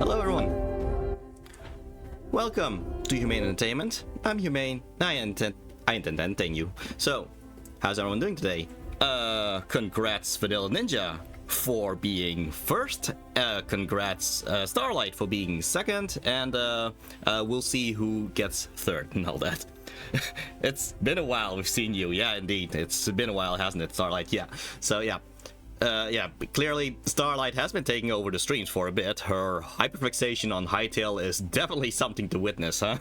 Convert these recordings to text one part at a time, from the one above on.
Hello everyone. Welcome to Humane Entertainment. I'm Humane. I intend entertain you. So, how's everyone doing today? Congrats Vanilla Ninja for being first. Congrats Starlight for being second, and we'll see who gets third and all that. It's been a while we've seen you. Yeah, indeed. It's been a while, hasn't it, Starlight? Yeah. So yeah. Clearly Starlight has been taking over the streams for a bit. Her hyperfixation on Hytale is definitely something to witness, huh?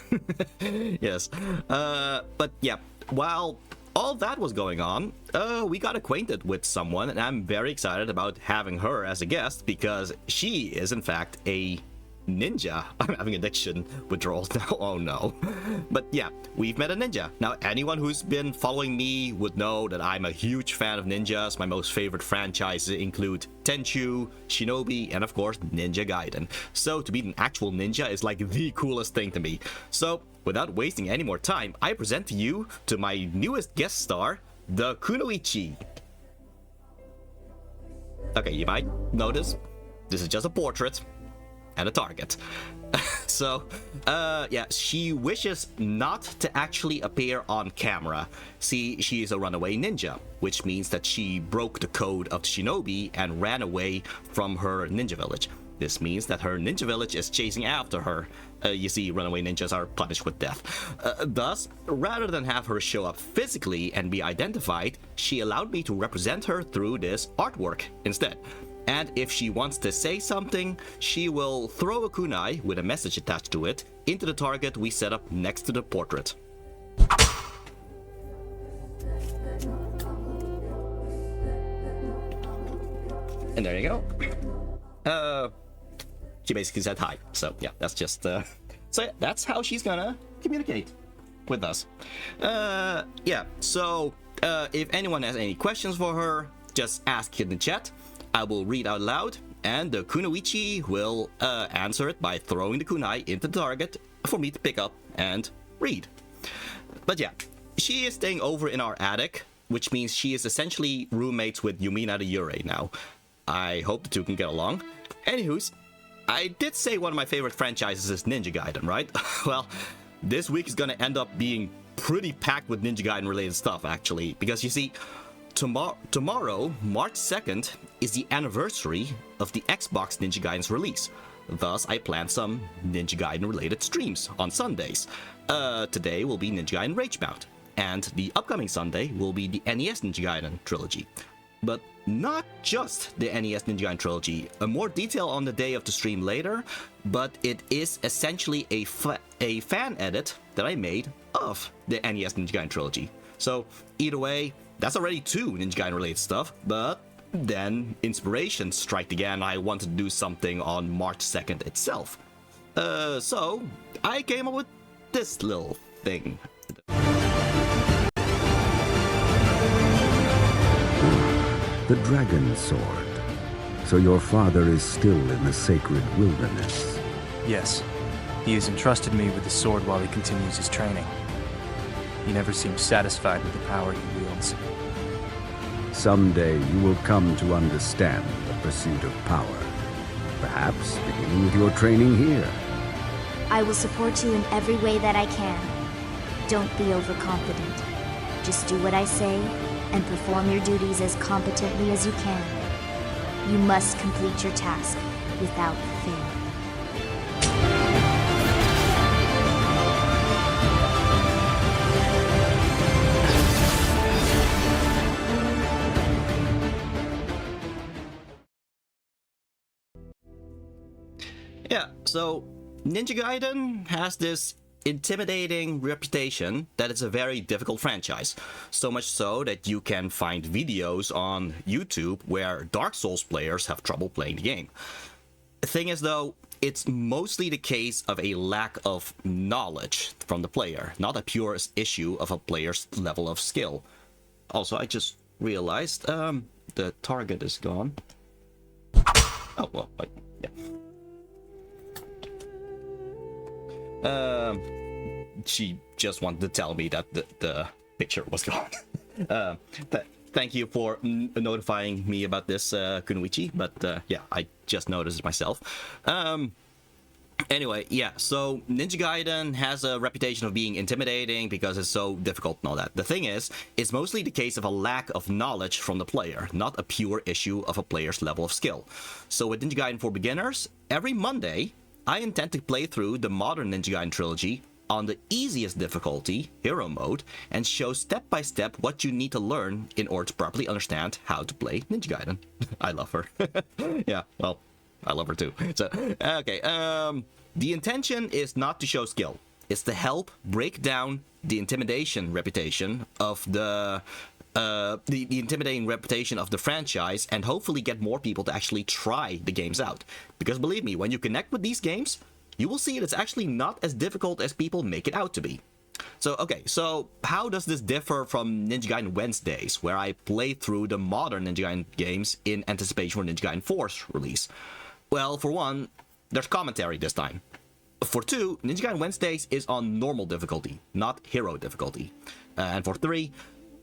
Yes. But yeah, while all that was going on, we got acquainted with someone, and I'm very excited about having her as a guest because she is in fact a ninja. I'm having addiction withdrawals now. Oh no. But yeah, we've met a ninja. Now, anyone who's been following me would know that I'm a huge fan of ninjas. My most favorite franchises include Tenchu, Shinobi, and of course Ninja Gaiden. So to be an actual ninja is like the coolest thing to me. So without wasting any more time, I present to you to my newest guest star, the Kunoichi. Okay, you might notice this is just a portrait and a target. So, yeah, she wishes not to actually appear on camera. See, she is a runaway ninja, which means that she broke the code of Shinobi and ran away from her ninja village. This means that her ninja village is chasing after her. You see, runaway ninjas are punished with death. Thus, rather than have her show up physically and be identified, she allowed me to represent her through this artwork instead. And if she wants to say something, she will throw a kunai with a message attached to it into the target we set up next to the portrait. And there you go. She basically said hi. So yeah, that's just so yeah, that's how she's gonna communicate with us. Yeah, so if anyone has any questions for her, just ask in the chat. I will read out loud, and the Kunoichi will answer it by throwing the kunai into the target for me to pick up and read. But yeah, she is staying over in our attic, which means she is essentially roommates with Yumina the Yurei now. I hope the two can get along. Anywho's, I did say one of my favorite franchises is Ninja Gaiden, right? Well, this week is gonna end up being pretty packed with Ninja Gaiden-related stuff, actually, because you see, tomorrow, March 2nd, is the anniversary of the Xbox Ninja Gaiden's release. Thus, I plan some Ninja Gaiden-related streams on Sundays. Today will be Ninja Gaiden Ragebound, and the upcoming Sunday will be the NES Ninja Gaiden trilogy. But not just the NES Ninja Gaiden trilogy. More detail on the day of the stream later, but it is essentially a fan edit that I made of the NES Ninja Gaiden trilogy. So either way, that's already two Ninja Gaiden related stuff, but then inspiration struck again. I wanted to do something on March 2nd itself. So I came up with this little thing. The Dragon Sword. So your father is still in the sacred wilderness. Yes. He has entrusted me with the sword while he continues his training. He never seems satisfied with the power he wields. Someday you will come to understand the pursuit of power. Perhaps beginning with your training here. I will support you in every way that I can. Don't be overconfident. Just do what I say and perform your duties as competently as you can. You must complete your task without fail. Yeah, so Ninja Gaiden has this intimidating reputation that it's a very difficult franchise. So much so that you can find videos on YouTube where Dark Souls players have trouble playing the game. The thing is though, it's mostly the case of a lack of knowledge from the player, not a pure issue of a player's level of skill. Also, I just realized the target is gone. Oh, well, wait, yeah. She just wanted to tell me that the picture was gone. Thank you for notifying me about this, Kunoichi, but yeah, I just noticed it myself. Anyway, yeah, so Ninja Gaiden has a reputation of being intimidating because it's so difficult and all that. The thing is, it's mostly the case of a lack of knowledge from the player, not a pure issue of a player's level of skill. So with Ninja Gaiden for Beginners, every Monday, I intend to play through the modern Ninja Gaiden trilogy on the easiest difficulty, Hero Mode, and show step by step what you need to learn in order to properly understand how to play Ninja Gaiden. I love her. Yeah, well, I love her too. So, okay, the intention is not to show skill. It's to help break down the intimidation reputation of the intimidating reputation of the franchise, and hopefully get more people to actually try the games out. Because believe me, when you connect with these games, you will see it's actually not as difficult as people make it out to be. So, okay, so how does this differ from Ninja Gaiden Wednesdays, where I play through the modern Ninja Gaiden games in anticipation for Ninja Gaiden 4's release? Well, for one, there's commentary this time. For two, Ninja Gaiden Wednesdays is on normal difficulty, not hero difficulty. And for three,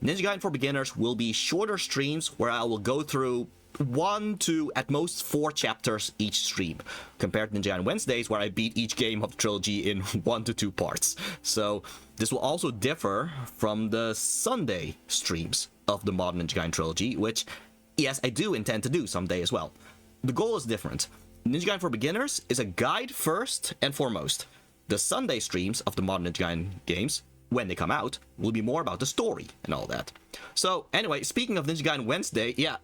Ninja Gaiden for Beginners will be shorter streams where I will go through 1 to at most 4 chapters each stream, compared to Ninja Gaiden Wednesdays where I beat each game of the trilogy in 1 to 2 parts. So this will also differ from the Sunday streams of the modern Ninja Gaiden trilogy, which, yes, I do intend to do someday as well. The goal is different. Ninja Gaiden for Beginners is a guide first and foremost. The Sunday streams of the modern Ninja Gaiden games, when they come out, will be more about the story and all that. So anyway, speaking of Ninja Gaiden Wednesday, yeah,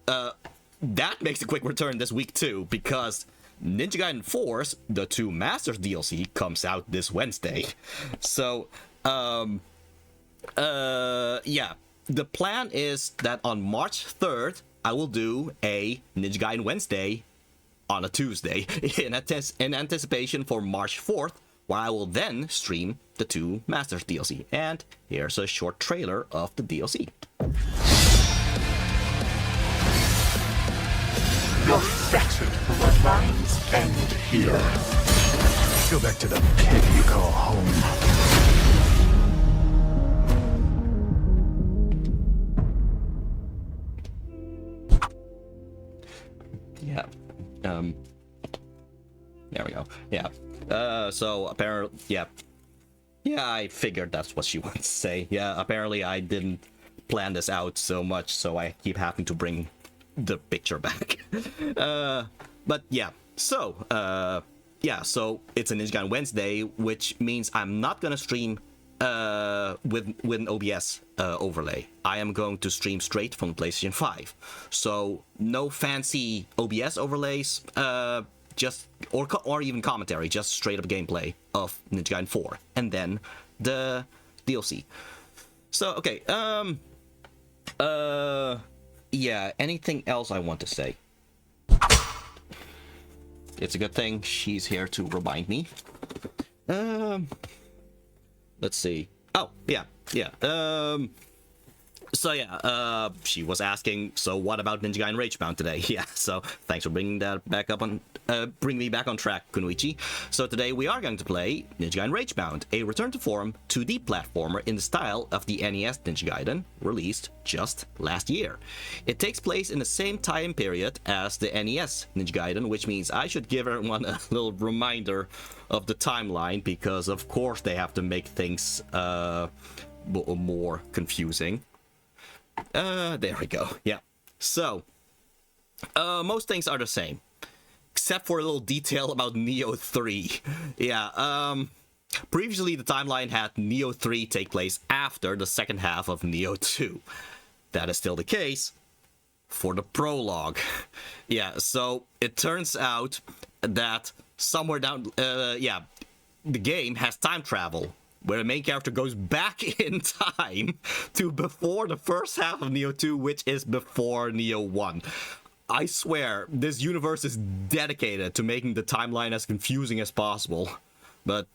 that makes a quick return this week too, because Ninja Gaiden 4's The Two Masters DLC comes out this Wednesday. So, yeah, the plan is that on March 3rd, I will do a Ninja Gaiden Wednesday on a Tuesday in anticipation for March 4th, where I will then stream the Two Masters DLC. And here's a short trailer of the DLC. Your fettered bloodlines end here. Go back to the pit you call home. Yeah. There we go. Yeah. So apparently, yeah. Yeah, I figured that's what she wanted to say. Yeah, apparently I didn't plan this out so much, so I keep having to bring the picture back. But yeah. So, yeah, so it's a Ninja Gaiden Wednesday, which means I'm not gonna stream with an OBS overlay. I am going to stream straight from PlayStation 5. So no fancy OBS overlays, just or even commentary, just straight up gameplay of Ninja Gaiden 4, and then the DLC. So okay, yeah, anything else I want to say? It's a good thing she's here to remind me. Let's see. Oh, yeah. So yeah, she was asking, so what about Ninja Gaiden Ragebound today? Yeah, so thanks for bringing that back up on, bring me back on track, Kunoichi. So today we are going to play Ninja Gaiden Ragebound, a return-to-form 2D platformer in the style of the NES Ninja Gaiden, released just last year. It takes place in the same time period as the NES Ninja Gaiden, which means I should give everyone a little reminder of the timeline, because of course they have to make things more confusing. There we go. Yeah. So, most things are the same, except for a little detail about Neo 3. Yeah, previously the timeline had Neo 3 take place after the second half of Neo 2. That is still the case for the prologue. Yeah, so it turns out that somewhere down, yeah, the game has time travel, where the main character goes back in time to before the first half of Neo 2, which is before Neo 1. I swear, this universe is dedicated to making the timeline as confusing as possible. But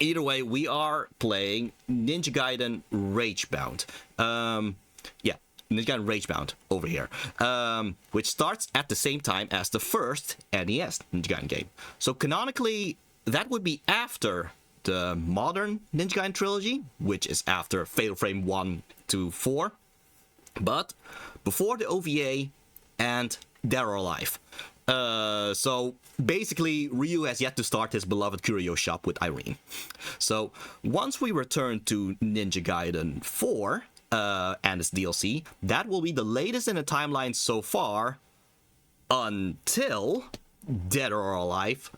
either way, we are playing Ninja Gaiden Ragebound. Yeah, Ninja Gaiden Ragebound over here. Which starts at the same time as the first NES Ninja Gaiden game. So canonically, that would be after the modern Ninja Gaiden trilogy, which is after Fatal Frame 1 to 4, but before the OVA and Dead or Alive. So basically, Ryu has yet to start his beloved curio shop with Irene. So once we return to Ninja Gaiden 4 and its DLC, that will be the latest in the timeline so far until Dead or Alive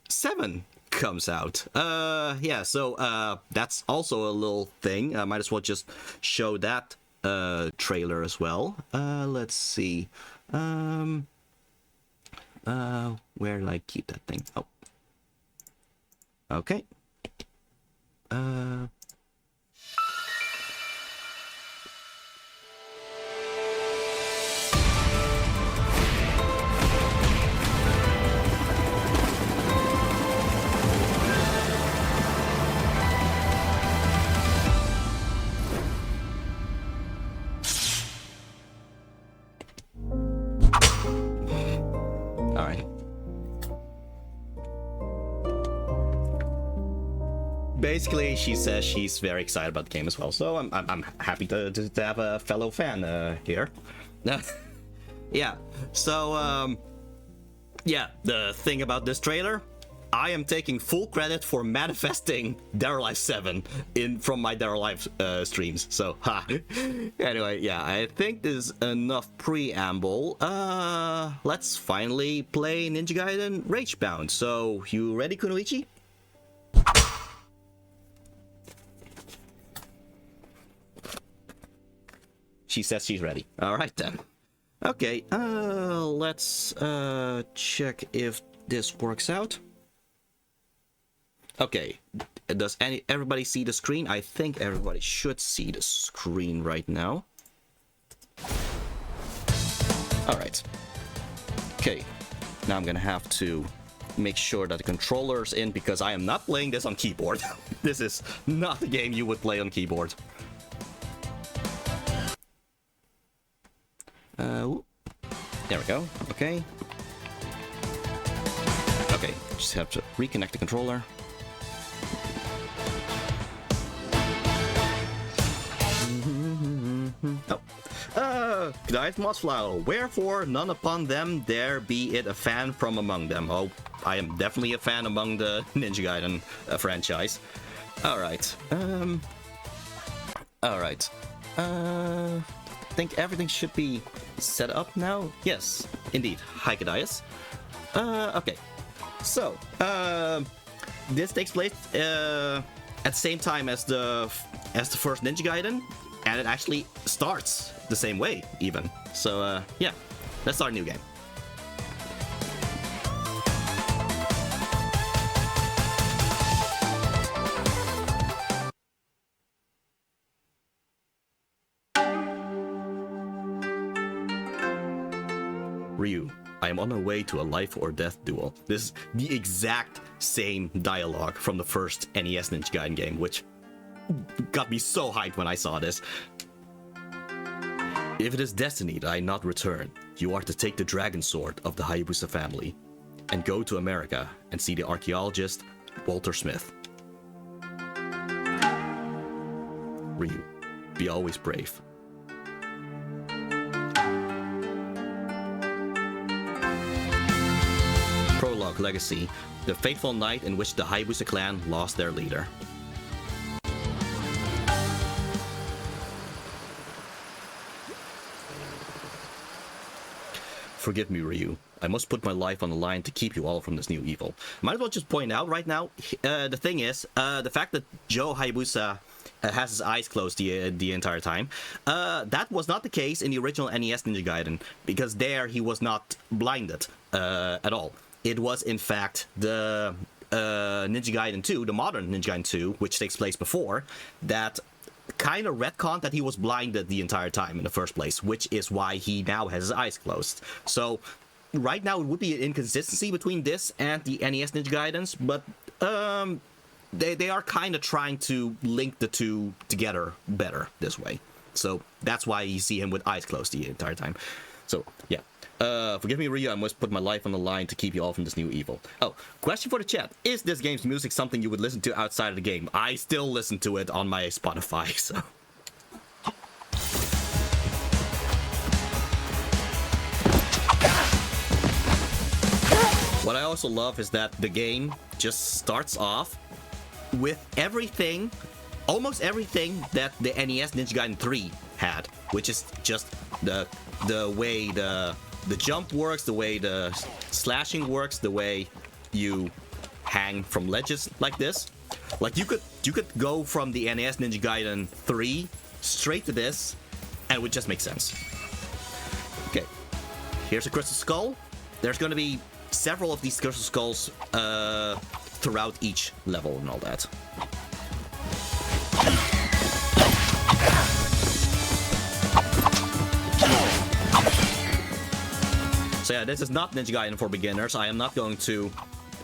7 comes out. Yeah, so that's also a little thing. I might as well just show that trailer as well. Let's see. Where did I keep that thing? Oh. Okay. All right. Basically, she says she's very excited about the game as well, so I'm happy to have a fellow fan here. Yeah. So yeah, the thing about this trailer, I am taking full credit for manifesting Dead or Alive 7 from my Dead or Alive streams. So, ha. Anyway, yeah, I think there's enough preamble. Let's finally play Ninja Gaiden Ragebound. So, you ready, Kunoichi? She says she's ready. All right then. Okay, let's check if this works out. Okay, does everybody see the screen? I think everybody should see the screen right now. All right. Okay, now I'm gonna have to make sure that the controller's in because I am not playing this on keyboard. This is not a game you would play on keyboard. There we go. Okay. Okay, just have to reconnect the controller. Oh. G'day, Mossflower. Wherefore, none upon them there be it a fan from among them. Oh, I am definitely a fan among the Ninja Gaiden franchise. Alright. Alright. I think everything should be set up now. Yes, indeed. Hi, G'day. Okay. So, this takes place at the same time as the first Ninja Gaiden, and it actually starts the same way, even. So, yeah, let's start a new game. Ryu, I am on my way to a life or death duel. This is the exact same dialogue from the first NES Ninja Gaiden game, which got me so hyped when I saw this. If it is destiny that I not return, you are to take the dragon sword of the Hayabusa family and go to America and see the archaeologist Walter Smith. Ryu, be always brave. Prologue Legacy, the fateful night in which the Hayabusa clan lost their leader. Forgive me, Ryu. I must put my life on the line to keep you all from this new evil. Might as well just point out right now, the thing is, the fact that Joe Hayabusa has his eyes closed the entire time, that was not the case in the original NES Ninja Gaiden, because there he was not blinded at all. It was, in fact, the Ninja Gaiden 2, the modern Ninja Gaiden 2, which takes place before, that kind of retconned that he was blinded the entire time in the first place, which is why he now has his eyes closed. So, right now it would be an inconsistency between this and the NES Ninja Gaidens, but they are kind of trying to link the two together better this way. So, that's why you see him with eyes closed the entire time. So, yeah. Forgive me, Ryu, I must put my life on the line to keep you all from this new evil. Oh, question for the chat. Is this game's music something you would listen to outside of the game? I still listen to it on my Spotify, so... What I also love is that the game just starts off with everything, almost everything that the NES Ninja Gaiden 3 had, which is just the way the jump works, the way the slashing works, the way you hang from ledges like this. Like you could go from the NES Ninja Gaiden 3 straight to this, and it would just make sense. Okay, here's a crystal skull. There's gonna be several of these crystal skulls throughout each level and all that. So yeah, this is not Ninja Gaiden for beginners. I am not going to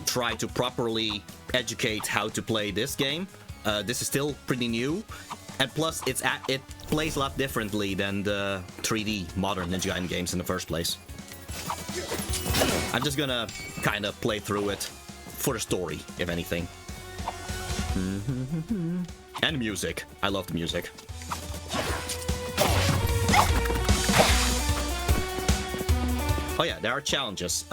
try to properly educate how to play this game. This is still pretty new, and plus it plays a lot differently than the 3D modern Ninja Gaiden games in the first place. I'm just gonna kind of play through it for the story, if anything. And music. I love the music. Oh yeah, there are challenges.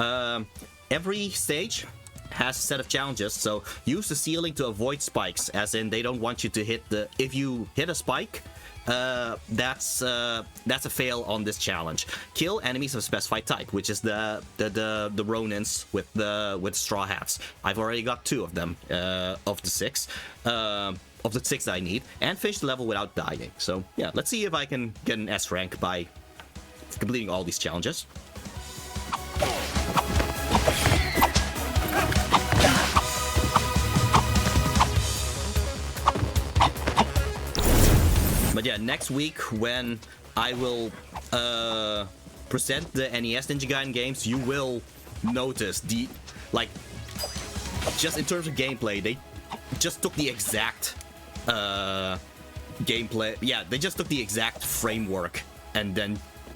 Every stage has a set of challenges, so use the ceiling to avoid spikes, as in they don't want you to hit the... If you hit a spike, that's a fail on this challenge. Kill enemies of a specified type, which is the Ronins with the straw hats. I've already got 2 of them, of the 6. Of the 6 that I need, and finish the level without dying. So yeah, let's see if I can get an S rank by completing all these challenges. But yeah, next week when I will present the NES Ninja Gaiden games, you will notice the, like, just in terms of gameplay, they just took the exact gameplay. Yeah, they just took the exact framework, and then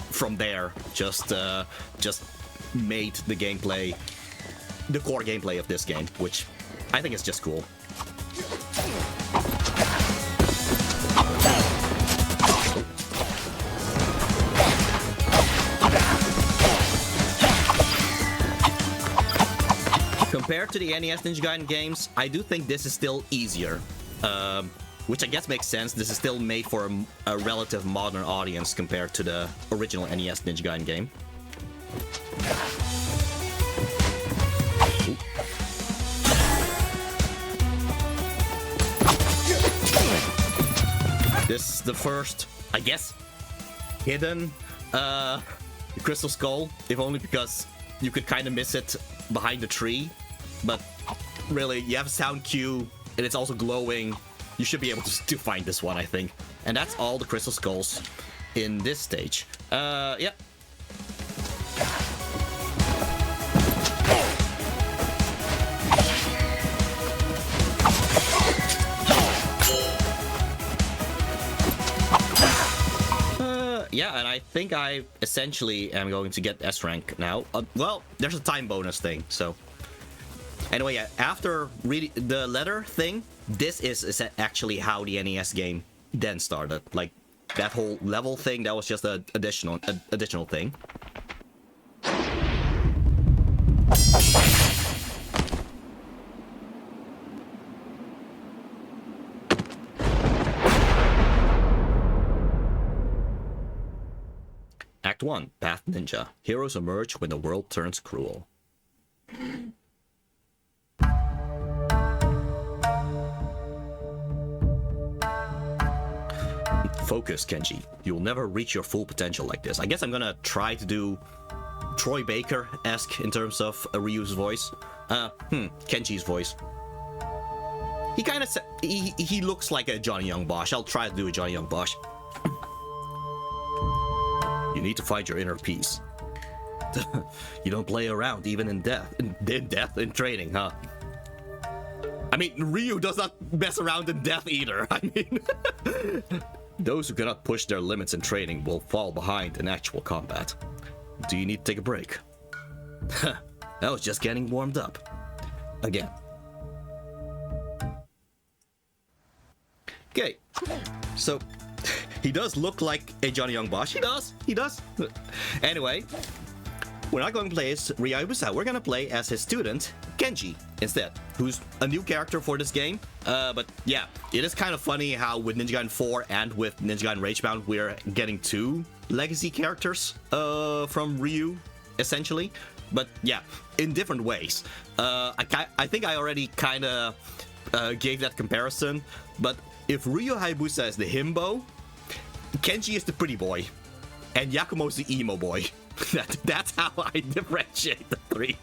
from there just made the gameplay, the core gameplay of this game, which I think is just cool. Compared to the NES Ninja Gaiden games, I do think this is still easier. Which I guess makes sense. This is still made for a relative modern audience compared to the original NES Ninja Gaiden game. This is the first, I guess, hidden crystal skull, if only because you could kind of miss it behind the tree. But really, you have a sound cue, and it's also glowing. You should be able to find this one, I think. And that's all the crystal skulls in this stage. Yeah. Yeah, and I think I essentially am going to get S rank now. Well, there's a time bonus thing, so... Anyway, yeah, after reading the letter thing, this is actually how the NES game then started. Like, that whole level thing, that was just an additional thing. Act 1, Path Ninja. Heroes emerge when the world turns cruel. Focus, Kenji. You'll never reach your full potential like this. I guess I'm gonna try to do Troy Baker-esque in terms of a Ryu's voice. Kenji's voice. He kind of he looks like a Johnny Young Bosch. I'll try to do a Johnny Young Bosch. You need to find your inner peace. You don't play around even in death. In training, huh? I mean, Ryu does not mess around in death either. I mean, those who cannot push their limits in training will fall behind in actual combat. Do you need to take a break? I was just getting warmed up. Again. Okay, so he does look like a Johnny Young Bosch. He does. Anyway, we're not going to play as Ryu Hayabusa. We're going to play as his student, Kenji, instead, who's a new character for this game. But yeah, it is kind of funny how with Ninja Gaiden 4 and with Ninja Gaiden Ragebound, we're getting 2 legacy characters from Ryu, essentially. But yeah, in different ways. I think I already kind of gave that comparison. But if Ryu Hayabusa is the himbo, Kenji is the pretty boy, and Yakumo's the emo boy. That's how I differentiate the 3.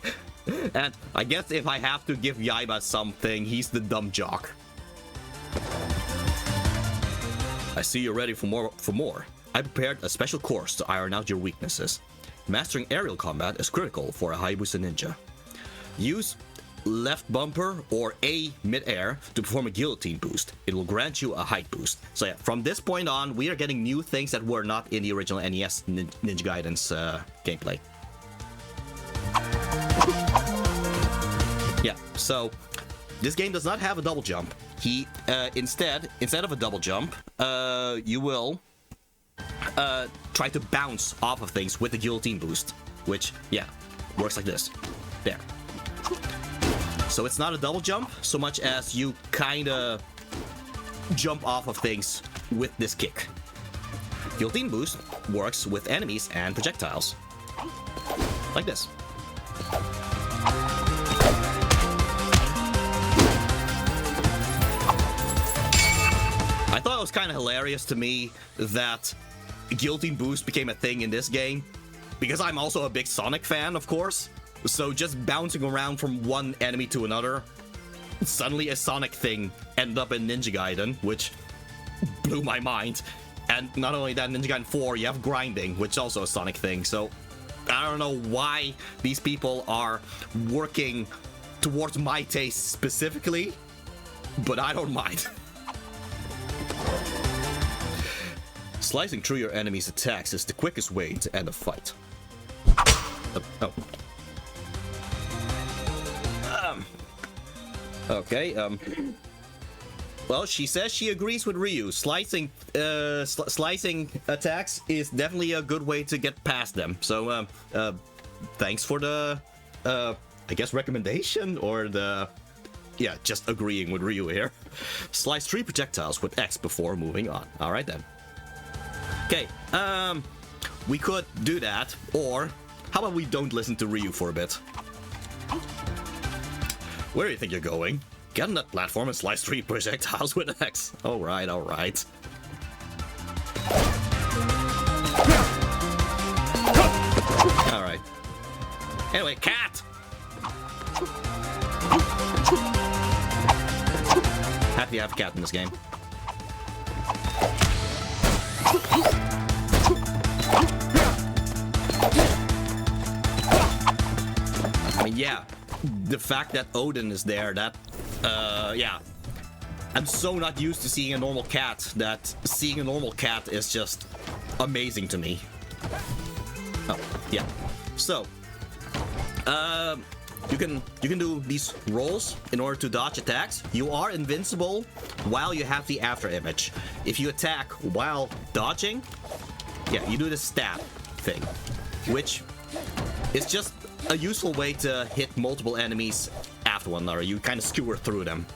And I guess if I have to give Yaiba something, he's the dumb jock. I see you're ready for more. I prepared a special course to iron out your weaknesses. Mastering aerial combat is critical for a Hayabusa ninja. Use left bumper or A mid-air to perform a guillotine boost. It will grant you a height boost. So yeah, from this point on, we are getting new things that were not in the original NES Ninja Gaiden's gameplay. Yeah, so this game does not have a double jump. Instead of a double jump, you will try to bounce off of things with the guillotine boost, which, yeah, works like this. There. So it's not a double jump so much as you kind of jump off of things with this kick. Guillotine boost works with enemies and projectiles. Like this. I thought it was kind of hilarious to me that guillotine boost became a thing in this game, because I'm also a big Sonic fan, of course. So just bouncing around from one enemy to another, suddenly a Sonic thing ended up in Ninja Gaiden, which blew my mind. And not only that, Ninja Gaiden 4, you have grinding, which is also a Sonic thing. So I don't know why these people are working towards my taste specifically, but I don't mind. Slicing through your enemy's attacks is the quickest way to end a fight. Okay, well, she says she agrees with Ryu. Slicing attacks is definitely a good way to get past them. So, thanks for the, I guess, recommendation, or the, yeah, just agreeing with Ryu here. Slice 3 projectiles with X before moving on. All right, then. Okay, we could do that, or how about we don't listen to Ryu for a bit? Where do you think you're going? Get on that platform and slice 3 projectiles with an X. Alright, alright. Alright. Anyway, cat! Happy to have a cat in this game. I mean, yeah. The fact that Odin is there, that, yeah. I'm so not used to seeing a normal cat that seeing a normal cat is just amazing to me. Oh, yeah. So, you can do these rolls in order to dodge attacks. You are invincible while you have the after image. If you attack while dodging, yeah, you do the stab thing, which is just a useful way to hit multiple enemies after one another. You kind of skewer through them.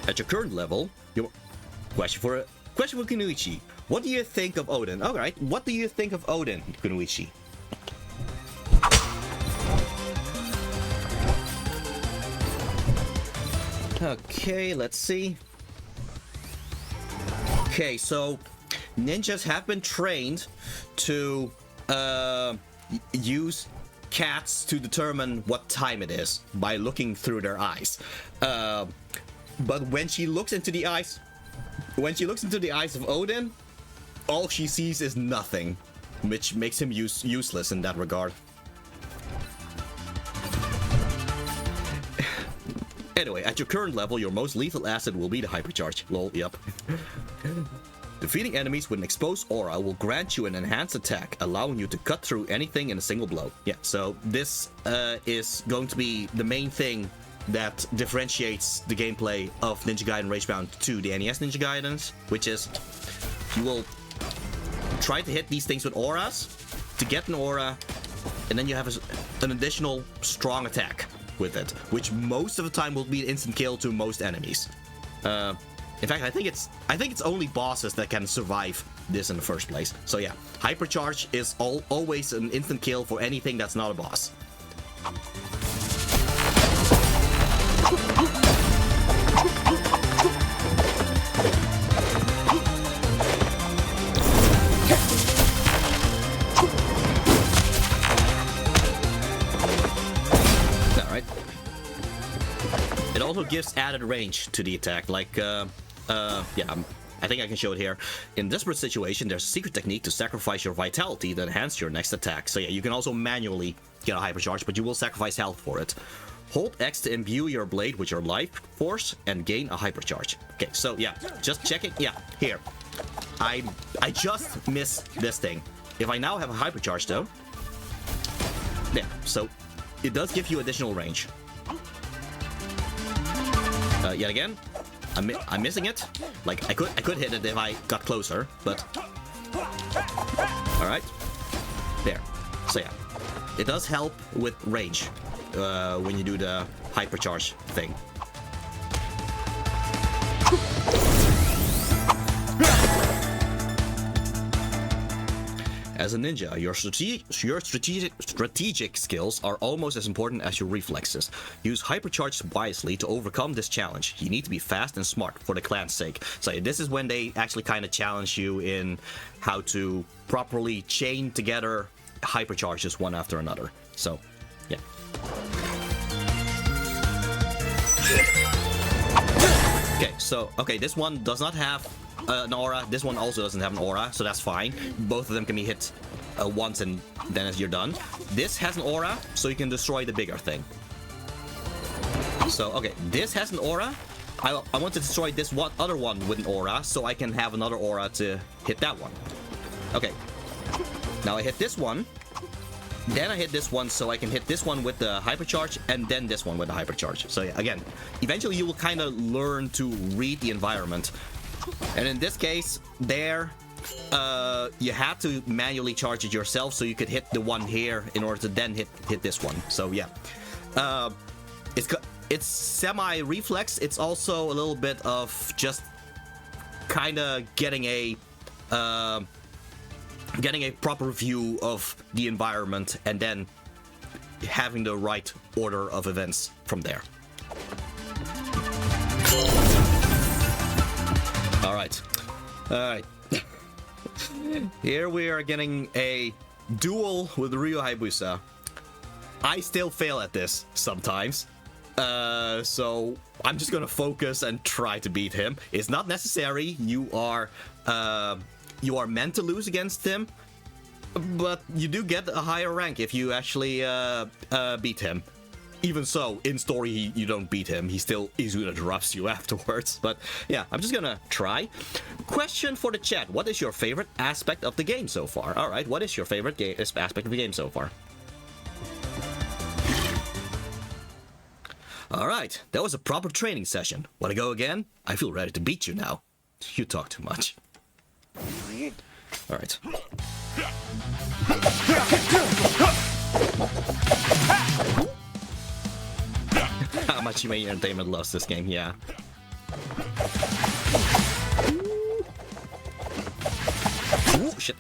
At your current level, your question for Kunoichi. What do you think of Odin? All right, what do you think of Odin, Kunoichi? Okay, let's see. Okay, so ninjas have been trained to use cats to determine what time it is by looking through their eyes. But when she looks into the eyes of Odin, all she sees is nothing, which makes him useless in that regard. Anyway, at your current level, your most lethal asset will be the hypercharge. Lol, yep. Defeating enemies with an exposed aura will grant you an enhanced attack, allowing you to cut through anything in a single blow. Yeah, so this is going to be the main thing that differentiates the gameplay of Ninja Gaiden Ragebound to the NES Ninja Gaidens, which is you will try to hit these things with auras to get an aura, and then you have an additional strong attack with it, which most of the time will be an instant kill to most enemies. In fact, I think it's only bosses that can survive this in the first place. So yeah, Hypercharge is always an instant kill for anything that's not a boss. It also gives added range to the attack, like, yeah, I think I can show it here. In desperate situation, there's a secret technique to sacrifice your vitality to enhance your next attack. So yeah, you can also manually get a hypercharge, but you will sacrifice health for it. Hold X to imbue your blade with your life force and gain a hypercharge. Okay, so yeah, just checking. Yeah, here. I just missed this thing. If I now have a hypercharge though, yeah, so it does give you additional range. Yet again, I'm missing it. Like I could hit it if I got closer, but all right, there. So yeah, it does help with range when you do the hypercharge thing. As a ninja, your strategic skills are almost as important as your reflexes. Use hypercharge wisely to overcome this challenge. You need to be fast and smart for the clan's sake. So this is when they actually kind of challenge you in how to properly chain together hypercharges one after another. So, yeah. Okay, this one does not have an aura. This one also doesn't have an aura, so that's fine. Both of them can be hit once and then as you're done. This has an aura, so you can destroy the bigger thing. So, okay, this has an aura. I want to destroy this other one with an aura, so I can have another aura to hit that one. Okay, now I hit this one. Then I hit this one, so I can hit this one with the hypercharge, and then this one with the hypercharge. So yeah, again, eventually you will kind of learn to read the environment. And in this case, there, you have to manually charge it yourself, so you could hit the one here in order to then hit this one. So yeah, it's semi-reflex. It's also a little bit of just kind of getting a proper view of the environment and then having the right order of events from there. All right. Here we are getting a duel with Ryu Hayabusa. I still fail at this sometimes. So I'm just gonna focus and try to beat him. It's not necessary. You are meant to lose against him, but you do get a higher rank if you actually beat him. Even so, in story, you don't beat him. He still easily interrupts you afterwards. But yeah, I'm just gonna try. Question for the chat. What is your favorite aspect of the game so far? All right, what is your favorite aspect of the game so far? All right, that was a proper training session. Want to go again? I feel ready to beat you now. You talk too much. All right. How much Humane Entertainment loves this game, yeah. Ooh, shit.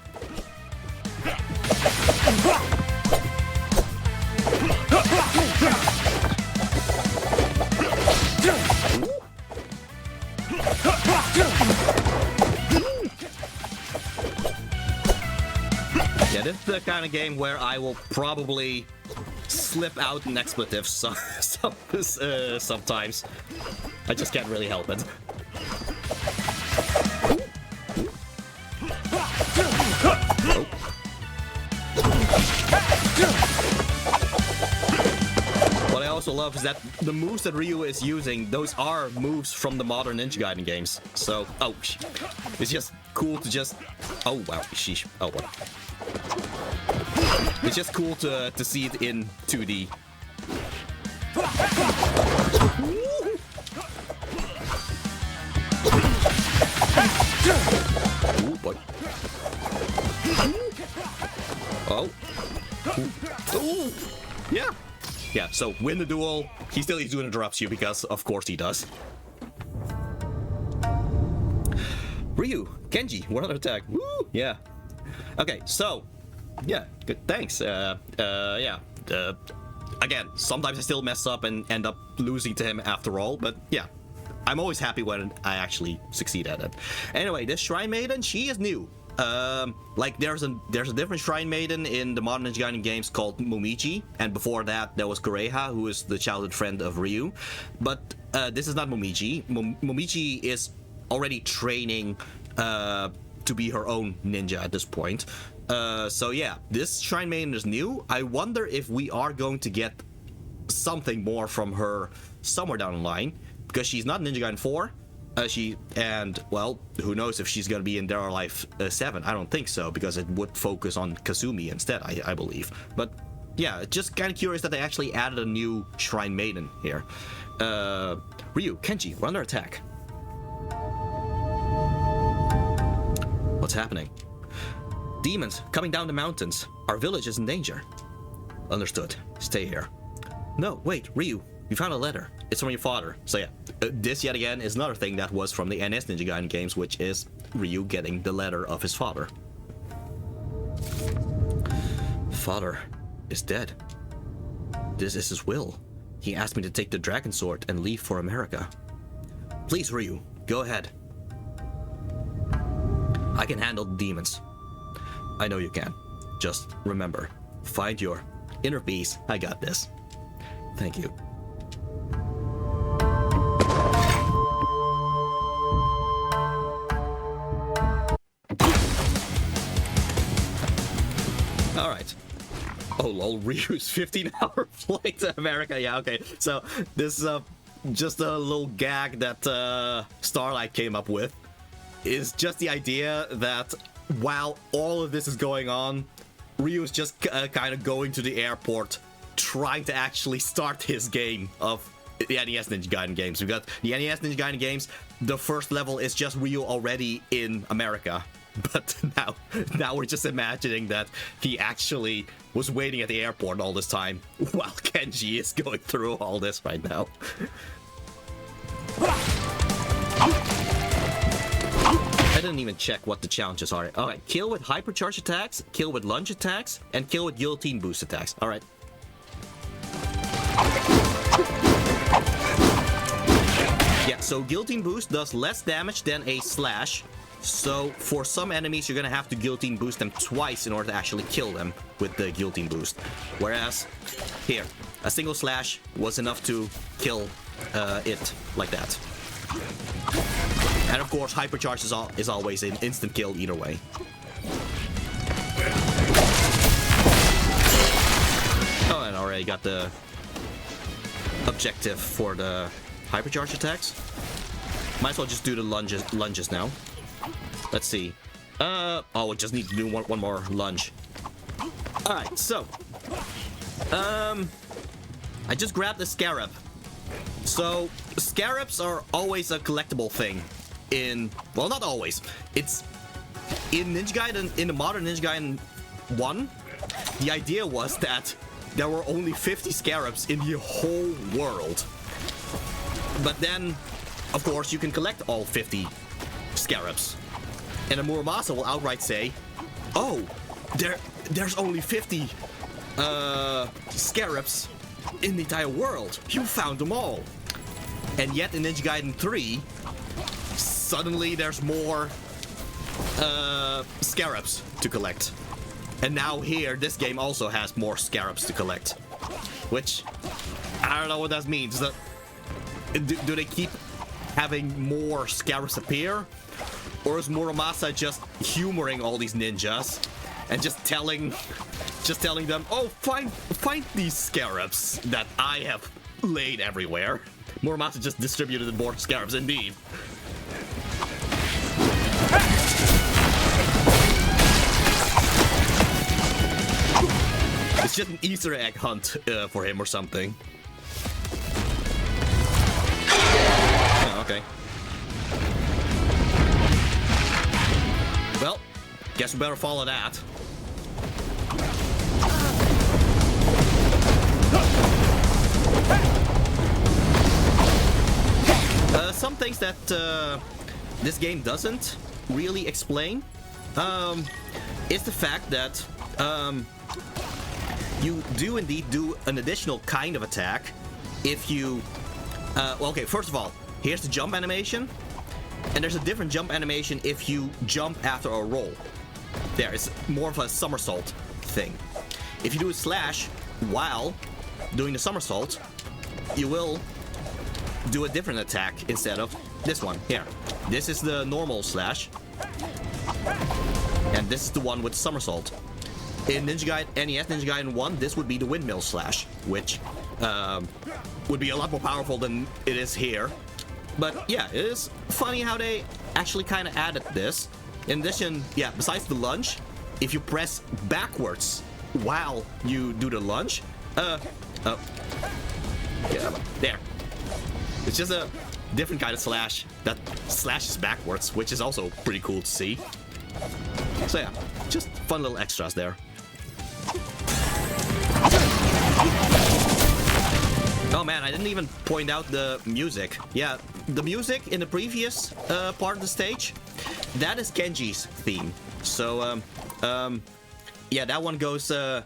Yeah, this is the kind of game where I will probably slip out an expletive sometimes. I just can't really help it. Oh. What I also love is that the moves that Ryu is using, those are moves from the modern Ninja Gaiden games. So, it's just cool to just... Oh, wow, sheesh. Oh, what? It's just cool to see it in 2D. Ooh, boy. Oh. Ooh. Yeah. Yeah, so win the duel. He still needs to interrupt you because of course he does. Ryu, Kenji, one other attack. Woo! Yeah. Okay, so yeah, good. Thanks. Yeah. Again, sometimes I still mess up and end up losing to him after all, but yeah. I'm always happy when I actually succeed at it. Anyway, this Shrine Maiden, she is new. Like there's a different Shrine Maiden in the modern Ninja Gaiden games called Momichi, and before that there was Kureha, who is the childhood friend of Ryu. But this is not Momichi. Momichi is already training to be her own ninja at this point. So yeah, this Shrine Maiden is new. I wonder if we are going to get something more from her somewhere down the line, because she's not Ninja Gaiden 4. Well, who knows if she's gonna be in Dead or Alive 7. I don't think so, because it would focus on Kazumi instead, I believe. But yeah, just kind of curious that they actually added a new Shrine Maiden here. Ryu, Kenji, we're under attack. What's happening? Demons coming down the mountains. Our village is in danger. Understood. Stay here. No, wait, Ryu, you found a letter. It's from your father. So yeah, this yet again is another thing that was from the NS Ninja Gaiden games, which is Ryu getting the letter of his father. Father is dead. This is his will. He asked me to take the dragon sword and leave for America. Please, Ryu, go ahead. I can handle the demons. I know you can. Just remember, find your inner peace. I got this. Thank you. All right. Oh lol, Ryu's 15-hour flight to America. Yeah, okay. So this is just a little gag that Starlight came up with. Is just the idea that while all of this is going on, Ryu is just kind of going to the airport, trying to actually start his game of the NES Ninja Gaiden games. We've got the NES Ninja Gaiden games. The first level is just Ryu already in America. But now we're just imagining that he actually was waiting at the airport all this time while Kenji is going through all this right now. I didn't even check what the challenges are. Alright, kill with hypercharge attacks, kill with lunge attacks, and kill with guillotine boost attacks. Alright. Yeah, so guillotine boost does less damage than a slash. So for some enemies, you're gonna have to guillotine boost them twice in order to actually kill them with the guillotine boost. Whereas here, a single slash was enough to kill it like that. And of course, hypercharge is always an instant kill either way. Oh, and I already got the objective for the hypercharge attacks. Might as well just do the lunges now. Let's see. Oh, we just need to do one more lunge. Alright, so. I just grabbed the scarab. So, scarabs are always a collectible thing in... Well, not always. It's... In Ninja Gaiden, in the modern Ninja Gaiden 1, the idea was that there were only 50 scarabs in the whole world. But then, of course, you can collect all 50 scarabs. And the Muramasa will outright say, oh, there's only 50 scarabs in the entire world. You found them all. And yet in Ninja Gaiden 3, suddenly there's more scarabs to collect. And now here, this game also has more scarabs to collect. Which, I don't know what that means. Do they keep having more scarabs appear? Or is Muramasa just humoring all these ninjas and just telling them, oh, find these scarabs that I have laid everywhere. Muramasa just distributed more scarabs indeed. It's just an Easter egg hunt for him or something. Oh, okay. Well, guess we better follow that. Some things that this game doesn't really explain is the fact that you do indeed do an additional kind of attack if you... well, okay, first of all, here's the jump animation, and there's a different jump animation if you jump after a roll. There, it's more of a somersault thing. If you do a slash while doing the somersault, you will do a different attack instead of this one here. This is the normal slash, and this is the one with somersault. In NES Ninja Gaiden 1, this would be the windmill slash, which would be a lot more powerful than it is here. But yeah, it is funny how they actually kind of added this. In addition, yeah, besides the lunge, if you press backwards while you do the lunge, yeah, there. It's just a different kind of slash that slashes backwards, which is also pretty cool to see. So yeah, just fun little extras there. Oh man, I didn't even point out the music. Yeah, the music in the previous part of the stage, that is Kenji's theme. So, yeah, that one goes, yeah,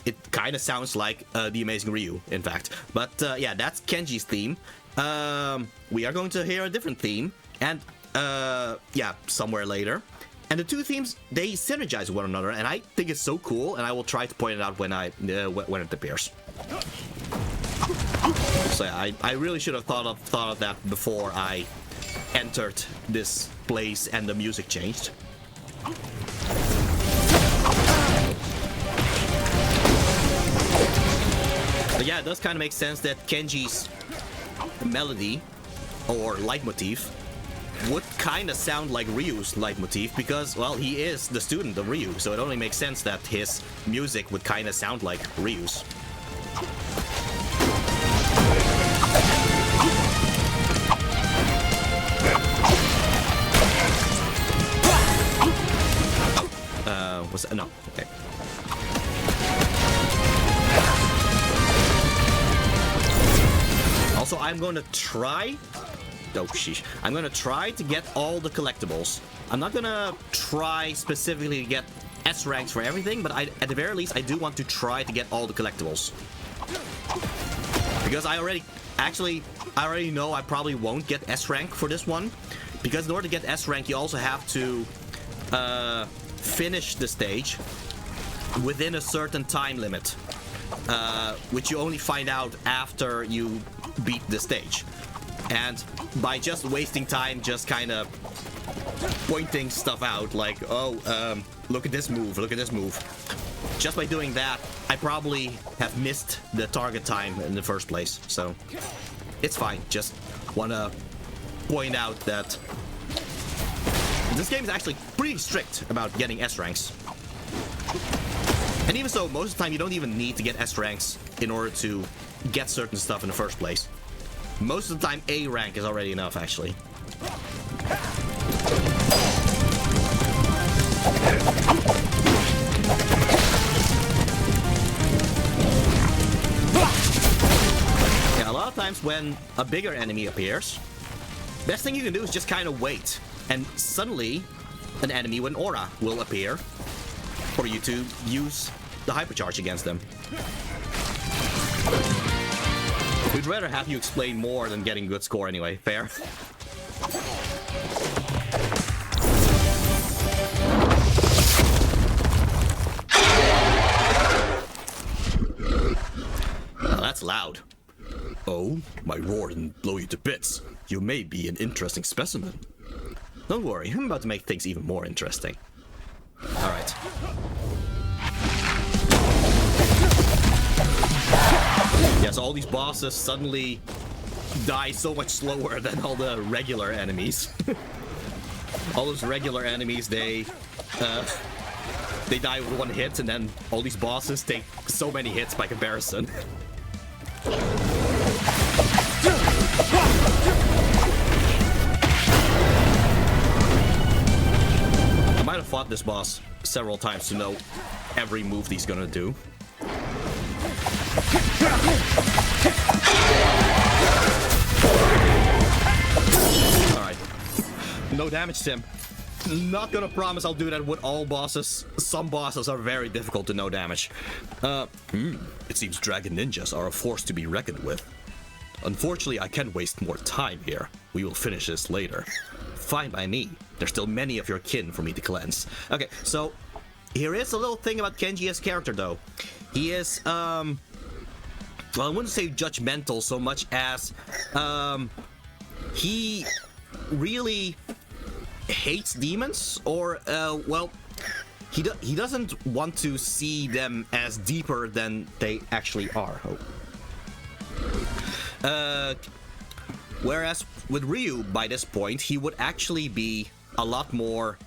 it kind of sounds like The Amazing Ryu, in fact. But, yeah, that's Kenji's theme. We are going to hear a different theme, and, yeah, somewhere later. And the two themes, they synergize with one another, and I think it's so cool, and I will try to point it out when when it appears. So yeah, I really should have thought of that before I entered this place and the music changed. But yeah, it does kind of make sense that Kenji's melody or leitmotif would kind of sound like Ryu's leitmotif because, well, he is the student of Ryu, so it only makes sense that his music would kind of sound like Ryu's. Was that? No, okay. Also, I'm going to try... Oh, sheesh. I'm gonna try to get all the collectibles. I'm not gonna try specifically to get S ranks for everything, but at the very least, I do want to try to get all the collectibles. Because I already know I probably won't get S rank for this one. Because in order to get S rank, you also have to finish the stage within a certain time limit. Which you only find out after you beat the stage. And by just wasting time, just kind of pointing stuff out, like, oh, look at this move, look at this move. Just by doing that, I probably have missed the target time in the first place. So, it's fine. Just want to point out that this game is actually pretty strict about getting S ranks. And even so, most of the time, you don't even need to get S ranks in order to get certain stuff in the first place. Most of the time, A rank is already enough, actually. Yeah, a lot of times when a bigger enemy appears, best thing you can do is just kind of wait. And suddenly, an enemy with an aura will appear for you to use the hypercharge against them. We'd rather have you explain more than getting a good score anyway. Fair? Now that's loud. Oh, my roar didn't blow you to bits. You may be an interesting specimen. Don't worry, I'm about to make things even more interesting. Alright. Yeah, so all these bosses suddenly die so much slower than all the regular enemies. All those regular enemies, they die with one hit, and then all these bosses take so many hits by comparison. fought this boss several times to know every move he's gonna do. Alright. No damage to him. Not gonna promise I'll do that with all bosses. Some bosses are very difficult to no damage. It seems dragon ninjas are a force to be reckoned with. Unfortunately, I can't waste more time here. We will finish this later. Fine by me. There's still many of your kin for me to cleanse. Okay, so here is a little thing about Kenji as character, though. He is, well, I wouldn't say judgmental so much as, he really hates demons, or, well, he doesn't want to see them as deeper than they actually are. Whereas with Ryu, by this point, he would actually be a lot more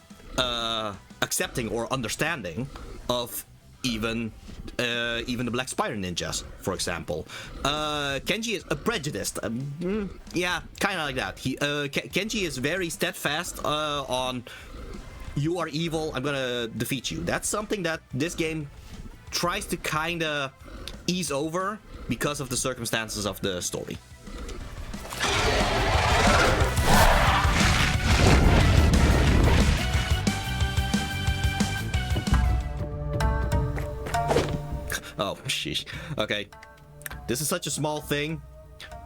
accepting or understanding of even the Black Spider ninjas, for example. Kenji is prejudiced. Yeah, kind of like that. Kenji is very steadfast on, you are evil, I'm gonna defeat you. That's something that this game tries to kind of ease over because of the circumstances of the story. Oh, sheesh. Okay. This is such a small thing,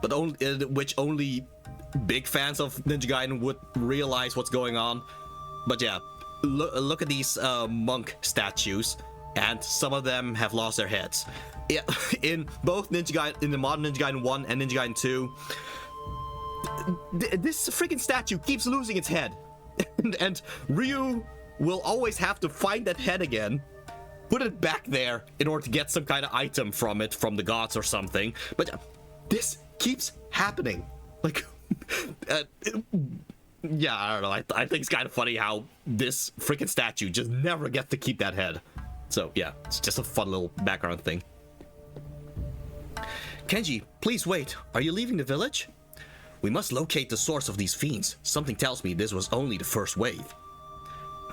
but only big fans of Ninja Gaiden would realize what's going on. But yeah, look at these monk statues, and some of them have lost their heads. Yeah, in both Ninja Gaiden, in the modern Ninja Gaiden 1 and Ninja Gaiden 2, this freaking statue keeps losing its head. and Ryu will always have to find that head again, put it back there in order to get some kind of item from it, from the gods or something. But this keeps happening. Like, yeah, I don't know. I think it's kind of funny how this freaking statue just never gets to keep that head. So yeah, it's just a fun little background thing. Kenji, please wait. Are you leaving the village? We must locate the source of these fiends. Something tells me this was only the first wave.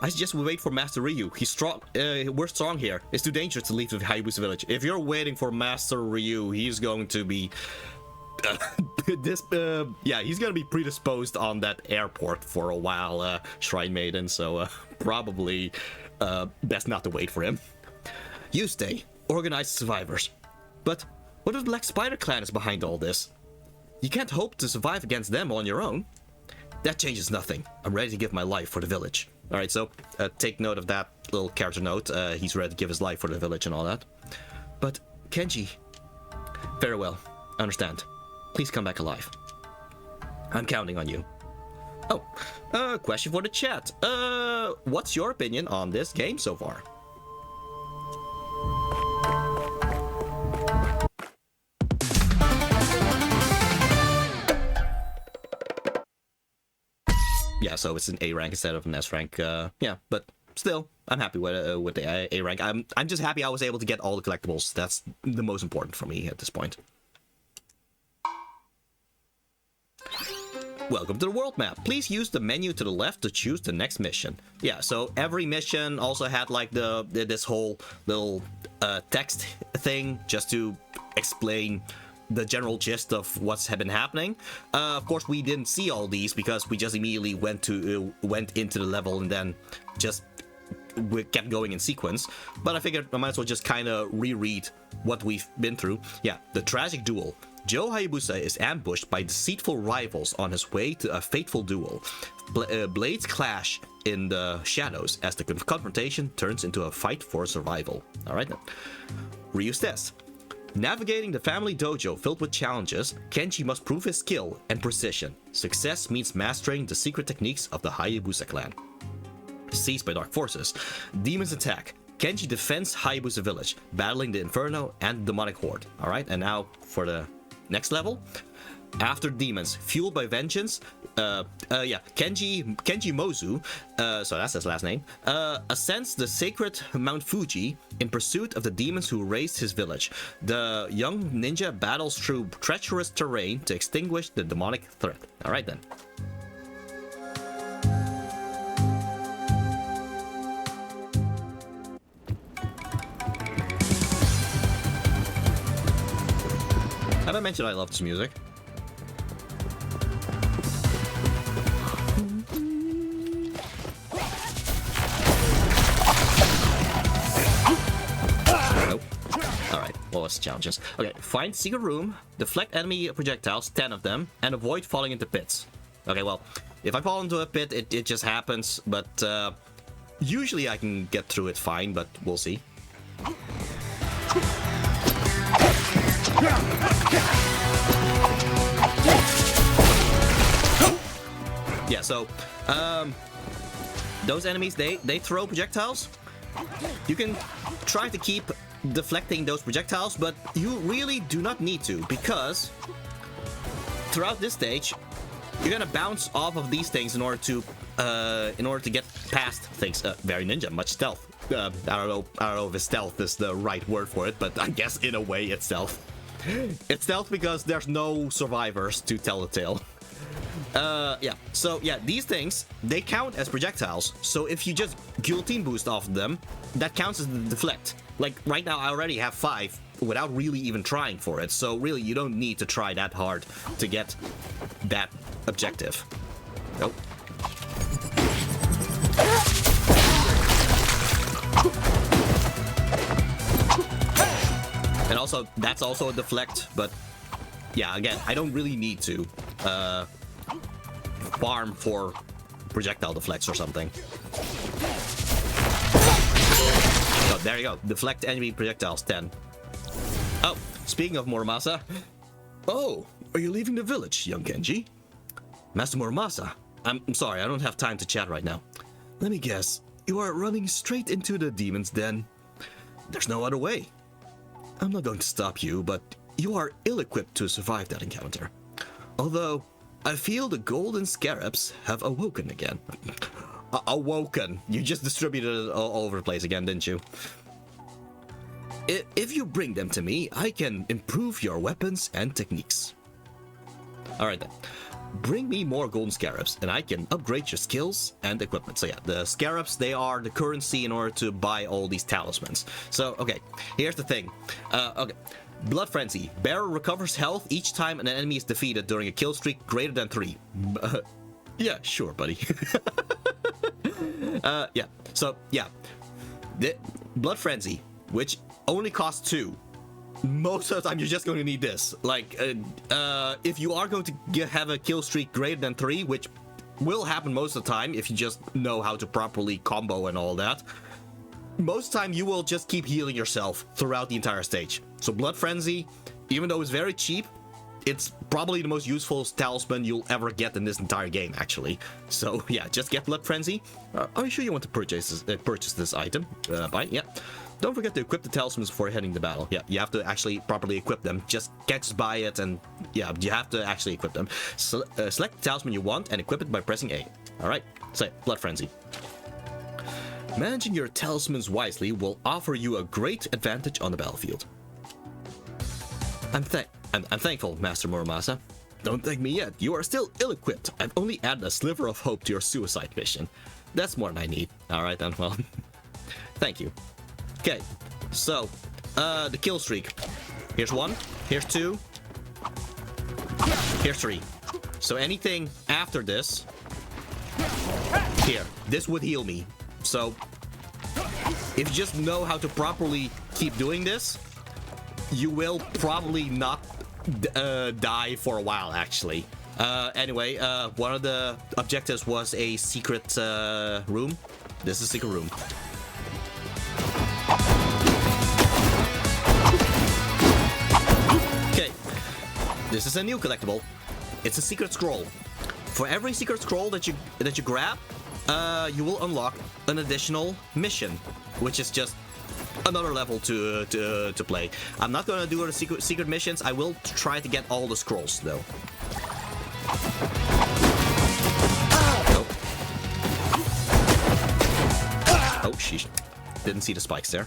I suggest we wait for Master Ryu. He's strong. We're strong here. It's too dangerous to leave the Hayabusa village. If you're waiting for Master Ryu, he's going to be yeah, he's gonna be predisposed on that airport for a while, Shrine Maiden. So probably best not to wait for him. You stay. Organize the survivors. But what if the Black Spider clan is behind all this? You can't hope to survive against them on your own. That changes nothing. I'm ready to give my life for the village. Alright, so take note of that little character note. He's ready to give his life for the village and all that. But Kenji, very well. I understand. Please come back alive. I'm counting on you. Oh, question for the chat. What's your opinion on this game so far? Yeah, so it's an A rank instead of an S rank. Yeah, but still, I'm happy with the A rank. I'm just happy I was able to get all the collectibles. That's the most important for me at this point. Welcome to the world map. Please use the menu to the left to choose the next mission. Yeah, so every mission also had like this whole little text thing just to explain the general gist of what's been happening. Of course, we didn't see all these because we just immediately went into the level and then just we kept going in sequence. But I figured I might as well just kind of reread what we've been through. Yeah, the tragic duel. Joe Hayabusa is ambushed by deceitful rivals on his way to a fateful duel. Blades clash in the shadows as the confrontation turns into a fight for survival. Alright then. Ryu's test. Navigating the family dojo filled with challenges, Kenji must prove his skill and precision. Success means mastering the secret techniques of the Hayabusa clan. Seized by dark forces. Demons attack. Kenji defends Hayabusa village, battling the Inferno and the demonic horde. Alright, and now for the next level. After demons, fueled by vengeance, Kenji Mozu, so that's his last name, ascends the sacred Mount Fuji in pursuit of the demons who razed his village. The young ninja battles through treacherous terrain to extinguish the demonic threat. Alright then. Have I mentioned I love this music? Nope. Alright, what was the challenges? Okay, find secret room, deflect enemy projectiles, 10 of them, and avoid falling into pits. Okay, well, if I fall into a pit, it just happens, but usually I can get through it fine, but we'll see. Yeah, so those enemies, they throw projectiles. You can try to keep deflecting those projectiles, but you really do not need to, because throughout this stage you're gonna bounce off of these things in order to get past things. Very ninja, much stealth. I don't know if stealth is the right word for it, but I guess in a way it's stealth. It's stealth because there's no survivors to tell the tale. Yeah, so yeah, these things, they count as projectiles, so if you just guillotine boost off of them, that counts as the deflect. Like, right now I already have 5 without really even trying for it, so really you don't need to try that hard to get that objective. Nope. And also, that's also a deflect, but yeah, again, I don't really need to farm for projectile deflects or something. So there you go, deflect enemy projectiles, 10. Oh, speaking of Muramasa. Oh, are you leaving the village, young Genji? Master Muramasa, I'm sorry, I don't have time to chat right now. Let me guess, you are running straight into the demon's den. There's no other way. I'm not going to stop you, but you are ill-equipped to survive that encounter. Although, I feel the golden scarabs have awoken again. Awoken? You just distributed it all over the place again, didn't you? If you bring them to me, I can improve your weapons and techniques. Alright then. Bring me more golden scarabs, and I can upgrade your skills and equipment. So yeah, the scarabs, they are the currency in order to buy all these talismans. So, okay, here's the thing. Okay, Blood Frenzy. Bearer recovers health each time an enemy is defeated during a kill streak greater than 3. Yeah, sure, buddy. Yeah, so, yeah. The Blood Frenzy, which only costs 2. Most of the time, you're just going to need this. Like, if you are going to have a kill streak greater than 3, which will happen most of the time if you just know how to properly combo and all that, most of the time you will just keep healing yourself throughout the entire stage. So Blood Frenzy, even though it's very cheap, it's probably the most useful talisman you'll ever get in this entire game, actually. So yeah, just get Blood Frenzy. Are you sure you want to purchase this item? Fine, yeah. Don't forget to equip the talismans before heading to battle. Yeah, you have to actually properly equip them. Just can't just buy it, and yeah, you have to actually equip them. Select the talisman you want and equip it by pressing A. Alright, say, Blood Frenzy. Managing your talismans wisely will offer you a great advantage on the battlefield. I'm thankful, Master Muramasa. Don't thank me yet. You are still ill-equipped. I've only added a sliver of hope to your suicide mission. That's more than I need. Alright then, well, thank you. Okay, so, the kill streak. Here's 1, here's 2, here's 3. So anything after this, here, this would heal me. So, if you just know how to properly keep doing this, you will probably not die for a while, actually. Anyway, one of the objectives was a secret room. This is a secret room. This is a new collectible. It's a secret scroll. For every secret scroll that you grab, you will unlock an additional mission, which is just another level to play. I'm not gonna do the secret missions. I will try to get all the scrolls though. Nope. Oh, sheesh. Didn't see the spikes there.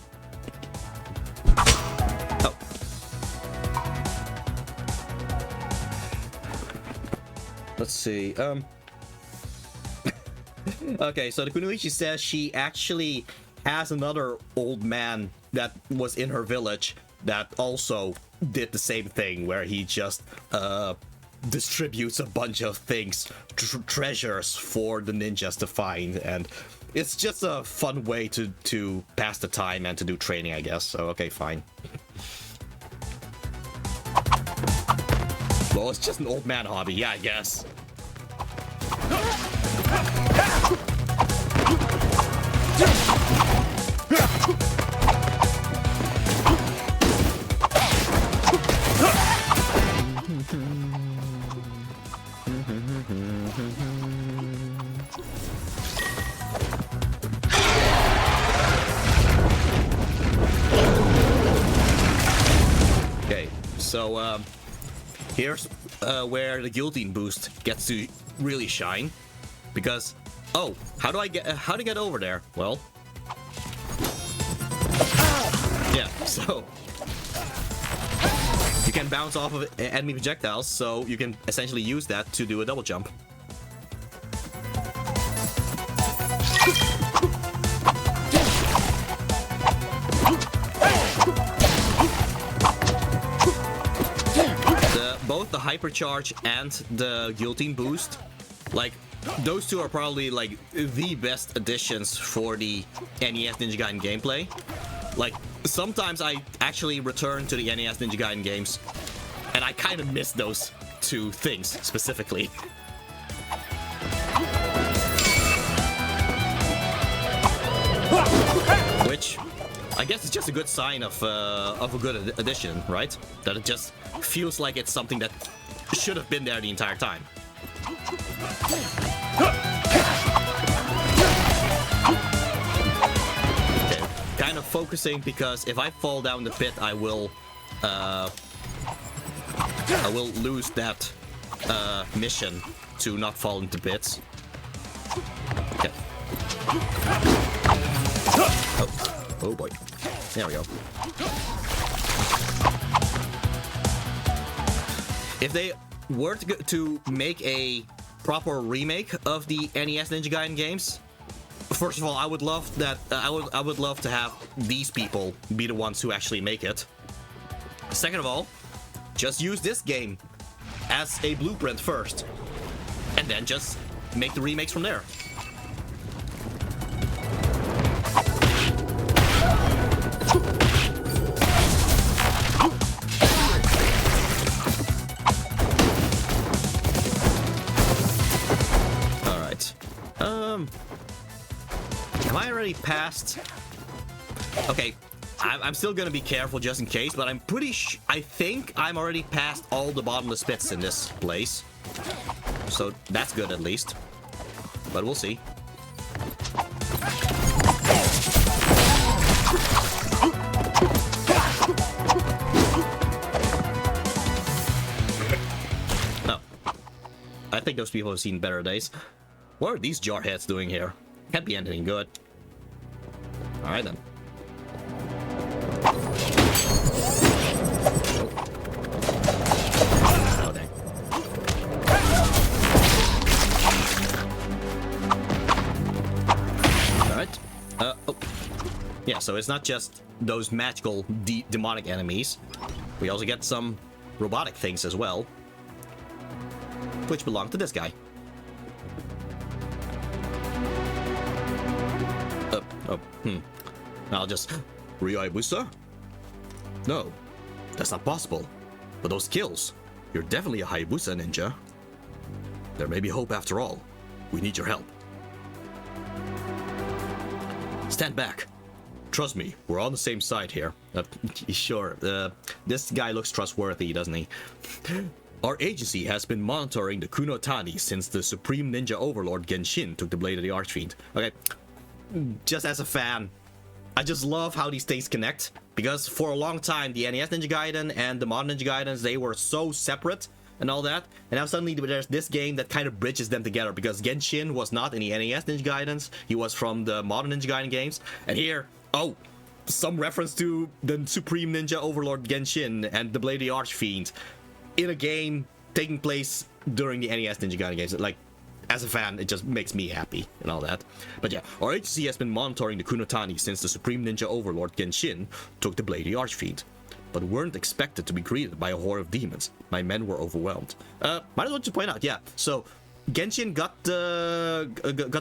Let's see, okay, so the Kunoichi says she actually has another old man that was in her village that also did the same thing where he just distributes a bunch of things, treasures for the ninjas to find, and it's just a fun way to pass the time and to do training, I guess. So okay, fine. Well, it's just an old man hobby, yeah, I guess. Okay, so here's where the guillotine boost gets to really shine, because how to get over there? Well, yeah, so you can bounce off of enemy projectiles, so you can essentially use that to do a double jump. Both the hypercharge and the guillotine boost, like, those two are probably like the best additions for the NES Ninja Gaiden gameplay. Like, sometimes I actually return to the NES Ninja Gaiden games, and I kind of miss those two things specifically. Which I guess it's just a good sign of a good addition, right? That it just feels like it's something that should have been there the entire time. Okay, kind of focusing, because if I fall down the pit, I will lose that mission to not fall into pits. Okay. Oh boy. There we go. If they were to make a proper remake of the NES Ninja Gaiden games, first of all, I would love that. I would love to have these people be the ones who actually make it. Second of all, just use this game as a blueprint first, and then just make the remakes from there. Am I already past? Okay, I'm still gonna be careful just in case, but I'm pretty I think I'm already past all the bottomless pits in this place. So that's good at least. But we'll see. No. I think those people have seen better days. What are these jarheads doing here? Can't be anything good. Alright then. Oh dang. Alright. Oh. Yeah, so it's not just those magical demonic enemies. We also get some robotic things as well, which belong to this guy. I'll just... Ryabusa? No, that's not possible. But those kills, you're definitely a Hayabusa ninja. There may be hope after all. We need your help. Stand back. Trust me, we're on the same side here. Sure, this guy looks trustworthy, doesn't he? Our agency has been monitoring the Kunoichi since the Supreme Ninja Overlord Genshin took the Blade of the Archfiend. Okay, just as a fan, I just love how these things connect, because for a long time the NES Ninja Gaiden and the modern Ninja Gaidens, they were so separate and all that, and now suddenly there's this game that kind of bridges them together, because Genshin was not in the NES Ninja Gaidens, he was from the modern Ninja Gaiden games, and here, oh, some reference to the Supreme Ninja Overlord Genshin and the Blade of the Archfiend in a game taking place during the NES Ninja Gaiden games. Like, as a fan, it just makes me happy and all that. But yeah, our agency has been monitoring the Kunoichi since the Supreme Ninja Overlord Genshin took the Blade of the Archfiend. but weren't expected to be greeted by a horde of demons. My men were overwhelmed. Might as well just point out, yeah. So Genshin got the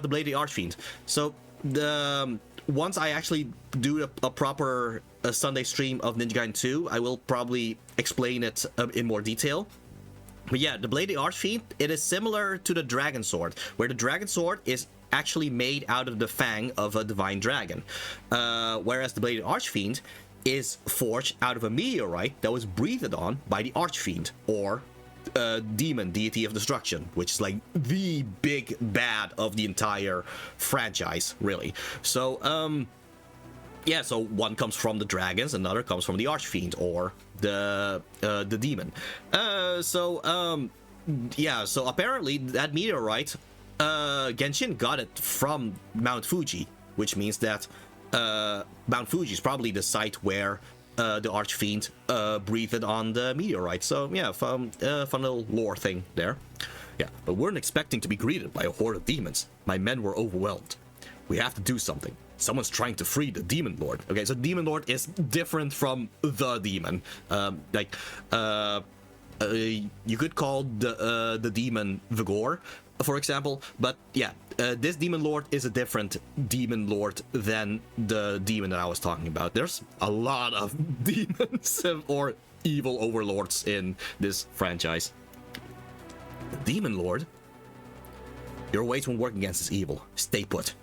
Blade of the Archfiend. So the once I actually do a proper Sunday stream of Ninja Gaiden 2, I will probably explain it in more detail. But yeah, the Blade of the Archfiend, it is similar to the Dragon Sword, where the Dragon Sword is actually made out of the fang of a divine dragon, whereas the Blade of the Archfiend is forged out of a meteorite that was breathed on by the Archfiend, or demon, deity of destruction, which is like the big bad of the entire franchise, really. So yeah, so one comes from the dragons, another comes from the Archfiend, or the demon. Yeah, so apparently that meteorite, Genshin got it from Mount Fuji, which means that Mount Fuji is probably the site where the Archfiend breathed on the meteorite. So yeah, fun little lore thing there. Yeah, but weren't expecting to be greeted by a horde of demons. My men were overwhelmed. We have to do something. Someone's trying to free the Demon Lord. Okay, so Demon Lord is different from the demon. You could call the demon Vigor, for example, but yeah, this Demon Lord is a different Demon Lord than the demon that I was talking about. There's a lot of demons or evil overlords in this franchise. The Demon Lord? Your ways when working against is evil. Stay put.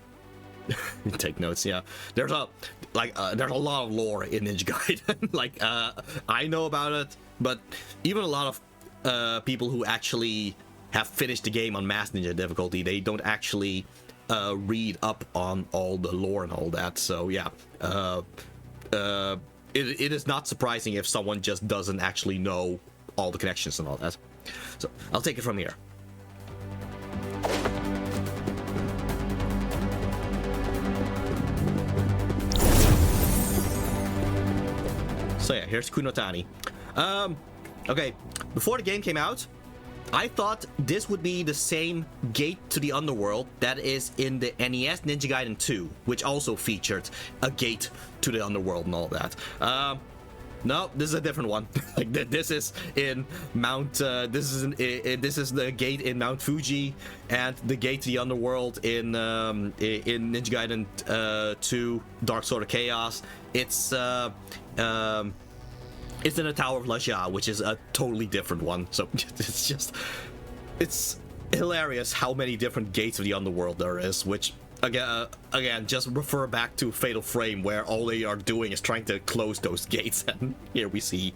Take notes. Yeah, there's a lot of lore in Ninja Gaiden. I know about it, but even a lot of people who actually have finished the game on Master Ninja difficulty, they don't actually read up on all the lore and all that. So yeah, it is not surprising if someone just doesn't actually know all the connections and all that. So I'll take it from here. So yeah, here's Kunotani. Okay, before the game came out, I thought this would be the same gate to the underworld that is in the NES Ninja Gaiden 2, which also featured a gate to the underworld and all that. No, this is a different one. Like this is in Mount. This is the gate in Mount Fuji, and the gate to the underworld in Ninja Gaiden 2 Dark Sword of Chaos. It's in the Tower of Laja, which is a totally different one. So it's hilarious how many different gates of the underworld there is, which again just refer back to Fatal Frame, where all they are doing is trying to close those gates. And here we see,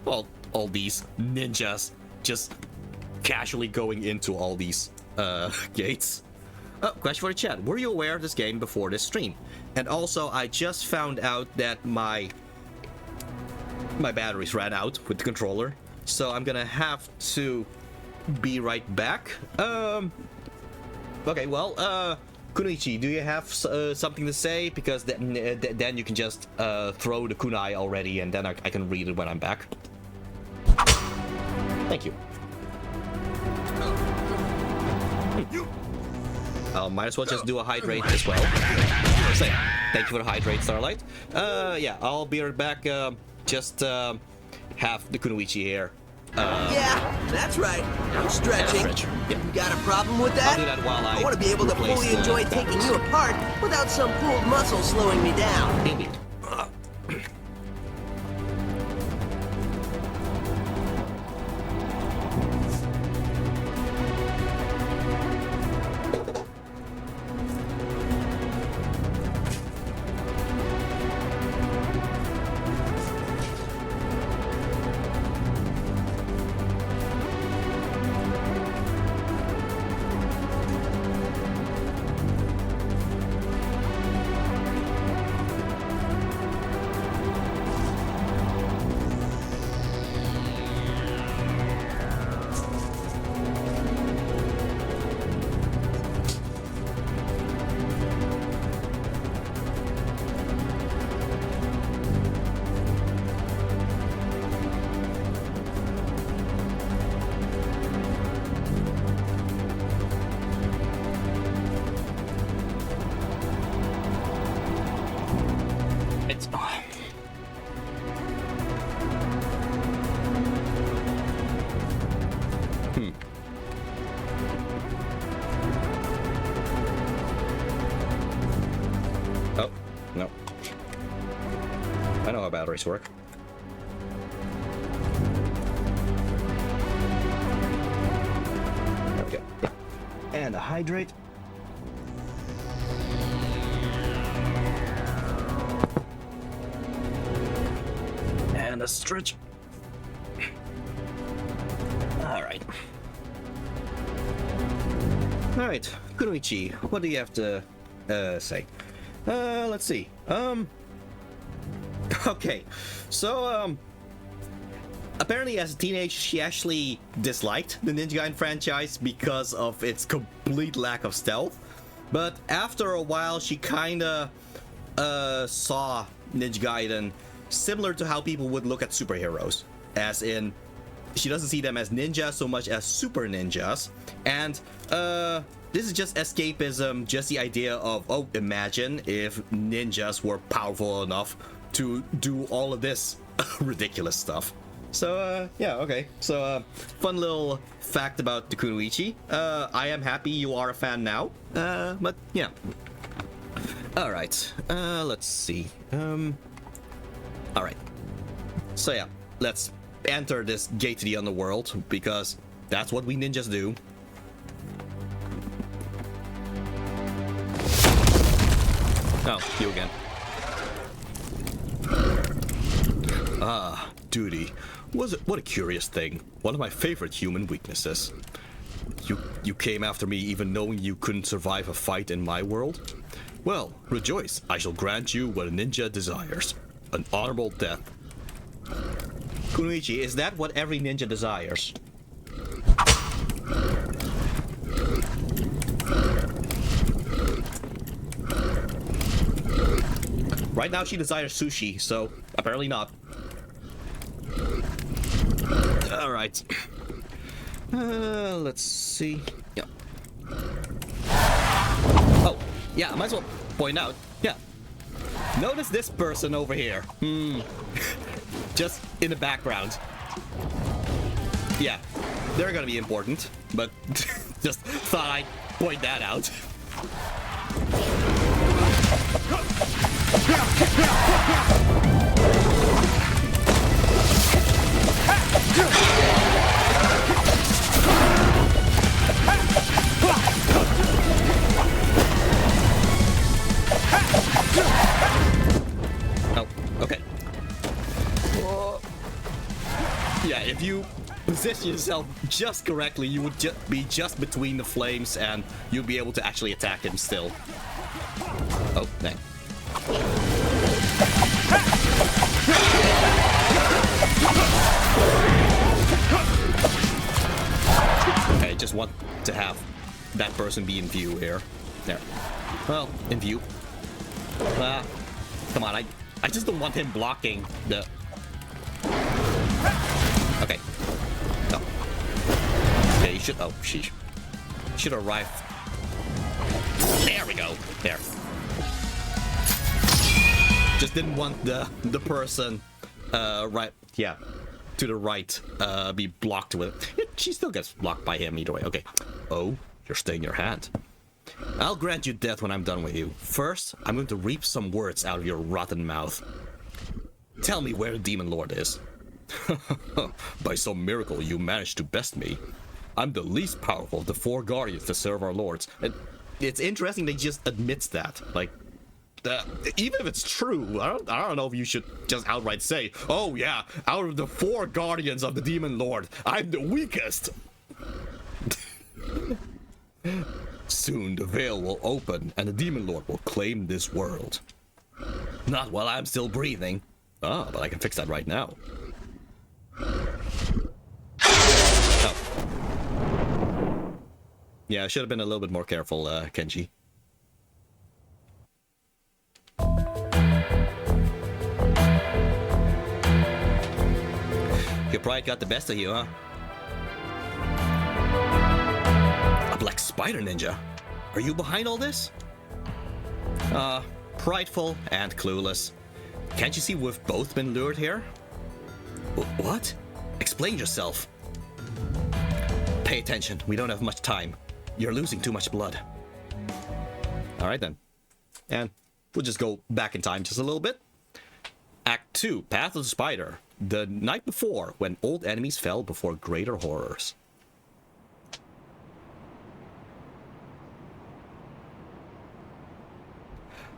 well, all these ninjas just casually going into all these gates. Oh, question for the chat. Were you aware of this game before this stream? And also, I just found out that my batteries ran out with the controller, so I'm gonna have to be right back. Okay, well, Kunoichi, do you have something to say? Because then you can just throw the kunai already, and then I can read it when I'm back. Thank you. Might as well just do a hydrate as well. So, thank you for the hydrate, Starlight. Yeah, I'll be right back. Just have the Kunoichi here. Yeah, that's right. I'm stretching. Yeah. You got a problem with that? I'll do that while I want to be able to replace fully enjoy the taking you apart without some pulled muscle slowing me down. Indeed. I know how batteries work. There we go. Yeah. And a hydrate. And a stretch. Alright. Alright, Kunoichi, what do you have to say? Let's see. Okay, so apparently as a teenager she actually disliked the Ninja Gaiden franchise because of its complete lack of stealth. But after a while she kinda saw Ninja Gaiden similar to how people would look at superheroes. As in, she doesn't see them as ninjas so much as super ninjas. And this is just escapism, just the idea of, oh, imagine if ninjas were powerful enough to do all of this ridiculous stuff. So, yeah, okay. So, fun little fact about the Kunoichi. I am happy you are a fan now. But, yeah. Alright, let's see. Alright. So, yeah, let's enter this gate to the underworld, because that's what we ninjas do. Oh, you again. Ah, duty. What a curious thing. One of my favorite human weaknesses. You came after me even knowing you couldn't survive a fight in my world? Well, rejoice. I shall grant you what a ninja desires. An honorable death. Kunoichi, is that what every ninja desires? Right now she desires sushi, so apparently not. Alright. Let's see. Yeah. Oh, yeah, I might as well point out. Yeah. Notice this person over here. Just in the background. Yeah, they're gonna be important, but just thought I'd point that out. Oh, okay. Yeah, if you position yourself just correctly, you would be just between the flames and you'd be able to actually attack him still. Oh, dang. Okay, just want to have that person be in view here. There. Well, in view. Come on, I just don't want him blocking the... Okay. No. Okay, you should... Oh, sheesh. Should arrive. There we go. There. Just didn't want the person right, yeah, to the right be blocked with it. She still gets blocked by him either way. Okay. Oh, you're staying your hand. I'll grant you death when I'm done with you. First, I'm going to reap some words out of your rotten mouth. Tell me where the Demon Lord is. By some miracle, you managed to best me. I'm the least powerful of the 4 guardians to serve our lords. And it's interesting they just admits that. Like, even if it's true, I don't know if you should just outright say, oh yeah, out of the 4 guardians of the Demon Lord, I'm the weakest. Soon the veil will open and the Demon Lord will claim this world. Not while I'm still breathing. Ah, but I can fix that right now. Oh. Yeah, I should have been a little bit more careful, Kenji. Your pride got the best of you, huh? A black spider ninja? Are you behind all this? Prideful and clueless. Can't you see we've both been lured here? What? Explain yourself. Pay attention, we don't have much time. You're losing too much blood. Alright then. And we'll just go back in time just a little bit. Act 2, Path of the Spider. The night before, when old enemies fell before greater horrors.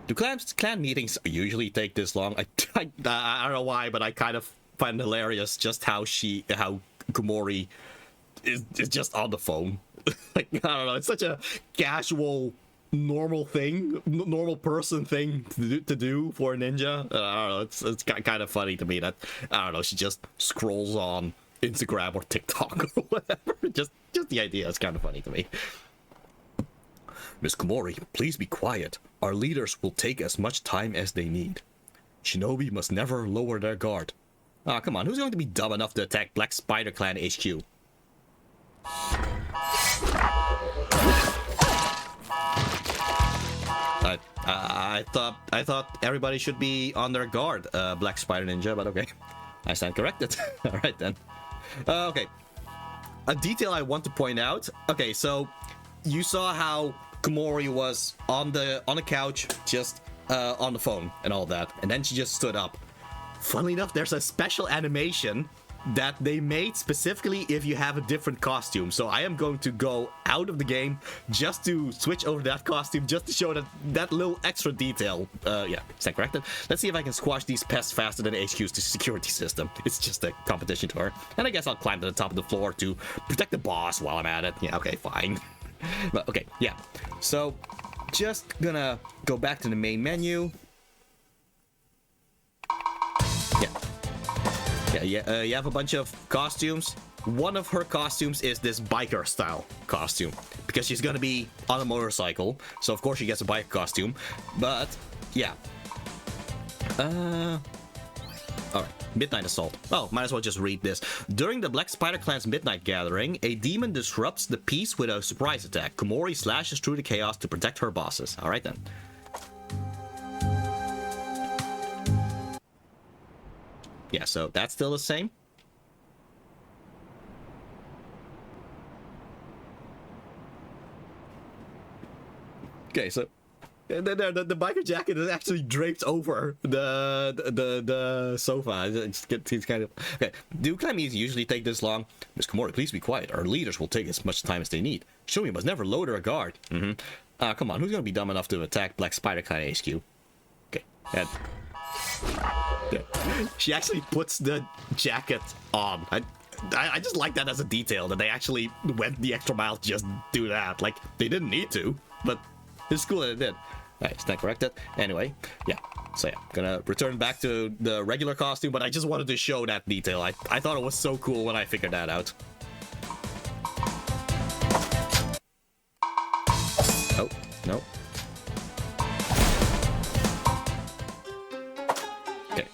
Do clan meetings usually take this long? I don't know why, but I kind of find it hilarious just how Komori is just on the phone. Like, I don't know, it's such a casual, normal person thing to do for a ninja. I don't know, it's kind of funny to me that, I don't know, she just scrolls on Instagram or TikTok or whatever. Just the idea is kind of funny to me. Miss Komori, please be quiet. Our leaders will take as much time as they need. Shinobi must never lower their guard. Ah, come on, who's going to be dumb enough to attack Black Spider Clan HQ? I thought everybody should be on their guard, Black Spider Ninja, but okay. I stand corrected. Alright then. Okay. A detail I want to point out. Okay, so you saw how Komori was on the couch, just on the phone and all that, and then she just stood up. Funnily enough, there's a special animation that they made specifically if you have a different costume. So I am going to go out of the game just to switch over that costume, just to show that little extra detail. Yeah, is that corrected? Let's see if I can squash these pests faster than HQ's security system. It's just a competition to her. And I guess I'll climb to the top of the floor to protect the boss while I'm at it. Yeah, okay, fine. But okay, yeah. So just gonna go back to the main menu. Yeah, you have a bunch of costumes. One of her costumes is this biker style costume, because she's gonna be on a motorcycle, so of course she gets a biker costume. But yeah, alright, Midnight Assault. Oh, might as well just read this. During the Black Spider Clan's Midnight Gathering, a demon disrupts the peace with a surprise attack. Komori slashes through the chaos to protect her bosses. Alright then. Yeah, so that's still the same. Okay, so the biker jacket is actually draped over the sofa. It's kind of okay. Do clan meetings usually take this long? Miss Komori, please be quiet. Our leaders will take as much time as they need. Shinobi must never lower a guard. Come on, who's gonna be dumb enough to attack Black Spider Clan HQ? Okay, and she actually puts the jacket on. I just like that as a detail, that they actually went the extra mile to just do that. Like, they didn't need to, but it's cool that it did. Alright, is that corrected? Anyway, yeah. So yeah, gonna return back to the regular costume, but I just wanted to show that detail. I thought it was so cool when I figured that out. Oh, no. Okay.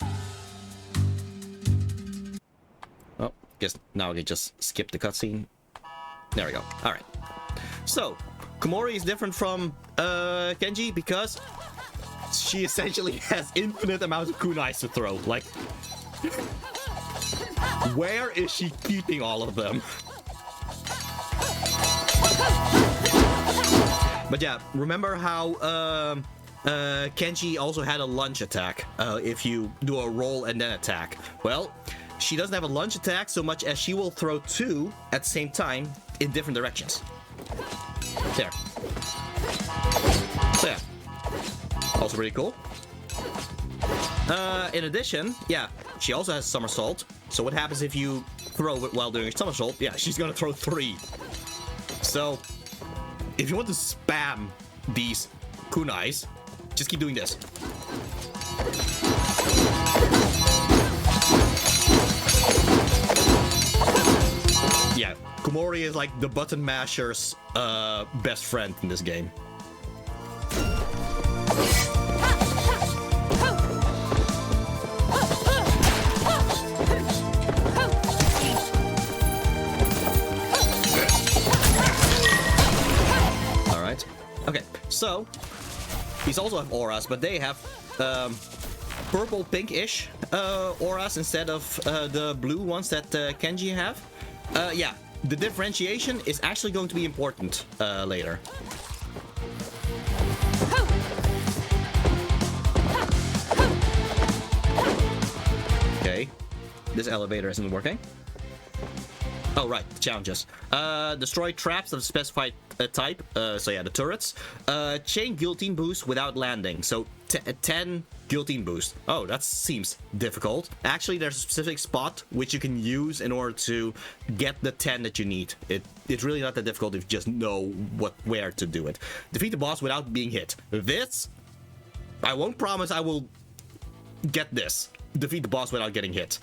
Oh, guess now I can just skip the cutscene. There we go. Alright. So, Komori is different from Kenji because she essentially has infinite amounts of kunais to throw. Like, where is she keeping all of them? But yeah, remember how Kenji also had a lunge attack if you do a roll and then attack. Well, she doesn't have a lunge attack so much as she will throw two at the same time in different directions. There. So yeah. Also pretty cool. In addition, yeah, she also has somersault. So what happens if you throw it while doing a somersault? Yeah, she's gonna throw three. So if you want to spam these kunais, just keep doing this. Yeah, Komori is like the button masher's best friend in this game. Alright. Okay, so these also have auras, but they have purple pinkish auras instead of the blue ones that Kenji have. Yeah, the differentiation is actually going to be important later. this elevator isn't working. Oh, right, challenges. Destroy traps of specified type. So yeah, the turrets. Chain guillotine boost without landing. So 10 guillotine boost. Oh, that seems difficult. Actually, there's a specific spot which you can use in order to get the 10 that you need. It's really not that difficult if you just know where to do it. Defeat the boss without being hit. This, I won't promise I will get this. Defeat the boss without getting hit.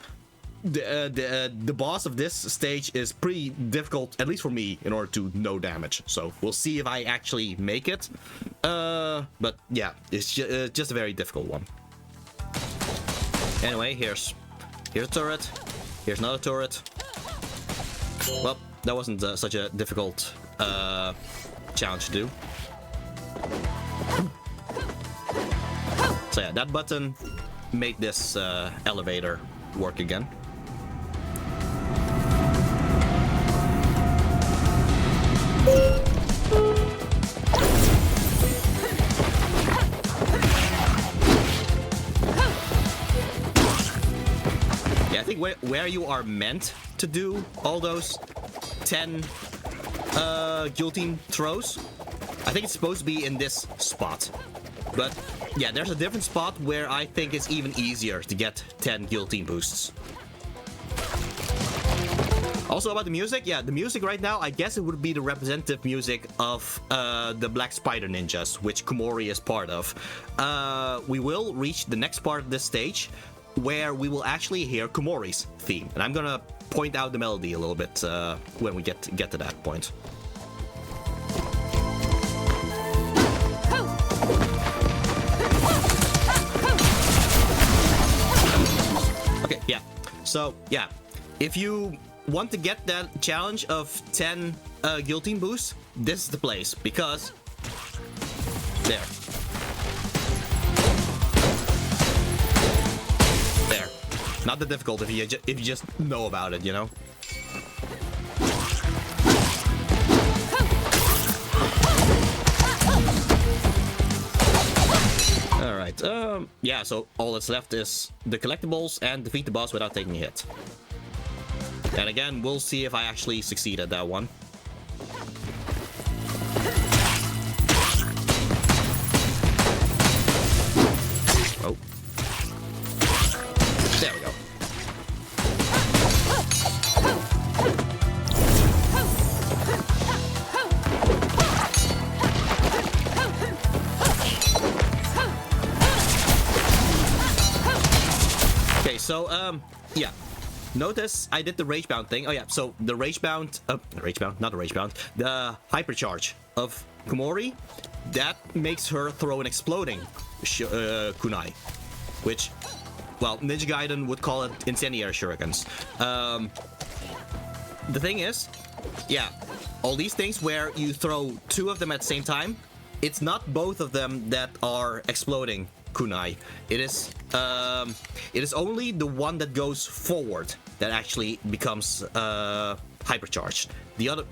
The boss of this stage is pretty difficult, at least for me, in order to no damage. So we'll see if I actually make it. But yeah, it's just a very difficult one. Anyway, here's a turret. Here's another turret. Well, that wasn't such a difficult challenge to do. So yeah, that button made this elevator work again. Yeah, I think where you are meant to do all those 10 guillotine throws, I think it's supposed to be in this spot. But yeah, there's a different spot where I think it's even easier to get 10 guillotine boosts. Also about the music, yeah, the music right now, I guess it would be the representative music of the Black Spider Ninjas, which Komori is part of. We will reach the next part of this stage, where we will actually hear Komori's theme. And I'm gonna point out the melody a little bit when we get to that point. Okay, yeah. So, yeah. If you want to get that challenge of 10 guillotine boosts, this is the place, because there. There. Not that difficult if you just know about it, you know. All right. Yeah. So all that's left is the collectibles and defeat the boss without taking a hit. And again, we'll see if I actually succeed at that one. Oh. There we go. Okay, so, yeah. Notice I did the Ragebound thing. Oh yeah, so the Ragebound, not the Ragebound, the Hypercharge of Komori, that makes her throw an exploding kunai, which, well, Ninja Gaiden would call it incendiary shurikens. The thing is, yeah, all these things where you throw two of them at the same time, it's not both of them that are exploding kunai. It is only the one that goes forward that actually becomes hypercharged. The other,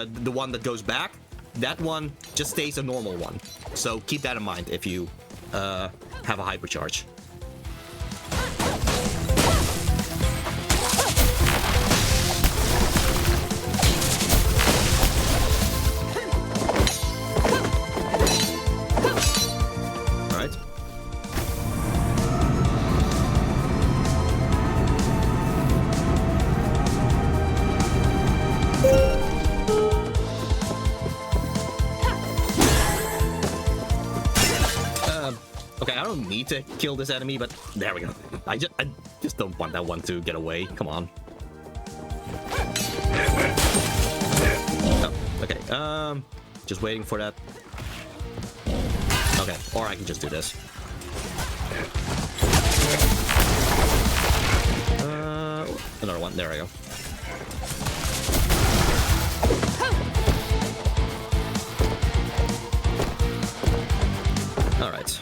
the one that goes back, that one just stays a normal one. So keep that in mind if you have a hypercharge. Need to kill this enemy, but there we go. I just don't want that one to get away. Come on. Oh, okay. Just waiting for that. Okay, or I can just do this. Another one. There we go. All right.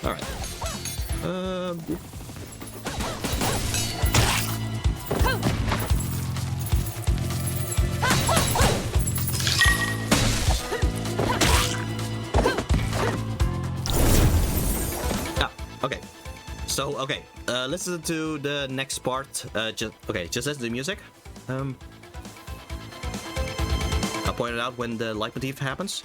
All right. So okay, listen to the next part. Just listen to the music. I'll point it out when the leitmotif happens.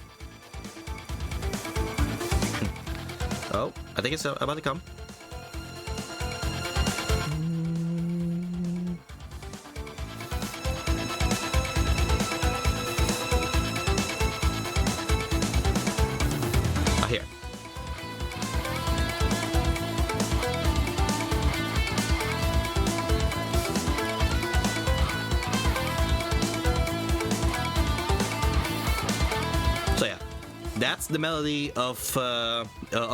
Oh, I think it's about to come. Here. So yeah, that's the melody of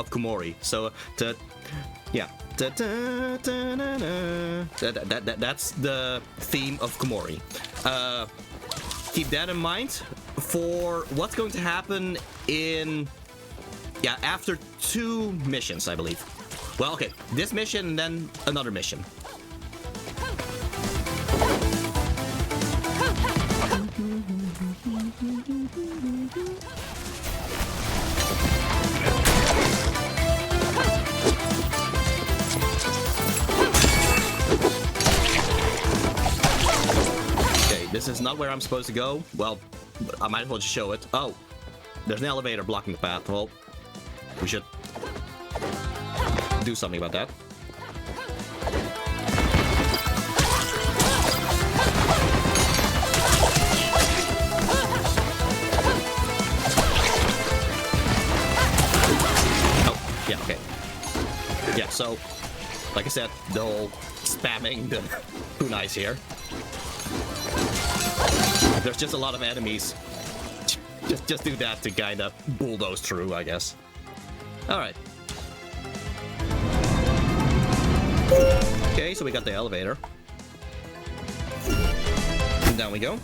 Kumori. So that's the theme of Kumori. Keep that in mind for what's going to happen in after 2 missions, I believe. Well, okay, this mission and then another mission. Okay, this is not where I'm supposed to go. Well, I might as well just show it. Oh, there's an elevator blocking the path. Well, we should do something about that. Oh, yeah, okay. Yeah, so, like I said, the whole spamming the kunais here. There's just a lot of enemies. Just do that to kind of bulldoze through, I guess. Alright. Okay, so we got the elevator. And down we go.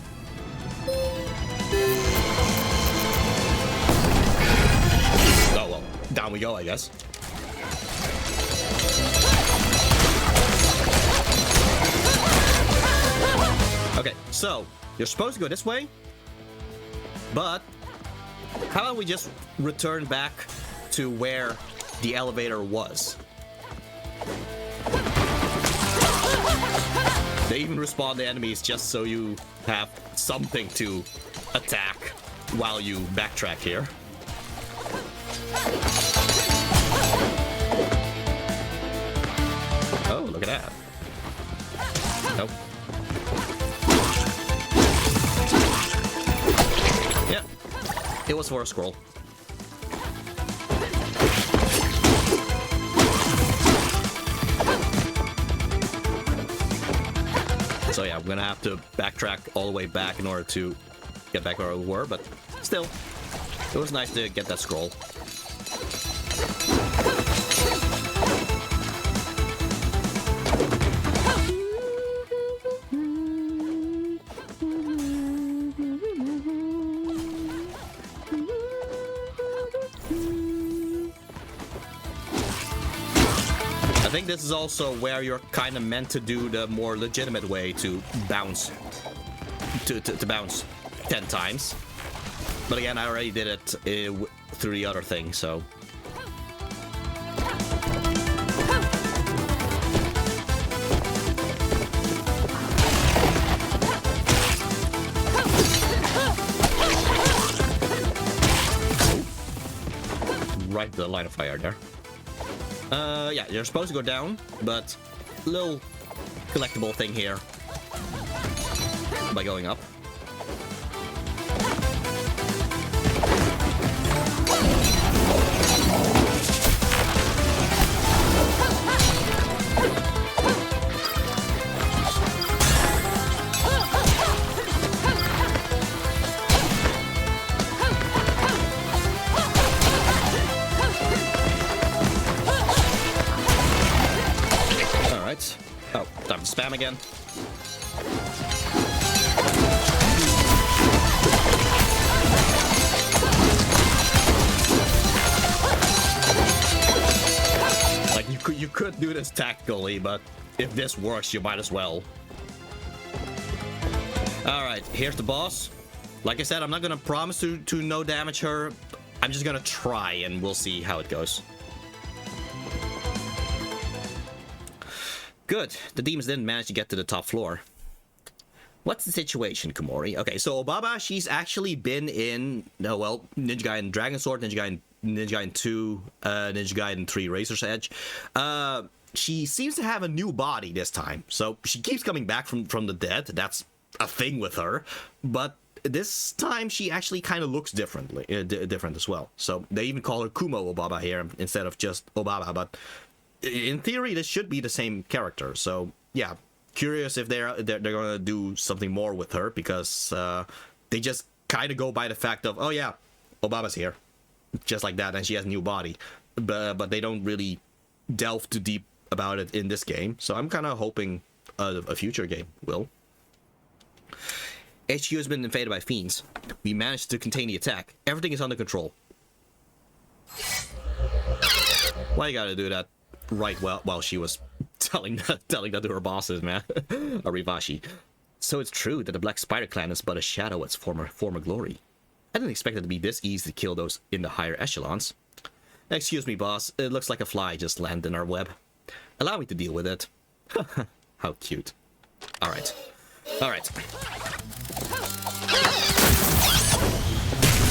Oh, well, down we go, I guess. Okay, so, you're supposed to go this way, but how about we just return back to where the elevator was? They even respawn the enemies just so you have something to attack while you backtrack here. Oh, look at that. Nope. Yeah, it was for a scroll. So yeah, I'm gonna have to backtrack all the way back in order to get back where we were, but still, it was nice to get that scroll. I think this is also where you're kind of meant to do the more legitimate way to bounce, to bounce 10 times. But again, I already did it through the other thing, so. Right to the line of fire there. Yeah, you're supposed to go down, but little collectible thing here by going up. Oh, time to spam again. Like, you could do this tactically, but if this works, you might as well. Alright, here's the boss. Like I said, I'm not gonna promise to no damage her. I'm just gonna try, and we'll see how it goes. Good. The demons didn't manage to get to the top floor. What's the situation, Komori? Okay, so Obaba, she's actually been in, well, Ninja Gaiden Dragon Sword, Ninja Gaiden 2, Ninja Gaiden 3 Razor's Edge. She seems to have a new body this time, so she keeps coming back from the dead. That's a thing with her, but this time she actually kind of looks different as well. So they even call her Kumo Obaba here instead of just Obaba, but in theory this should be the same character. So yeah, curious if they're gonna do something more with her, because they just kind of go by the fact of, oh yeah, Obaba's here, just like that, and she has a new body, but they don't really delve too deep about it in this game. So I'm kind of hoping a future game will. HQ has been invaded by fiends. We managed to contain the attack. Everything is under control. Why you gotta do that right while she was telling that to her bosses, man? Arivashi. So it's true that the Black Spider Clan is but a shadow of its former glory. I didn't expect it to be this easy to kill those in the higher echelons. Excuse me, boss. It looks like a fly just landed in our web. Allow me to deal with it. How cute. Alright.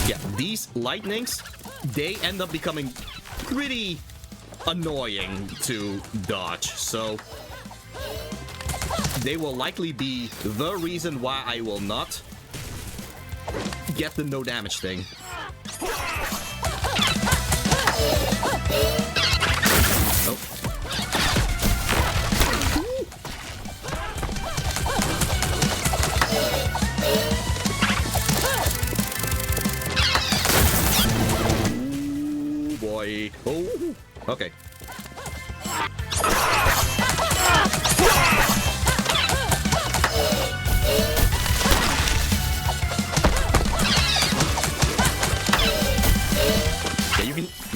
Yeah, these lightnings, they end up becoming pretty annoying to dodge, so they will likely be the reason why I will not get the no damage thing. Oh. Boy. Oh, okay.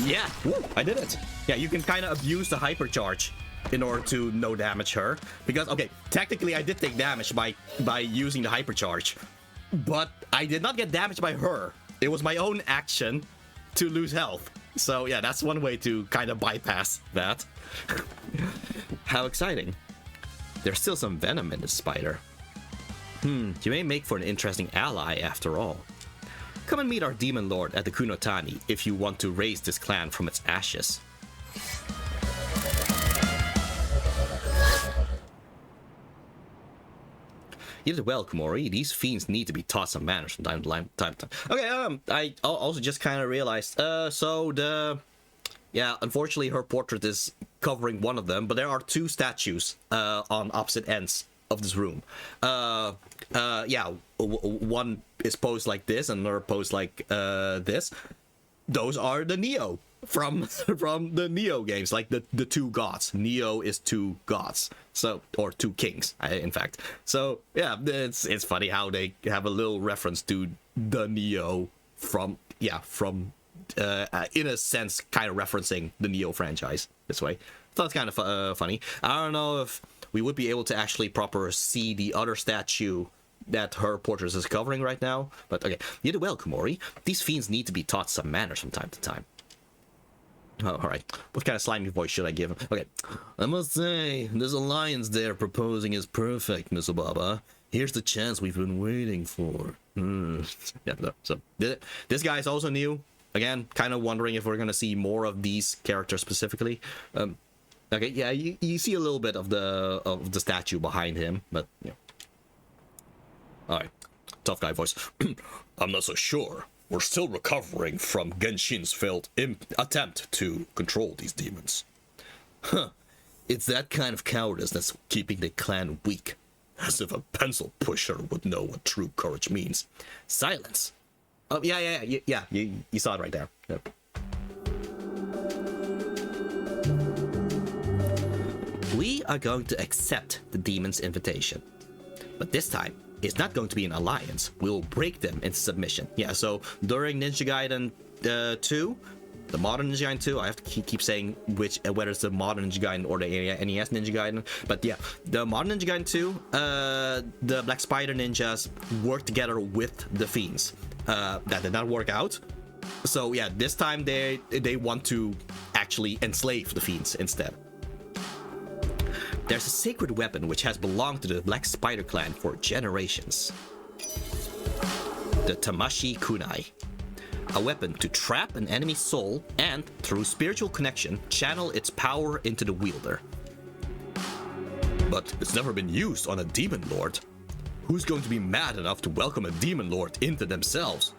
Yeah, woo, I did it. Yeah, you can kind of abuse the hypercharge in order to no damage her, because okay, technically I did take damage by using the hypercharge, but I did not get damaged by her. It was my own action to lose health. So yeah, that's one way to kind of bypass that. How exciting. There's still some venom in this spider. You may make for an interesting ally after all. Come and meet our demon lord at the Kunotani if you want to raise this clan from its ashes. You did well, Komori. These fiends need to be taught some manners from time to time. Okay, I also just kind of realized, yeah, unfortunately her portrait is covering one of them, but there are two statues on opposite ends of this room. Yeah, one is posed like this and another posed like this. Those are the Neo from the Neo games, like the two gods. Neo is two gods, so, or two kings, in fact. So yeah, it's funny how they have a little reference to the Neo from in a sense kind of referencing the Neo franchise this way. I thought it's kind of funny. I don't know if we would be able to actually proper see the other statue that her portrait is covering right now, but okay. You did well, Komori. These fiends need to be taught some manners from time to time. Oh, alright. What kind of slimy voice should I give him? Okay. I must say, this alliance they're proposing is perfect, Miss Obaba. Here's the chance we've been waiting for. Yeah, no, so this guy is also new. Again, kind of wondering if we're gonna see more of these characters specifically. Okay, yeah, you see a little bit of the statue behind him, but yeah. Alright, tough guy voice. I'm not so sure. We're still recovering from Genshin's failed attempt to control these demons. Huh. It's that kind of cowardice that's keeping the clan weak. As if a pencil pusher would know what true courage means. Silence. Oh, yeah, you saw it right there. Yeah. We are going to accept the demon's invitation. But this time, it's not going to be an alliance. We'll break them into submission. Yeah, so during Ninja Gaiden 2, the modern Ninja Gaiden 2, I have to keep saying whether it's the modern Ninja Gaiden or the NES Ninja Gaiden. But yeah, the modern Ninja Gaiden 2, the Black Spider Ninjas work together with the Fiends. That did not work out. So yeah, this time they want to actually enslave the Fiends instead. There's a sacred weapon which has belonged to the Black Spider clan for generations. The Tamashi Kunai. A weapon to trap an enemy's soul and, through spiritual connection, channel its power into the wielder. But it's never been used on a demon lord. Who's going to be mad enough to welcome a demon lord into themselves?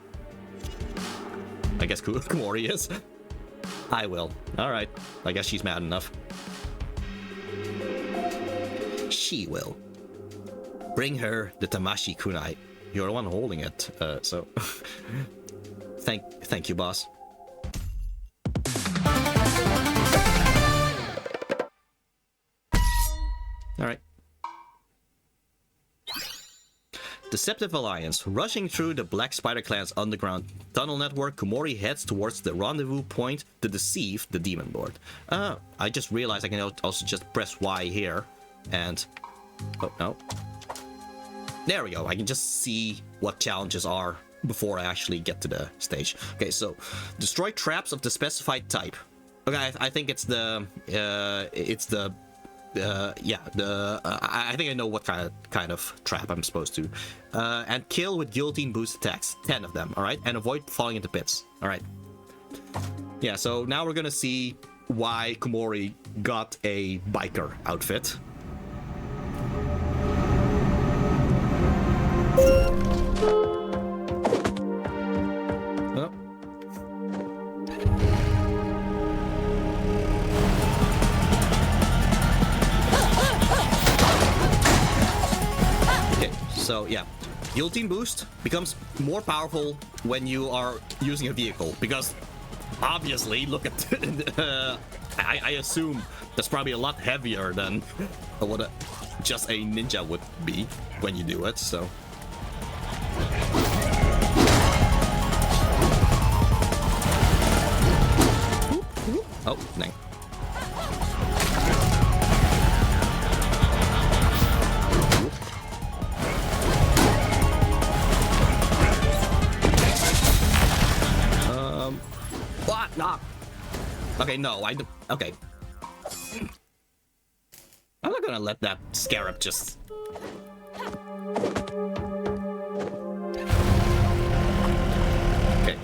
I guess Kumori is. I will. Alright. I guess she's mad enough. She will. Bring her the Tamashi Kunai. You're the one holding it, so... Thank you, boss. Alright. Deceptive Alliance. Rushing through the Black Spider Clan's underground tunnel network, Kumori heads towards the rendezvous point to deceive the Demon Lord. I just realized I can also just press Y here, and... Oh, no. There we go. I can just see what challenges are before I actually get to the stage. Okay, so destroy traps of the specified type. Okay, I think it's the I think I know what kind of trap I'm supposed to. And kill with guillotine boost attacks. 10 of them, alright? And avoid falling into pits. Alright. Yeah, so now we're gonna see why Kumori got a biker outfit. Oh. Okay, so yeah, guillotine boost becomes more powerful when you are using a vehicle, because obviously, look at I assume that's probably a lot heavier than what just a ninja would be when you do it, so. Oh, dang. What? Nah. Okay, no, okay. I'm not gonna let that scarab just... Okay.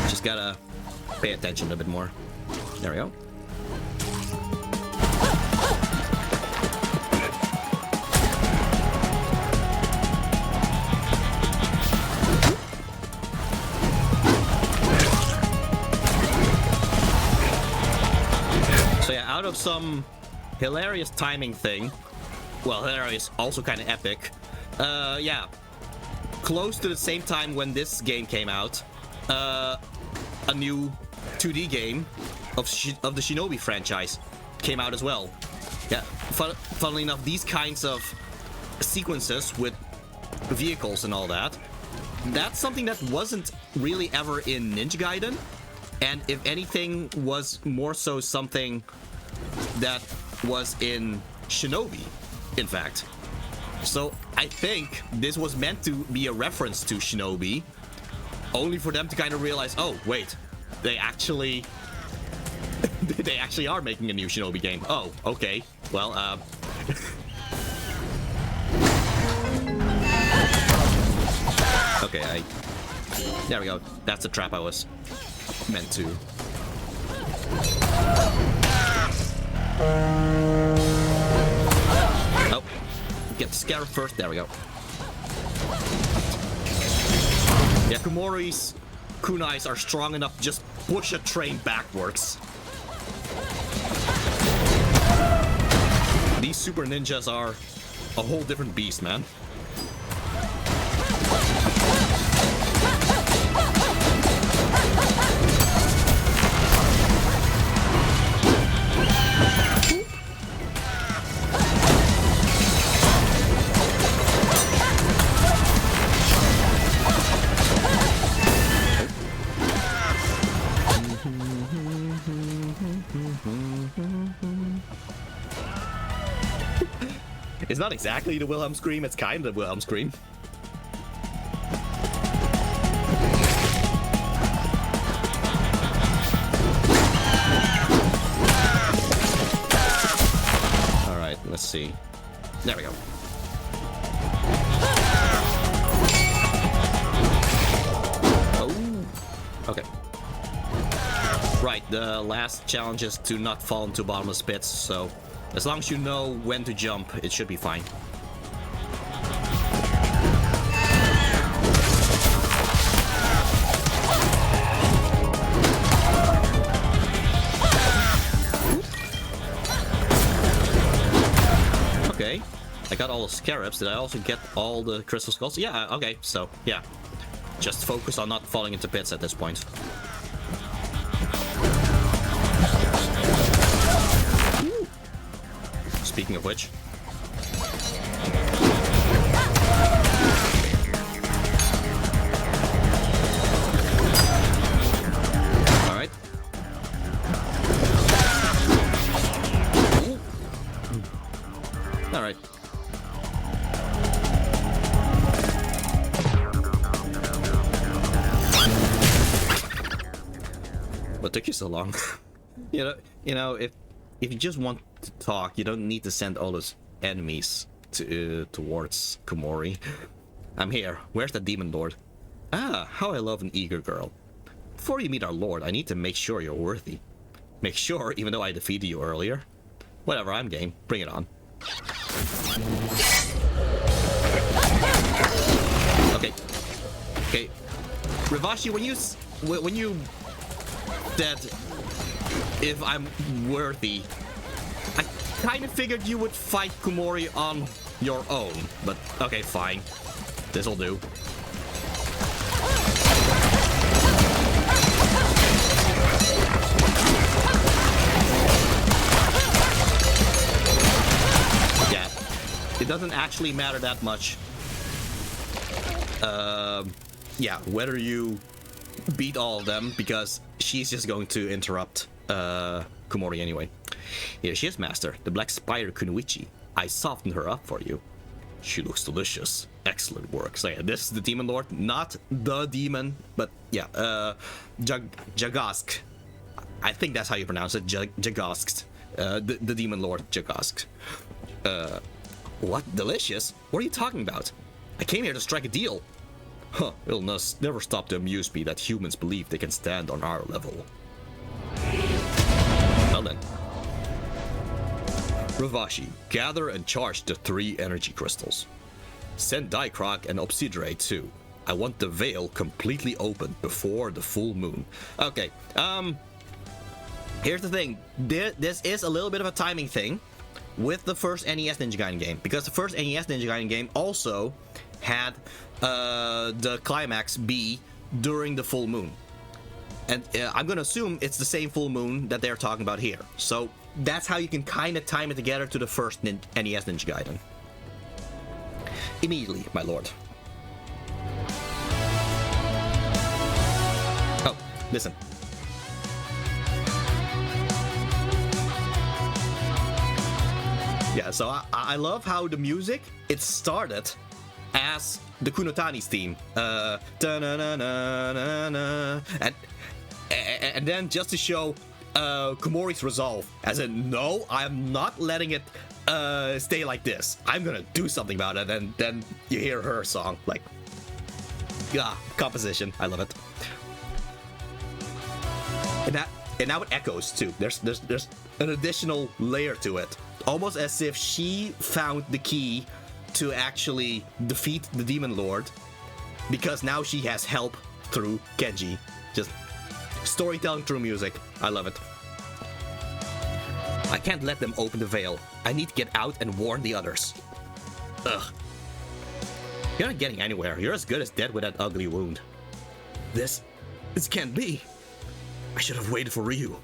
Just gotta pay attention a bit more. There we go. So yeah, out of some hilarious timing thing, well, hilarious, also kind of epic, yeah, close to the same time when this game came out, a new 2D game of the Shinobi franchise came out as well. Yeah, funnily enough, these kinds of sequences with vehicles and all that, that's something that wasn't really ever in Ninja Gaiden, and if anything was more so something that was in Shinobi, in fact. So I think this was meant to be a reference to Shinobi, only for them to kind of realize, oh wait, they actually are making a new Shinobi game. Oh, okay. Well, okay, there we go. That's the trap I was meant to. Oh, get the scarab first. There we go. Yeah, Kumori's kunais are strong enough to just push a train backwards. These super ninjas are a whole different beast, man. It's not exactly the Wilhelm scream, it's kind of the Wilhelm scream. see. There we go. Oh, okay. Right, the last challenge is to not fall into bottomless pits, so as long as you know when to jump, it should be fine. Okay, I got all the scarabs. Did I also get all the crystal skulls? Yeah, okay, so, yeah. Just focus on not falling into pits at this point. Ooh. Speaking of which. Alright. Alright. What took you so long? you know, if you just want to talk, you don't need to send all those enemies towards Kumori. I'm here. Where's the demon lord? Ah, how I love an eager girl. Before you meet our lord, I need to make sure you're worthy. Make sure, even though I defeated you earlier. Whatever, I'm game. Bring it on. Okay. Okay. Rivashi, when you said if I'm worthy, I kind of figured you would fight Kumori on your own, but okay, fine. This'll do. Yeah, it doesn't actually matter that much. Yeah, whether you beat all of them, because she's just going to interrupt Kumori anyway. Here she is, master. The black spider Kunoichi. I softened her up for you. She looks delicious. Excellent work. So yeah, this is the demon lord, not the demon, but yeah, Jagask. I think that's how you pronounce it, Jagask. The demon lord, Jagask. What? Delicious? What are you talking about? I came here to strike a deal. Huh, it'll never stop to amuse me that humans believe they can stand on our level. Well then. Rivashi, gather and charge the 3 energy crystals. Send Dicroc and Obsidiate too. I want the veil completely open before the full moon. Okay, here's the thing. This is a little bit of a timing thing with the first NES Ninja Gaiden game, because the first NES Ninja Gaiden game also had the climax be during the full moon. And I'm gonna assume it's the same full moon that they're talking about here. So that's how you can kind of time it together to the first NES Ninja Gaiden. Immediately, my lord. Oh, listen. Yeah, so I love how the music, it started as the Kunotani's theme. And then just to show Kumori's resolve, as in, no, I'm not letting it stay like this. I'm gonna do something about it. And then you hear her song, like, composition. I love it. And now it echoes too. There's an additional layer to it, almost as if she found the key to actually defeat the demon lord, because now she has help through Kenji. Just storytelling through music. I love it. I can't let them open the veil. I need to get out and warn the others. Ugh. You're not getting anywhere. You're as good as dead with that ugly wound. This can't be. I should have waited for Ryu.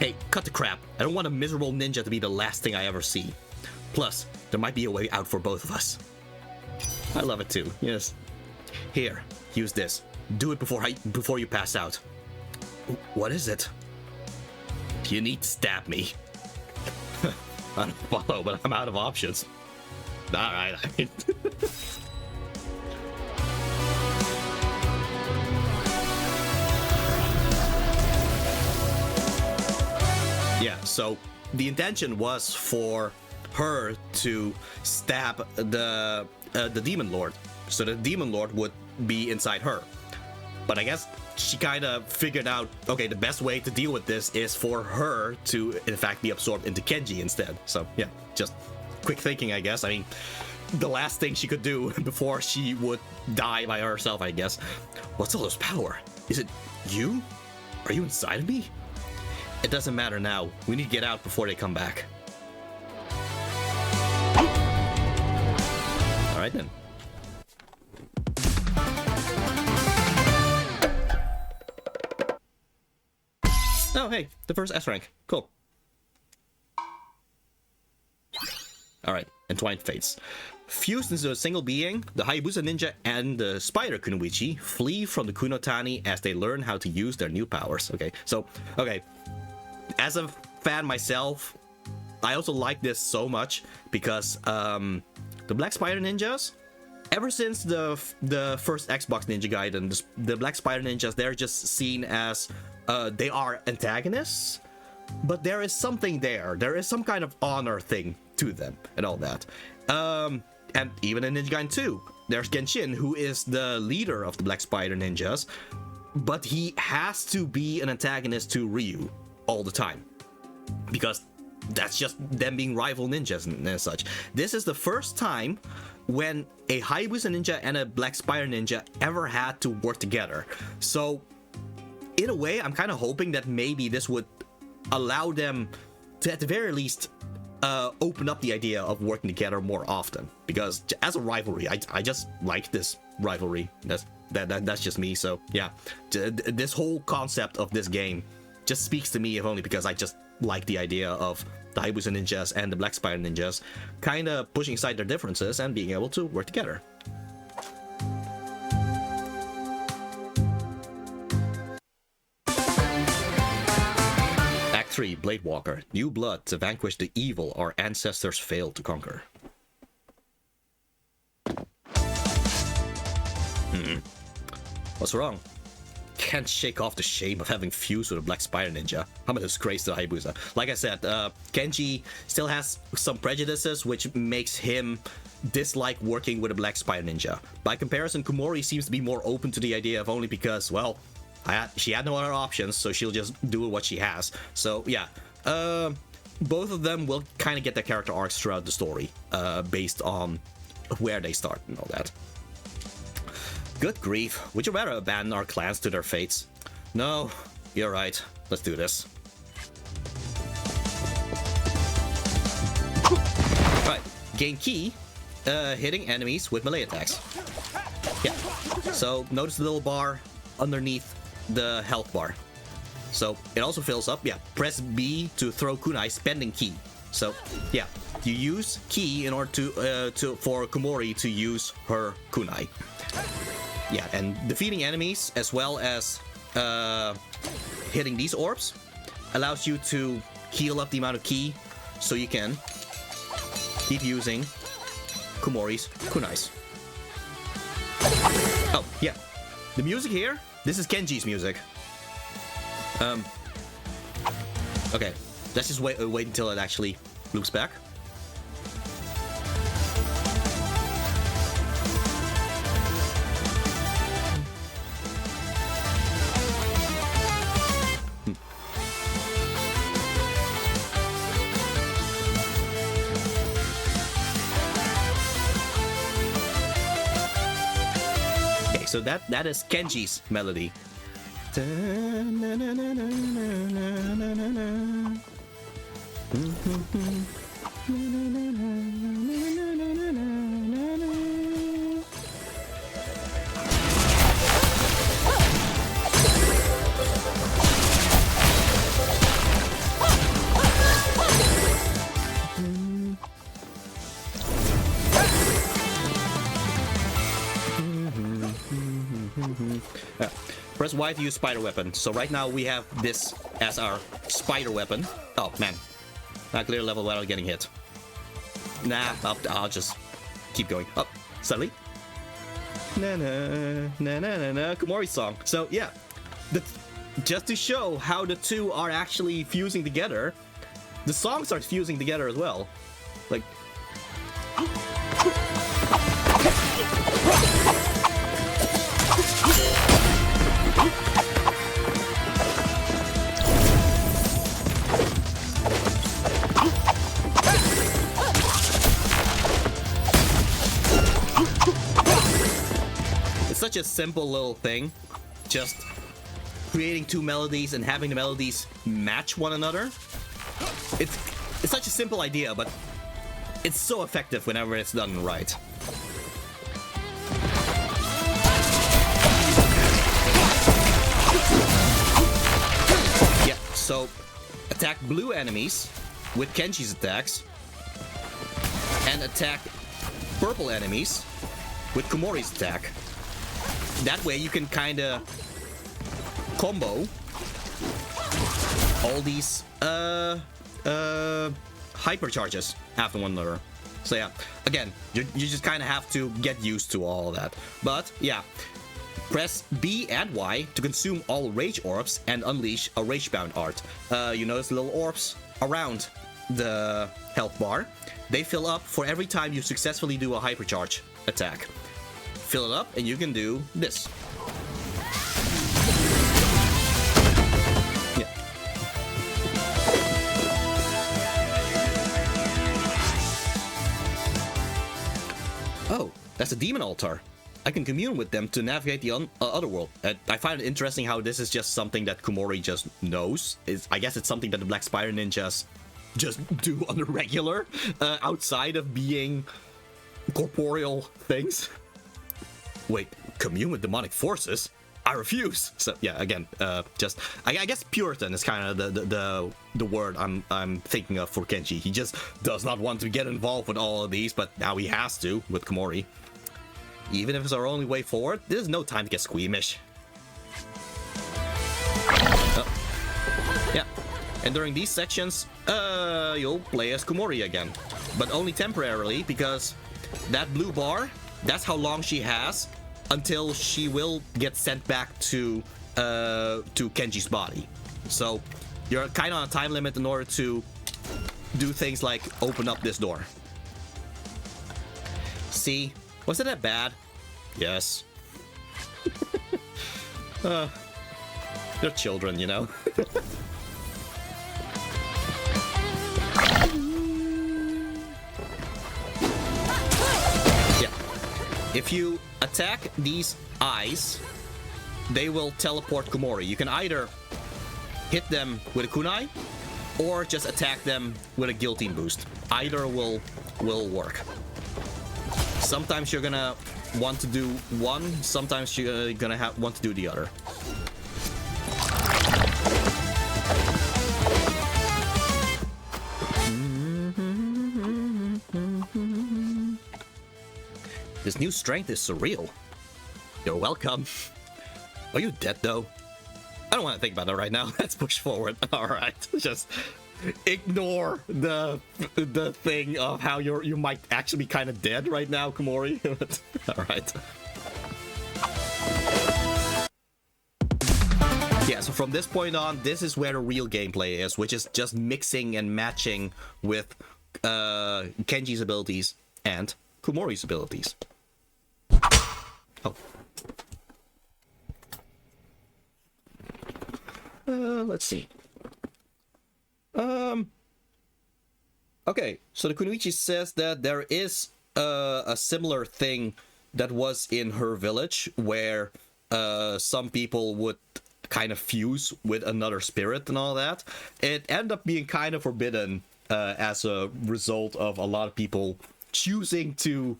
Hey, cut the crap. I don't want a miserable ninja to be the last thing I ever see. Plus, there might be a way out for both of us. I love it too, yes. Here, use this. Do it before you pass out. What is it? You need to stab me. I don't follow, but I'm out of options. Alright, I mean... Yeah, so the intention was for her to stab the Demon Lord, so the Demon Lord would be inside her. But I guess she kind of figured out, okay, the best way to deal with this is for her to, in fact, be absorbed into Kenji instead. So, yeah, just quick thinking, I guess. I mean, the last thing she could do before she would die by herself, I guess. What's all this power? Is it you? Are you inside of me? It doesn't matter now. We need to get out before they come back. Alright then. Oh, hey, the first S rank. Cool. Alright, Entwined Fates. Fused into a single being, the Hayabusa Ninja and the Spider Kunoichi flee from the Kunotani as they learn how to use their new powers. Okay, so, okay. As a fan myself, I also like this so much because the Black Spider Ninjas, ever since the first Xbox Ninja Gaiden, the Black Spider Ninjas, they're just seen as they are antagonists, but there is something there. There is some kind of honor thing to them and all that. And even in Ninja Gaiden 2, there's Genshin, who is the leader of the Black Spider Ninjas, but he has to be an antagonist to Ryu all the time, because that's just them being rival ninjas and such. This is the first time when a Hayabusa Ninja and a Black Spider Ninja ever had to work together. So, in a way, I'm kind of hoping that maybe this would allow them to, at the very least, open up the idea of working together more often. Because as a rivalry, I just like this rivalry. That's just me. So yeah, this whole concept of this game just speaks to me, if only because I just like the idea of the Hayabusa Ninjas and the Black Spider Ninjas kind of pushing aside their differences and being able to work together. Act 3, Blade Walker. New blood to vanquish the evil our ancestors failed to conquer. What's wrong? Can't shake off the shame of having fused with a Black Spider Ninja. I'm a disgrace to Hayabusa. Like I said, Kenji still has some prejudices, which makes him dislike working with a Black Spider Ninja. By comparison, Komori seems to be more open to the idea of only because, well, she had no other options, so she'll just do what she has. So yeah, both of them will kind of get their character arcs throughout the story, based on where they start and all that. Good grief, would you rather abandon our clans to their fates? No, you're right. Let's do this. Right, gain ki, hitting enemies with melee attacks. Yeah, so notice the little bar underneath the health bar. So it also fills up. Yeah, press B to throw kunai, spending ki. So yeah, you use ki in order for Komori to use her kunai. Yeah, and defeating enemies as well as hitting these orbs allows you to heal up the amount of ki, so you can keep using Komori's kunais. Oh yeah, the music here. This is Kenji's music. Okay, let's just wait until it actually loops back. So that is Kenji's melody. Press Y to use spider weapon. So right now we have this as our spider weapon. Oh man, not clear level without getting hit. Nah, I'll just keep going. Up, suddenly. Na na na na na na. Komori song. So yeah, just to show how the two are actually fusing together, the song starts fusing together as well. Like, it's such a simple little thing, just creating two melodies and having the melodies match one another. It's such a simple idea, but it's so effective whenever it's done right. Yeah, so attack blue enemies with Kenji's attacks, and attack purple enemies with Komori's attack. That way you can kind of combo all these hypercharges after one another. So yeah, again, you just kind of have to get used to all of that. But yeah, press B and Y to consume all rage orbs and unleash a Ragebound art. You notice the little orbs around the health bar. They fill up for every time you successfully do a hypercharge attack. Fill it up and you can do this. Yeah. Oh, that's a demon altar. I can commune with them to navigate the other world. I find it interesting how this is just something that Komori just knows. I guess it's something that the Black Spider Ninjas just do on the regular, outside of being corporeal things. Wait, commune with demonic forces? I refuse. So yeah, again, just I guess Puritan is kind of the word I'm thinking of for Kenji. He just does not want to get involved with all of these, but now he has to with Komori. Even if it's our only way forward, there's no time to get squeamish. Yeah, and during these sections, you'll play as Komori again, but only temporarily, because that blue bar, that's how long she has until she will get sent back to Kenji's body. So you're kind of on a time limit in order to do things like open up this door. See, was it that bad? Yes. They're children, you know. Yeah. If you attack these eyes, they will teleport Komori. You can either hit them with a kunai or just attack them with a guillotine boost. Either will work. Sometimes you're gonna want to do one, sometimes you're gonna want to do the other. This new strength is surreal. You're welcome. Are you dead though? I don't want to think about that right now. Let's push forward. Alright. Just ignore the thing of how you might actually be kind of dead right now, Komori. Alright. Yeah, so from this point on, this is where the real gameplay is, which is just mixing and matching with Kenji's abilities and Komori's abilities. Oh. Let's see. Okay, so the Kunoichi says that there is a similar thing that was in her village where some people would kind of fuse with another spirit and all that. It ended up being kind of forbidden as a result of a lot of people choosing to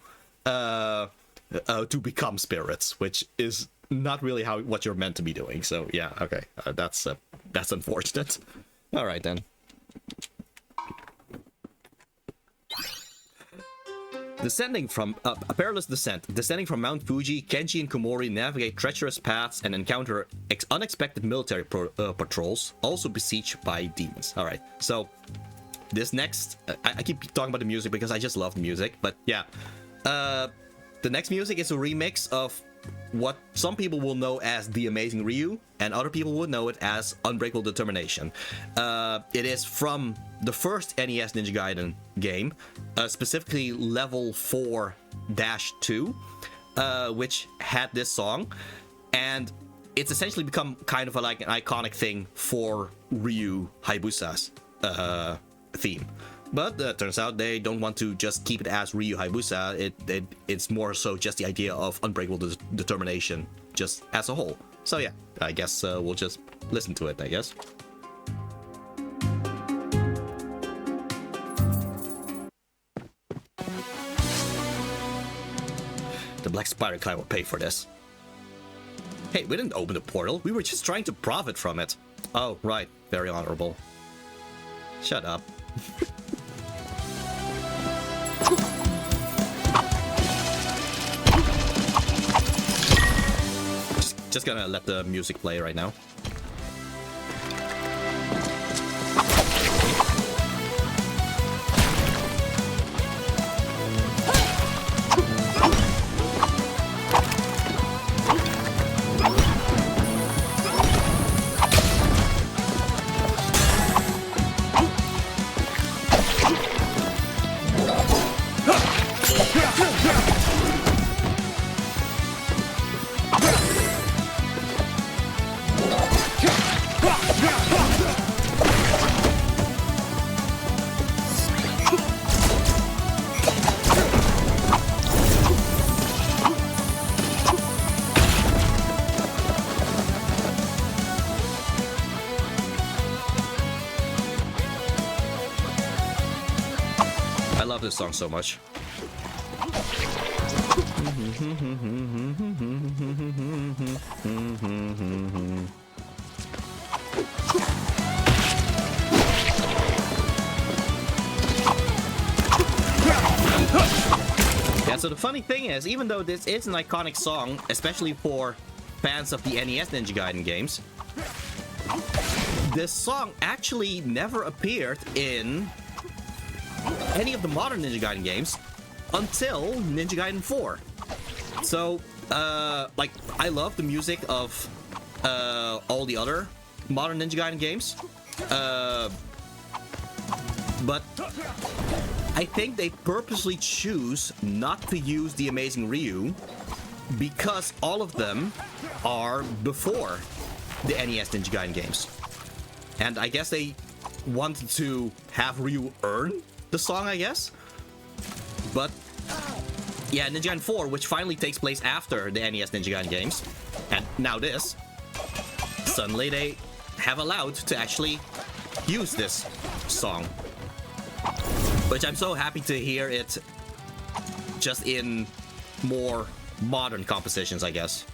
become spirits, which is not really what you're meant to be doing. So yeah, okay, that's unfortunate. All right then. Descending from a perilous descent. Descending from Mount Fuji, Kenji and Komori navigate treacherous paths and encounter unexpected military patrols, also besieged by demons. All right, so this next, I keep talking about the music because I just love the music, but yeah, the next music is a remix of what some people will know as The Amazing Ryu, and other people would know it as Unbreakable Determination. It is from the first NES Ninja Gaiden game, specifically level 4-2, which had this song, and it's essentially become kind of like an iconic thing for Ryu Hayabusa's theme. But turns out they don't want to just keep it as Ryu Hayabusa. It's more so just the idea of Unbreakable Determination just as a whole. So yeah, I guess we'll just listen to it, I guess. The Black Spider Kai will pay for this. Hey, we didn't open the portal. We were just trying to profit from it. Oh, right. Very honorable. Shut up. Just gonna let the music play right now. This song so much. Yeah, so the funny thing is, even though this is an iconic song, especially for fans of the NES Ninja Gaiden games, this song actually never appeared in any of the modern Ninja Gaiden games until Ninja Gaiden 4. So, like, I love the music of all the other modern Ninja Gaiden games, but I think they purposely choose not to use The Amazing Ryu because all of them are before the NES Ninja Gaiden games. And I guess they wanted to have Ryu earn the song, I guess. But yeah, Ninja Gaiden 4, which finally takes place after the NES Ninja Gaiden games, and now this, suddenly they have allowed to actually use this song, which I'm so happy to hear it just in more modern compositions, I guess.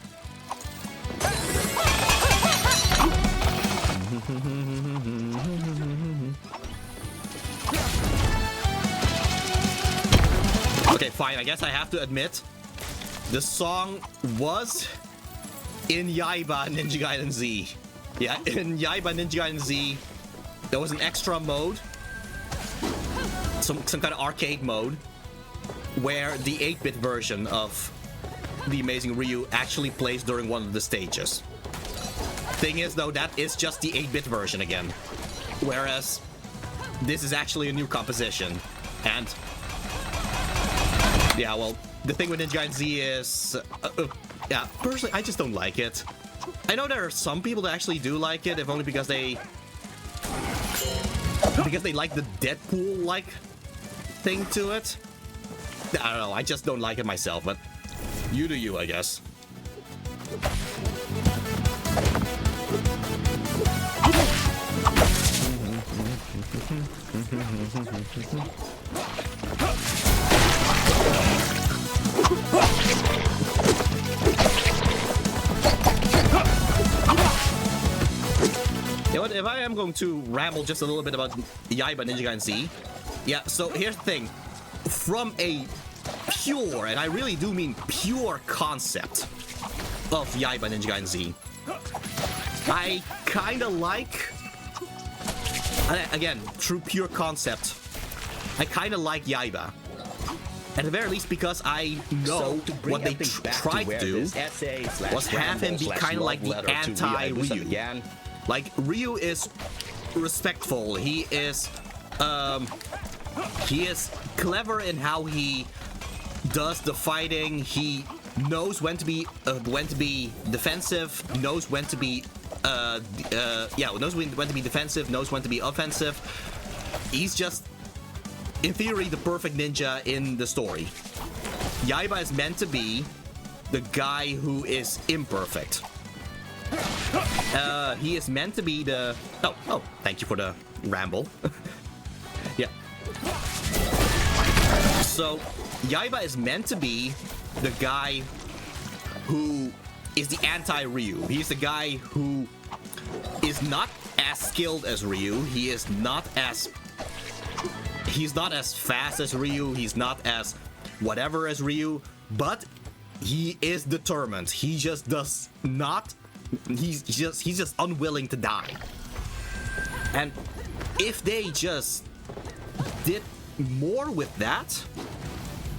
Okay, fine. I guess I have to admit, the song was in Yaiba Ninja Gaiden Z. Yeah, in Yaiba Ninja Gaiden Z, there was an extra mode, some kind of arcade mode, where the 8-bit version of The Amazing Ryu actually plays during one of the stages. Thing is, though, that is just the 8-bit version again, whereas this is actually a new composition, and yeah, well, the thing with Ninja Gaiden Z is, yeah, personally, I just don't like it. I know there are some people that actually do like it, if only because they like the Deadpool-like thing to it. I don't know, I just don't like it myself, but you do you, I guess. You know what, if I am going to ramble just a little bit about Yaiba Ninja Gaiden Z, yeah, so here's the thing. From a pure, and I really do mean pure concept of Yaiba Ninja Gaiden Z, I kinda like, again, through pure concept, I kinda like Yaiba. At the very least, because I know what they tried to do was have him be kind of like the anti-Ryu. Like, Ryu is respectful. He is clever in how he does the fighting. He knows when to be defensive. Knows when to be knows when to be defensive. Knows when to be offensive. He's just, in theory, the perfect ninja in the story. Yaiba is meant to be the guy who is imperfect. He is meant to be the... Oh, thank you for the ramble. Yeah. So, Yaiba is meant to be the guy who is the anti-Ryu. He's the guy who is not as skilled as Ryu. He's not as fast as Ryu. He's not as whatever as Ryu. But he is determined. He just does not... He's just unwilling to die. And if they just did more with that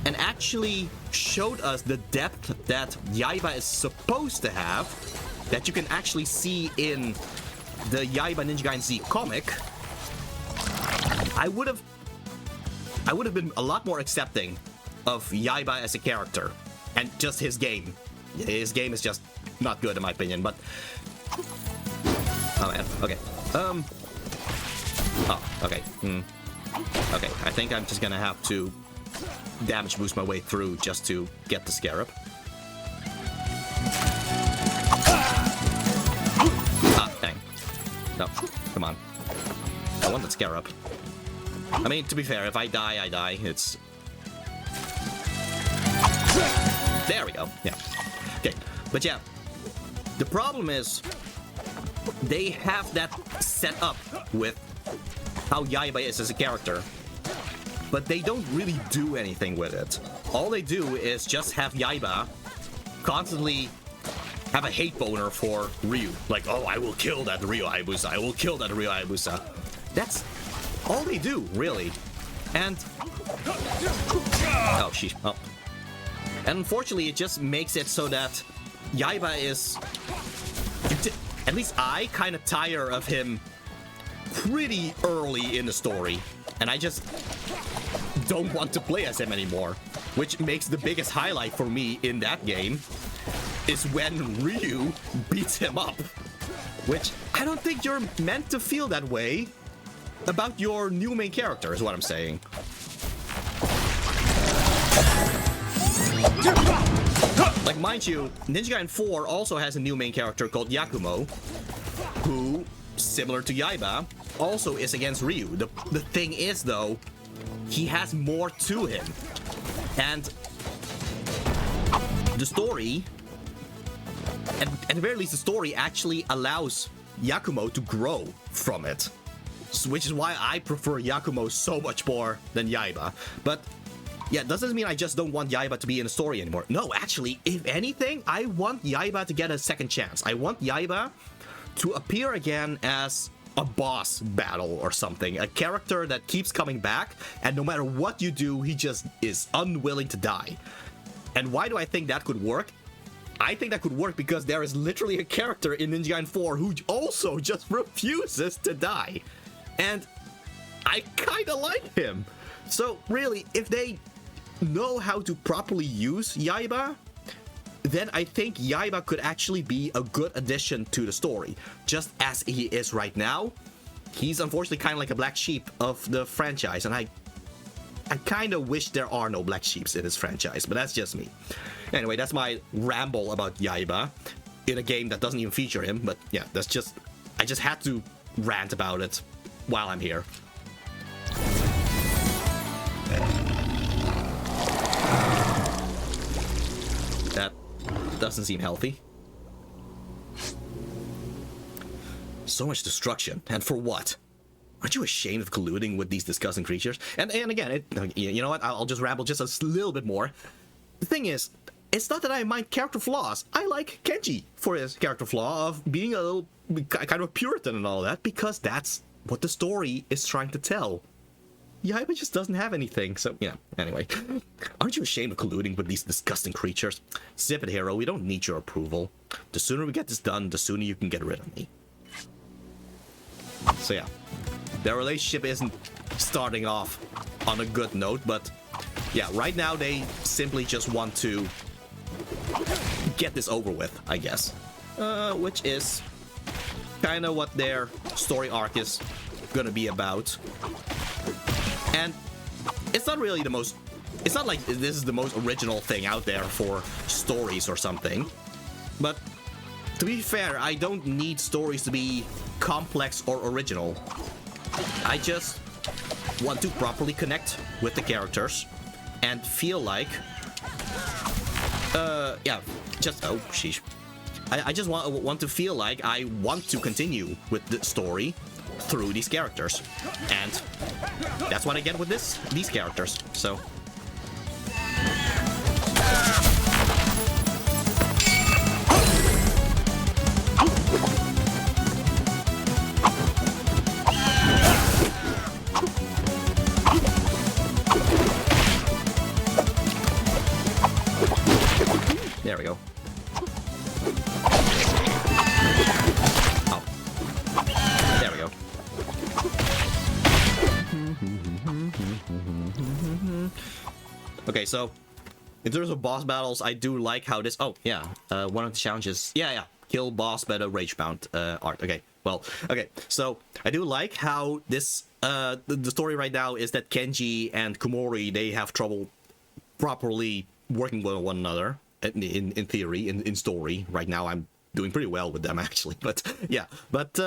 and actually showed us the depth that Yaiba is supposed to have, that you can actually see in the Yaiba Ninja Gaiden Z comic, I would have been a lot more accepting of Yaiba as a character and just his game. His game is just not good in my opinion, but... Oh man, okay. Okay. Okay, I think I'm just gonna have to damage boost my way through just to get the Scarab. Dang. No, come on. I want that Scarab. I mean, to be fair, if I die, I die. It's... There we go, yeah. Okay, but yeah. The problem is, they have that set up with how Yaiba is as a character, but they don't really do anything with it. All they do is just have Yaiba constantly have a hate boner for Ryu. Like, oh, I will kill that Ryu Hayabusa. I will kill that Ryu Hayabusa. That's all they do, really. And... Oh, sheesh. Oh. And unfortunately, it just makes it so that Yaiba is... At least I kind of tire of him pretty early in the story. And I just don't want to play as him anymore. Which makes the biggest highlight for me in that game is when Ryu beats him up. Which I don't think you're meant to feel that way about your new main character, is what I'm saying. Like, mind you, Ninja Gaiden 4 also has a new main character called Yakumo, who, similar to Yaiba, also is against Ryu. The thing is, though, he has more to him. And the story, at the very least, the story actually allows Yakumo to grow from it. Which is why I prefer Yakumo so much more than Yaiba. But yeah, doesn't mean I just don't want Yaiba to be in the story anymore. No, actually, if anything, I want Yaiba to get a second chance. I want Yaiba to appear again as a boss battle or something. A character that keeps coming back, and no matter what you do, he just is unwilling to die. And why do I think that could work? I think that could work because there is literally a character in Ninja Gaiden 4 who also just refuses to die. And I kinda like him. So really, if they know how to properly use Yaiba, then I think Yaiba could actually be a good addition to the story. Just as he is right now, he's unfortunately kind of like a black sheep of the franchise, and I kind of wish there are no black sheeps in this franchise, but that's just me. Anyway, that's my ramble about Yaiba in a game that doesn't even feature him, but yeah, that's just... I just had to rant about it while I'm here. That doesn't seem healthy. So much destruction, and for what? Aren't you ashamed of colluding with these disgusting creatures? And again, you know what? I'll just ramble just a little bit more. The thing is, it's not that I mind character flaws. I like Kenji for his character flaw of being a little kind of a Puritan and all that, because that's what the story is trying to tell. Yaiba just doesn't have anything, so, yeah, anyway. Aren't you ashamed of colluding with these disgusting creatures? Zip it, hero, we don't need your approval. The sooner we get this done, the sooner you can get rid of me. So yeah, their relationship isn't starting off on a good note, but yeah, right now they simply just want to get this over with, I guess. Which is kind of what their story arc is gonna be about. And it's not really the most... It's not like this is the most original thing out there for stories or something. But to be fair, I don't need stories to be complex or original. I just want to properly connect with the characters and feel like... yeah, just... Oh, sheesh. I just want to feel like I want to continue with the story through these characters. And that's what I get with these characters, so... There we go. Oh. There we go. Okay, so in terms of boss battles, I do like how this... Oh, yeah. One of the challenges... Yeah. Kill boss by the Ragebound art. Okay, well, okay. So I do like how this... the story right now is that Kenji and Komori, they have trouble properly working with one another. In theory, in story. Right now, I'm doing pretty well with them, actually. But, yeah. But,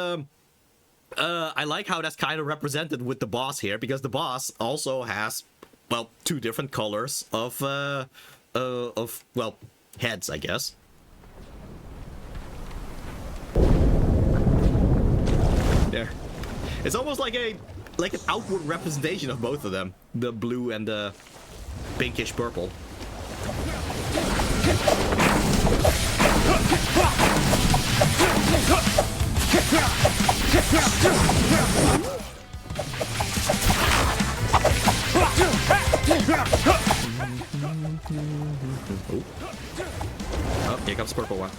I like how that's kind of represented with the boss here, because the boss also has, well, two different colors of well, heads, I guess. There. It's almost like an outward representation of both of them. The blue and the pinkish purple. Oh, here comes the purple one.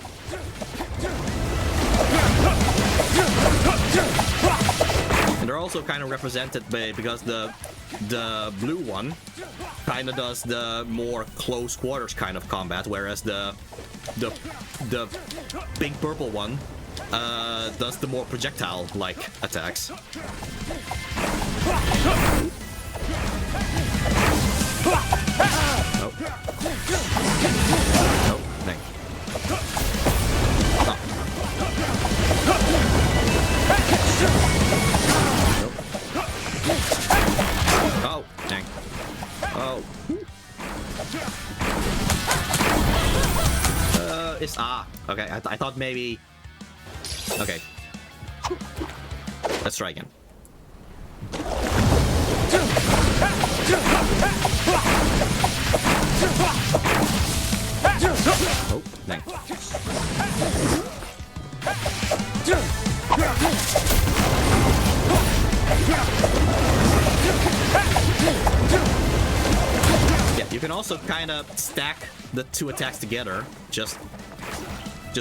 And they're also kind of represented by, because the blue one kind of does the more close quarters kind of combat, whereas the pink purple one does the more projectile like attacks. Oh. Oh, dang. Oh. Nope. Oh, dang. Oh. It's... Ah, okay. I thought maybe... Okay. Let's try again. Oh, dang. Yeah, you can also kind of stack the two attacks together. Just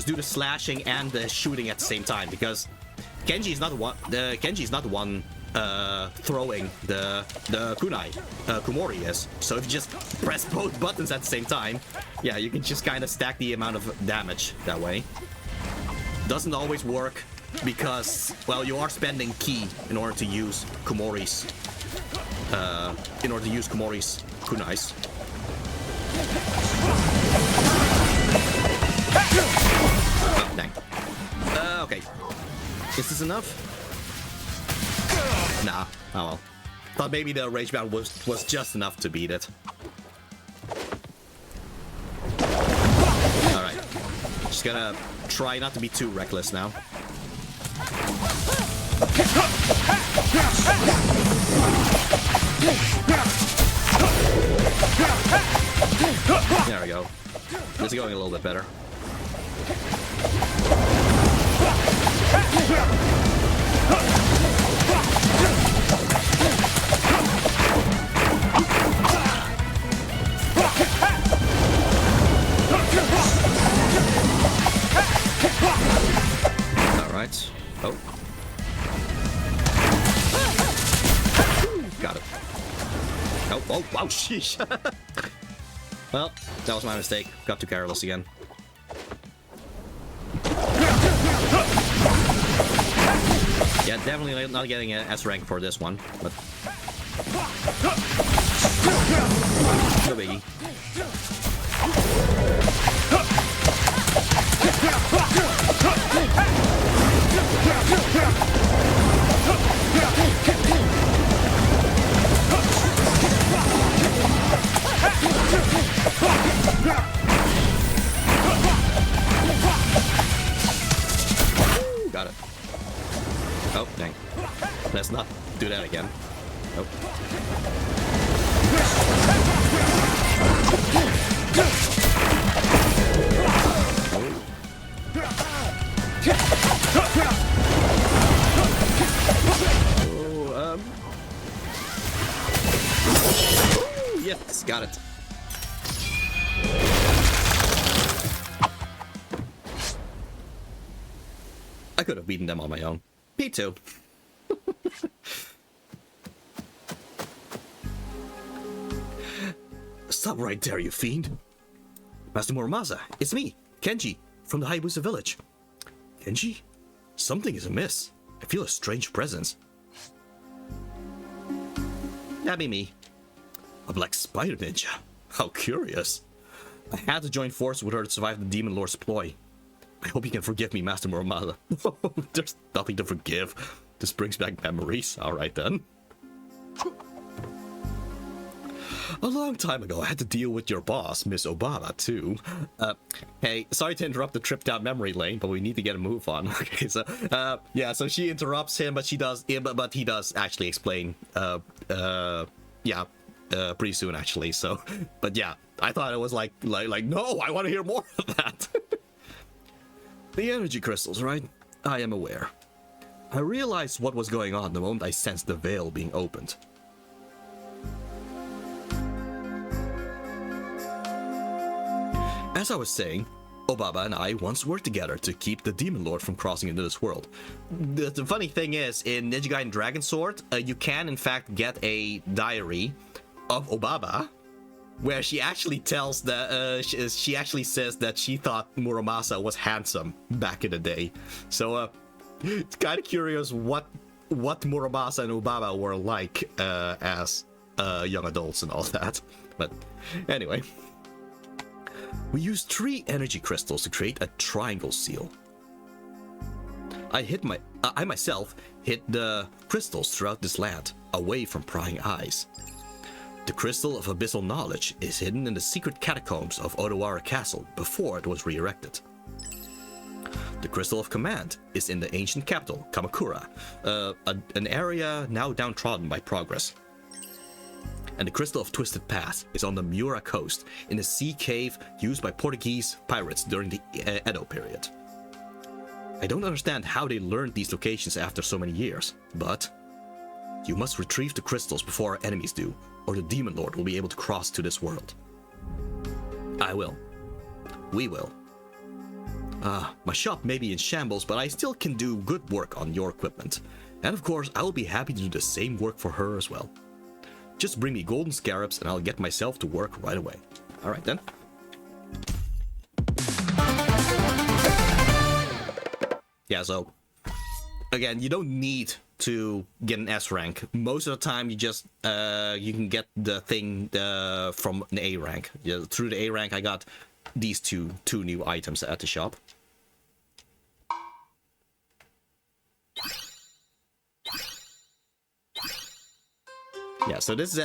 do the slashing and the shooting at the same time, because Kenji is not the one throwing the kunai. Komori is. So if you just press both buttons at the same time, yeah, you can just kind of stack the amount of damage that way. Doesn't always work because, well, you are spending ki in order to use Komori's kunais. Oh, dang. Okay. Is this enough? Nah. Oh well. Thought maybe the Ragebound was just enough to beat it. Alright. Just gonna try not to be too reckless now. There we go. This is going a little bit better. Oh. Got it. Oh, oh, wow, sheesh. Well, that was my mistake. Got too careless again. Yeah, definitely not getting an S rank for this one, but no biggie. Got it. Oh, dang. Let's not do that again. Nope. Oh, oh, yes, got it. I could have beaten them on my own. P2. Stop right there, you fiend. Master Muramasa, it's me, Kenji, from the Hayabusa village. Kenji? Something is amiss. I feel a strange presence. That be me. A black spider ninja. How curious. I had to join forces with her to survive the Demon Lord's ploy. I hope you can forgive me, Master Muramasa. There's nothing to forgive. This brings back memories. Alright then. A long time ago, I had to deal with your boss, Miss Obama, too. Hey, sorry to interrupt the trip down memory lane, but we need to get a move on. Okay, so, yeah, so she interrupts him, but he does actually explain, pretty soon, actually, so, but yeah, I thought it was like, no, I want to hear more of that. The energy crystals, right? I am aware. I realized what was going on the moment I sensed the veil being opened. As I was saying, Obaba and I once worked together to keep the Demon Lord from crossing into this world. The funny thing is, in Ninja Gaiden Dragon Sword, you can in fact get a diary of Obaba, where she actually tells that she actually says that she thought Muramasa was handsome back in the day. So it's kind of curious what Muramasa and Obaba were like as young adults and all that. But anyway. We used 3 energy crystals to create a triangle seal. I myself hid the crystals throughout this land, away from prying eyes. The crystal of abyssal knowledge is hidden in the secret catacombs of Odawara Castle before it was re-erected. The crystal of command is in the ancient capital, Kamakura, an area now downtrodden by progress. And the crystal of twisted path is on the Miura coast in a sea cave used by Portuguese pirates during the Edo period. I don't understand how they learned these locations after so many years, but you must retrieve the crystals before our enemies do, or the Demon Lord will be able to cross to this world. I will. We will. My shop may be in shambles, but I still can do good work on your equipment. And of course, I will be happy to do the same work for her as well. Just bring me golden scarabs and I'll get myself to work right away. Alright then. Yeah, so again, you don't need to get an S rank. Most of the time you just you can get the thing from an A rank. Yeah, through the A rank I got these two new items at the shop. Yeah, so this is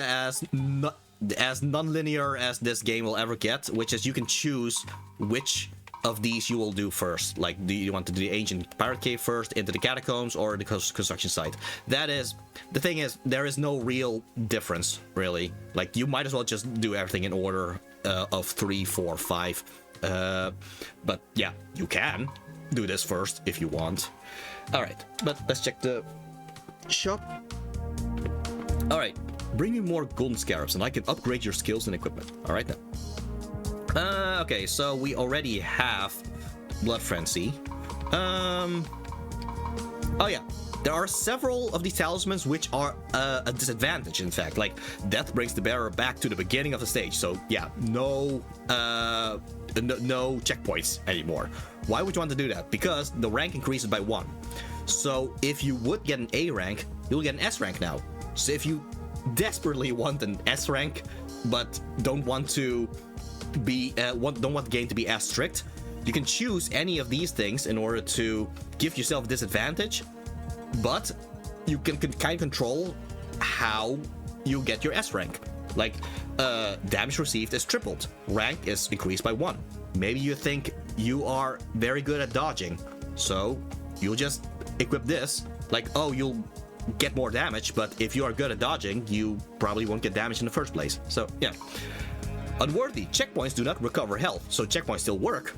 as non-linear as this game will ever get, which is you can choose which of these you will do first. Like, do you want to do the ancient pirate cave first, into the catacombs, or the construction site? That is, the thing is, there is no real difference, really. Like, you might as well just do everything in order of 3, 4, 5. But yeah, you can do this first if you want. Alright, but let's check the shop. Alright, bring me more golden scarabs and I can upgrade your skills and equipment. Alright then. Okay, so we already have Blood Frenzy. Oh yeah, there are several of these talismans which are a disadvantage, in fact. Like, death brings the bearer back to the beginning of the stage, so yeah, no checkpoints anymore. Why would you want to do that? Because the rank increases by 1. So if you would get an A rank, you'll get an S rank now. So if you desperately want an S rank, but don't want to be don't want the game to be as strict, you can choose any of these things in order to give yourself a disadvantage, but you can kind of control how you get your S rank. Like, damage received is tripled, rank is increased by 1. Maybe you think you are very good at dodging, so you'll just equip this. Like, oh, you'll get more damage, but if you are good at dodging, you probably won't get damage in the first place. So yeah. Unworthy. Checkpoints do not recover health, so checkpoints still work,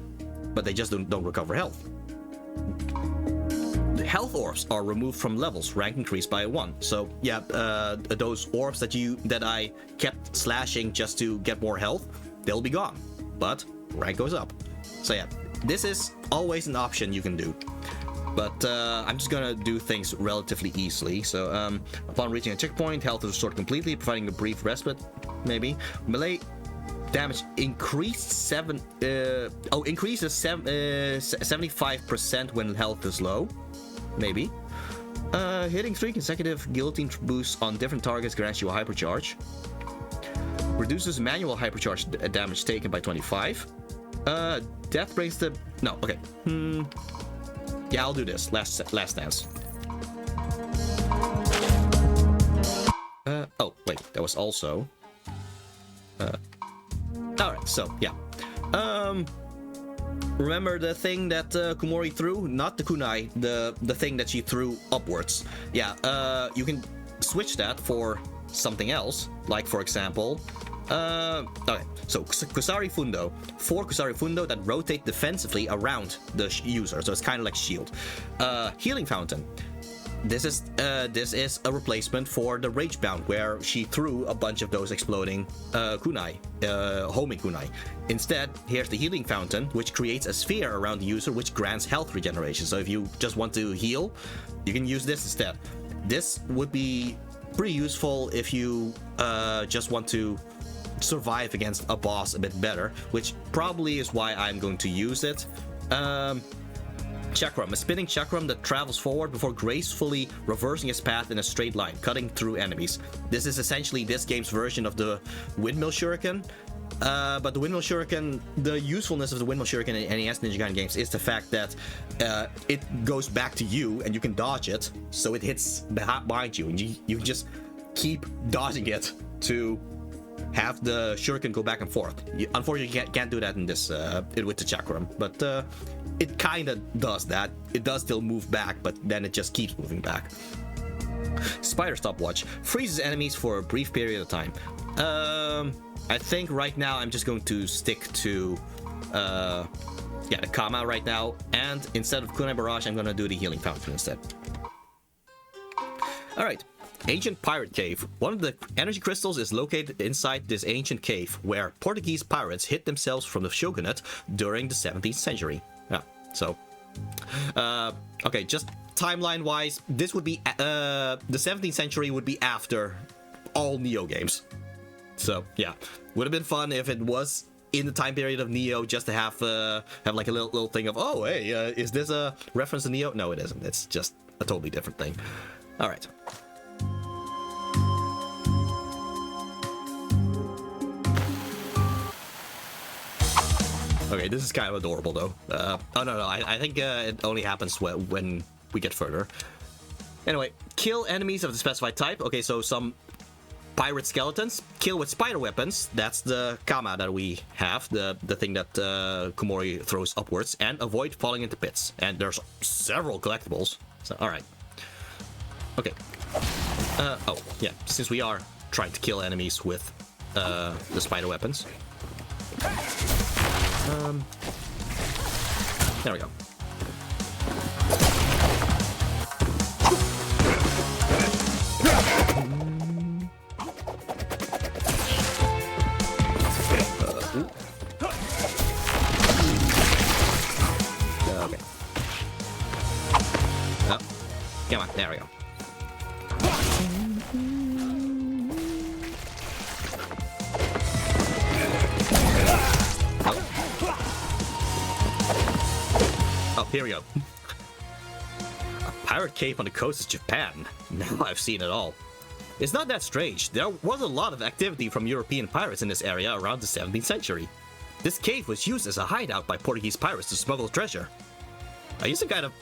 but they just don't recover health. The health orbs are removed from levels, rank increased by 1. So yeah, those orbs that I kept slashing just to get more health, they'll be gone, but rank goes up. So yeah, this is always an option you can do. But I'm just gonna do things relatively easily. So upon reaching a checkpoint, health is restored completely, providing a brief respite, maybe. Melee damage increases 75% when health is low, maybe. Hitting 3 consecutive guillotine boosts on different targets grants you a hypercharge. Reduces manual hypercharge damage taken by 25. Death brings the... No, okay. Yeah, I'll do this. Last dance. Oh, wait. That was also... Alright, so, yeah. Remember the thing that Kumori threw? Not the kunai, the thing that she threw upwards. Yeah, you can switch that for something else. Like, for example... okay, so Kusari Fundo. 4 Kusari Fundo that rotate defensively around the user, so it's kind of like shield. Healing Fountain. This is a replacement for the Ragebound, where she threw a bunch of those exploding kunai, homing kunai. Instead, here's the Healing Fountain, which creates a sphere around the user, which grants health regeneration. So if you just want to heal, you can use this instead. This would be pretty useful if you just want to survive against a boss a bit better, which probably is why I'm going to use it. Chakram, a spinning chakram that travels forward before gracefully reversing its path in a straight line, cutting through enemies. This is essentially this game's version of the Windmill Shuriken. But the Windmill Shuriken, the usefulness of the Windmill Shuriken in NES Ninja Gaiden games is the fact that it goes back to you and you can dodge it, so it hits behind you, and you can just keep dodging it to have the shuriken go back and forth. Unfortunately, you can't do that in this with the chakram, but it kind of does that. It does still move back, but then it just keeps moving back. Spider Stopwatch freezes enemies for a brief period of time. I think right now I'm just going to stick to the Kama right now, and instead of Kunai Barrage, I'm gonna do the Healing Fountain instead. Alright. Ancient Pirate Cave. One of the energy crystals is located inside this ancient cave, where Portuguese pirates hid themselves from the shogunate during the 17th century. Yeah, so... okay, just timeline-wise, this would be... the 17th century would be after all Neo games. So, yeah. Would have been fun if it was in the time period of Neo, just to have like a little thing of, oh, hey, is this a reference to Neo? No, it isn't. It's just a totally different thing. Alright. Okay, this is kind of adorable, though. Oh, no, I think it only happens when we get further. Anyway, kill enemies of the specified type. Okay, so some pirate skeletons. Kill with spider weapons. That's the Kama that we have, the thing that Kumori throws upwards. And avoid falling into pits. And there's several collectibles. So, alright. Okay. Oh, yeah, since we are trying to kill enemies with the spider weapons. There we go. Okay. Come on, there we go. Oh, here we go. A pirate cave on the coast of Japan. Now I've seen it all. It's not that strange. There was a lot of activity from European pirates in this area around the 17th century. This cave was used as a hideout by Portuguese pirates to smuggle treasure. Are you some kind of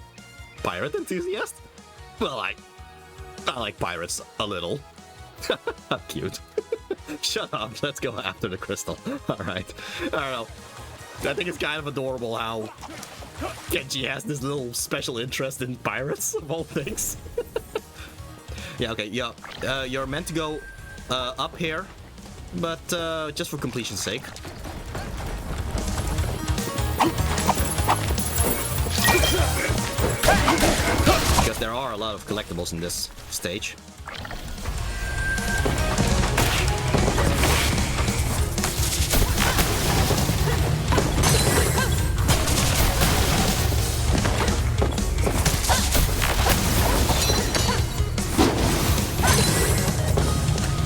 pirate enthusiast? Well, I like pirates a little. Cute. Shut up, let's go after the crystal. Alright. I don't know. I think it's kind of adorable how Genji has this little special interest in pirates, of all things. Yeah, okay, yeah. You're meant to go up here, but just for completion's sake. Because there are a lot of collectibles in this stage.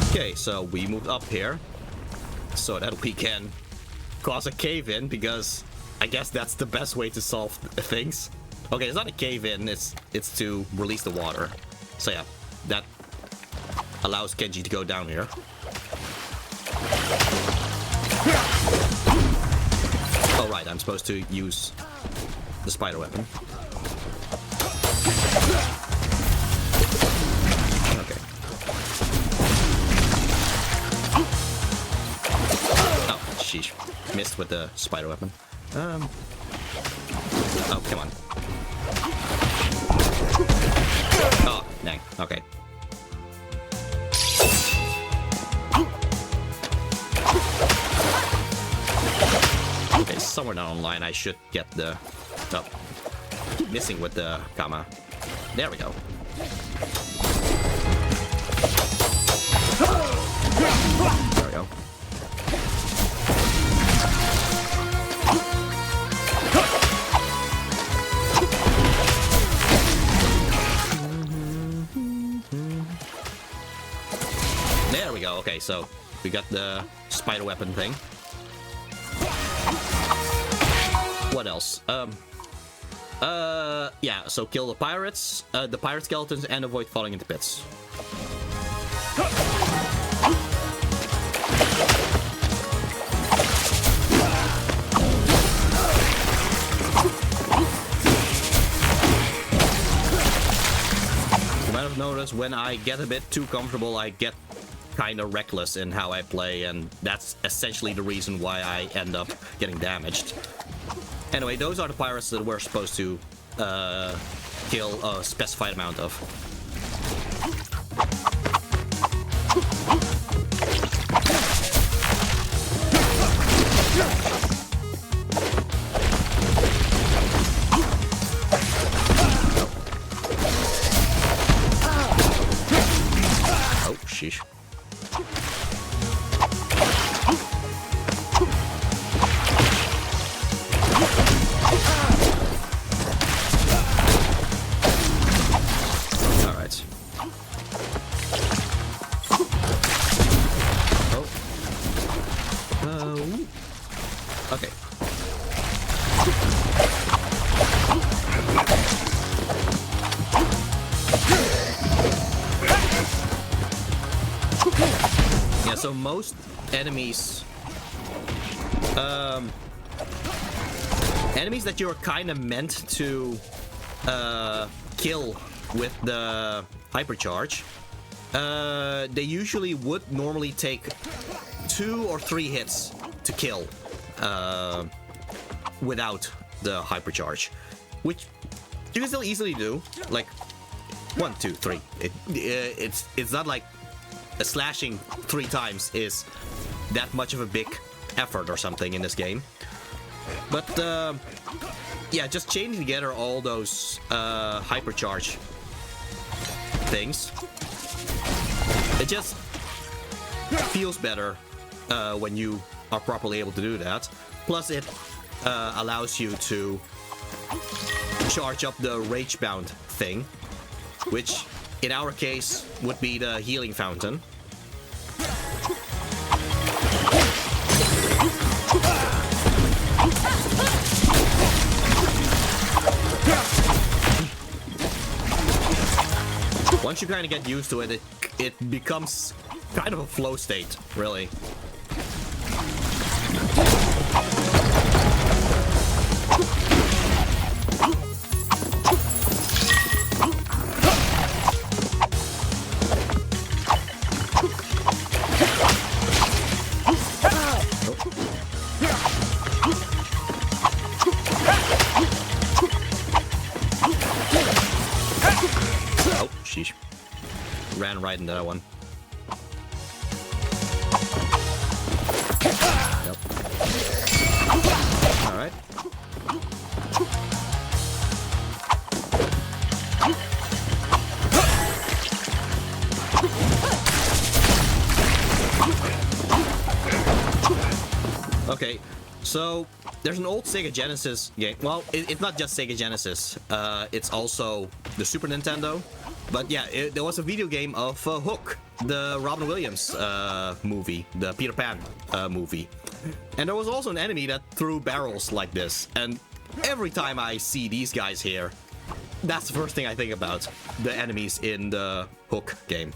Okay, so we moved up here so that we can cause a cave-in, because I guess that's the best way to solve things. Okay, it's not a cave-in, it's to release the water. So yeah, that allows Genji to go down here. Oh right, I'm supposed to use the spider weapon. Okay. Oh, sheesh. Missed with the spider weapon. Oh, come on. Oh, dang. Okay. Okay, somewhere down the line I should get the... Oh. Keep missing with the gamma. There we go. There we go. There we go. Okay, so we got the spider weapon thing. What else? Yeah, so kill the pirates, the pirate skeletons, and avoid falling into pits. You might have noticed when I get a bit too comfortable, I get kind of reckless in how I play, and that's essentially the reason why I end up getting damaged. Anyway, those are the pirates that we're supposed to kill a specified amount of. Oh, sheesh. Okay. Yeah, so most enemies... enemies that you're kind of meant to kill with the hypercharge, they usually would normally take 2 or 3 hits to kill without the hypercharge, which you can still easily do, like 1, 2, 3. It's not like a slashing 3 times is that much of a big effort or something in this game. But yeah, just chaining together all those hypercharge things, it just feels better when you are properly able to do that. Plus it allows you to charge up the Ragebound thing, which in our case would be the healing fountain. Once you kind of get used to it, it becomes kind of a flow state, really. Ran right into that one. Yep. All right. Okay, so there's an old Sega Genesis game. Well, it's not just Sega Genesis. It's also the Super Nintendo. But yeah, there was a video game of Hook, the Robin Williams movie, the Peter Pan movie. And there was also an enemy that threw barrels like this. And every time I see these guys here, that's the first thing I think about, the enemies in the Hook game.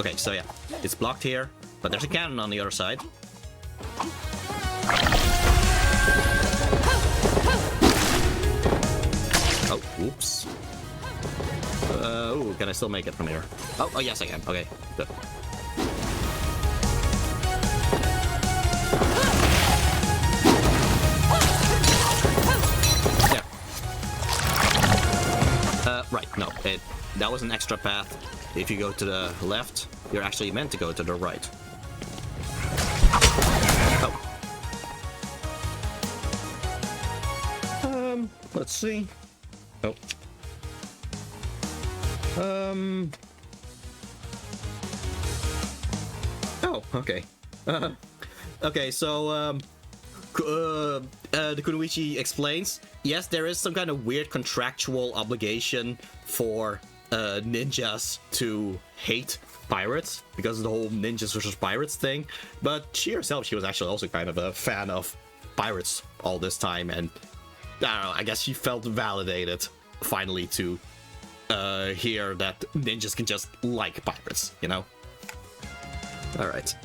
Okay, so yeah, it's blocked here, but there's a cannon on the other side. Oh, oops. Ooh, can I still make it from here? Oh, yes I can. Okay, good. Yeah. Right, no, that was an extra path. If you go to the left, you're actually meant to go to the right. Oh. Let's see. Oh. Oh, okay. Okay, so, the Kunoichi explains, yes, there is some kind of weird contractual obligation for ninjas to hate pirates because of the whole ninjas versus pirates thing, but she herself, she was actually also kind of a fan of pirates all this time, and I don't know, I guess she felt validated finally to hear that ninjas can just like pirates, you know? Alright.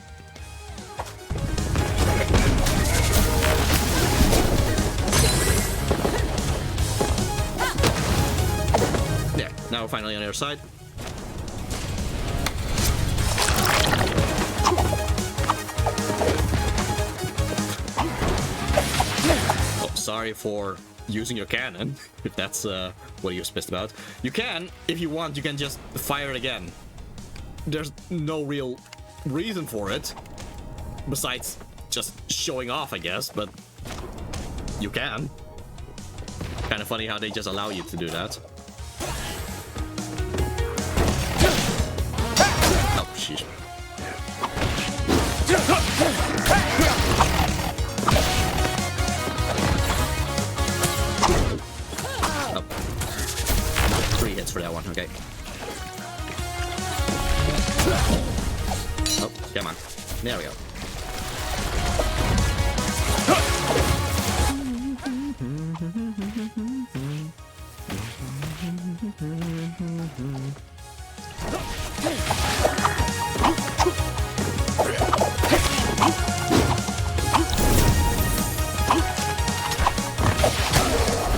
There, now we're finally on the other side. Oh, sorry for using your cannon, if that's what you're pissed about. You can, if you want, you can just fire it again. There's no real reason for it, besides just showing off, I guess, but you can. Kind of funny how they just allow you to do that. Oh, sheesh. Oh. 3 hits for that one, okay. Oh, come on. There we go.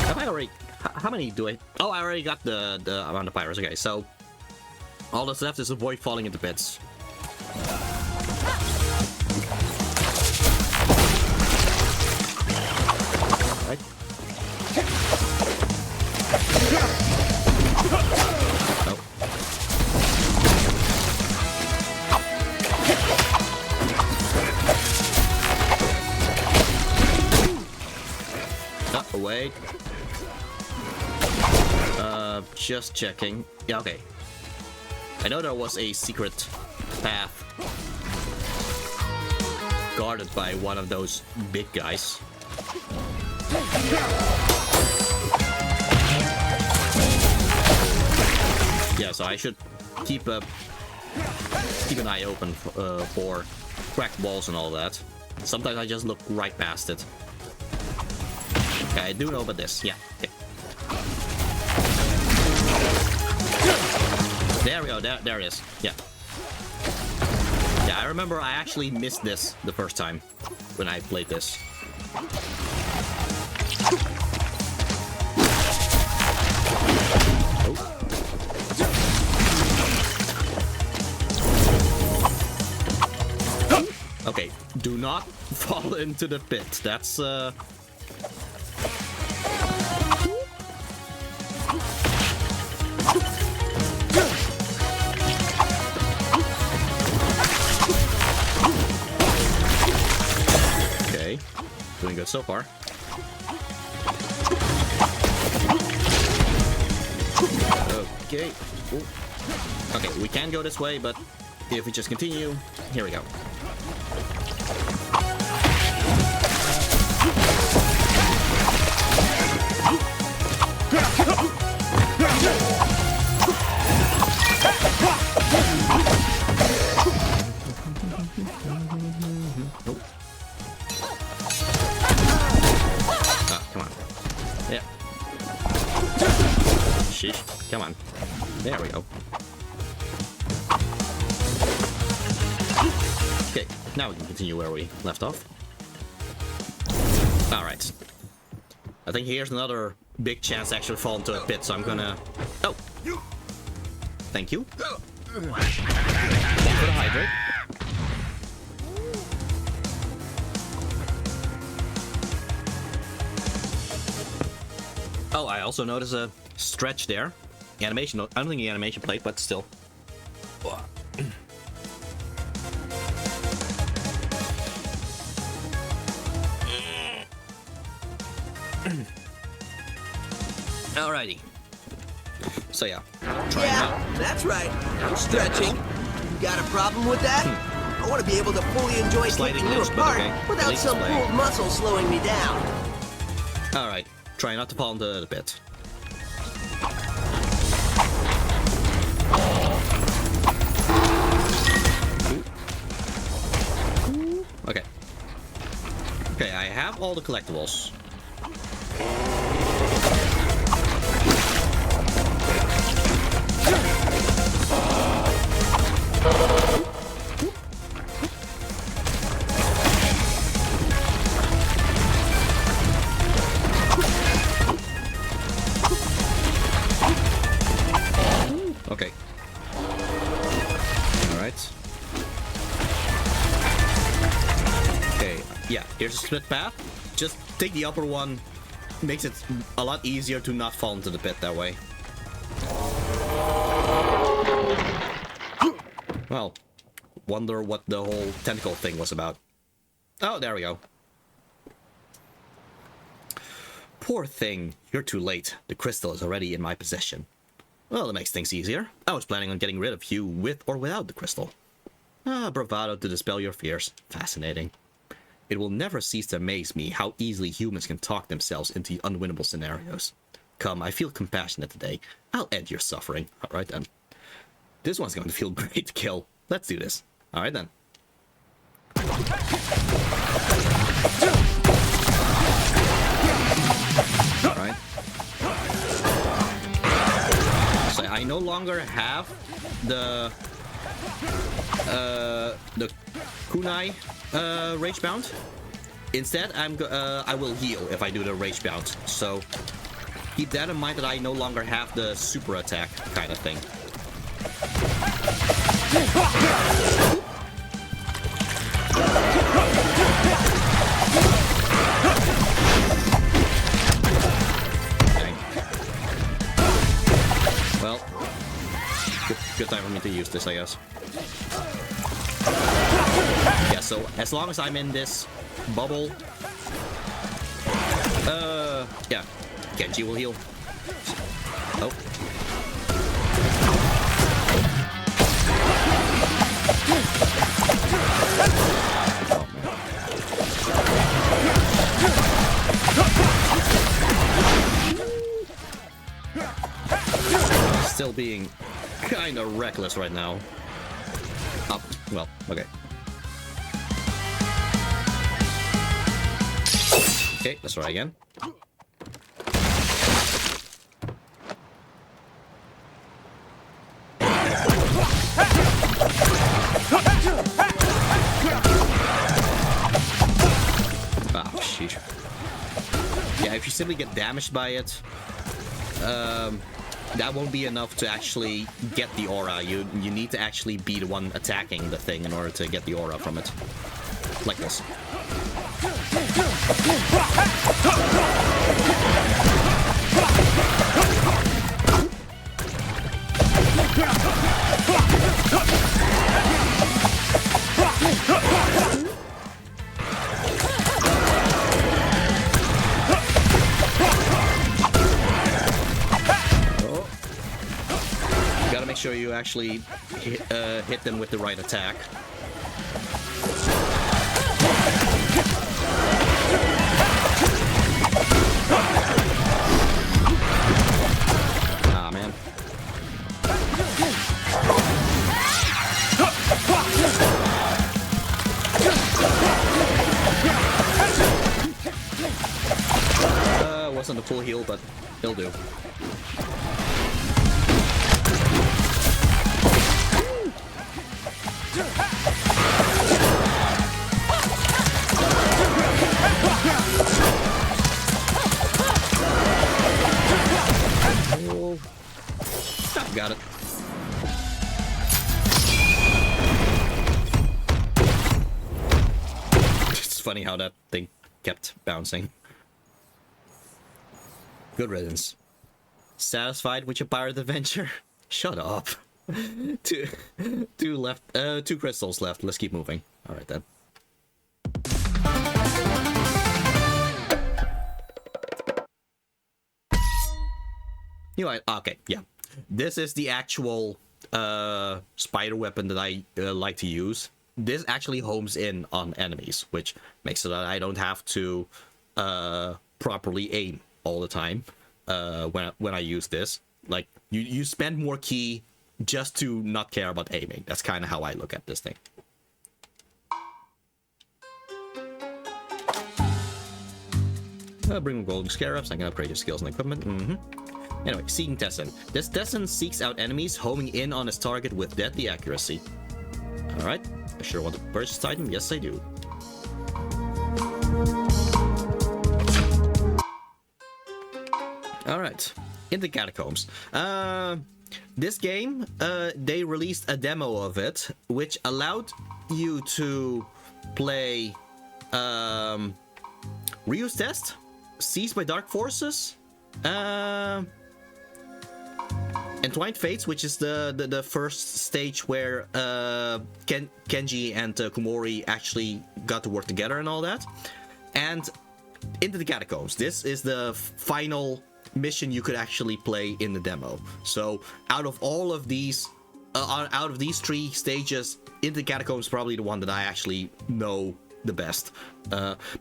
Have I already... How many do I... Oh, I already got the amount of pirates. Okay, so... all that's left is avoid falling into pits. Right. Oh. Oh, wait. Just checking. Yeah, okay. I know there was a secret path guarded by one of those big guys. Yeah, so I should keep an eye open for cracked walls and all that. Sometimes I just look right past it. Okay, I do know about this. Yeah. Okay. There we go. There it is. Yeah. Yeah, I remember I actually missed this the first time when I played this. Okay, do not fall into the pit. That's okay. Doing good so far. Okay. Ooh. Okay, we can go this way, but if we just continue, here we go. Nope. Oh, come on. Yeah. Sheesh. Come on. There we go. Okay, now we can continue where we left off. Alright. I think here's another big chance to actually fall into a pit, so I'm gonna... Oh! Thank you. Thank you for the hydrate. Oh, I also noticed a stretch there. Animation, I don't think the animation played, but still. Alrighty. So yeah. That's right. Stretching. You got a problem with that? I want to be able to fully enjoy Slightly taking you loose, but apart okay. At without least some it's playing. pulled muscle slowing me down. Alright. Try not to fall into the pit. Okay. Okay, I have all the collectibles. Okay. Alright. Okay, yeah, here's a split path. Just take the upper one. Makes it a lot easier to not fall into the pit that way. Well, wonder what the whole tentacle thing was about. Oh, there we go. Poor thing, you're too late. The crystal is already in my possession. Well, that makes things easier. I was planning on getting rid of you with or without the crystal. Ah, bravado to dispel your fears. Fascinating. It will never cease to amaze me how easily humans can talk themselves into unwinnable scenarios. Come, I feel compassionate today. I'll end your suffering. Alright then. This one's going to feel great to kill. Let's do this. Alright then. Alright. So I no longer have the kunai Ragebound. Instead, I will heal if I do the Ragebound. So keep that in mind that I no longer have the super attack kind of thing. Dang. Well, good time for me to use this, I guess. Yeah, so as long as I'm in this bubble, yeah, Genji will heal. Oh. being kind of reckless right now. Oh, well, okay. Okay, let's try again. Ah, sheesh. Yeah, if you simply get damaged by it, that won't be enough to actually get the aura. You need to actually be the one attacking the thing in order to get the aura from it. Like this. Gotta make sure you actually hit them with the right attack. Ah, man. Wasn't a full heal, but it'll do. Oh. Got it. It's funny how that thing kept bouncing. Good riddance. Satisfied with your pirate adventure? Shut up. two crystals left. Let's keep moving. All right then. You know, okay, yeah. This is the actual spider weapon that I like to use. This actually homes in on enemies, which makes it that I don't have to properly aim all the time when I use this. Like, you spend more ki just to not care about aiming. That's kind of how I look at this thing. Bring golden scarabs. I can upgrade your skills and equipment. Anyway, seeking Tessin. This Tessin seeks out enemies, homing in on his target with deadly accuracy. Alright, I sure want to purchase this item. Yes, I do. Alright, in the catacombs. This game, they released a demo of it, which allowed you to play Ryu's Test, Seized by Dark Forces, Entwined Fates, which is the first stage where Kenji and Kumori actually got to work together and all that, and Into the Catacombs. This is the final mission you could actually play in the demo. So out of all of these, out of these three stages, Into the Catacombs is probably the one that I actually know the best.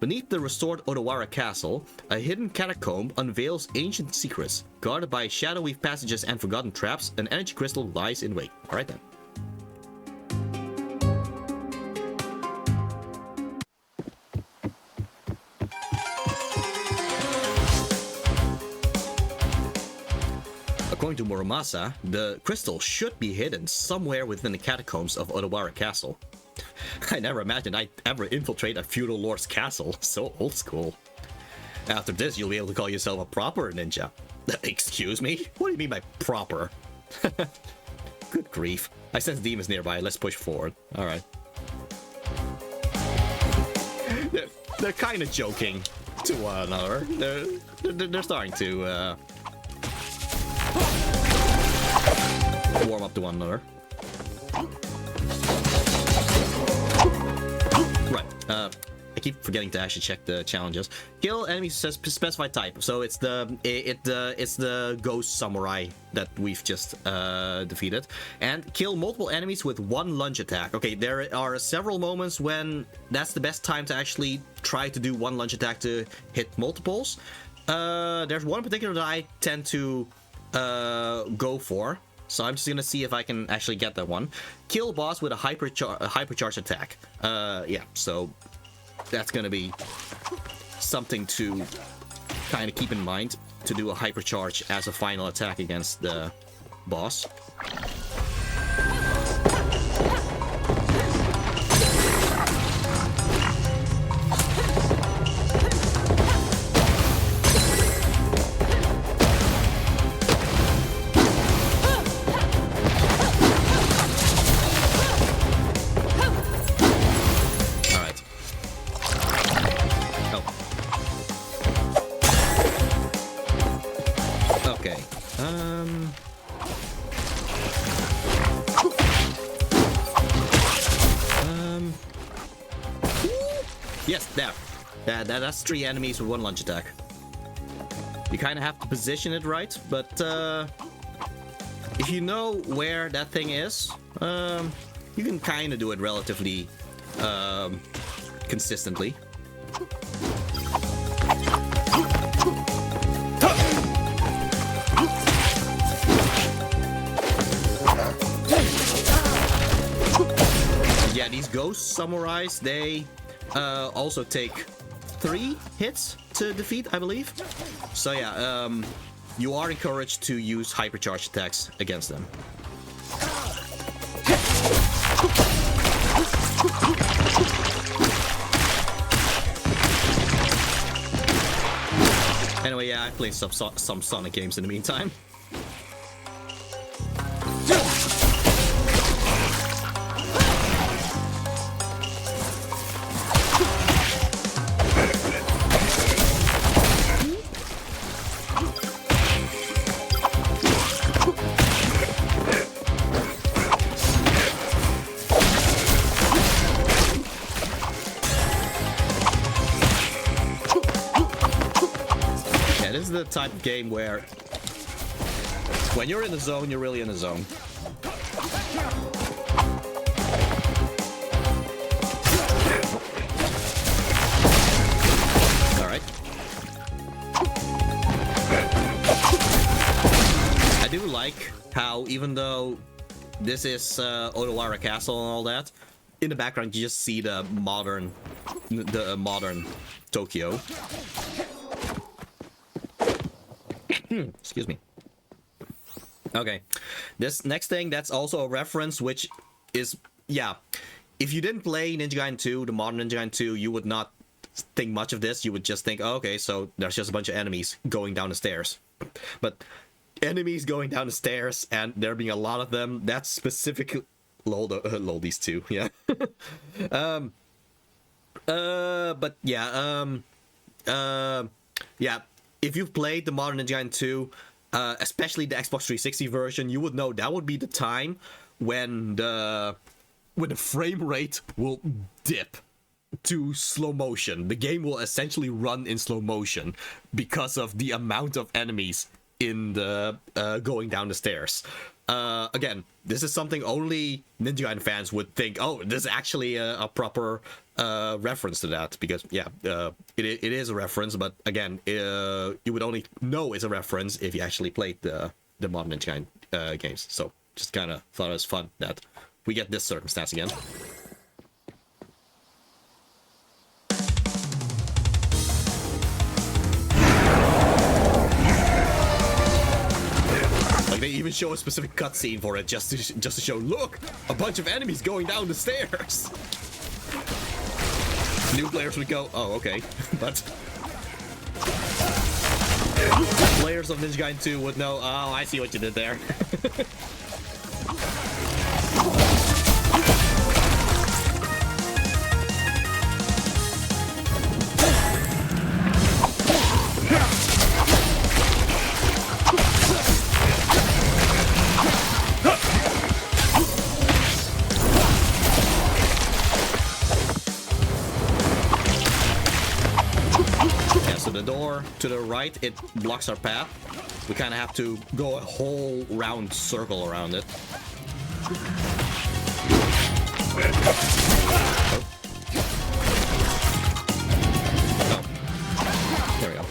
Beneath the restored Odawara Castle, a hidden catacomb unveils ancient secrets. Guarded by shadowy passages and forgotten traps, an energy crystal lies in wait. Alright then. According to Muramasa, the crystal should be hidden somewhere within the catacombs of Odawara Castle. I never imagined I'd ever infiltrate a feudal lord's castle. So old school. After this, you'll be able to call yourself a proper ninja. Excuse me? What do you mean by proper? Good grief. I sense demons nearby. Let's push forward. Alright. They're kind of joking to one another. They're starting to warm up to one another. Right. I keep forgetting to actually check the challenges. Kill enemies specified type. So it's the ghost samurai that we've just defeated. And kill multiple enemies with one lunge attack. Okay, there are several moments when that's the best time to actually try to do one lunge attack to hit multiples. There's one in particular that I tend to go for. so I'm just gonna see if I can actually get that one. Kill boss with a hypercharge attack. Yeah, so that's gonna be something to kind of keep in mind, to do a hypercharge as a final attack against the boss. Yes, there. That's 3 enemies with 1 lunge attack. You kind of have to position it right, but if you know where that thing is, you can kind of do it relatively consistently. Yeah, these ghost samurais, they also take 3 hits to defeat, I believe. So yeah, you are encouraged to use hypercharge attacks against them. Anyway, yeah, I played some Sonic games in the meantime. The type of game where when you're in the zone, you're really in the zone. All right. I do like how, even though this is Odawara Castle and all that, in the background you just see the modern Tokyo. Excuse me. Okay, this next thing, that's also a reference, which is, yeah, if you didn't play Ninja Gaiden 2, the modern Ninja Gaiden 2, you would not think much of this. You would just think, oh, okay, so there's just a bunch of enemies going down the stairs. But enemies going down the stairs, and there being a lot of them, that's specifically... lol, these two, yeah. But yeah, yeah. If you've played the modern Ninja Gaiden 2, especially the Xbox 360 version, you would know that would be the time when the frame rate will dip to slow motion. The game will essentially run in slow motion because of the amount of enemies in the going down the stairs. Again, this is something only Ninja Gaiden fans would think, oh, this is actually a proper reference to that, because yeah, it is a reference, but again, you would only know it's a reference if you actually played the modern Ninja Gaiden games. So just kind of thought it was fun that we get this circumstance again. They even show a specific cutscene for it just to show, look, a bunch of enemies going down the stairs. New players would go, oh, okay, but players of Ninja Gaiden 2 would know, oh, I see what you did there. The door to the right, it blocks our path. We kind of have to go a whole round circle around it. Oh. There we go.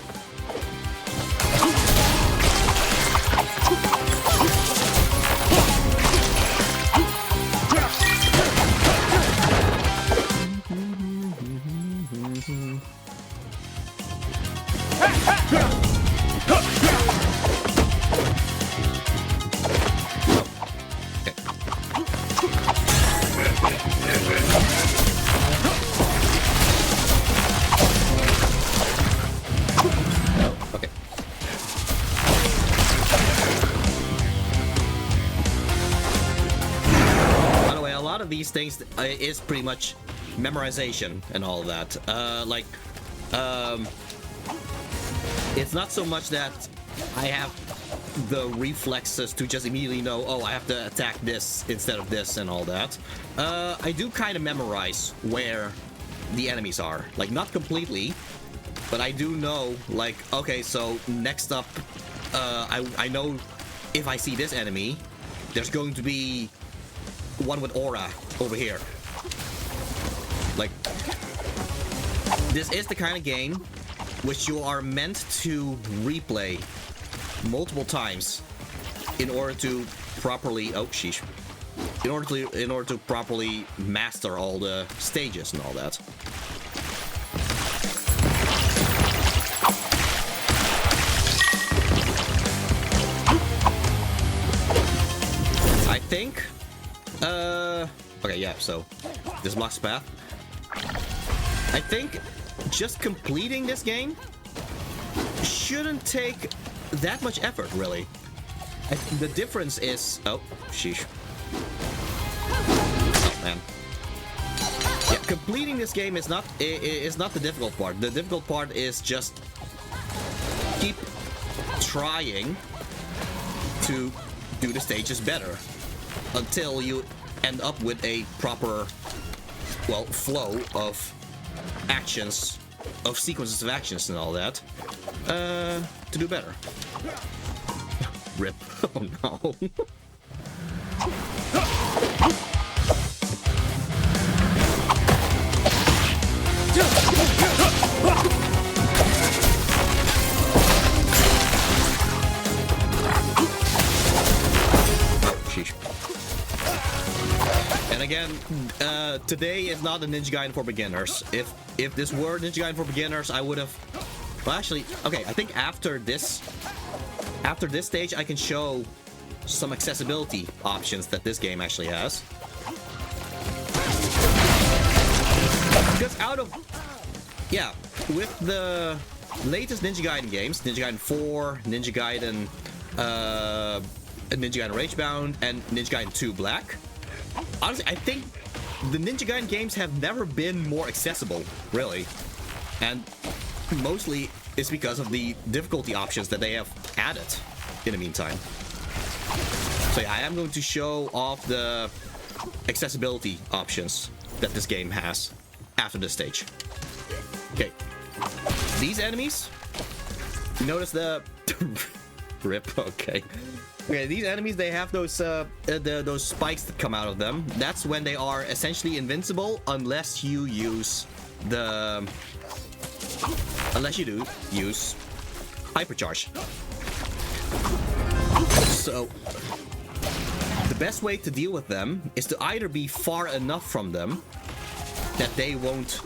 of these things is pretty much memorization and all that. It's not so much that I have the reflexes to just immediately know, oh, I have to attack this instead of this and all that. I do kind of memorize where the enemies are. Like, not completely, but I do know, like, okay, so next up, I know if I see this enemy, there's going to be one with aura over here. Like, this is the kind of game which you are meant to replay multiple times in order to properly in order to properly master all the stages and all that. I think okay, yeah, so this blocks the path. I think just completing this game shouldn't take that much effort, really. The difference is... Oh, sheesh. Oh, man. Yeah, completing this game is not the difficult part. The difficult part is just keep trying to do the stages better until you end up with a proper, well, flow of actions, of sequences of actions and all that, to do better. Rip. Oh no. Sheesh. And again, today is not a Ninja Gaiden for beginners. If this were Ninja Gaiden for beginners, I would have... Well, actually, okay, I think after this stage, I can show some accessibility options that this game actually has. Because out of... Yeah, with the latest Ninja Gaiden games, Ninja Gaiden 4, Ninja Gaiden... Ninja Gaiden Ragebound, and Ninja Gaiden 2 Black, honestly, I think the Ninja Gaiden games have never been more accessible, really. And mostly it's because of the difficulty options that they have added in the meantime. So yeah, I am going to show off the accessibility options that this game has after this stage. Okay. These enemies, notice the... Rip, okay. Okay, these enemies, they have those those spikes that come out of them. That's when they are essentially invincible unless you use the... Unless you do use hypercharge. So, the best way to deal with them is to either be far enough from them that they won't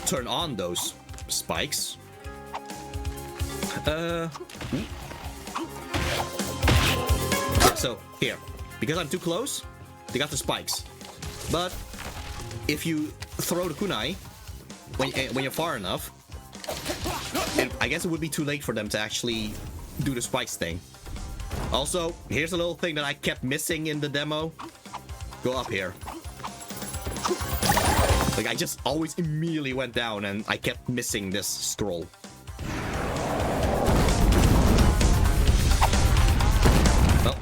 turn on those spikes. So, here. Because I'm too close, they got the spikes. But, if you throw the kunai, when you're far enough, I guess it would be too late for them to actually do the spikes thing. Also, here's a little thing that I kept missing in the demo. Go up here. Like, I just always immediately went down and I kept missing this scroll. Oh.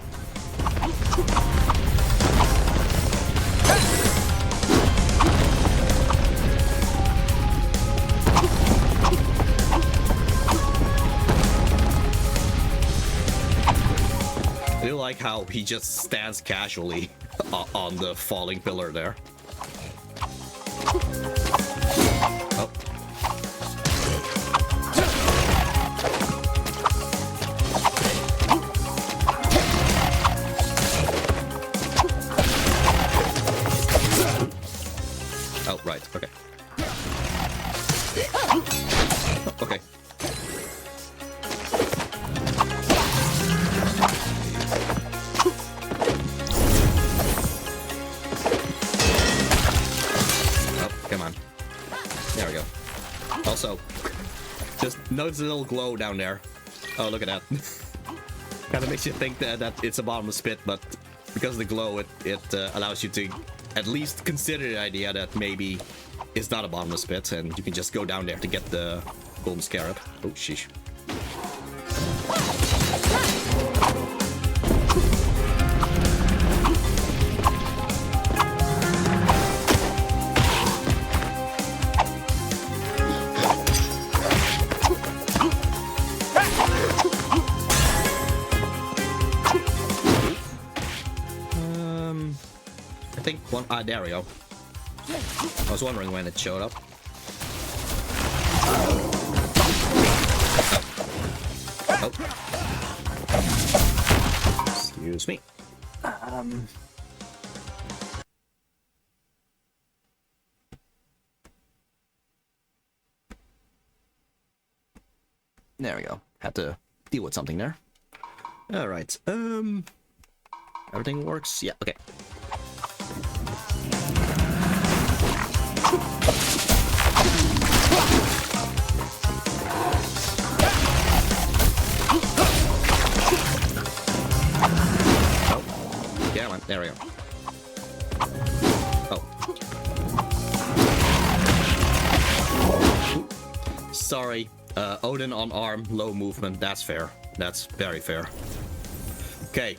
I do like how he just stands casually on the falling pillar there. Oh. Oh, right, okay. Okay. Also, just notice the little glow down there. Oh, look at that. Kind of makes you think that it's a bottomless pit, but because of the glow, it allows you to at least consider the idea that maybe it's not a bottomless pit and you can just go down there to get the golden scarab. Oh, sheesh. I think one. Ah, there we go. I was wondering when it showed up. Oh. Excuse me. There we go. Had to deal with something there. All right. Everything works. Yeah. Okay. Yeah, man. There we go. Oh. Sorry. Odin on arm, low movement. That's fair. That's very fair. Okay.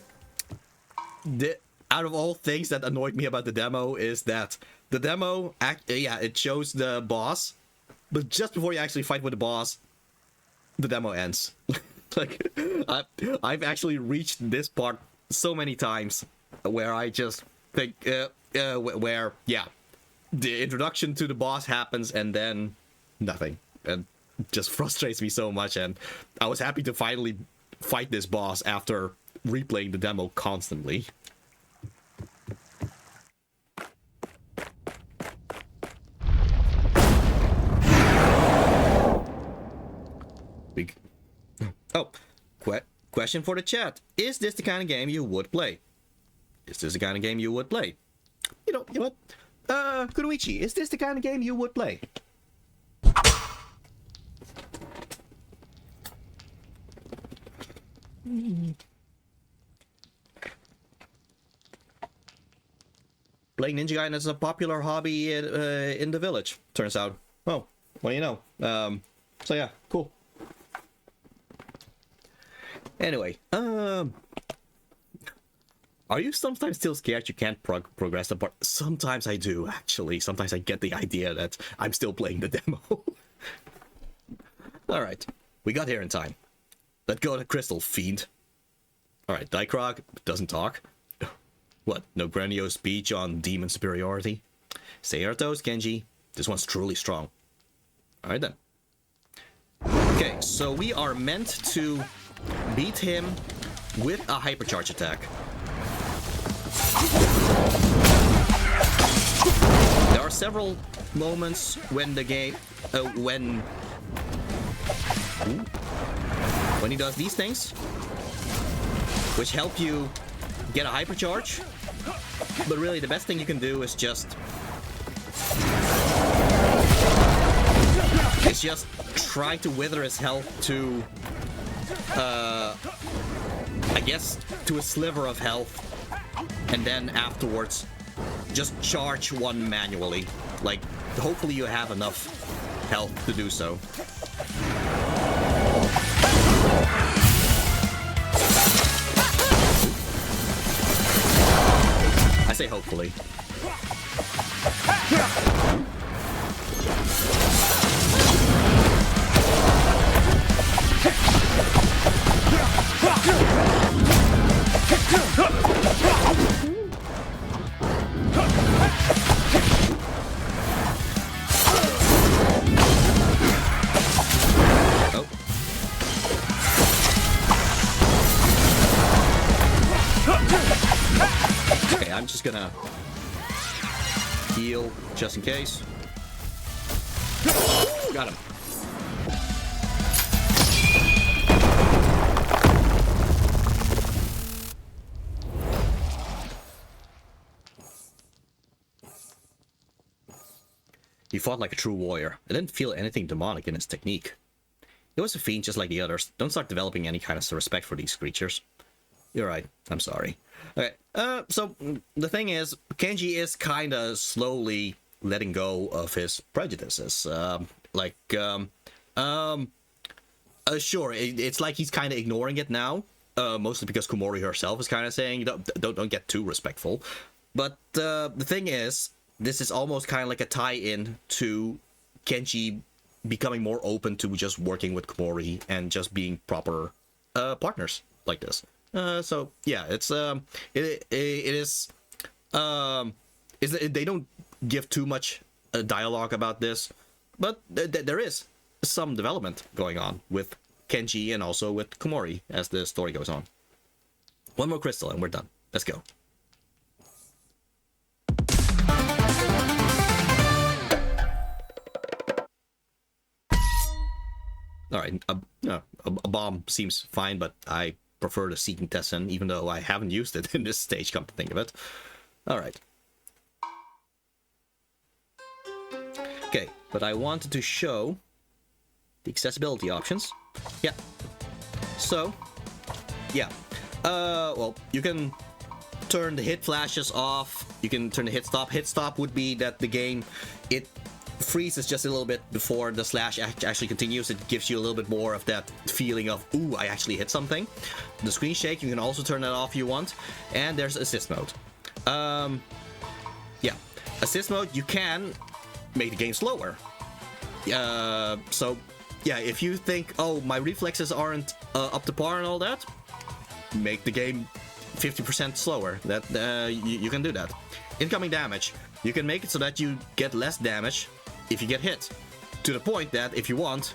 Out of all things that annoyed me about the demo is that the demo, it shows the boss, but just before you actually fight with the boss, the demo ends. Like, I've actually reached this part so many times where I just think, where, yeah, the introduction to the boss happens and then nothing. And it just frustrates me so much, and I was happy to finally fight this boss after replaying the demo constantly. Oh, question for the chat. Is this the kind of game you would play? Is this the kind of game you would play? You know what? Kunoichi, is this the kind of game you would play? Playing Ninja Gaiden is a popular hobby in the village, turns out. Oh, what do you know? So yeah, cool. Anyway, are you sometimes still scared you can't progress the part? Sometimes I do, actually. Sometimes I get the idea that I'm still playing the demo. Alright, we got here in time. Let go of the crystal, fiend. Alright, Daikrog doesn't talk. What, no grandiose speech on demon superiority? Stay on your toes, Genji. This one's truly strong. Alright then. Okay, so we are meant to beat him with a hypercharge attack. There are several moments when the game, when he does these things, which help you get a hypercharge. But really, the best thing you can do is just try to wither his health to, I guess, to a sliver of health, and then afterwards, just charge one manually. Like, hopefully you have enough health to do so. I say hopefully. Okay, I'm just gonna heal just in case. Got him. He fought like a true warrior. I didn't feel anything demonic in his technique. He was a fiend just like the others. Don't start developing any kind of respect for these creatures. you're right. I'm sorry. Okay. So the thing is, Kenji is kind of slowly letting go of his prejudices. Sure, it's like he's kind of ignoring it now. Mostly because Komori herself is kind of saying, don't get too respectful. But the thing is, this is almost kind of like a tie-in to Kenji becoming more open to just working with Komori and just being proper partners like this. So yeah, they don't give too much dialogue about this, but there is some development going on with Kenji and also with Komori as the story goes on. One more crystal and we're done. Let's go. Alright, a bomb seems fine, but I prefer the Seeking Tessen, even though I haven't used it in this stage, come to think of it. Alright. Okay, but I wanted to show the accessibility options. Yeah. So, yeah. Well, you can turn the hit flashes off. You can turn the hit stop. Hit stop would be that the game, it freezes just a little bit before the slash actually continues. It gives you a little bit more of that feeling of, ooh, I actually hit something. The screen shake, you can also turn that off if you want. And there's assist mode. Yeah. Assist mode, you can make the game slower. So, yeah, if you think, oh, my reflexes aren't up to par and all that, make the game 50% slower. That you can do that. Incoming damage, you can make it so that you get less damage if you get hit, to the point that if you want,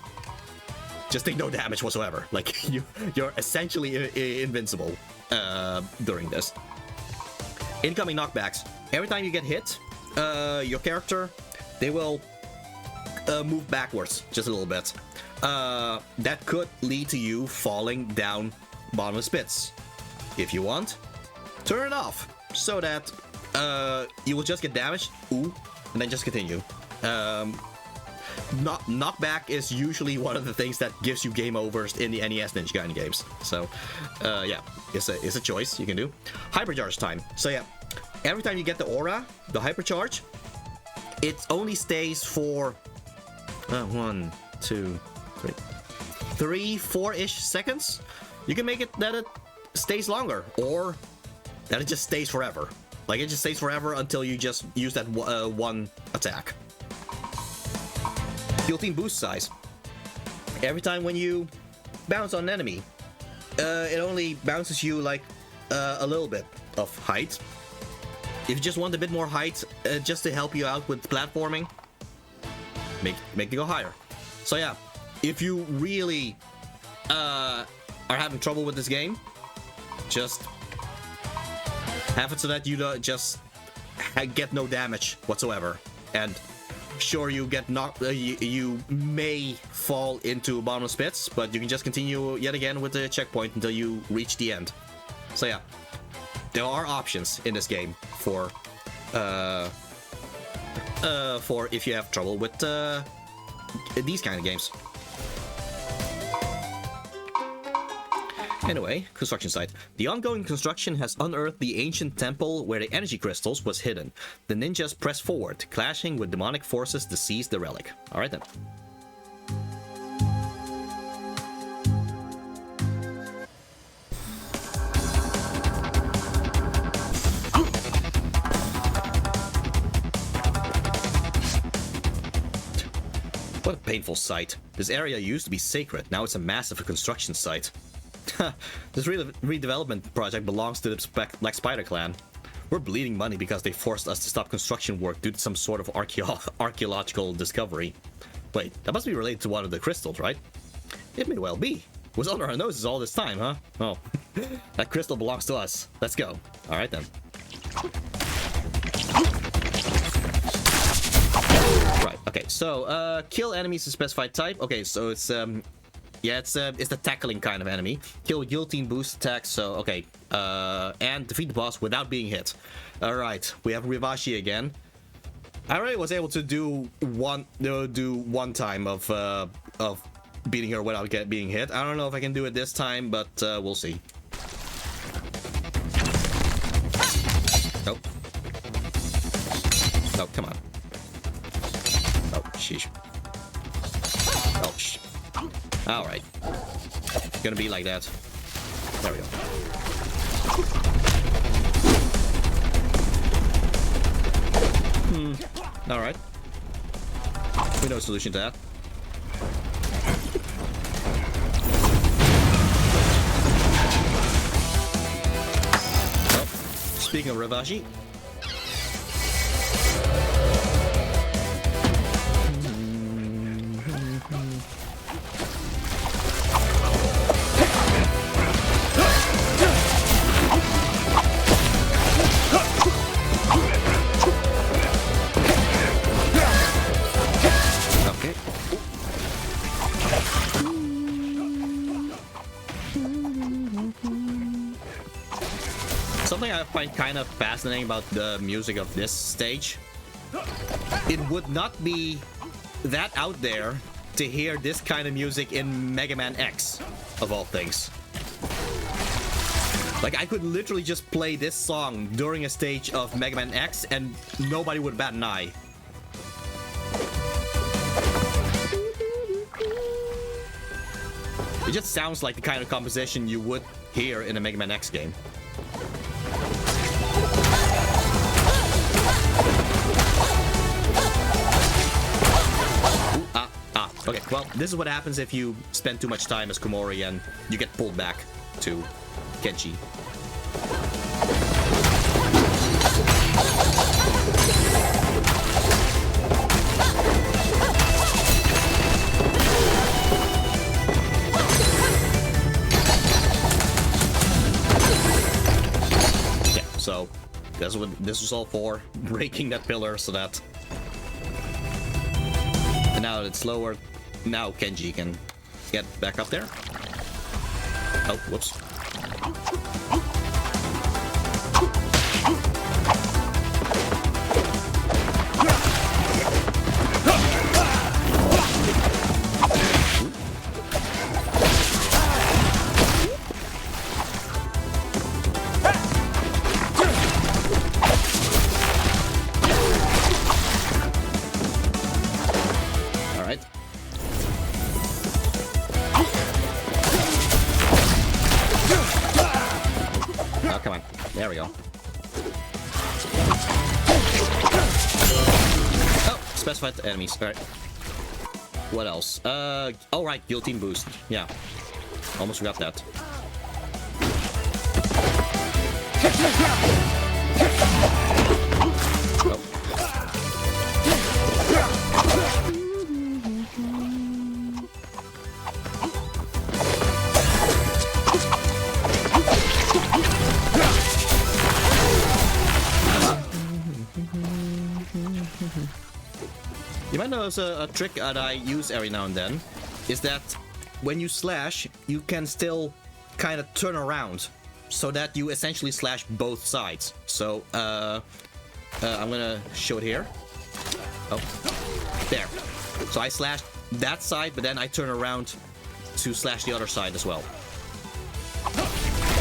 just take no damage whatsoever. Like you're essentially invincible during this. Incoming knockbacks, every time you get hit, your character, they will move backwards just a little bit. That could lead to you falling down bottomless pits. If you want, turn it off so that you will just get damaged, ooh, and then just continue. Knockback is usually one of the things that gives you game overs in the NES Ninja Gaiden games. So, yeah, it's a choice you can do. Hypercharge time. So yeah, every time you get the aura, the hypercharge, it only stays for 1, 2, 3, 4-ish seconds. You can make it that it stays longer, or that it just stays forever. Like it just stays forever until you just use that one attack. Guillotine boost size. Every time when you bounce on an enemy, it only bounces you like a little bit of height. If you just want a bit more height, just to help you out with platforming, make it go higher. So yeah, if you really are having trouble with this game, just have it so that you don't just get no damage whatsoever. And sure, you get knocked, you may fall into bottomless pits, but you can just continue yet again with the checkpoint until you reach the end. So yeah, there are options in this game for if you have trouble with these kind of games. Anyway, construction site. The ongoing construction has unearthed the ancient temple where the energy crystals was hidden. The ninjas press forward, clashing with demonic forces to seize the relic. Alright then. What a painful sight. This area used to be sacred, now it's a massive construction site. This redevelopment project belongs to the Black Spider clan. We're bleeding money because they forced us to stop construction work due to some sort of archaeological discovery. Wait, that must be related to one of the crystals, right? It may well be. It was under our noses all this time, huh? Oh, that crystal belongs to us. Let's go. Alright then. Right, okay, so, kill enemies of specified type. Okay, so it's, yeah, it's the tackling kind of enemy. Kill guillotine boost attacks, so, okay. And defeat the boss without being hit. Alright, we have Rivashi again. I already was able to do one time of beating her without being hit. I don't know if I can do it this time, but we'll see. Oh, come on. Oh, sheesh. Oh, sh. Alright. Gonna be like that. There we go. Alright. We know a solution to that. Well, speaking of Ravashi. Something I find kind of fascinating about the music of this stage, it would not be that out there to hear this kind of music in Mega Man X, of all things. Like, I could literally just play this song during a stage of Mega Man X and nobody would bat an eye. It just sounds like the kind of composition you would hear in a Mega Man X game. Okay, well, this is what happens if you spend too much time as Komori and you get pulled back to Kenshi. Yeah, so that's what this was all for, breaking that pillar so that... And now that it's lower, now Kenji can get back up there. Oh, whoops. There we go. Oh, specified enemies. Alright. What else? Oh right, guillotine boost. Yeah. Almost forgot that. Oh. You might notice a trick that I use every now and then is that when you slash, you can still kind of turn around so that you essentially slash both sides. So I'm gonna show it here. Oh, there. So I slashed that side, but then I turn around to slash the other side as well.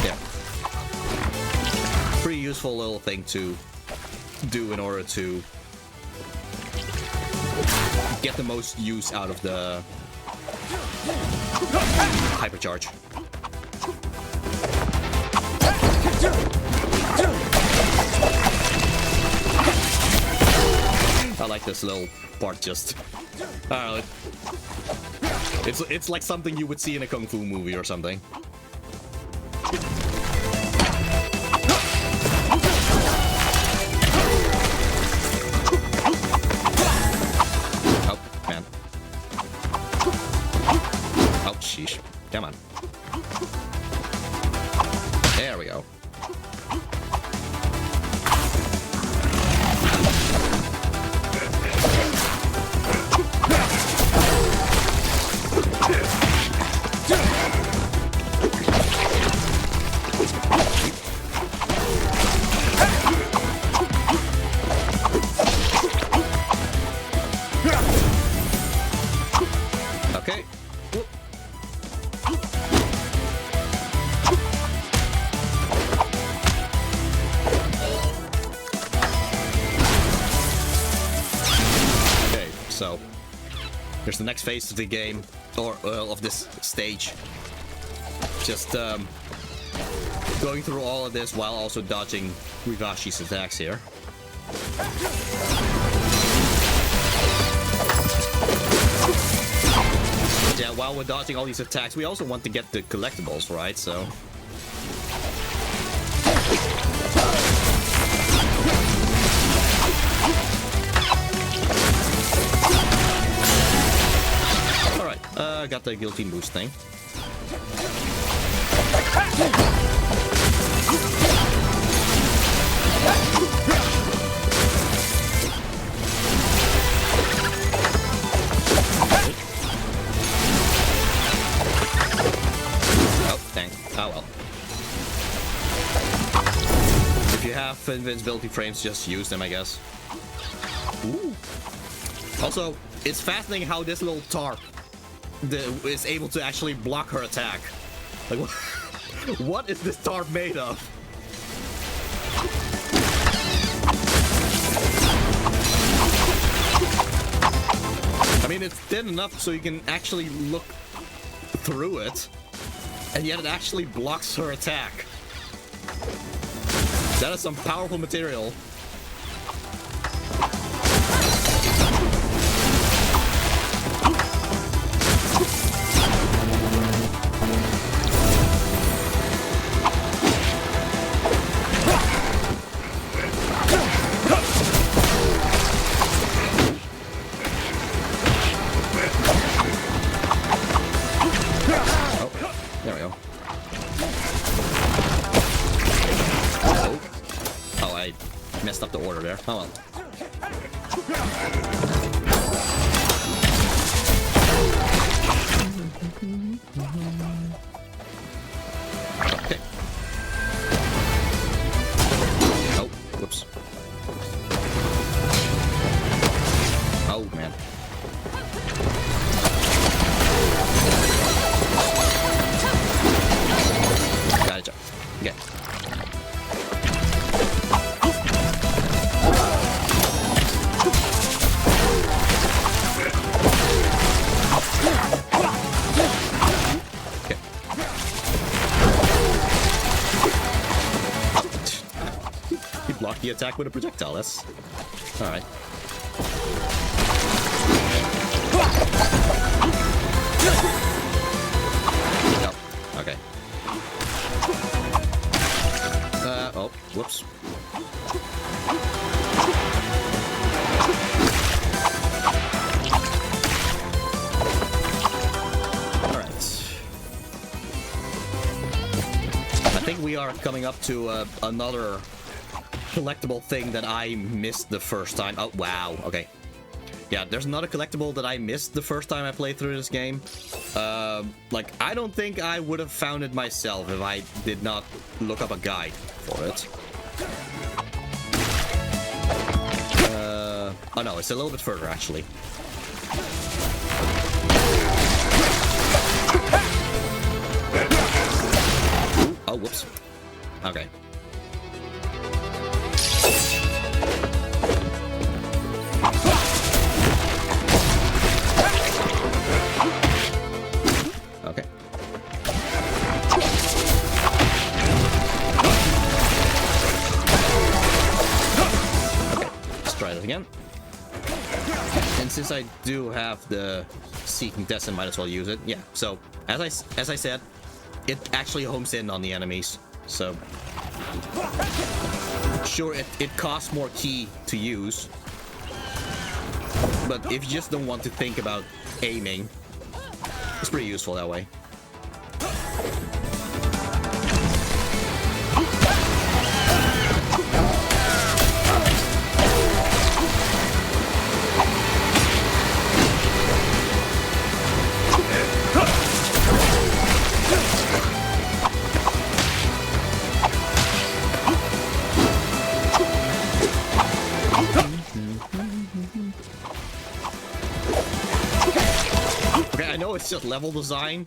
Yeah. Pretty useful little thing to do in order to get the most use out of the hypercharge. I like this little part just... I don't know. It's like something you would see in a kung fu movie or something. Sheesh. Come on. There we go. So there's the next phase of the game, or of this stage. Just going through all of this while also dodging Rivashi's attacks here. Yeah, while we're dodging all these attacks, we also want to get the collectibles, right? So... Alright, got the guillotine boost thing. Oh, dang. Oh well. If you have invincibility frames, just use them, I guess. Ooh. Also, it's fascinating how this little tarp is able to actually block her attack. Like, what is this tarp made of? I mean, it's thin enough so you can actually look through it, and yet it actually blocks her attack. That is some powerful material. Messed up the order there. Oh well. Okay. Oh, whoops. Oh, man. Got it, okay. Block the attack with a projectile. That's all right. Oh, okay. Oh, whoops. All right. I think we are coming up to another collectible thing that I missed the first time. Oh, wow. Okay. Yeah, there's another collectible that I missed the first time I played through this game. Like, I don't think I would have found it myself if I did not look up a guide for it. Oh no, it's a little bit further, actually. Ooh, oh, whoops. Okay. Okay. Okay, let's try that again. And since I do have the Seeking Descent, might as well use it. Yeah, so as I said, it actually homes in on the enemies. So sure, it costs more ki to use, but if you just don't want to think about aiming, it's pretty useful that way. Okay, I know it's just level design,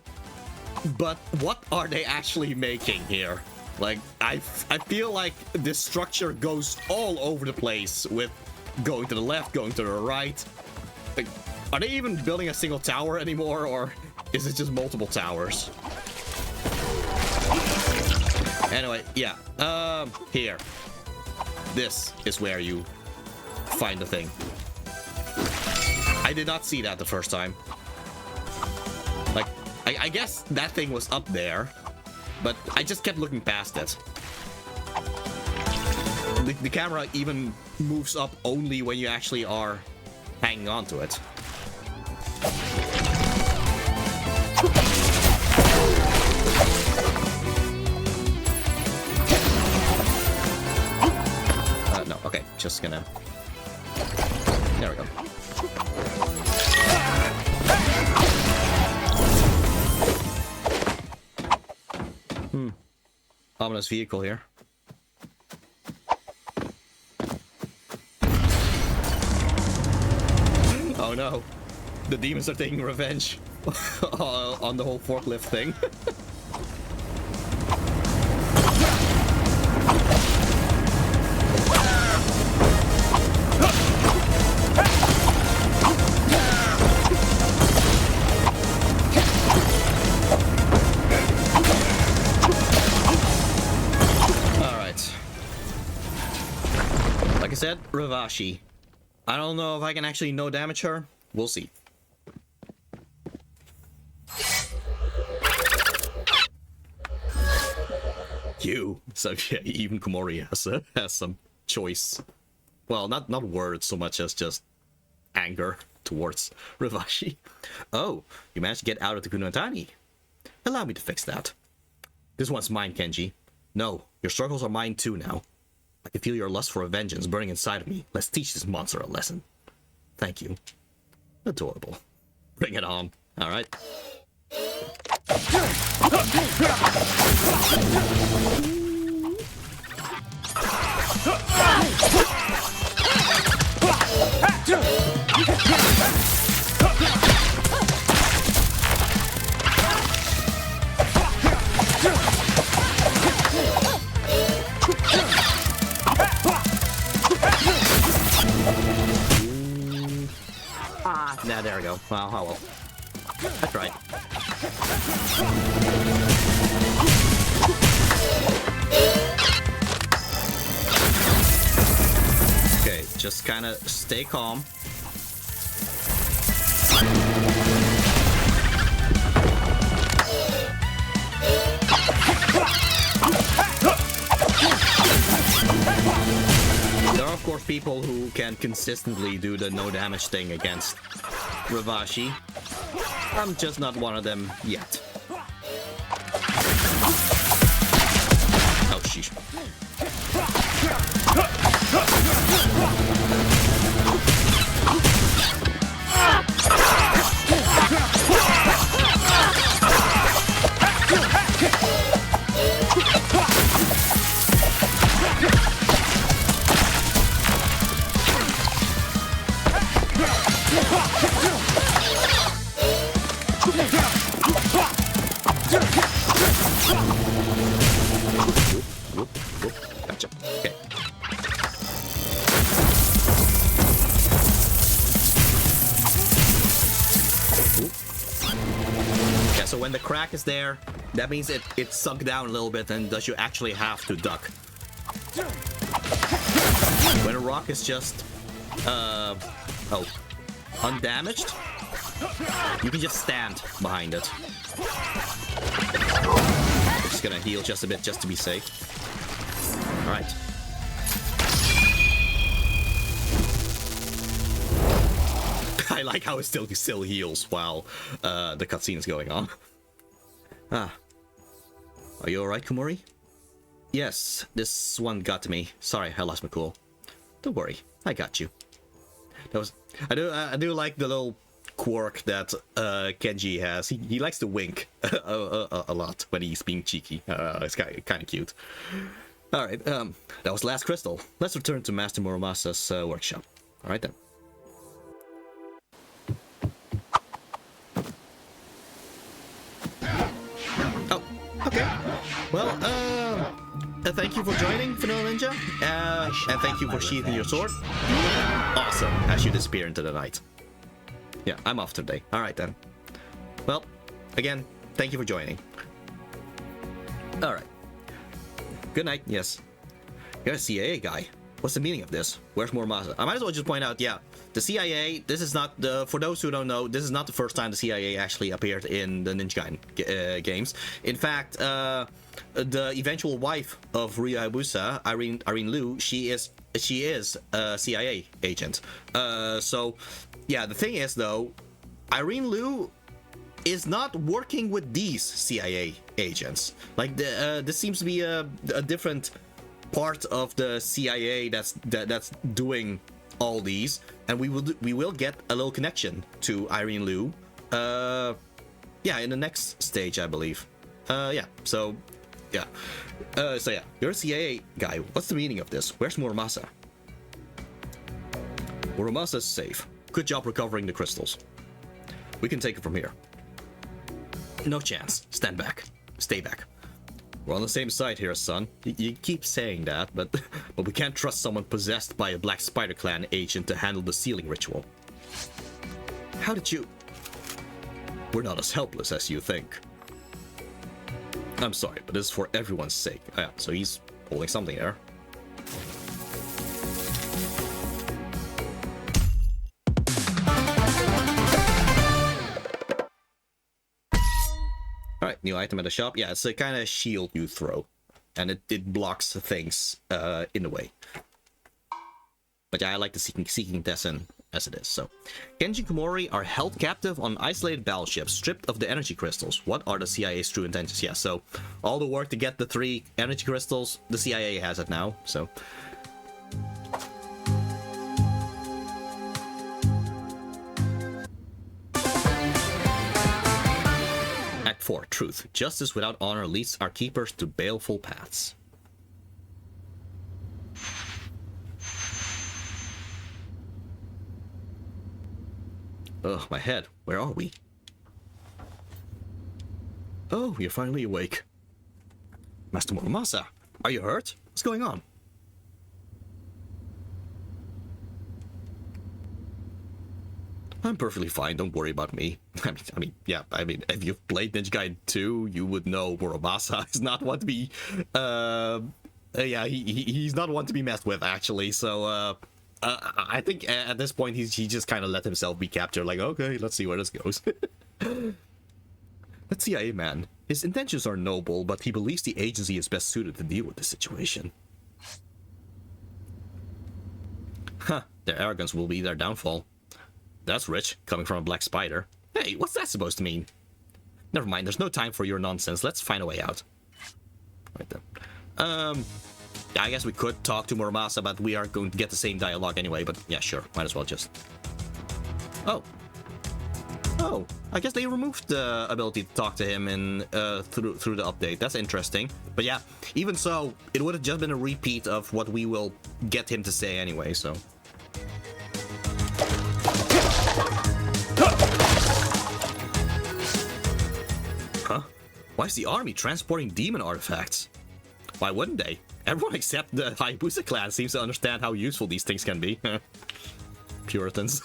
but what are they actually making here? Like, I feel like this structure goes all over the place with going to the left, going to the right. Like, are they even building a single tower anymore, or is it just multiple towers? Anyway, yeah. Here. This is where you find the thing. I did not see that the first time. Like, I guess that thing was up there, but I just kept looking past it. The camera even moves up only when you actually are hanging on to it. No, okay, just gonna... There we go. Ominous vehicle here. Oh no. The demons are taking revenge on the whole forklift thing. Said Ravashi. I don't know if I can actually no damage her. We'll see. So yeah, even Komori has some choice. Well, not words so much as just anger towards Ravashi. Oh, you managed to get out of the Kunoichi. Allow me to fix that. This one's mine, Kenji. No, your struggles are mine too now. I can feel your lust for vengeance burning inside of me. Let's teach this monster a lesson. Thank you. Adorable. Bring it on. All right. Nah, there we go. Well, oh well. That's right. Okay, just kind of stay calm. There are, of course, people who can consistently do the no damage thing against Ravashi. I'm just not one of them yet. Oh, sheesh. Gotcha. Okay. Yeah, so when the crack is there, that means it sunk down a little bit, and thus you actually have to duck. When a rock is just undamaged, you can just stand behind it. I'm just gonna heal just a bit just to be safe. Alright. I like how it still heals while the cutscene is going on. Ah. Are you alright, Komori? Yes, this one got to me. Sorry, I lost my cool. Don't worry, I got you. That was... I do like the little quirk that Kenji has. He likes to wink a lot when he's being cheeky. It's kind of cute. Alright, that was the last crystal. Let's return to Master Muramasa's workshop. Alright then. Oh, okay. Well, thank you for joining, Vanilla Ninja. And thank you for sheathing your sword. Awesome, as you disappear into the night. Yeah, I'm off today. All right then. Well, again, thank you for joining. All right. Good night. Yes. You're a CIA guy. What's the meaning of this? Where's Muramasa? I might as well just point out, yeah, the CIA, this is not the, for those who don't know, this is not the first time the CIA actually appeared in the Ninja Gaiden games. In fact, the eventual wife of Ryu Hayabusa, Irene Liu, she is a CIA agent. So, yeah, the thing is though, Irene Liu is not working with these CIA agents. Like, this seems to be a different part of the CIA that's doing all these, and we will get a little connection to Irene Liu. Yeah, in the next stage, I believe. So yeah, you're a CIA guy. What's the meaning of this? Where's Muramasa? Muramasa's safe. Good job recovering the crystals. We can take it from here. No chance. Stand back. Stay back. We're on the same side here, son. You keep saying that, but we can't trust someone possessed by a Black Spider Clan agent to handle the sealing ritual. How did you... We're not as helpless as you think. I'm sorry, but this is for everyone's sake. Oh, yeah, so he's holding something there. Alright, new item at the shop. Yeah, it's a kind of shield you throw. And it blocks things in the way. But yeah, I like the seeking Tessin as it is, so. Kenji Komori are held captive on isolated battleships, stripped of the energy crystals. What are the CIA's true intentions? Yeah, so all the work to get the 3 energy crystals, the CIA has it now, so. Act 4, Truth. Justice without honor leads our keepers to baleful paths. Ugh, my head. Where are we? Oh, you're finally awake. Master Muramasa, are you hurt? What's going on? I'm perfectly fine, don't worry about me. I mean, if you've played Ninja Gaiden 2, you would know Muramasa is not one to be, he's not one to be messed with, actually, so, I think at this point he just kind of let himself be captured, like, okay, let's see where this goes. That CIA man, his intentions are noble, but he believes the agency is best suited to deal with the situation. Huh, their arrogance will be their downfall. That's rich, coming from a black spider. Hey, what's that supposed to mean? Never mind, there's no time for your nonsense. Let's find a way out. Right then. Yeah, I guess we could talk to Muramasa, but we are going to get the same dialogue anyway, but yeah, sure. Might as well just... Oh, I guess they removed the ability to talk to him in through the update. That's interesting. But yeah, even so, it would have just been a repeat of what we will get him to say anyway, so... Huh? Why is the army transporting demon artifacts? Why wouldn't they? Everyone except the Hayabusa clan seems to understand how useful these things can be. Puritans.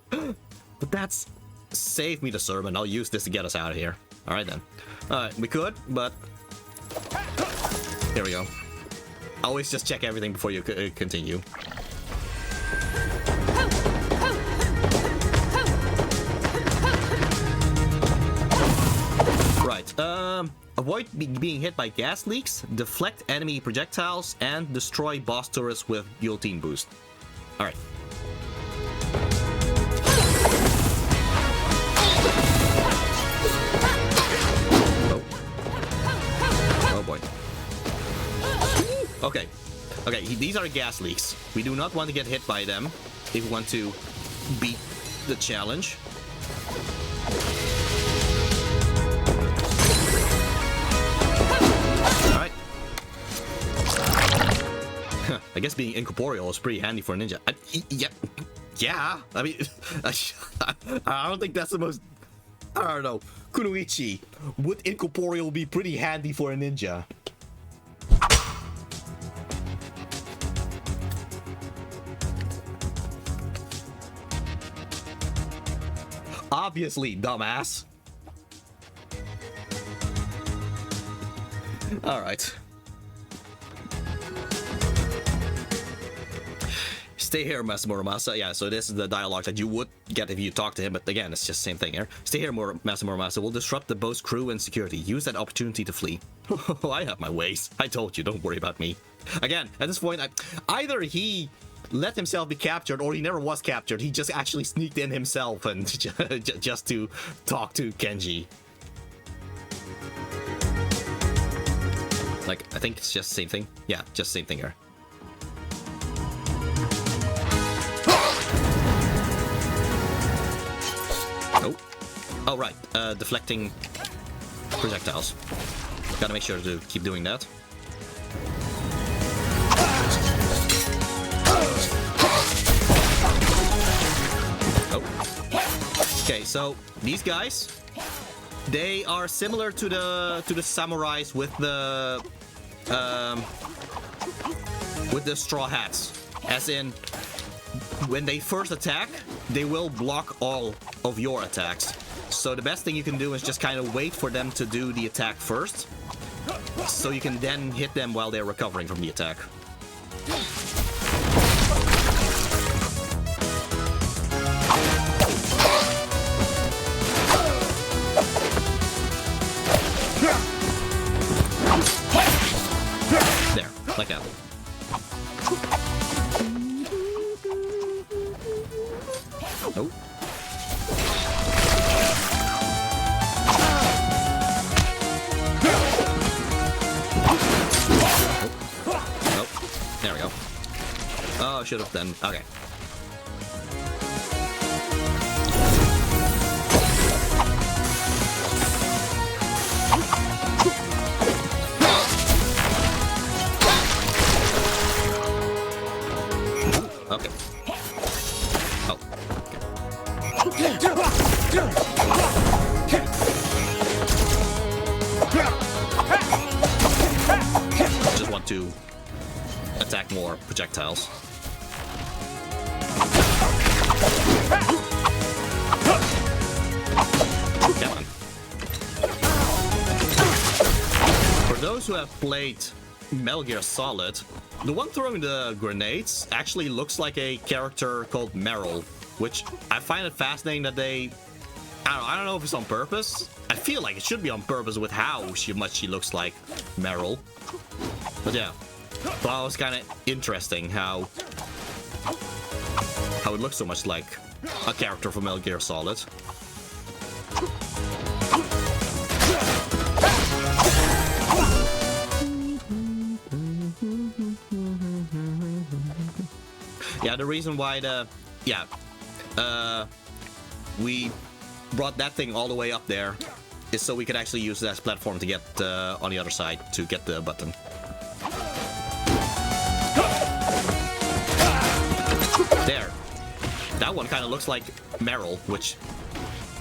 But that's... Save me the sermon. I'll use this to get us out of here. Alright then. Alright, we could, but... Here we go. Always just check everything before you continue. Right, avoid being hit by gas leaks, deflect enemy projectiles, and destroy boss turrets with guillotine boost. Alright. Oh boy. Okay. Okay, these are gas leaks. We do not want to get hit by them if we want to beat the challenge. Alright. I guess being incorporeal is pretty handy for a ninja. Yeah. I mean, I don't think that's the most... I don't know. Kunoichi, would incorporeal be pretty handy for a ninja? Obviously, dumbass. Alright. Stay here, Master Muramasa. Yeah, so this is the dialogue that you would get if you talk to him, but again, it's just the same thing here. Stay here, Master Muramasa. We'll disrupt the boat's crew and security. Use that opportunity to flee. I have my ways. I told you, don't worry about me. Again, at this point, either he let himself be captured or he never was captured. He just actually sneaked in himself and just to talk to Kenji. Like, I think it's just the same thing. Yeah, just the same thing here. Oh. Oh, right. Deflecting projectiles. Gotta make sure to keep doing that. Oh. Okay, so these guys, they are similar to the samurais with the straw hats. As in, when they first attack, they will block all of your attacks. So the best thing you can do is just kind of wait for them to do the attack first, so you can then hit them while they're recovering from the attack. There, like that. Nope. Nope. There we go. Oh, I should have done. Okay. Okay. Oh. Just want to attack more projectiles. Come on. For those who have played Metal Gear Solid, the one throwing the grenades actually looks like a character called Meryl, which I find it fascinating that they... I don't know if it's on purpose. I feel like it should be on purpose with how much she looks like Meryl. But yeah, but it was kind of interesting how it looks so much like a character from Metal Gear Solid. Yeah, the reason why we brought that thing all the way up there is so we could actually use that as platform to get on the other side to get the button. There. That one kind of looks like Meryl, which,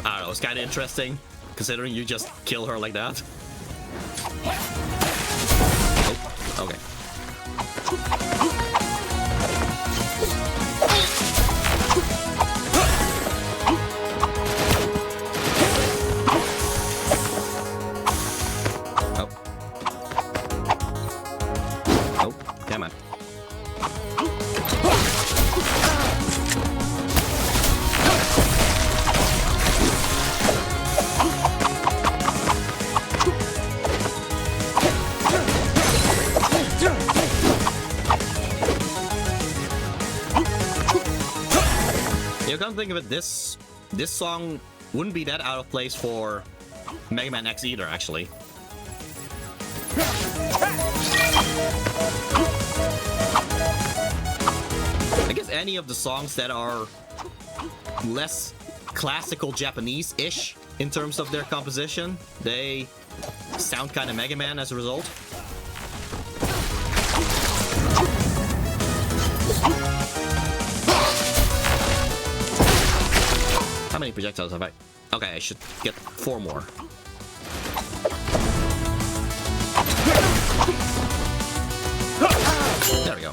I don't know, it's kind of interesting, considering you just kill her like that. Oh, okay. Come to think of it, this song wouldn't be that out of place for Mega Man X either, actually. I guess any of the songs that are less classical Japanese-ish in terms of their composition, they sound kind of Mega Man as a result. How many projectiles have I? Okay, I should get 4 more. There we go.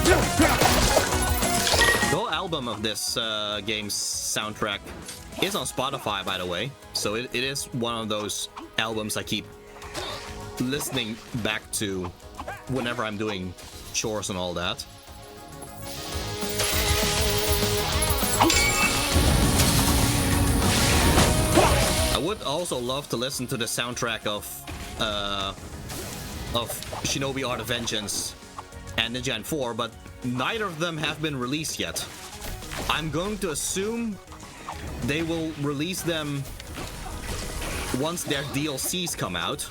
The whole album of this game's soundtrack is on Spotify, by the way, so it is one of those albums I keep listening back to whenever I'm doing chores and all that. I would also love to listen to the soundtrack of Shinobi Art of Vengeance and Ninja Gaiden 4, but neither of them have been released yet. I'm going to assume they will release them once their DLCs come out.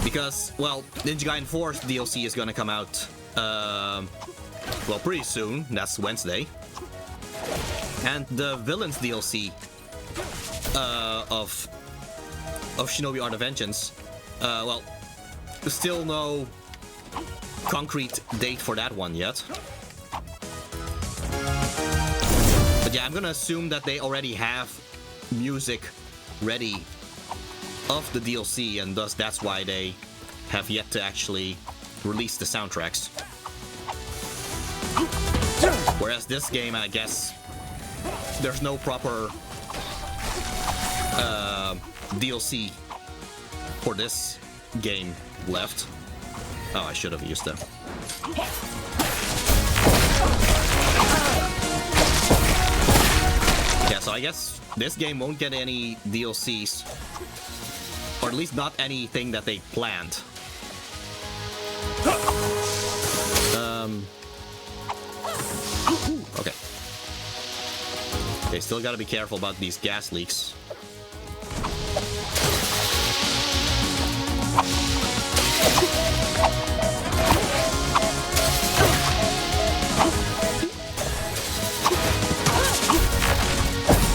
Because, well, Ninja Gaiden 4's DLC is gonna come out, well, pretty soon. That's Wednesday. And the Villains DLC of Shinobi Art of Vengeance, well, still no concrete date for that one yet. But yeah, I'm gonna assume that they already have music ready of the DLC, and thus that's why they have yet to actually release the soundtracks. Whereas this game, I guess, there's no proper DLC for this game left. Oh, I should have used them. Yeah, so I guess this game won't get any DLCs. Or at least not anything that they planned. Okay. They still gotta be careful about these gas leaks.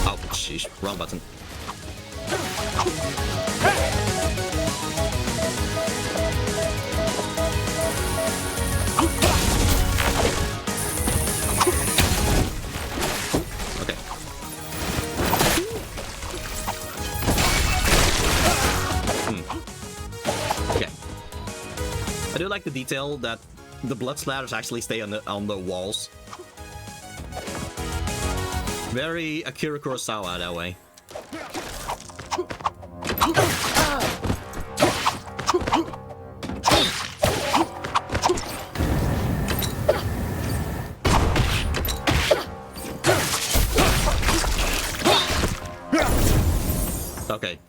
Oh, sheesh, wrong button. I do like the detail that the blood splatters actually stay on the walls. Very Akira Kurosawa that way. Okay,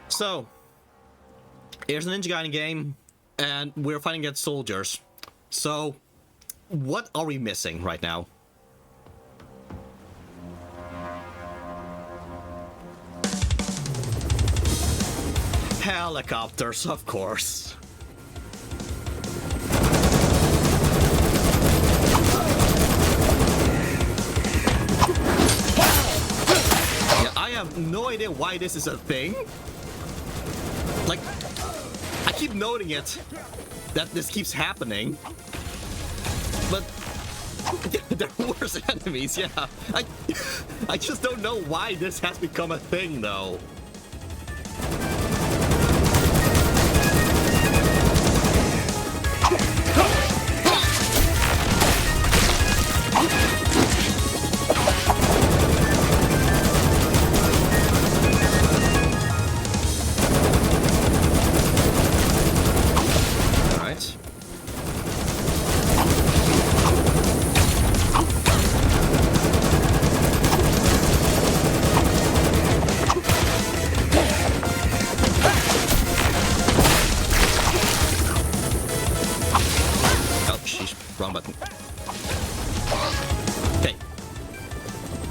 so here's a Ninja Gaiden game. And we're fighting against soldiers. So, what are we missing right now? Helicopters, of course. Yeah, I have no idea why this is a thing. Like, I keep noting it, that this keeps happening, but they're worse enemies, yeah. I just don't know why this has become a thing, though.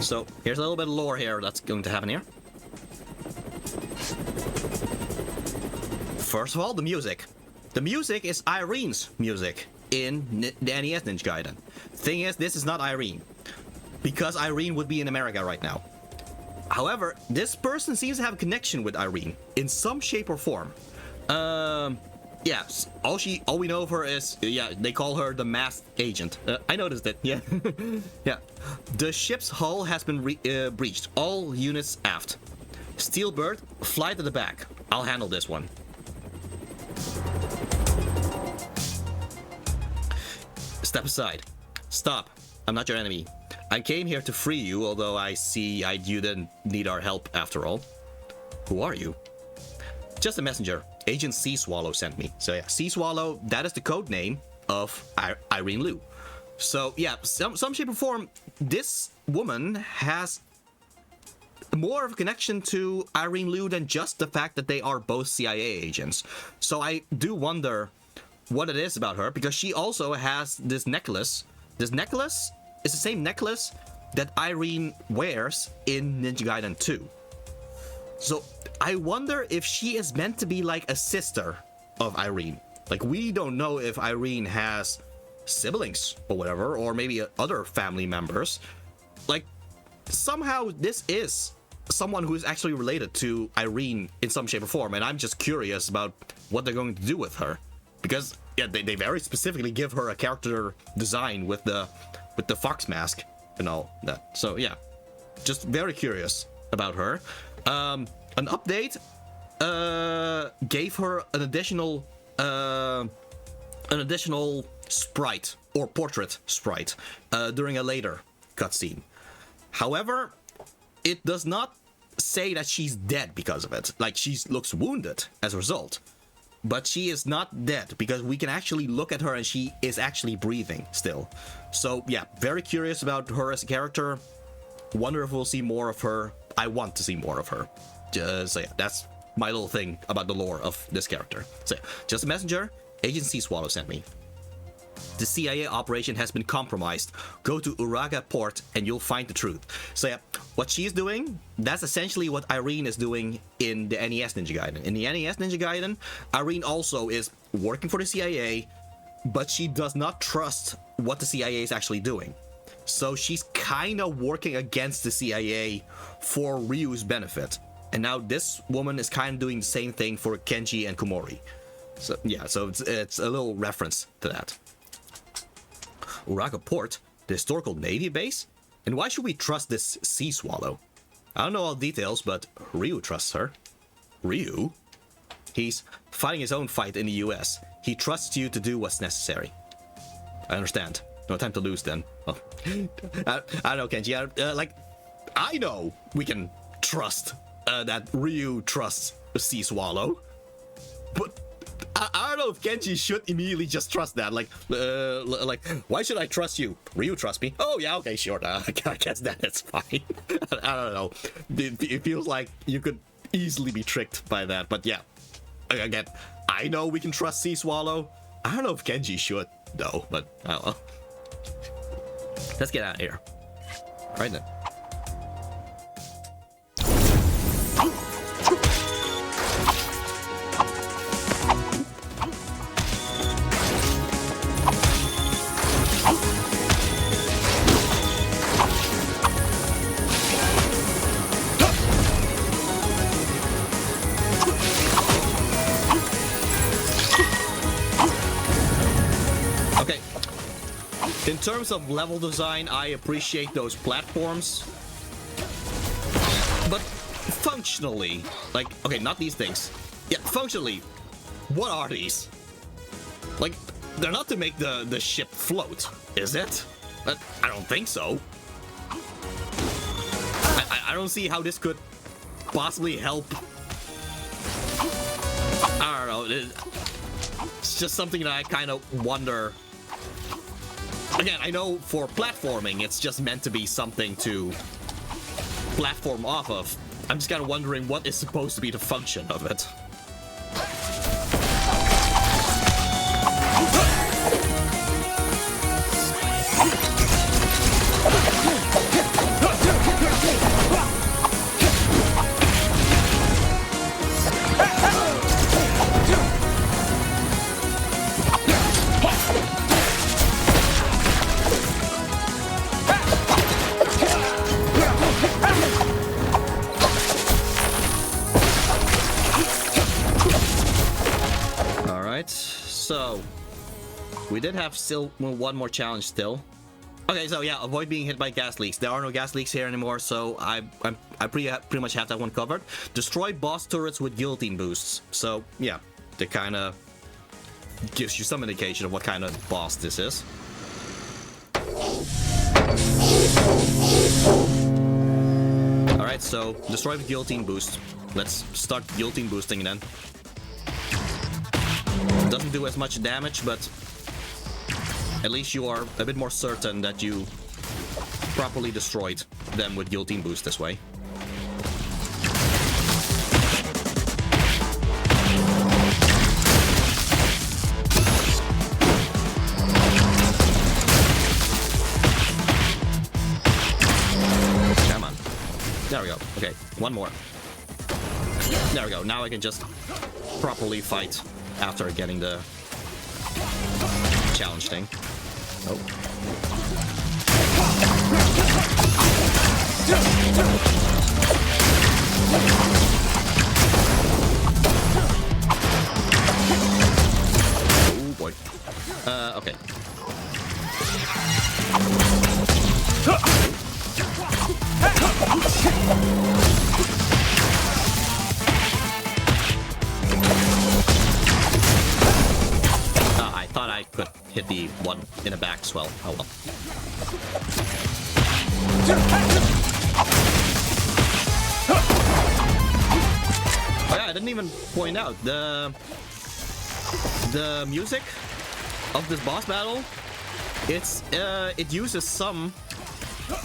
So, here's a little bit of lore here that's going to happen here. First of all, the music. The music is Irene's music in the NES Ninja Gaiden. Thing is, this is not Irene, because Irene would be in America right now. However, this person seems to have a connection with Irene in some shape or form. Yeah, all we know of her is, yeah, they call her the masked agent. I noticed it, yeah. Yeah. The ship's hull has been breached. All units aft. Steelbird, fly to the back. I'll handle this one. Step aside. Stop. I'm not your enemy. I came here to free you, although I see you didn't need our help after all. Who are you? Just a messenger. Agent Sea Swallow sent me. So yeah, Sea Swallow, that is the code name of Irene Liu. So yeah, some shape or form, this woman has more of a connection to Irene Liu than just the fact that they are both CIA agents. So I do wonder what it is about her, because she also has this necklace. This necklace is the same necklace that Irene wears in Ninja Gaiden 2. So I wonder if she is meant to be like a sister of Irene. Like, we don't know if Irene has siblings or whatever, or maybe other family members. Like, somehow this is someone who is actually related to Irene in some shape or form, and I'm just curious about what they're going to do with her, because yeah, they very specifically give her a character design with the fox mask and all that. So yeah, just very curious about her. An update gave her an additional sprite or portrait sprite during a later cutscene. However, it does not say that she's dead because of it. Like, she looks wounded as a result, but she is not dead because we can actually look at her and she is actually breathing still. So yeah, very curious about her as a character. Wonder if we'll see more of her. I want to see more of her. So yeah, that's my little thing about the lore of this character. So yeah, just a messenger. Agent Sea Swallow sent me. The CIA operation has been compromised. Go to Uraga Port and you'll find the truth. So yeah, what she's doing, that's essentially what Irene is doing in the NES Ninja Gaiden. In the NES Ninja Gaiden, Irene also is working for the CIA, but she does not trust what the CIA is actually doing. So she's kind of working against the CIA for Ryu's benefit. And now this woman is kind of doing the same thing for Kenji and Komori. So yeah, so it's a little reference to that. Uraga Port, the historical Navy base? And why should we trust this Sea Swallow? I don't know all the details, but Ryu trusts her. Ryu? He's fighting his own fight in the US. He trusts you to do what's necessary. I understand. No time to lose then. Oh. I don't know, Kenji. I know we can trust that Ryu trusts Sea Swallow, but I don't know if Kenji should immediately just trust that. Like, why should I trust you? Ryu trusts me. Oh yeah, okay, sure. I guess that it's fine. I don't know. It feels like you could easily be tricked by that. But yeah, again, I know we can trust Sea Swallow. I don't know if Kenji should though. But I don't know. Let's get out of here. All right then. In terms of level design, I appreciate those platforms. But functionally, like, okay, not these things. Yeah, functionally, what are these? Like, they're not to make the ship float, is it? I don't think so. I don't see how this could possibly help. I don't know. It's just something that I kind of wonder. Again, I know for platforming, it's just meant to be something to platform off of. I'm just kind of wondering what is supposed to be the function of it. So, we did have still one more challenge still. Okay, so yeah, avoid being hit by gas leaks. There are no gas leaks here anymore, so I pretty much have that one covered. Destroy boss turrets with guillotine boosts. So yeah, that kind of gives you some indication of what kind of boss this is. Alright, so destroy with guillotine boost. Let's start guillotine boosting then. Doesn't do as much damage, but at least you are a bit more certain that you properly destroyed them with guillotine boost this way. Come on. There we go. Okay, one more. There we go. Now I can just properly fight after getting the challenge thing. Oh. Oh boy. Okay. I thought I could hit the one in the back as well. Oh well. Oh yeah, I didn't even point out the music of this boss battle. It uses some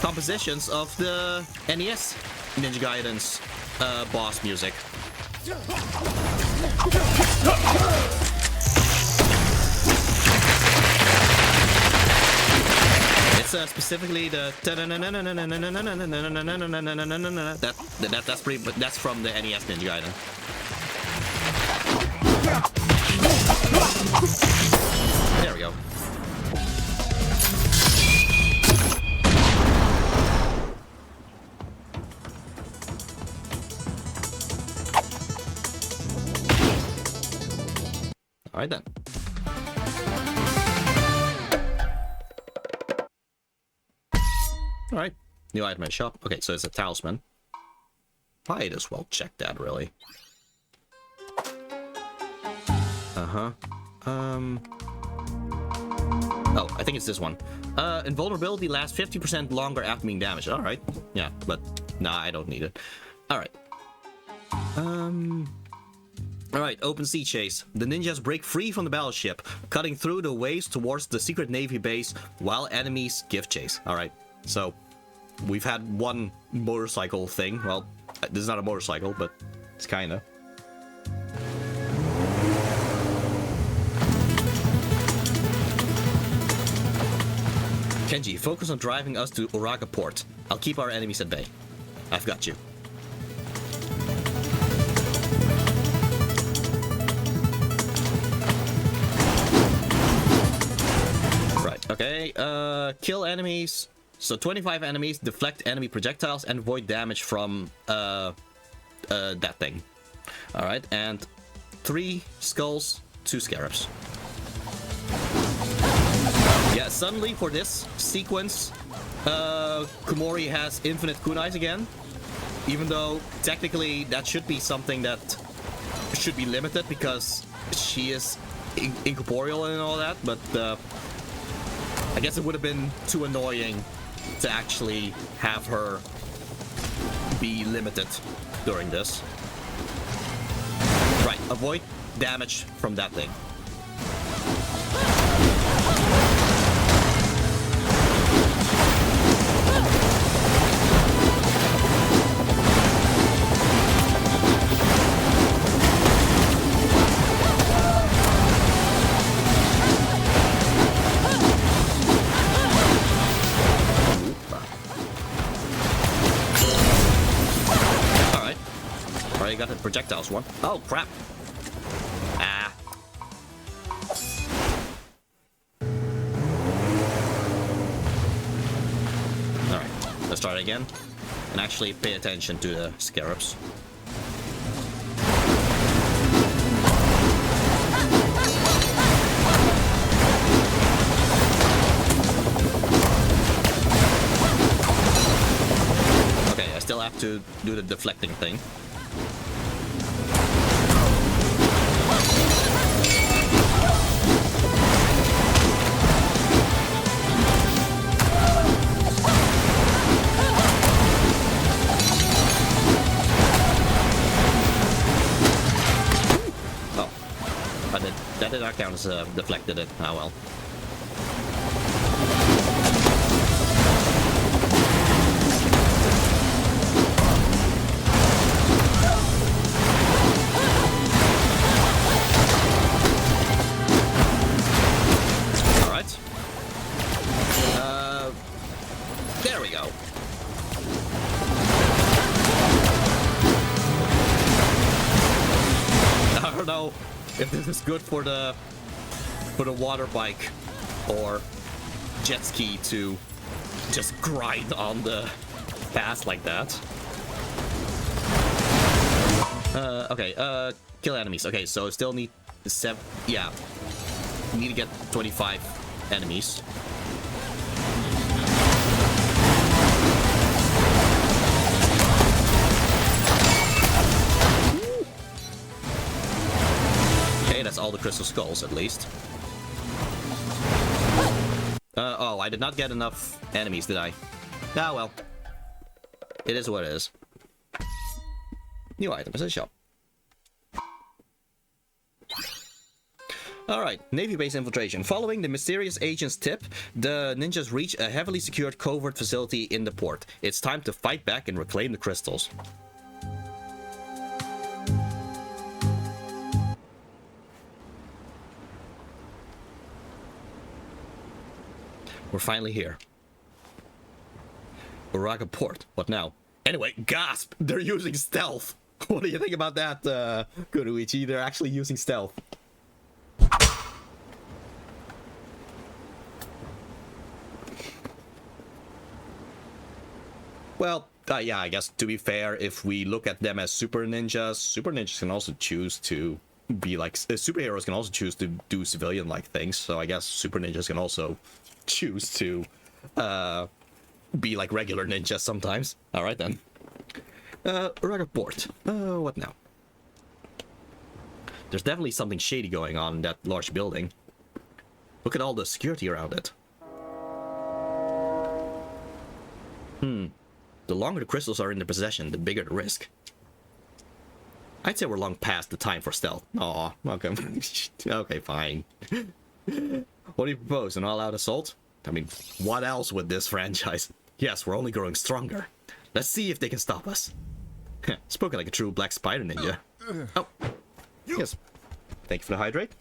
compositions of the NES Ninja Gaiden's boss music. It's specifically the that's pretty, but that's from the NES Ninja Gaiden. There we go. All right then. All right, new item in shop. Okay, so it's a talisman. Might as well check that, really. Oh, I think it's this one. Invulnerability lasts 50% longer after being damaged. All right, yeah, but nah, I don't need it. All right. Alright, open sea chase. The ninjas break free from the battleship, cutting through the waves towards the secret navy base while enemies give chase. Alright, so we've had one motorcycle thing. Well, this is not a motorcycle, but it's kinda. Kenji, focus on driving us to Uraga port. I'll keep our enemies at bay. I've got you. Okay, kill enemies. So 25 enemies, deflect enemy projectiles, and avoid damage from that thing. Alright, and 3 skulls, 2 scarabs. Yeah, suddenly for this sequence, Komori has infinite kunais again. Even though technically that should be something that should be limited because she is incorporeal and all that, but I guess it would have been too annoying to actually have her be limited during this. Right, avoid damage from that thing. Got the projectiles one. Oh crap. Ah. Alright, let's try it again. And actually pay attention to the scarabs. Okay, I still have to do the deflecting thing. rounds deflected it. Ah, well. Alright. There we go. I don't know if this is good for the water bike or jet ski to just grind on the path like that. Okay, kill enemies. Okay, so still need 7. Yeah, need to get 25 enemies. That's all the crystal skulls, at least. Oh, I did not get enough enemies, did I? Ah, well. It is what it is. New items in the shop. Alright, Navy base infiltration. Following the mysterious agent's tip, the ninjas reach a heavily secured covert facility in the port. It's time to fight back and reclaim the crystals. We're finally here. Uraga port. What now? Anyway, gasp! They're using stealth! What do you think about that, Kunoichi? They're actually using stealth. Well, yeah, I guess to be fair, if we look at them as super ninjas can also choose to be like... superheroes can also choose to do civilian-like things, so I guess super ninjas can also choose to be like regular ninjas sometimes. Alright then. Uraga port. What now? There's definitely something shady going on in that large building. Look at all the security around it. The longer the crystals are in their possession, the bigger the risk. I'd say we're long past the time for stealth. Aw, okay. Okay, fine. What do you propose? An all-out assault? I mean, what else with this franchise? Yes, we're only growing stronger. Let's see if they can stop us. Spoken like a true black spider ninja. Oh, yes. Thank you for the hydrate.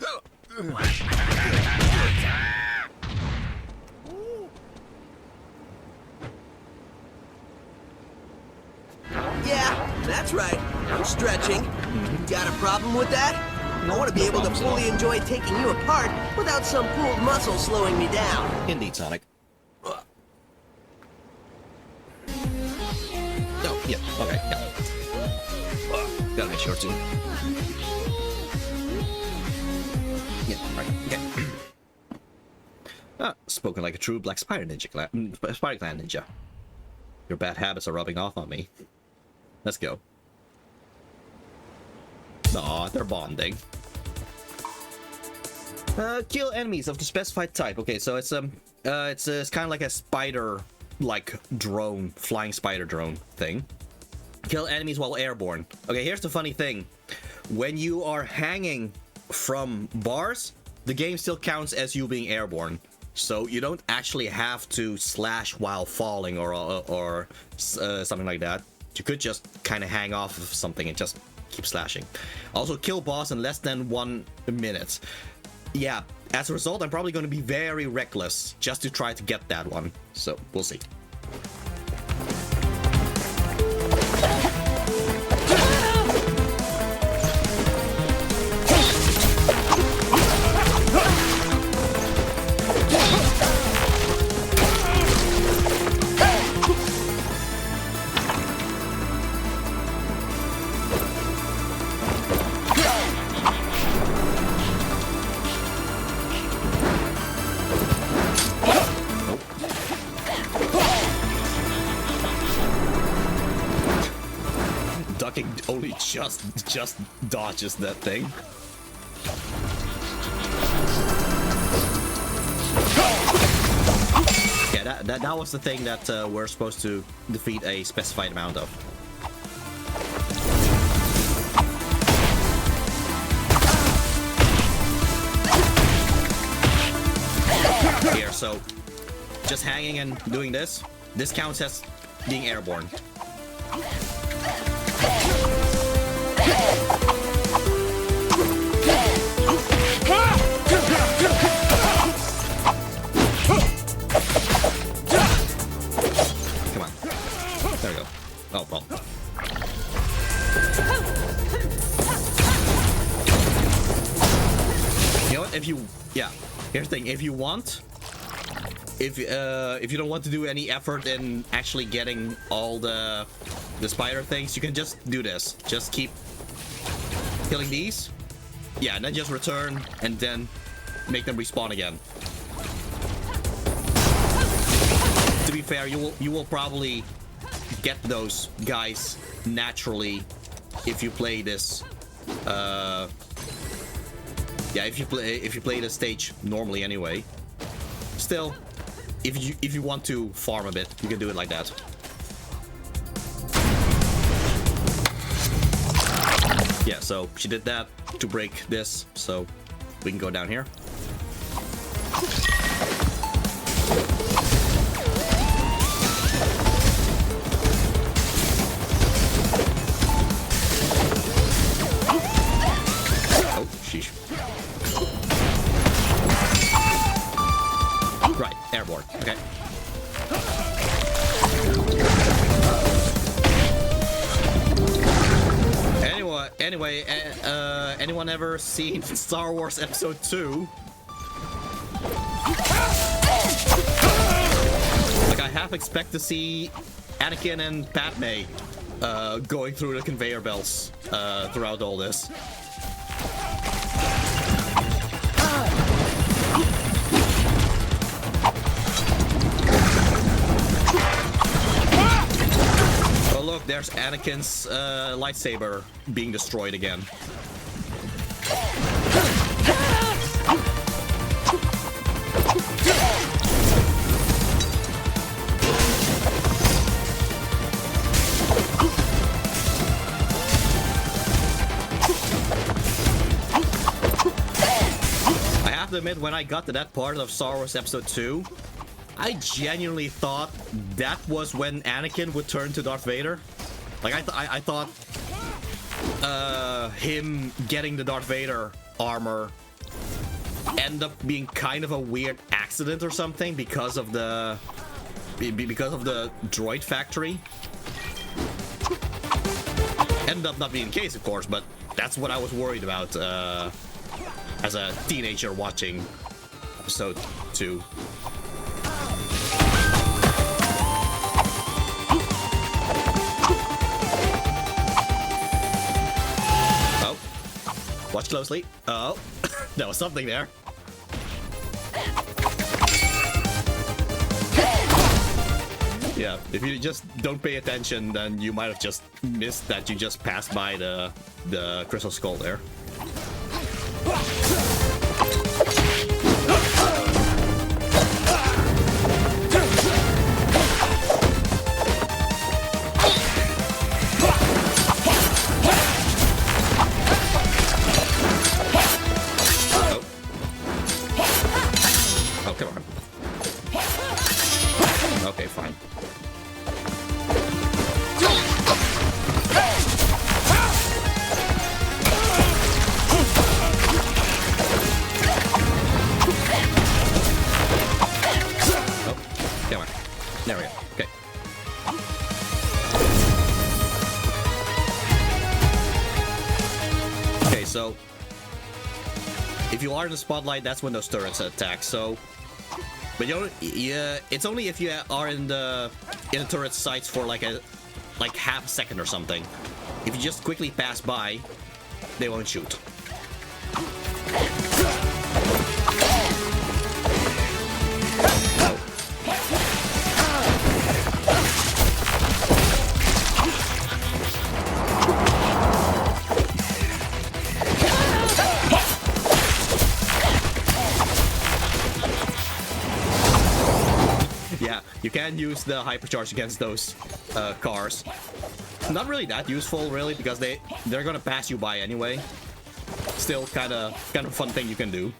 Yeah, that's right. I'm stretching. Got a problem with that? I want to be able to fully enjoy taking you apart without some pulled muscle slowing me down. Indeed, Sonic. Oh, yeah, okay, yeah. Gotta make sure to... Yeah, right, okay. Spoken like a true black spider ninja spider clan ninja. Your bad habits are rubbing off on me. Let's go. Aw, they're bonding. Kill enemies of the specified type. Okay, so it's kind of like a spider-like drone, flying spider drone thing. Kill enemies while airborne. Okay, here's the funny thing. When you are hanging from bars, the game still counts as you being airborne. So you don't actually have to slash while falling or something like that. You could just kind of hang off of something and just keep slashing. Also, kill boss in less than 1 minute. Yeah, as a result, I'm probably going to be very reckless just to try to get that one. So, we'll see. Only just dodges that thing. Yeah, that was the thing that we're supposed to defeat a specified amount of. here, so just hanging and doing this counts as being airborne. Come on. There we go. Oh, well. You know what? If you... Yeah. Here's the thing. If you want... If you don't want to do any effort in actually getting all the spider things, you can just do this. Just keep killing these. Yeah, and then just return and then make them respawn again. To be fair, you will probably get those guys naturally if you play this. Yeah, if you play the stage normally anyway. Still, if you want to farm a bit, you can do it like that. Yeah, so she did that to break this, so we can go down here. Oh, sheesh. Right, airborne. Okay. Anyway, anyone ever seen Star Wars Episode 2? Like, I half expect to see Anakin and Padme going through the conveyor belts throughout all this. Oh look, there's Anakin's lightsaber being destroyed again. I have to admit, when I got to that part of Star Wars Episode 2, I genuinely thought that was when Anakin would turn to Darth Vader. Like, I thought him getting the Darth Vader armor ended up being kind of a weird accident or something because of the droid factory. Ended up not being the case, of course, but that's what I was worried about as a teenager watching Episode 2. Watch closely. Oh, there was something there. Yeah, if you just don't pay attention, then you might have just missed that you just passed by the crystal skull there. Okay, fine. Oh, come on. There we go. Okay. Okay, so if you are in the spotlight, that's when those turrets attack. So. But it's only if you are in the turret sights for like half a second or something. If you just quickly pass by, they won't shoot. Yeah, you can use the hypercharge against those cars. Not really that useful, really, because they're gonna pass you by anyway. Still, kind of fun thing you can do.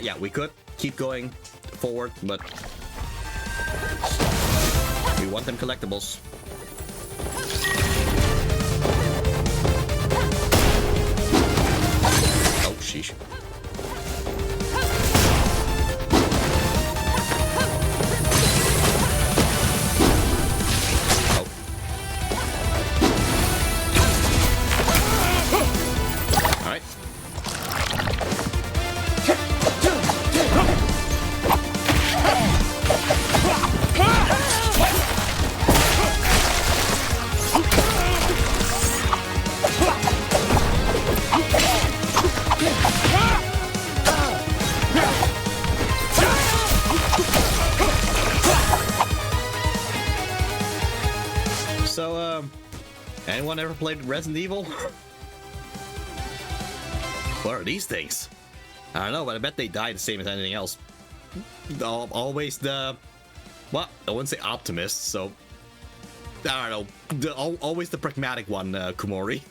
yeah, we could keep going forward, but we want them collectibles. Oh, sheesh. Anyone ever played Resident Evil? What are these things? I don't know, but I bet they die the same as anything else. Always the... Well, I wouldn't say optimist, so... I don't know. Always the pragmatic one, Kumori.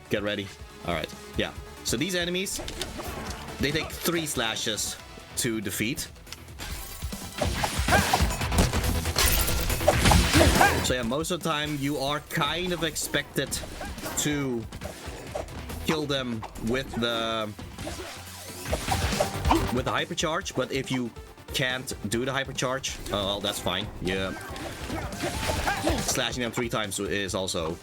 Get ready. Alright, yeah. So these enemies, they take 3 slashes to defeat. So yeah, most of the time you are kind of expected to kill them with the hypercharge, but if you can't do the hypercharge, well, that's fine. Yeah, slashing them 3 times is also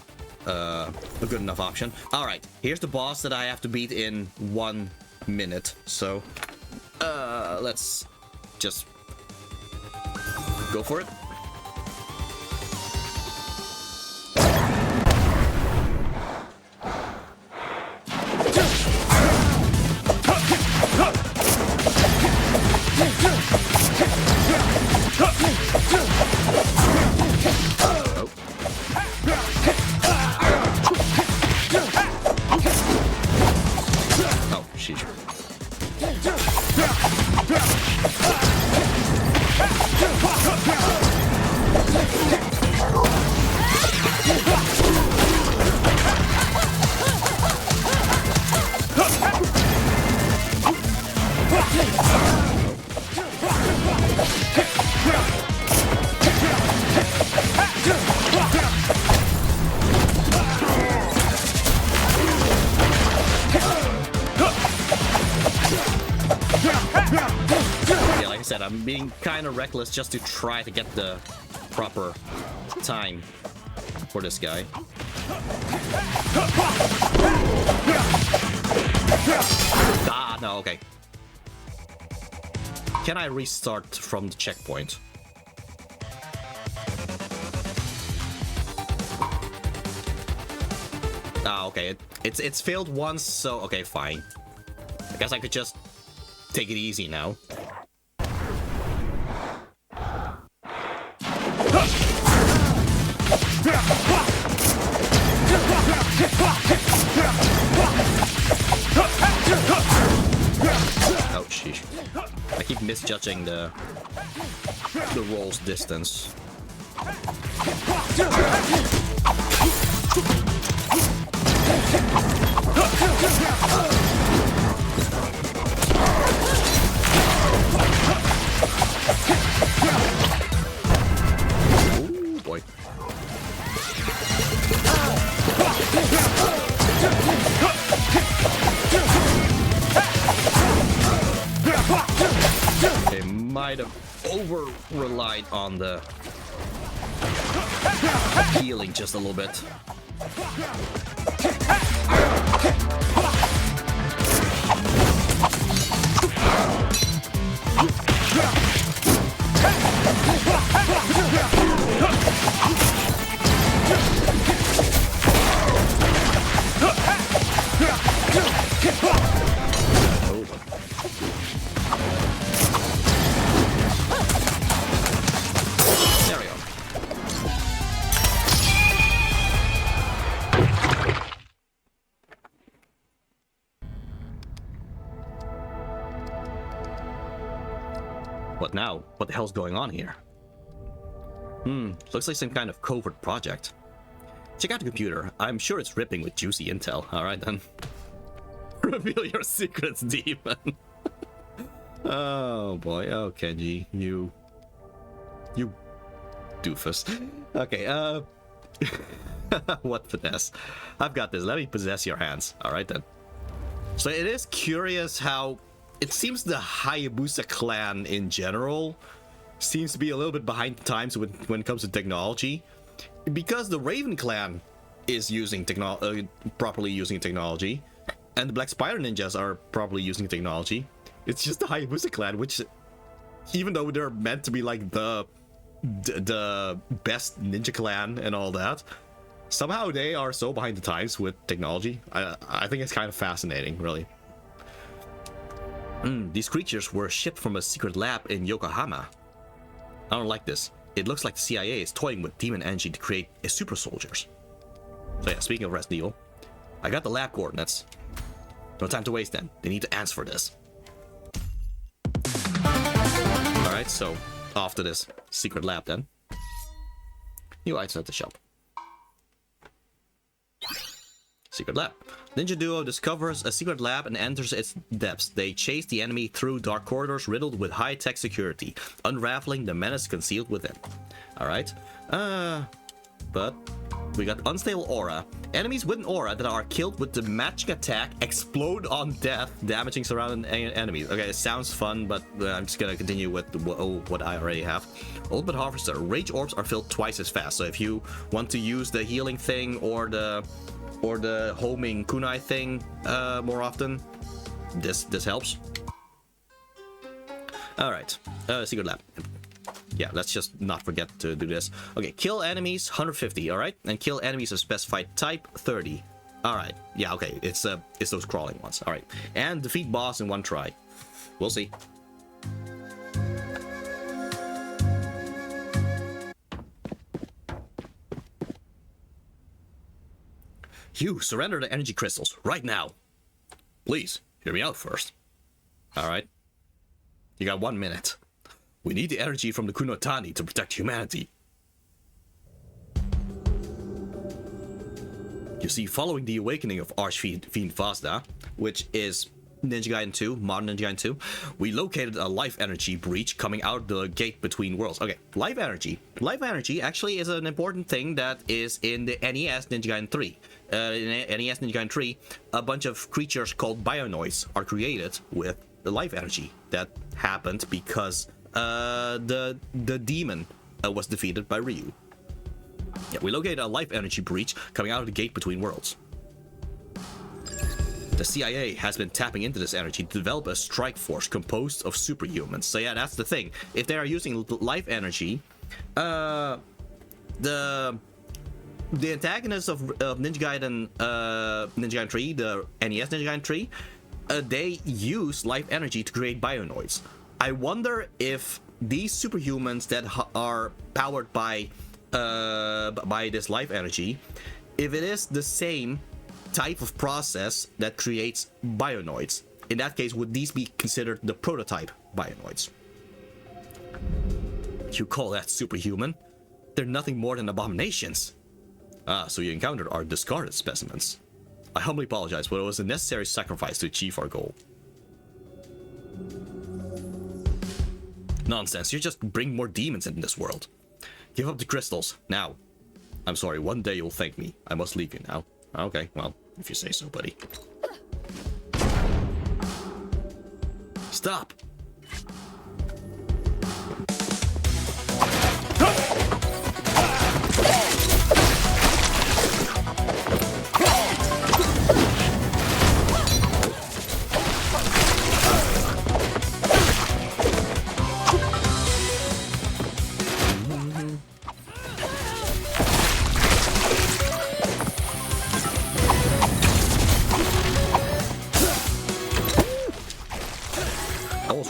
a good enough option. All right, here's the boss that I have to beat in 1 minute. So let's just go for it. I'm being kind of reckless just to try to get the proper time for this guy. Ah, no, okay. Can I restart from the checkpoint? Ah, okay. It's failed once, so okay, fine. I guess I could just take it easy now. Oh, sheesh. I keep misjudging the roll's distance. Ooh, boy. They might have over-relied on the healing just a little bit. There we go. What now? What the hell's going on here? Looks like some kind of covert project. Check out the computer. I'm sure it's ripping with juicy intel. Alright then. Reveal your secrets, demon. Oh boy, oh Kenji, you doofus. Okay, what finesse? I've got this. Let me possess your hands. All right then. So it is curious how it seems the Hayabusa clan in general seems to be a little bit behind the times when it comes to technology, because the Raven clan is using properly using technology, and the Black Spider ninjas are properly using technology. It's just the Hayabusa clan, which, even though they're meant to be like the best ninja clan and all that, somehow they are so behind the times with technology. I think it's kind of fascinating, really. These creatures were shipped from a secret lab in Yokohama. I don't like this. It looks like the CIA is toying with demon energy to create a super soldiers. So yeah, speaking of Resident Evil, I got the lab coordinates. No time to waste then. They need to answer for this. Alright, so off to this secret lab then. New items at the shop. Secret lab. Ninja Duo discovers a secret lab and enters its depths. They chase the enemy through dark corridors riddled with high-tech security, unraveling the menace concealed within. Alright. But we got unstable aura. Enemies with an aura that are killed with the magic attack explode on death, damaging surrounding enemies. Okay, it sounds fun, but I'm just gonna continue with what I already have. Ultimate Harvester. Rage orbs are filled twice as fast. So if you want to use the healing thing or the homing kunai thing more often, this helps. All right, secret lab. Yeah, let's just not forget to do this. Okay, kill enemies 150. All right, and kill enemies of specified type 30. All right, yeah, okay, it's those crawling ones. All right, and defeat boss in one try. We'll see. You surrender the energy crystals right now. Please, hear me out first. Alright. You got 1 minute. We need the energy from the Kunotani to protect humanity. You see, following the awakening of Archfiend Fazda, which is Ninja Gaiden 2, modern Ninja Gaiden 2, we located a life energy breach coming out the gate between worlds. Okay, life energy. Life energy actually is an important thing that is in the NES Ninja Gaiden 3. In NES Ninja Gaiden 3, a bunch of creatures called Bionoids are created with the life energy. That happened because the demon was defeated by Ryu. Yeah, we located a life energy breach coming out of the gate between worlds. The CIA has been tapping into this energy to develop a strike force composed of superhumans. So yeah, that's the thing. If they are using life energy, the antagonists of Ninja Gaiden 3, the NES Ninja Gaiden 3, they use life energy to create Bionoids. I wonder if these superhumans that are powered by this life energy, if it is the same type of process that creates Bionoids. In that case, would these be considered the prototype Bionoids? You call that superhuman? They're nothing more than abominations. Ah, so you encountered our discarded specimens. I humbly apologize, but it was a necessary sacrifice to achieve our goal. Nonsense, you just bring more demons into this world. Give up the crystals, now. I'm sorry, one day you'll thank me. I must leave you now. Okay, well, if you say so, buddy. Stop!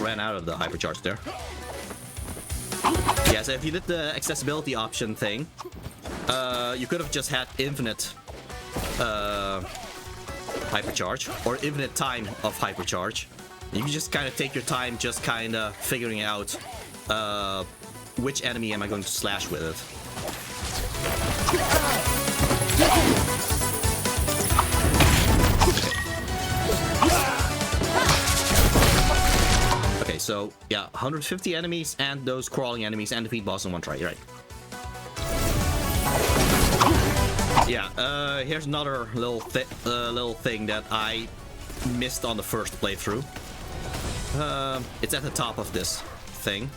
Ran out of the hypercharge there. Yeah, so if you did the accessibility option thing, you could have just had infinite hypercharge or infinite time of hypercharge. You can just kind of take your time, just kind of figuring out which enemy am I going to slash with it. so yeah, 150 enemies and those crawling enemies and defeat boss in one try, right? Yeah, here's another little thing that I missed on the first playthrough. It's at the top of this thing.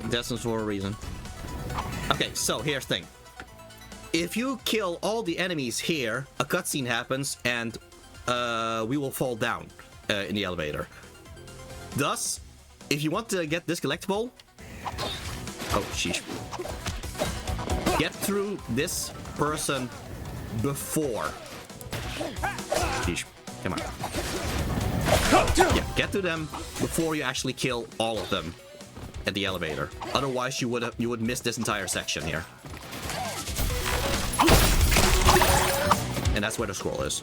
Contestants for a reason. Okay, so here's the thing. If you kill all the enemies here, a cutscene happens and we will fall down in the elevator. Thus, if you want to get this collectible... Oh, sheesh. Get through this person before. Sheesh. Come on. Yeah, get to them before you actually kill all of them at the elevator. Otherwise, you would miss this entire section here. And that's where the scroll is.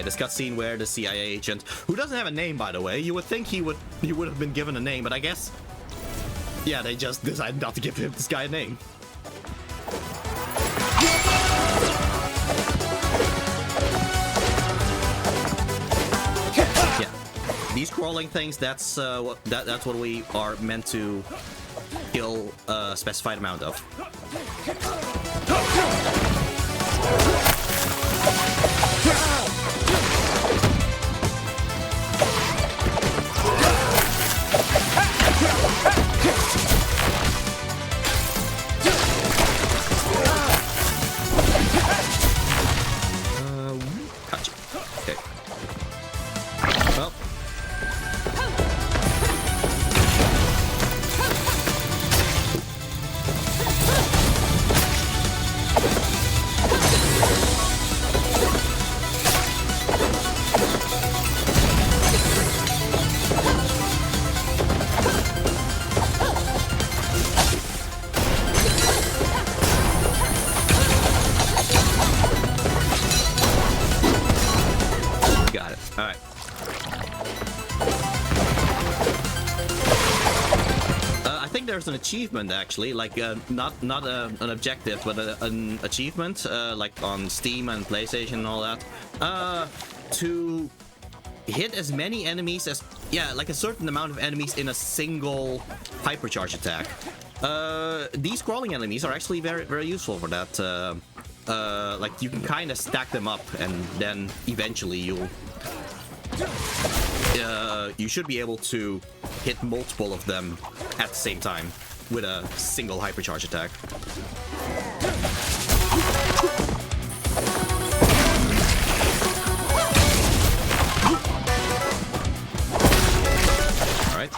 This cutscene where the CIA agent, who doesn't have a name by the way, you would think he would have been given a name, but I guess, yeah, they just decided not to give this guy a name. Yeah, these crawling things, that's what we are meant to kill a specified amount of. Gotcha. Okay. Well. There's an achievement actually, like not an objective, but an achievement, like on Steam and PlayStation and all that, to hit as many enemies as, yeah, like a certain amount of enemies in a single hypercharge attack. These crawling enemies are actually very, very useful for that. Like you can kind of stack them up, and then eventually you should be able to hit multiple of them at the same time with a single hypercharge attack. All right.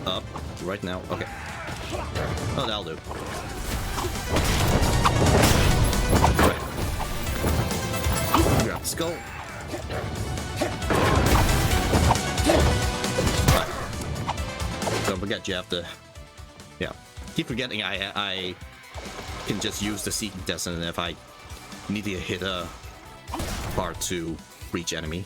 Up right now. Okay. Oh, that'll do. Right. Grab the skull. Right. Don't forget, you have to. Yeah. Keep forgetting I can just use the seeking test, and if I need to hit a part to reach enemy.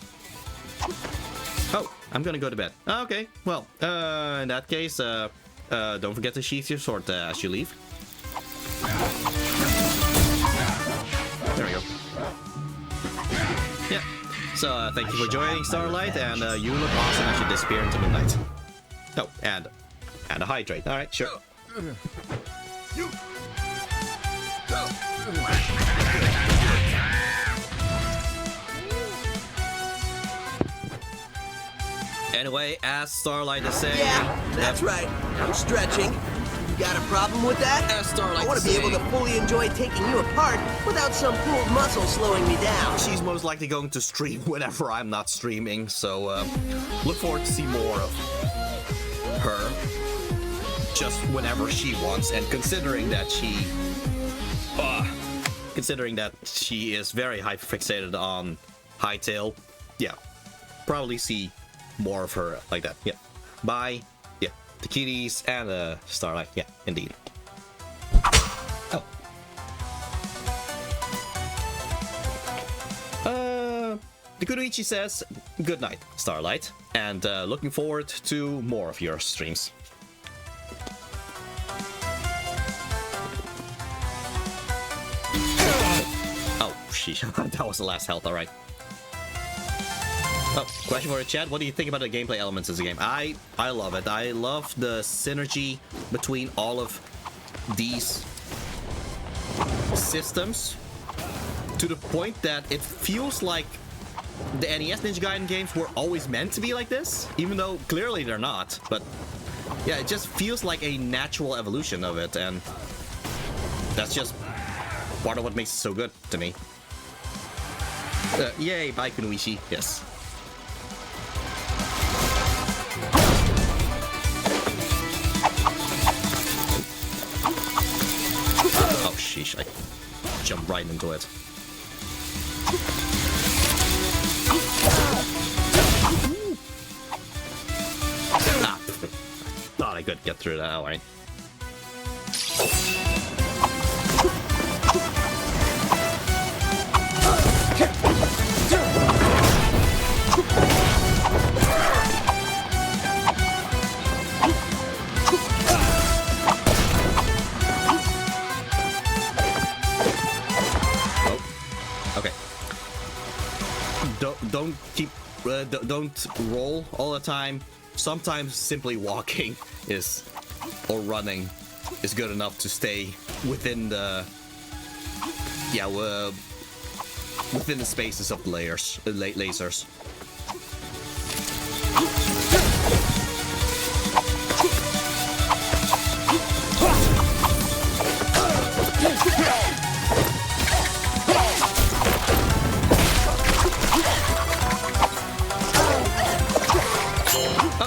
Oh, I'm gonna go to bed. Okay, well, in that case, don't forget to sheath your sword as you leave. There we go. Yeah. So thank you for joining, Starlight, and you look awesome as you disappear into the night. Oh, and a hydrate. All right, sure. Anyway, as Starlight is saying... Yeah, that's right. I'm stretching. You got a problem with that? As Starlight I want to be able to fully enjoy taking you apart without some pulled muscle slowing me down. She's most likely going to stream whenever I'm not streaming, so look forward to see more of her just whenever she wants. And considering that she is very hyper-fixated on Hightail, yeah, probably see more of her like that. Yeah, bye. Yeah, the kitties and Starlight. Yeah, indeed. Oh. The Kunoichi says, good night, Starlight, and looking forward to more of your streams. Oh, sheesh, that was the last health, alright. Oh, question for the chat, what do you think about the gameplay elements of the game? I love it. I love the synergy between all of these systems to the point that it feels like the NES Ninja Gaiden games were always meant to be like this, even though clearly they're not. But yeah, it just feels like a natural evolution of it, and that's just part of what makes it so good to me. Yay, bye Kunoichi, yes. Oh sheesh, I jumped right into it. Ah, thought I could get through that, alright. Don't roll all the time. Sometimes simply walking or running is good enough to stay within the within the spaces of the lasers.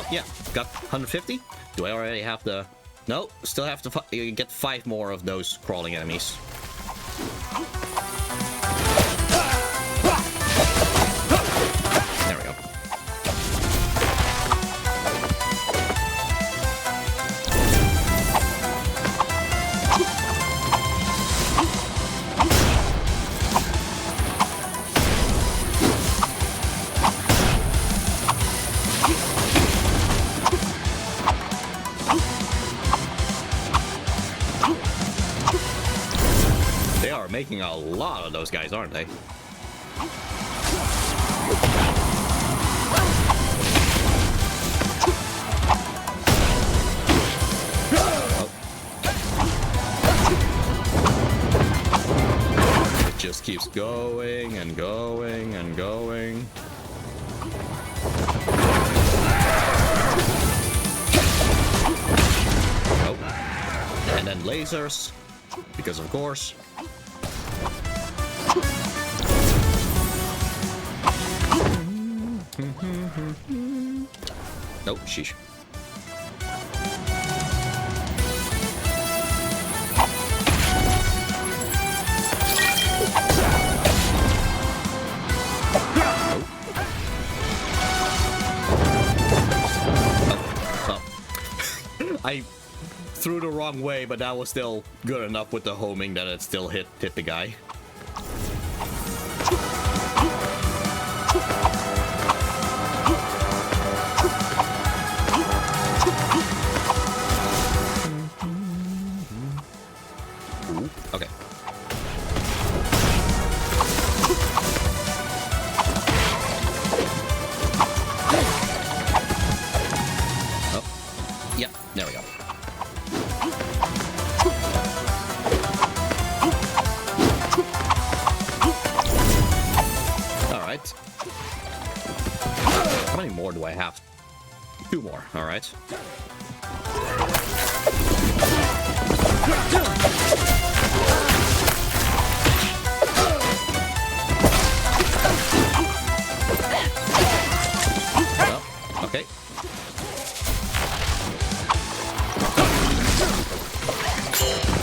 Yeah, got 150. Do I already have the... No, still have to get 5 more of those crawling enemies. There we go. Making a lot of those guys, aren't they? Oh. It just keeps going and going and going. Oh. And then lasers, because of course. Nope, sheesh. Oh. I threw the wrong way, but that was still good enough with the homing that it still hit the guy. Ooh, okay. Oh, yeah, there we go. All right. How many more do I have? 2 more. All right. Okay.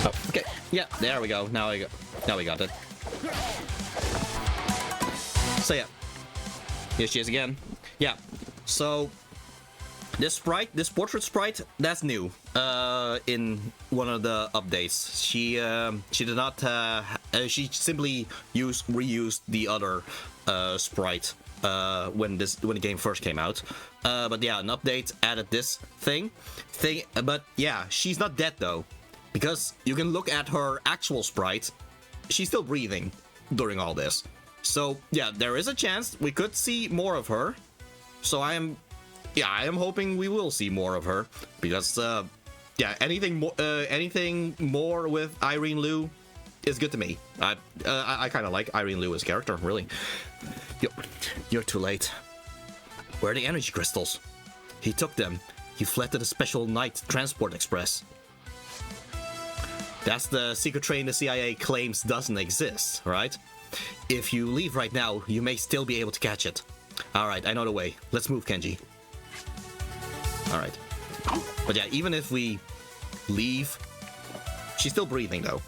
Oh, okay. Yeah, there we go. Now we got it. So yeah. Here she is again. Yeah. So this portrait sprite, that's new. In one of the updates, she did not. She simply reused the other sprite when the game first came out. But yeah, an update added this thing. But yeah, she's not dead though, because you can look at her actual sprite. She's still breathing during all this. So yeah, there is a chance we could see more of her. So I am hoping we will see more of her, because yeah, anything more with Irene Liu is good to me. I kind of like Irene Liu as a character, really. You're too late. Where are the energy crystals? He took them. He fled to the special night transport express. That's the secret train the CIA claims doesn't exist, right? If you leave right now, you may still be able to catch it. Alright, I know the way. Let's move, Kenji. Alright. But yeah, even if we leave, she's still breathing though.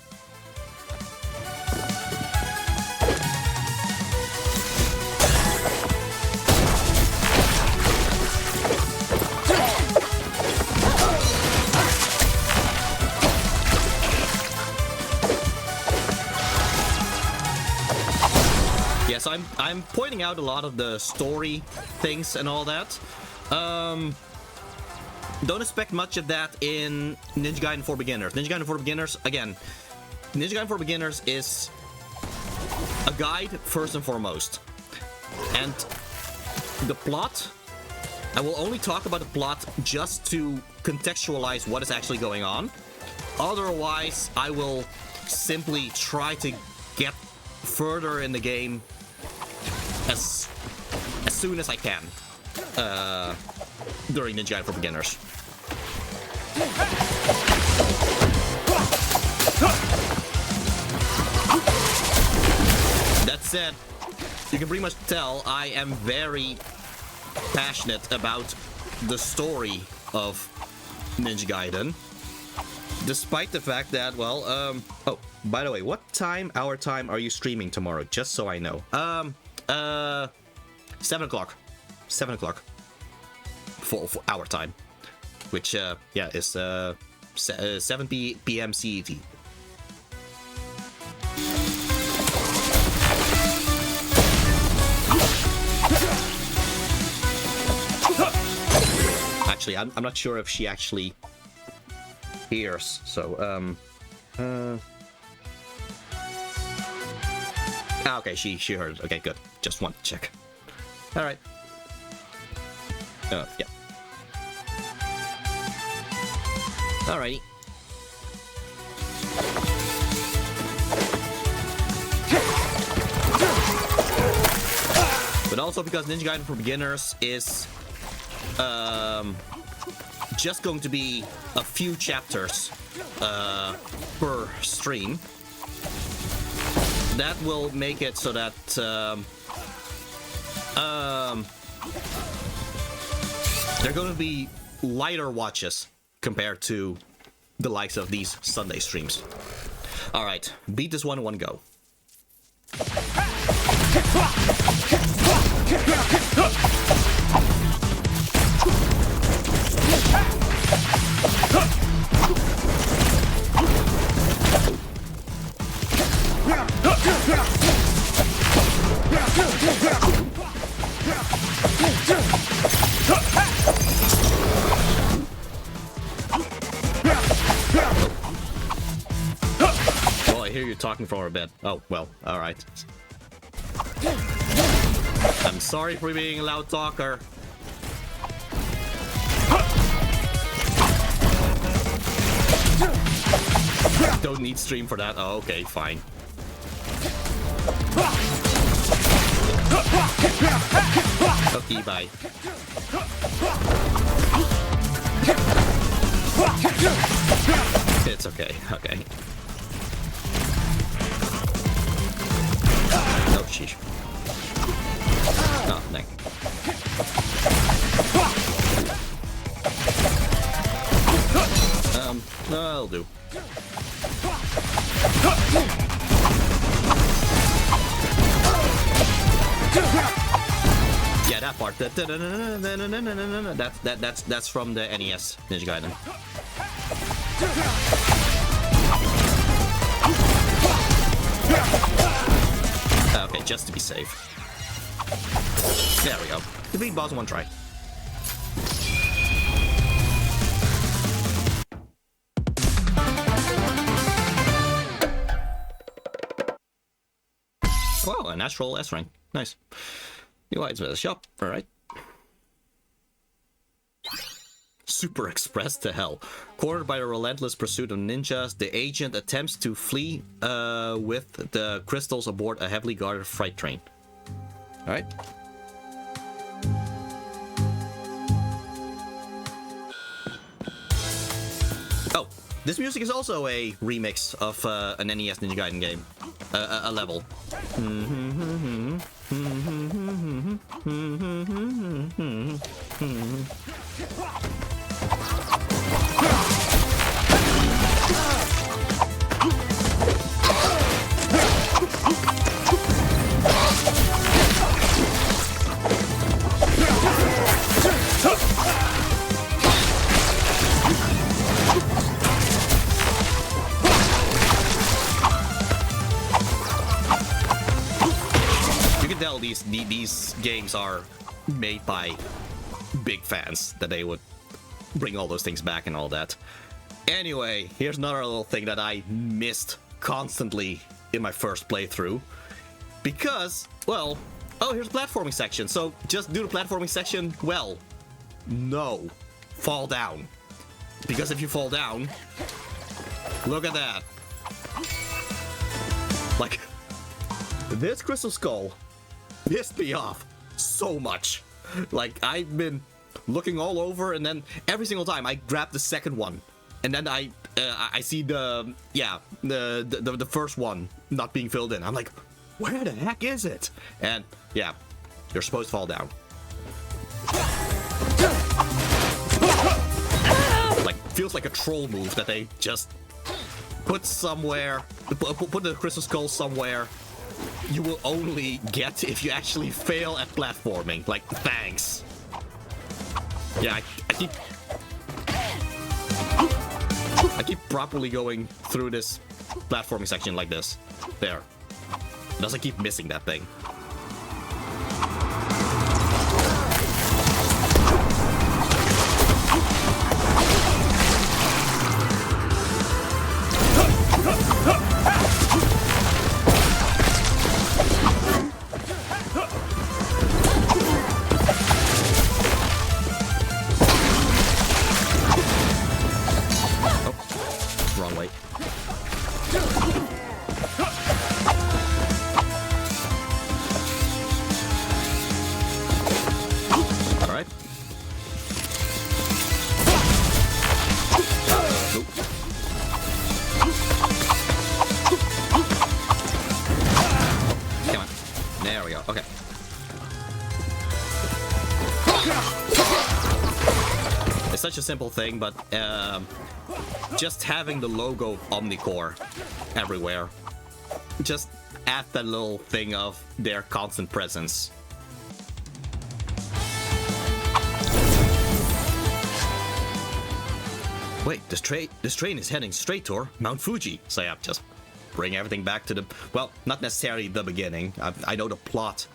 Yes, I'm pointing out a lot of the story things and all that. Don't expect much of that in Ninja Gaiden for Beginners. Ninja Gaiden for Beginners, again, Ninja Gaiden for Beginners is a guide first and foremost. And the plot, I will only talk about the plot just to contextualize what is actually going on. Otherwise, I will simply try to get further in the game as soon as I can during Ninja Gaiden for Beginners. That said, you can pretty much tell I am very passionate about the story of Ninja Gaiden, despite the fact that, well, oh, by the way, what time, our time, are you streaming tomorrow? Just so I know. 7 o'clock. 7 o'clock. For our time. Which, yeah, is 7 p.m. CET. Actually, I'm not sure if she actually hears, so, okay, she heard. Okay, good. Just want to check. Alright. Yeah. Alrighty. But also because Ninja Gaiden for Beginners is just going to be a few chapters per stream. That will make it so that they're going to be lighter watches compared to the likes of these Sunday streams. Alright, beat this one in one go. hear you talking for a bit. Oh, well, alright. I'm sorry for being a loud talker. Don't need stream for that. Oh, okay, fine. Okay, bye. It's okay, okay. No, sheesh. Oh, dang. That'll do. Yeah, that part. That's from the NES Ninja Gaiden. Okay, just to be safe. There we go. Defeat boss in one try. Wow, a natural S rank. Nice. New items at the shop. Alright. Super Express to hell. Cornered by a relentless pursuit of ninjas, the agent attempts to flee with the crystals aboard a heavily guarded freight train. Alright. Oh, this music is also a remix of an NES Ninja Gaiden game. A level. You can tell these games are made by big fans, that they would bring all those things back and all that. Anyway, here's another little thing that I missed constantly in my first playthrough. Because, well, oh, here's a platforming section. So just do the platforming section well. No. Fall down. Because if you fall down, look at that. Like, this crystal skull pissed me off so much. Like, I've been looking all over, and then every single time I grab the second one, and then I see the first one not being filled in. I'm like, where the heck is it? And yeah, you're supposed to fall down. Like, feels like a troll move that they just put somewhere, put the crystal skull somewhere you will only get if you actually fail at platforming. Like, thanks. Yeah, I keep properly going through this platforming section like this. There. Does I keep missing that thing? Such a simple thing, but just having the logo of Omnicore everywhere, just add that little thing of their constant presence. Wait, this train is heading straight toward Mount Fuji. So yeah, just bring everything back to the, well, not necessarily the beginning. I know the plot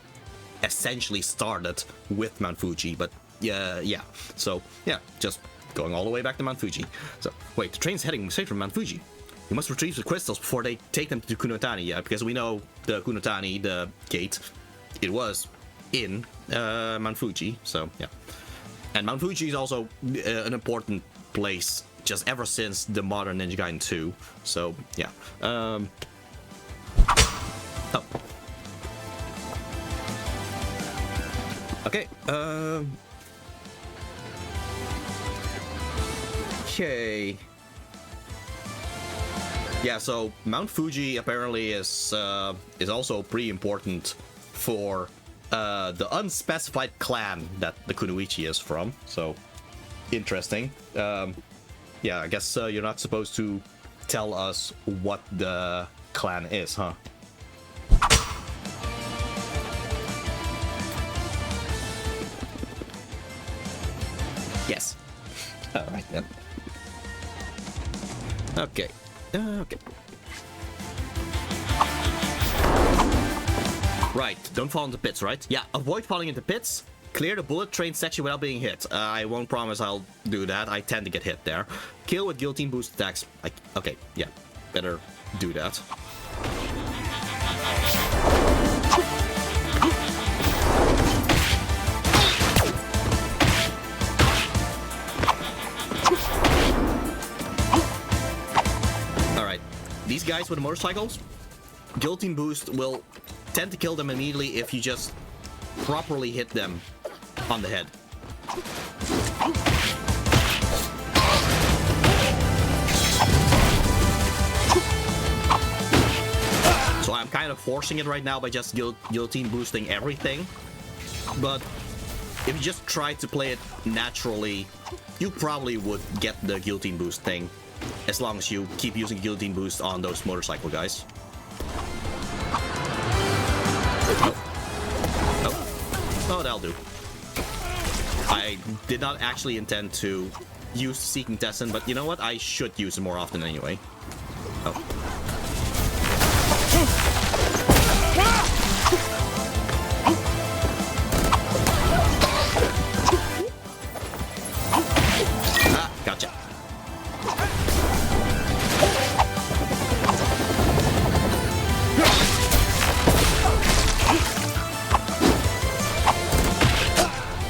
essentially started with Mount Fuji, but yeah. So, yeah, just going all the way back to Mount Fuji. So, wait, the train's heading straight from Mount Fuji. You must retrieve the crystals before they take them to Kunoichi, yeah, because we know the Kunoichi, the gate, it was in Mount Fuji, so yeah. And Mount Fuji is also an important place just ever since the modern Ninja Gaiden 2, so yeah. Oh. Okay, okay. Yeah, so Mount Fuji apparently is also pretty important for the unspecified clan that the Kunoichi is from. So interesting. Yeah, I guess you're not supposed to tell us what the clan is, huh? Yes. All right then. Okay. Okay. Right, don't fall into pits, right? Yeah, avoid falling into pits. Clear the bullet train section without being hit. I won't promise I'll do that. I tend to get hit there. Kill with guillotine boost attacks. Okay, yeah, better do that. These guys with the motorcycles, guillotine boost will tend to kill them immediately if you just properly hit them on the head. So I'm kind of forcing it right now by just guillotine boosting everything. But if you just try to play it naturally, you probably would get the guillotine boost thing. As long as you keep using guillotine boost on those motorcycle guys. Oh, that'll do. I did not actually intend to use Seeking Tessin, but you know what? I should use it more often anyway. Oh. Ah, gotcha.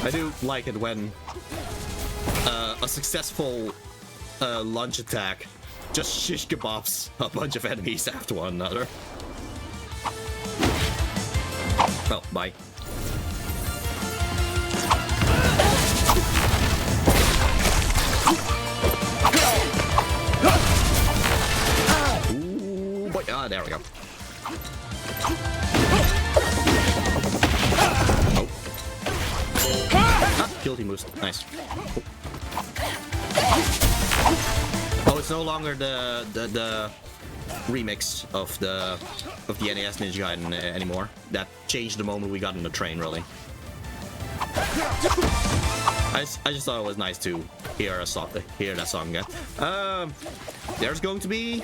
I do like it when a successful lunge attack just shish kebabs a bunch of enemies after one another. Well, bye. Ooh, boy. Ah, there we go. Guilty moves. Nice. Oh, it's no longer the remix of the NES Ninja Gaiden anymore. That changed the moment we got on the train, really. I just thought it was nice to hear that song again. There's going to be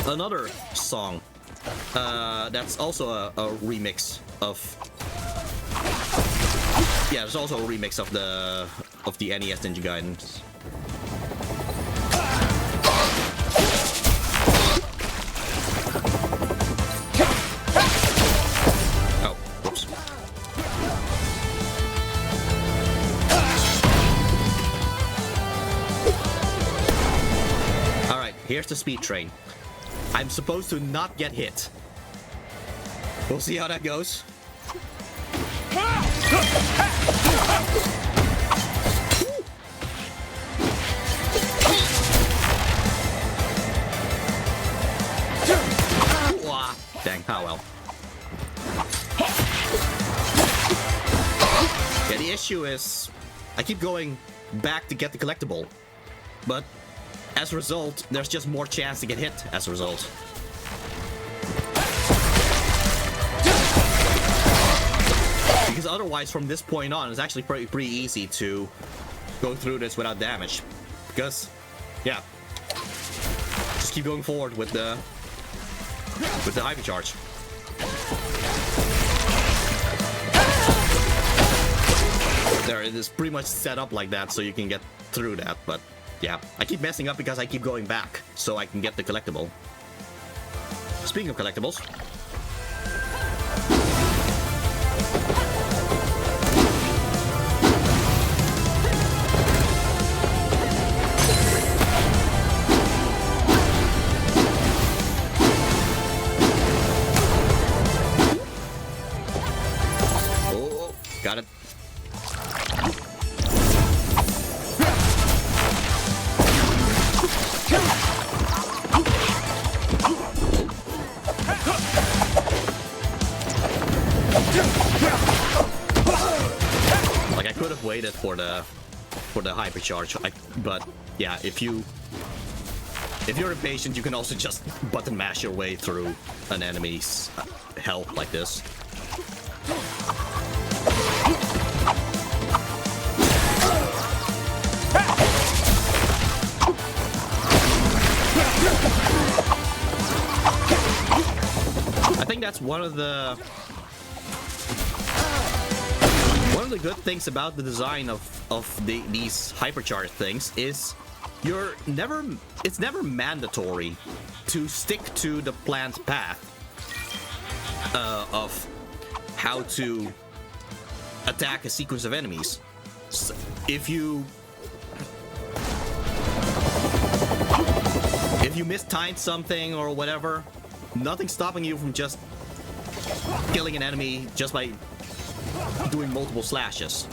another song that's also a remix of. Yeah, there's also a remix of the NES Ninja Gaiden. Oh, whoops. All right, here's the speed train. I'm supposed to not get hit. We'll see how that goes. Dang, oh well. Yeah, the issue is I keep going back to get the collectible, but as a result, there's just more chance to get hit as a result. Because otherwise, from this point on, it's actually pretty easy to go through this without damage. Because, yeah, just keep going forward with the hyper charge. There, it is pretty much set up like that, so you can get through that. But yeah, I keep messing up because I keep going back so I can get the collectible. Speaking of collectibles. Oh, got it. Like, I could have waited for the hypercharge, but yeah, if you're impatient, you can also just button mash your way through an enemy's health like this. I think that's one of the good things about the design of these hypercharged things is it's never mandatory to stick to the planned path of how to attack a sequence of enemies. So if you mistime something or whatever, nothing's stopping you from just killing an enemy just by doing multiple slashes.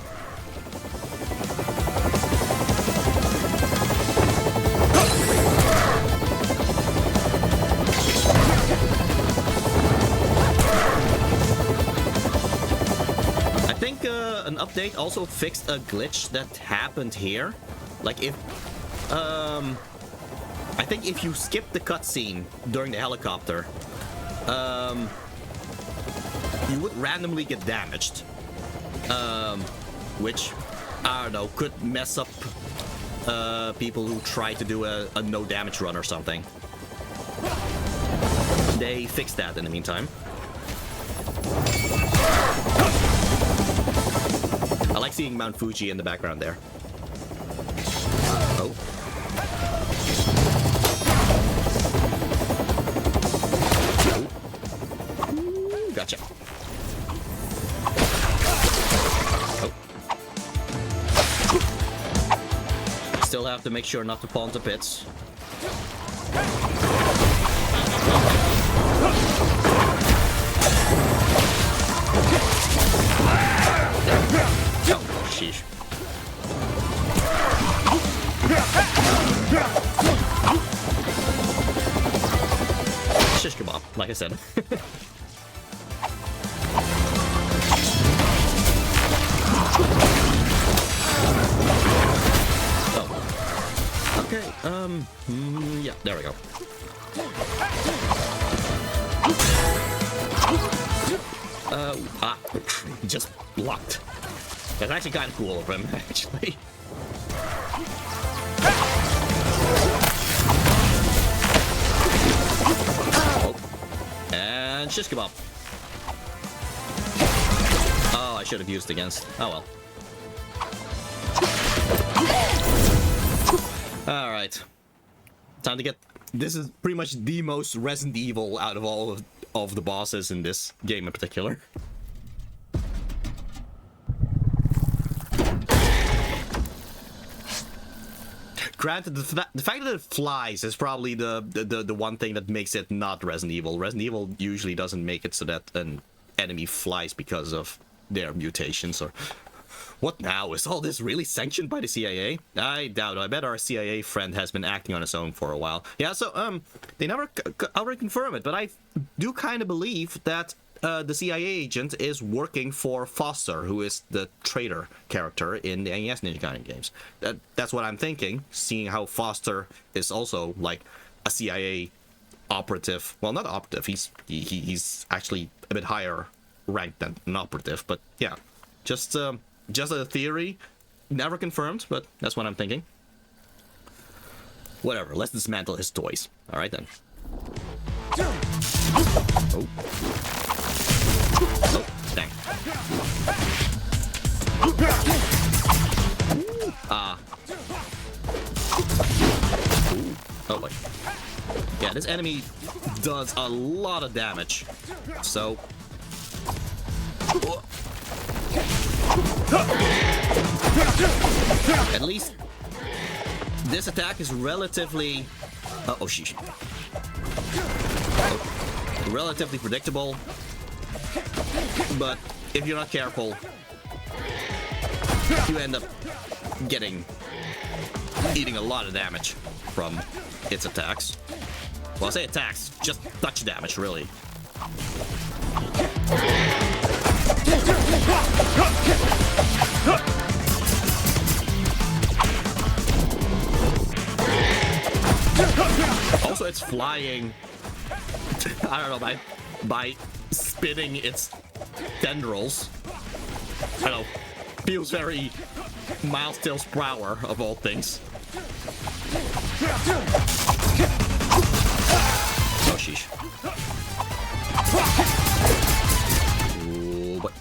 I think an update also fixed a glitch that happened here. Like I think if you skip the cutscene during the helicopter, you would randomly get damaged, which, I don't know, could mess up people who try to do a no damage run or something. They fixed that in the meantime. I like seeing Mount Fuji in the background there. Oh. Gotcha. Oh. Still have to make sure not to fall into pits. Oh, sheesh. Shish kebab, like I said. Okay, yeah, there we go. Just blocked. That's actually kind of cool of him, actually. Oh. And shish kebab. Oh, I should have used against. Oh well. Alright. Time to get... This is pretty much the most Resident Evil out of all of the bosses in this game in particular. Granted, the fact that it flies is probably the one thing that makes it not Resident Evil. Resident Evil usually doesn't make it so that an enemy flies because of their mutations or... What now? Is all this really sanctioned by the CIA? I doubt it. I bet our CIA friend has been acting on his own for a while. Yeah, so, they never outright confirm it, but I do kind of believe that the CIA agent is working for Foster, who is the traitor character in the NES Ninja Gaiden games. That's what I'm thinking, seeing how Foster is also, like, a CIA operative. Well, not operative. He's actually a bit higher ranked than an operative, but yeah. Just a theory, never confirmed, but that's what I'm thinking. Whatever, let's dismantle his toys. All right then. Oh. Oh, dang. Ooh. Oh boy. Yeah, this enemy does a lot of damage. So... At least this attack is relatively... oh, sheesh. Relatively predictable. But if you're not careful, you end up eating a lot of damage from its attacks. Well, I say attacks, just touch damage, really. Also, it's flying, I don't know, by spinning its tendrils. I don't know, feels very Miles Tails Prower, of all things. Oh, sheesh. Ooh, but...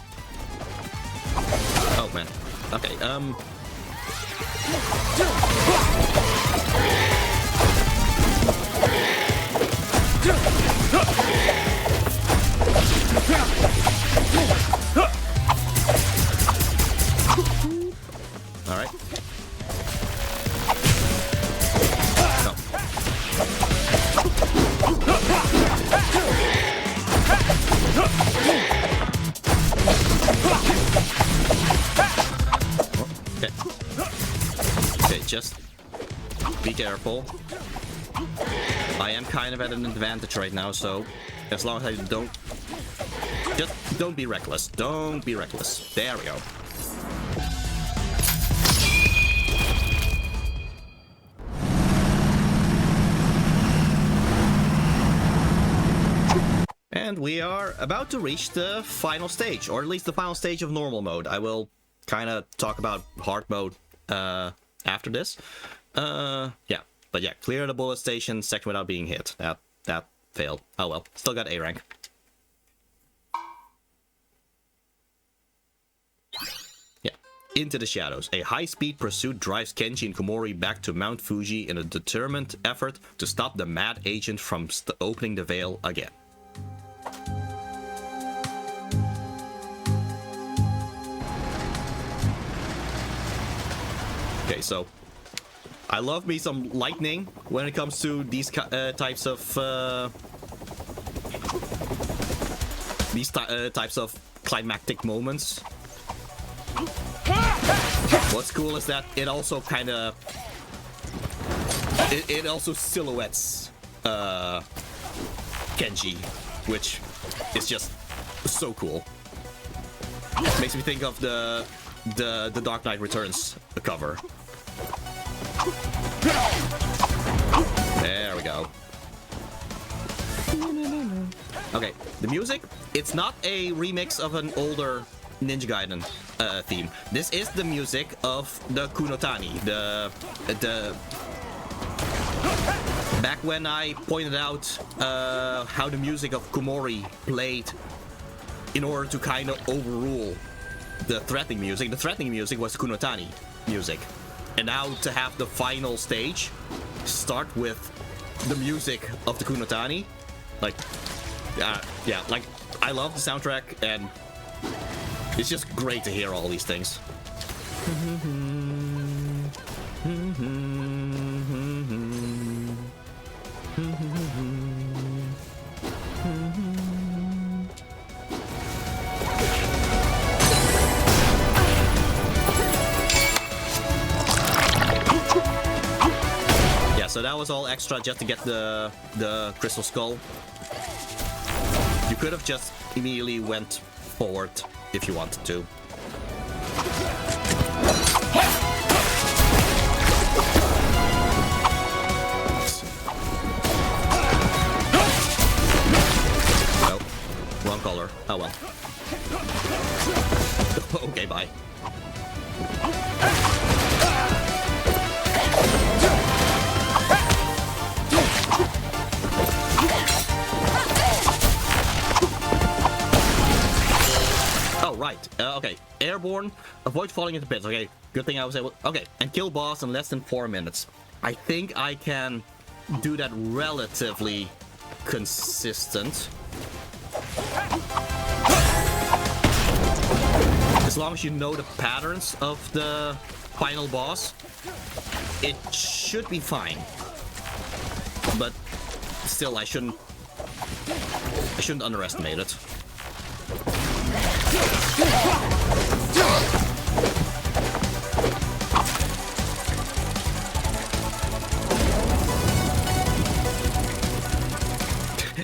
Oh, man. Okay, all right. Oh. Okay. Okay, just be careful. I am kind of at an advantage right now, so as long as I don't... Just don't be reckless. Don't be reckless. There we go. And we are about to reach the final stage, or at least the final stage of normal mode. I will kind of talk about hard mode after this. Yeah. But yeah, clear the bullet station second without being hit. That failed. Oh well, still got A rank. Yeah. Into the shadows. A high-speed pursuit drives Kenji and Komori back to Mount Fuji in a determined effort to stop the mad agent from opening the veil again. Okay, so I love me some lightning when it comes to these types of climactic moments. What's cool is that it also kind of it also silhouettes Kenji, which is just so cool. Makes me think of the Dark Knight Returns cover. There we go. Okay, the music, it's not a remix of an older Ninja Gaiden theme. This is the music of the Kunotani, the back when I pointed out how the music of Komori played in order to kind of overrule the threatening music. The threatening music was Kunotani music. And now to have the final stage start with the music of the Kunotani, like, yeah, like, I love the soundtrack, and it's just great to hear all these things. So that was all extra just to get the crystal skull. You could have just immediately went forward if you wanted to. Nope. Wrong color. Oh well. Okay, bye. Right, okay. Airborne, avoid falling into pits. Okay, good thing I was able... Okay, and kill boss in less than 4 minutes. I think I can do that relatively consistent. As long as you know the patterns of the final boss, it should be fine. But still, I shouldn't underestimate it.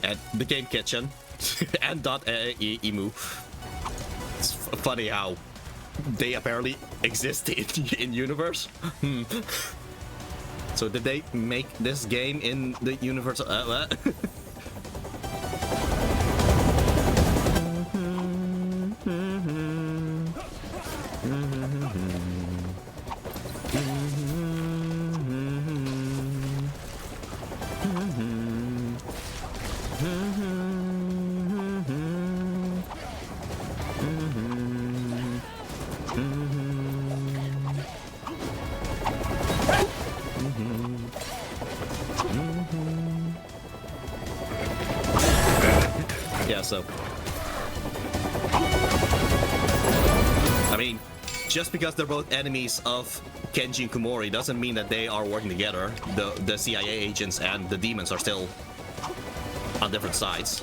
At the game kitchen and .emu. It's funny how they apparently exist in universe. So did they make this game in the universe? Yeah, so I mean, just because they're both enemies of Kenji and Komori doesn't mean that they are working together. The CIA agents and the demons are still on different sides.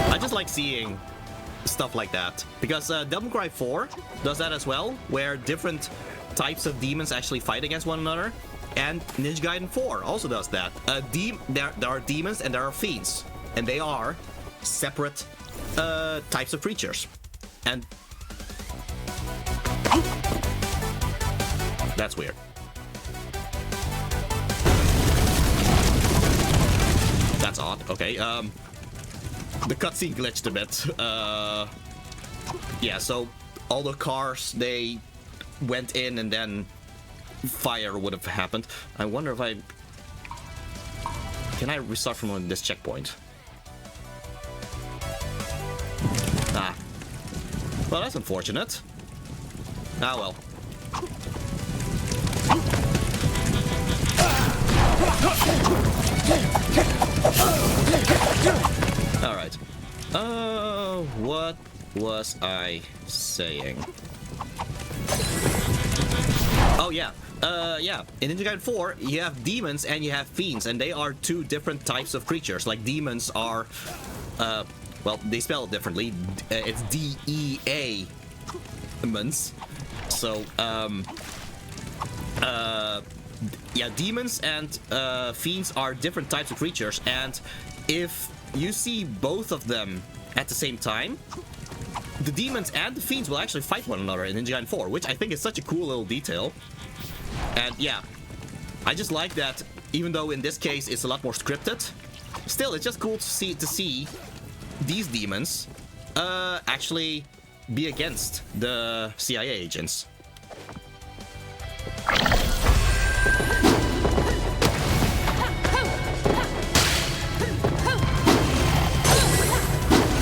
I just like seeing stuff like that because Devil May Cry 4 does that as well, where different types of demons actually fight against one another, and Ninja Gaiden 4 also does that. There are demons and there are fiends, and they are separate types of creatures, and that's weird. That's odd. Okay, the cutscene glitched a bit. Yeah, so all the cars, they went in and then fire would have happened. I wonder if can I restart from this checkpoint? Ah. Well, that's unfortunate. Ah, well. Alright. What was I saying? Oh, yeah. Yeah. In Ninja Gaiden 4, you have demons and you have fiends, and they are two different types of creatures. Like, demons are, well, they spell it differently. It's D-E-A demons. So, yeah, demons and fiends are different types of creatures, and if you see both of them at the same time, the demons and the fiends will actually fight one another in Ninja Gaiden 4, which I think is such a cool little detail. And yeah, I just like that, even though in this case it's a lot more scripted, still it's just cool to see these demons actually be against the CIA agents.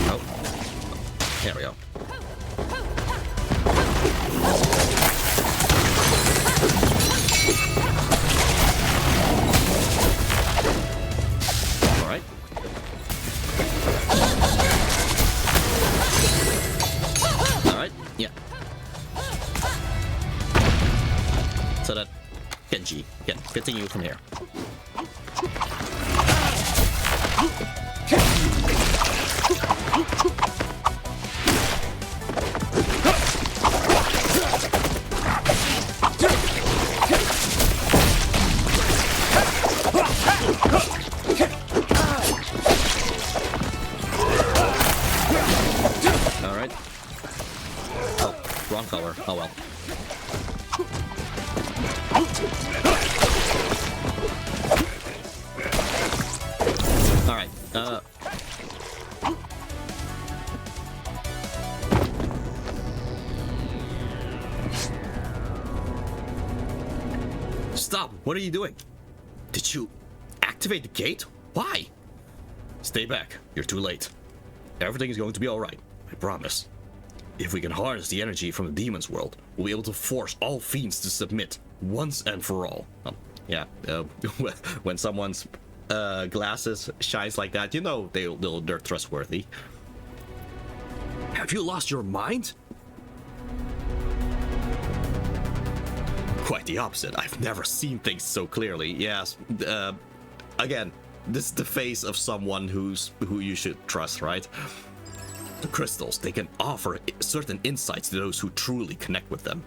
Oh, there we go. Yeah. So that Kenji can continue from here. All right. Wrong color. Oh well. Alright, Stop! What are you doing? Did you activate the gate? Why? Stay back. You're too late. Everything is going to be alright. I promise. If we can harness the energy from the demon's world, we'll be able to force all fiends to submit once and for all. When someone's glasses shines like that, you know they're trustworthy. Have you lost your mind? Quite the opposite. I've never seen things so clearly. Yes. Again, this is the face of someone who you should trust, right? The crystals, they can offer certain insights to those who truly connect with them.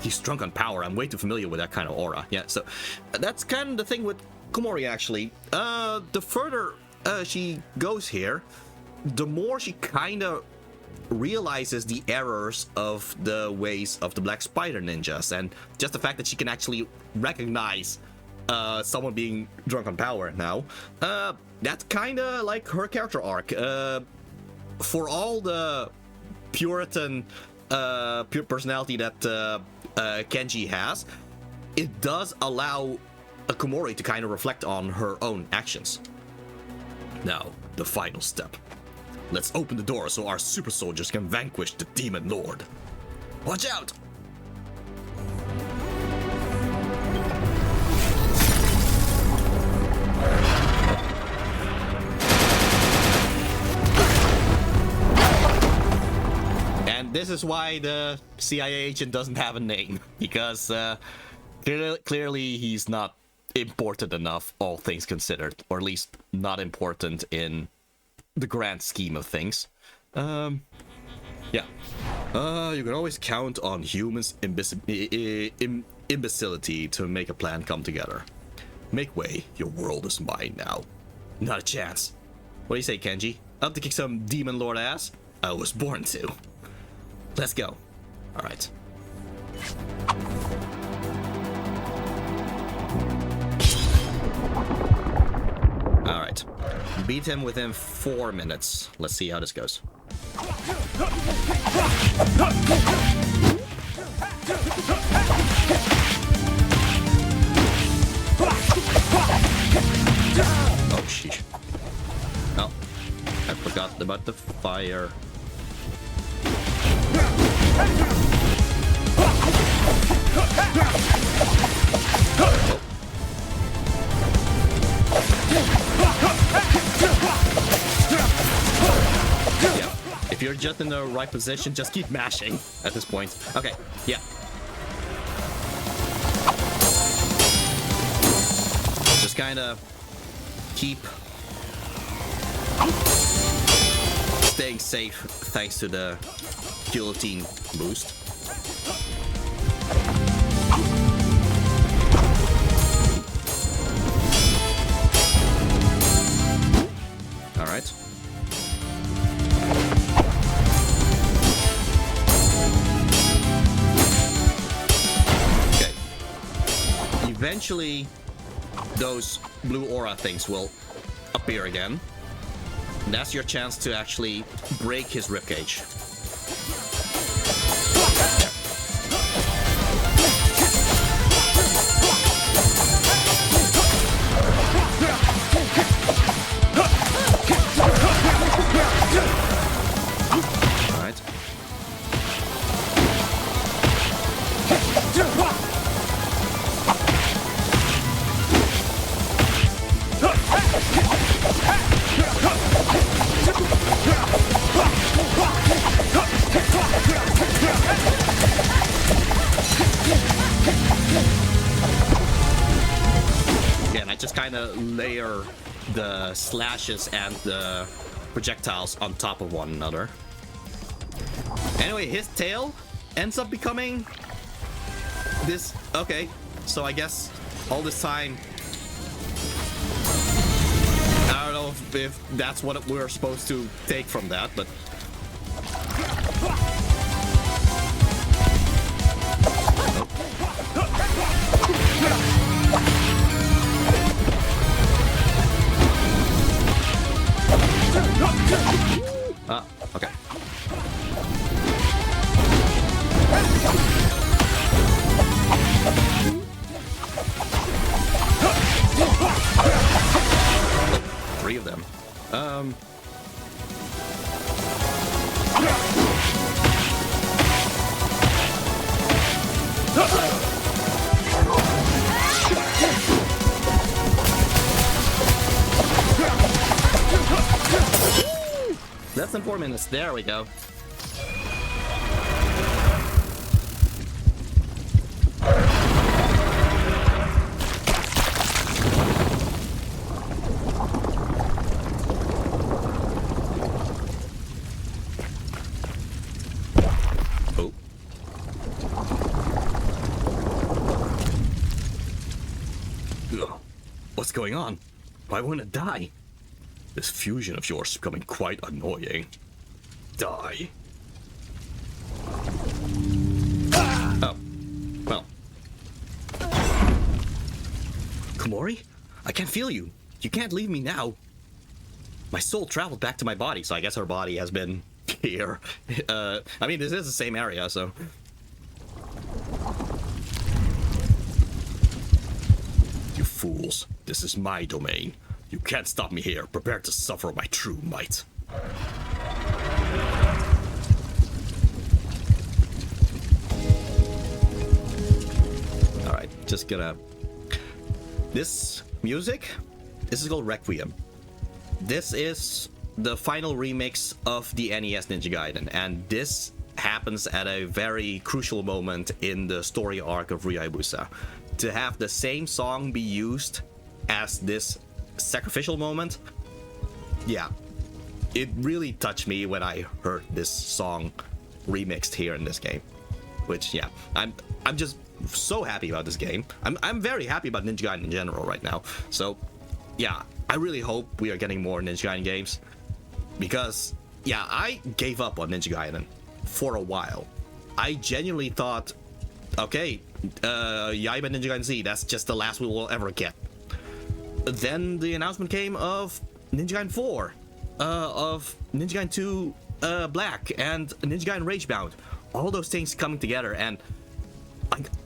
He's drunk on power. I'm way too familiar with that kind of aura. Yeah, so that's kind of the thing with Komori, actually. The further she goes here, the more she kind of realizes the errors of the ways of the Black Spider ninjas, and just the fact that she can actually recognize someone being drunk on power now. That's kind of like her character arc. For all the Puritan pure personality that Kenji has, it does allow Komori to kind of reflect on her own actions. Now, the final step. Let's open the door so our super soldiers can vanquish the Demon Lord. Watch out! And this is why the CIA agent doesn't have a name, because clearly he's not important enough, all things considered, or at least not important in the grand scheme of things. Yeah. You can always count on humans' imbecility to make a plan come together. Make way, your world is mine now. Not a chance. What do you say, Kenji? Up to kick some demon lord ass? I was born to. Let's go. Alright. Alright. Beat him within 4 minutes. Let's see how this goes. Oh, sheesh. Oh, I forgot about the fire. Oh. Yeah. If you're just in the right position, just keep mashing at this point. Okay, yeah. Just kind of keep staying safe thanks to the guillotine boost. All right. Okay. Eventually, those blue aura things will appear again. And that's your chance to actually break his ribcage. Alright. Again, I just kind of layer the slashes and the projectiles on top of one another. Anyway, his tail ends up becoming this. Okay, so I guess all this time, I don't know if that's what we're supposed to take from that, but okay. Three of them. than 4 minutes. There we go. Oh. Ugh. What's going on? Why won't it die? This fusion of yours is becoming quite annoying. Die. Oh. Well. Komori? I can't feel you. You can't leave me now. My soul traveled back to my body, so I guess her body has been here. I mean, this is the same area, so... You fools. This is my domain. You can't stop me here. Prepare to suffer my true might. Alright, just gonna... This music, this is called Requiem. This is the final remix of the NES Ninja Gaiden, and this happens at a very crucial moment in the story arc of Ryabusa. To have the same song be used as this sacrificial moment, yeah, it really touched me when I heard this song remixed here in this game. Which, yeah, I'm just so happy about this game. I'm very happy about Ninja Gaiden in general right now. So, yeah, I really hope we are getting more Ninja Gaiden games, because, yeah, I gave up on Ninja Gaiden for a while. I genuinely thought, okay, Yaiba Ninja Gaiden Z, that's just the last we will ever get. Then the announcement came of Ninja Gaiden 4, of Ninja Gaiden 2 Black, and Ninja Gaiden Ragebound. All those things coming together, and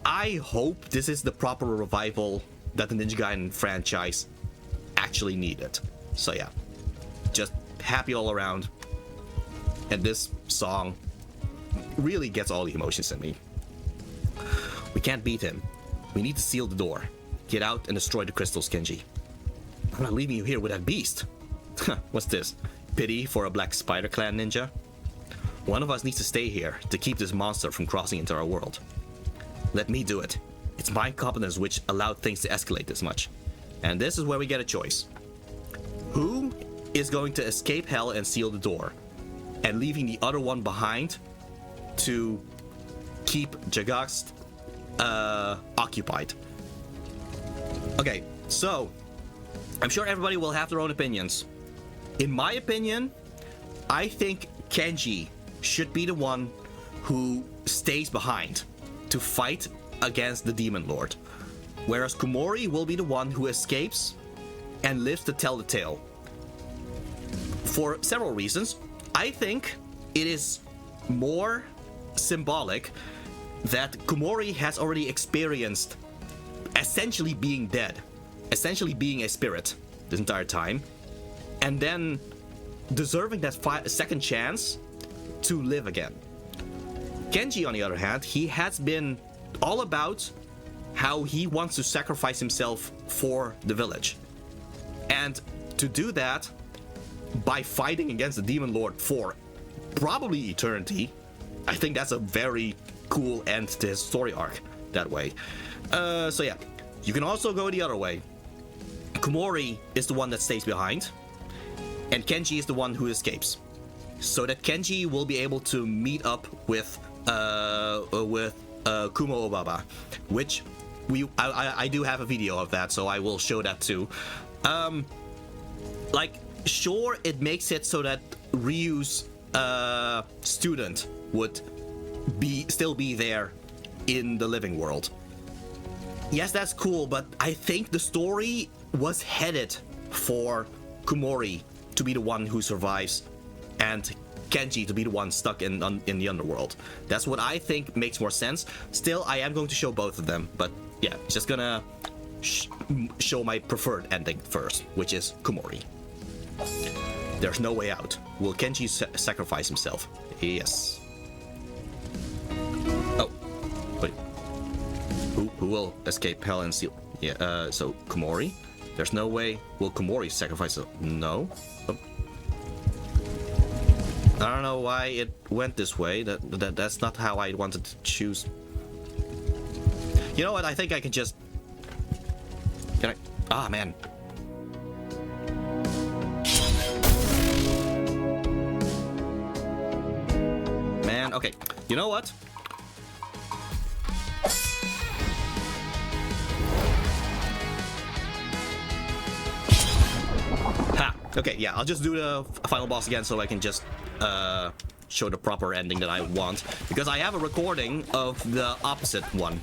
I hope this is the proper revival that the Ninja Gaiden franchise actually needed. So yeah, just happy all around. And this song really gets all the emotions in me. We can't beat him. We need to seal the door. Get out and destroy the crystals, Kenji. I'm not leaving you here with that beast. What's this? Pity for a Black Spider Clan ninja? One of us needs to stay here to keep this monster from crossing into our world. Let me do it. It's my competence which allowed things to escalate this much. And this is where we get a choice. Who is going to escape hell and seal the door, and leaving the other one behind to keep Jagast occupied? Okay, so I'm sure everybody will have their own opinions. In my opinion, I think Kenji should be the one who stays behind to fight against the Demon Lord, whereas Komori will be the one who escapes and lives to tell the tale. For several reasons. I think it is more symbolic that Komori has already experienced essentially being dead, essentially being a spirit this entire time, and then deserving that second chance to live again. Kenji, on the other hand, he has been all about how he wants to sacrifice himself for the village. And to do that by fighting against the Demon Lord for probably eternity, I think that's a very cool end to his story arc that way. So yeah, you can also go the other way. Komori is the one that stays behind, and Kenji is the one who escapes, so that Kenji will be able to meet up with Kumo Obaba, which I do have a video of that, so I will show that too. Sure, it makes it so that Ryu's student would still be there in the living world. Yes, that's cool, but I think the story was headed for Komori to be the one who survives and Kenji to be the one stuck in the underworld. That's what I think makes more sense. Still, I am going to show both of them, but yeah, just gonna show my preferred ending first, which is Komori. There's no way out. Will Kenji sacrifice himself? Yes. Oh, wait. Who will escape hell and seal? Yeah. So Komori. There's no way. Will Komori sacrifice? No. Oh. I don't know why it went this way. That's not how I wanted to choose. You know what? I think I can just... Can I... Ah, man. Man, okay. You know what? Ha! Okay, yeah, I'll just do the final boss again so I can just show the proper ending that I want. Because I have a recording of the opposite one.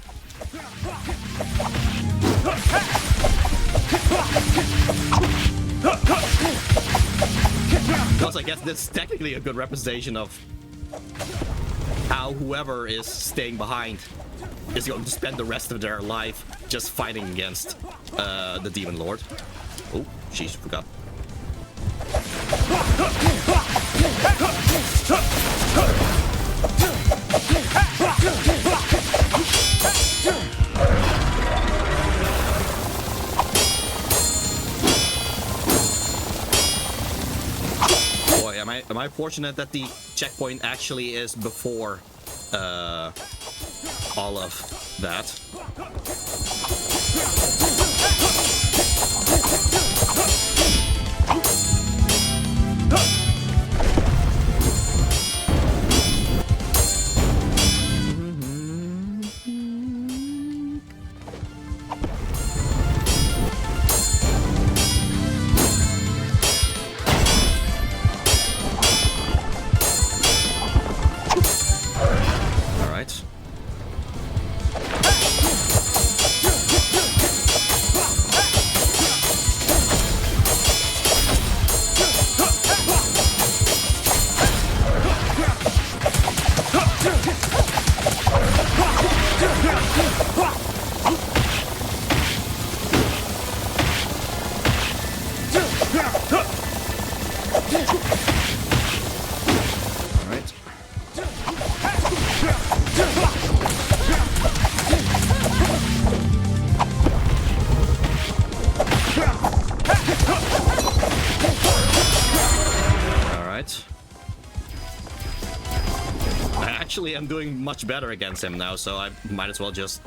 Because I guess that's technically a good representation of how whoever is staying behind is going to spend the rest of their life just fighting against the Demon Lord. Oh, jeez, forgot. Boy, am I fortunate that the checkpoint actually is before all of that. I'm doing much better against him now, so I might as well just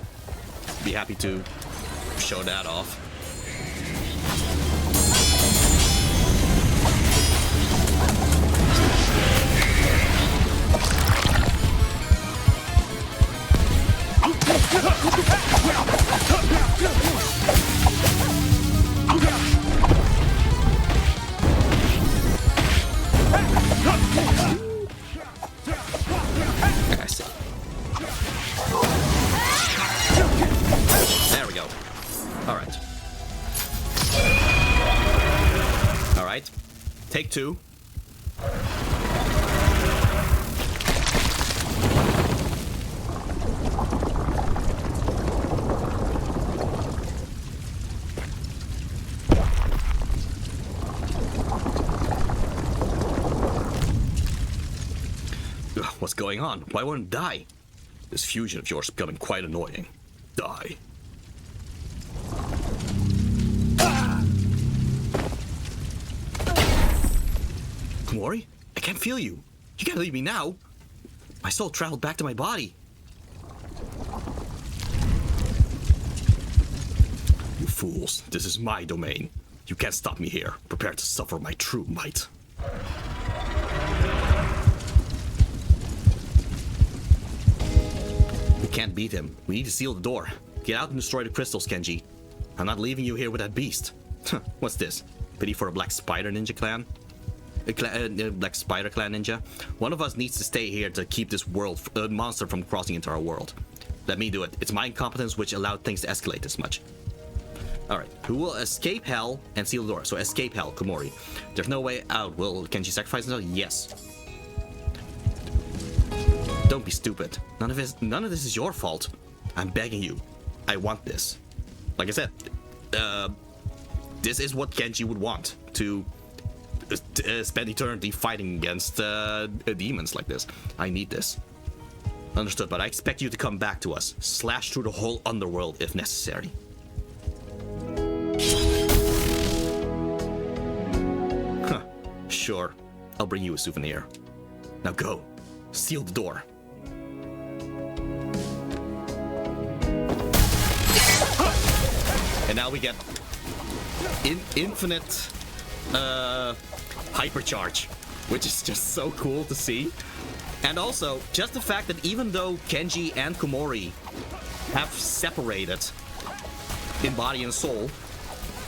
be happy to show that off. Take two. What's going on? Why won't it die? This fusion of yours is becoming quite annoying. Die. Kunoichi? I can't feel you. You can't leave me now. My soul traveled back to my body. You fools. This is my domain. You can't stop me here. Prepare to suffer my true might. We can't beat him. We need to seal the door. Get out and destroy the crystals, Kenji. I'm not leaving you here with that beast. What's this? Pity for a black spider ninja clan? Black spider clan ninja. One of us needs to stay here to keep this monster from crossing into our world. Let me do it. It's my incompetence which allowed things to escalate this much. Alright, who will escape hell and seal the door? So escape hell, Kunoichi. There's no way out. Will Kenji sacrifice himself? Yes. Don't be stupid. None of this is your fault. I'm begging you. I want this. Like I said, this is what Kenji would want. To spend eternity fighting against demons like this. I need this. Understood, but I expect you to come back to us. Slash through the whole underworld if necessary. Huh. Sure. I'll bring you a souvenir. Now go. Seal the door. And now we get infinite hypercharge, which is just so cool to see. And also, just the fact that even though Kenji and Komori have separated in body and soul,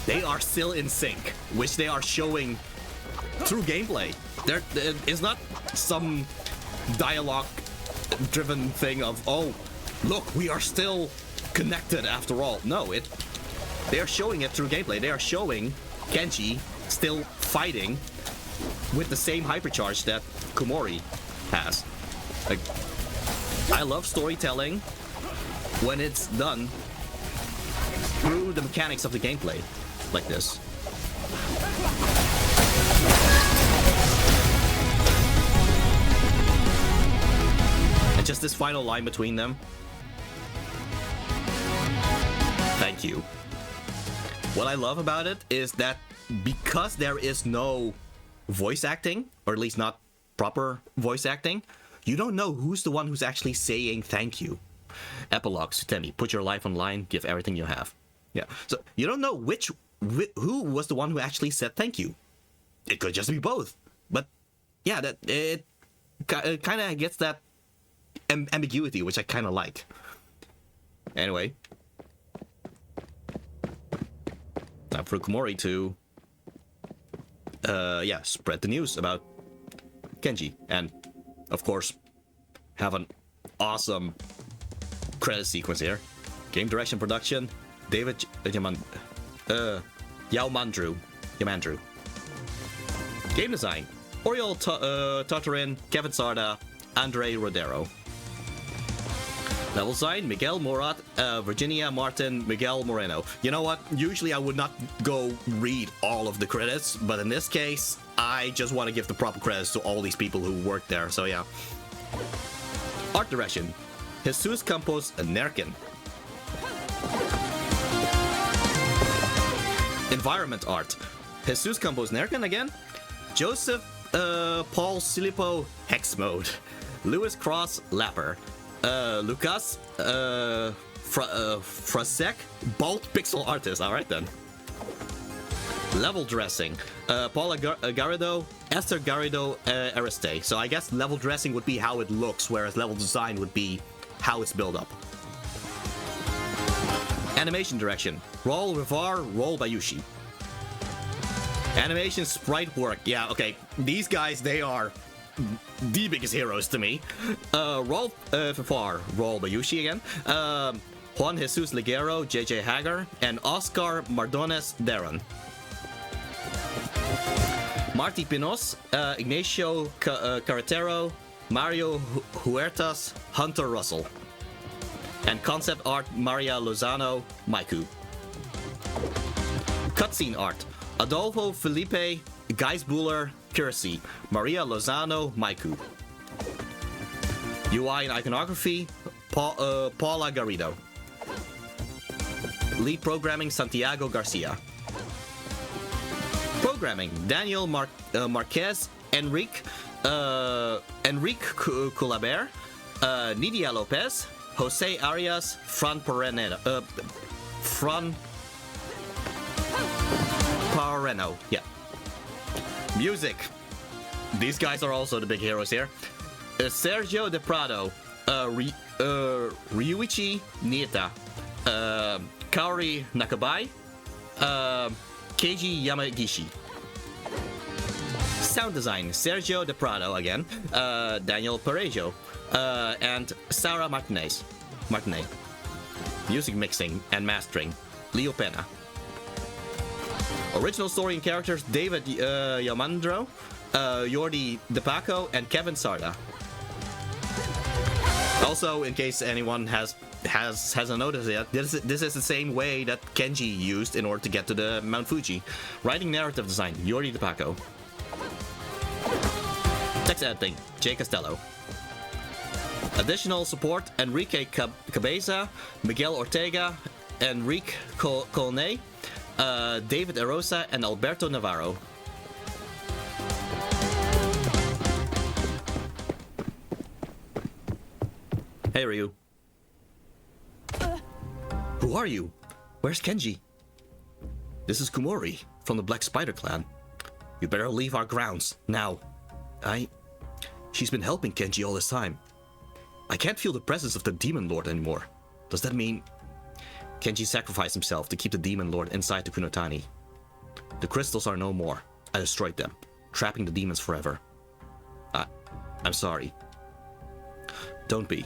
they are still in sync, which they are showing through gameplay. There is not some dialogue-driven thing of, oh, look, we are still connected after all. No, they are showing it through gameplay. They are showing Kenji still fighting with the same hypercharge that Komori has. Like, I love storytelling when it's done through the mechanics of the gameplay, like this. And just this final line between them. Thank you. What I love about it is that because there is no voice acting, or at least not proper voice acting, you don't know who's the one who's actually saying thank you. Epilogue, Sutemi, put your life on line, give everything you have. Yeah, so you don't know who was the one who actually said thank you. It could just be both. But yeah, that it kind of gets that ambiguity, which I kind of like. Anyway. Time for Komori to spread the news about Kenji, and of course have an awesome credit sequence here. Game direction production, David Yamandrew. Game design, Oriol Tartarin, Kevin Sarda, Andre Rodero. Level design, Miguel Morat, Virginia Martin, Miguel Moreno. You know what? Usually I would not go read all of the credits, but in this case, I just want to give the proper credits to all these people who worked there, so yeah. Art direction, Jesus Campos Nerkin. Environment art, Jesus Campos Nerkin again, Joseph Paul Silipo Hex Mode, Lewis Cross Lapper, Lucas Frasek, both pixel artist. All right then. Level dressing, Paula Garrido, Esther Garrido, Ariste. So I guess level dressing would be how it looks, whereas level design would be how it's built up. Animation direction, Raul Rivar, Roll Bayushi. Animation sprite work. Yeah, okay. These guys, they are the biggest heroes to me. Raul Rivar, Roll Bayushi again. Juan Jesus Ligero, JJ Hager, and Oscar Mardones Darren. Marty Pinos, Ignacio Carretero, Mario Huertas, Hunter Russell. And concept art, Maria Lozano, Maiku. Cutscene art, Adolfo Felipe, Geisbuller, Kirsi, Maria Lozano, Maiku. UI and iconography, Paula Garrido. Lead programming, Santiago Garcia. Programming, Daniel Marquez, Enrique Culabert, Nidia Lopez, Jose Arias, Fran Parreno. Yeah. Music. These guys are also the big heroes here. Sergio De Prado, Ryuichi Nieta, Kaori Nakabai, Keiji Yamagishi. Sound design, Sergio De Prado again, Daniel Parejo, and Sarah Martinez. Music mixing and mastering, Leo Pena. Original story and characters, David Yamandro, Jordi DePaco, and Kevin Sarda. Also, in case anyone hasn't noticed yet, this is the same way that Kenji used in order to get to the Mount Fuji. Writing narrative design, Jordi DePaco. Text editing, Jay Costello. Additional support, Enrique Cabeza, Miguel Ortega, Enrique Colnay, David Erosa, and Alberto Navarro. Hey, Ryu. Who are you? Where's Kenji? This is Kumori from the Black Spider Clan. You better leave our grounds, now. She's been helping Kenji all this time. I can't feel the presence of the Demon Lord anymore. Does that mean... Kenji sacrificed himself to keep the Demon Lord inside the Kunotani. The crystals are no more. I destroyed them, trapping the demons forever. I'm sorry. Don't be.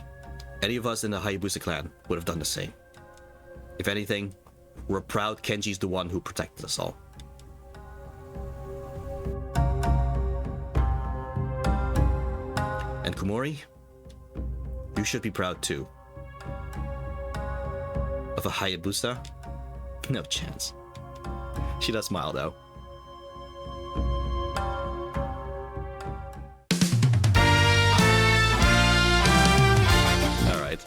Any of us in the Hayabusa clan would have done the same. If anything, we're proud Kenji's the one who protected us all. And Kumori, you should be proud too. Of a Hayabusa? No chance. She does smile though. Alright.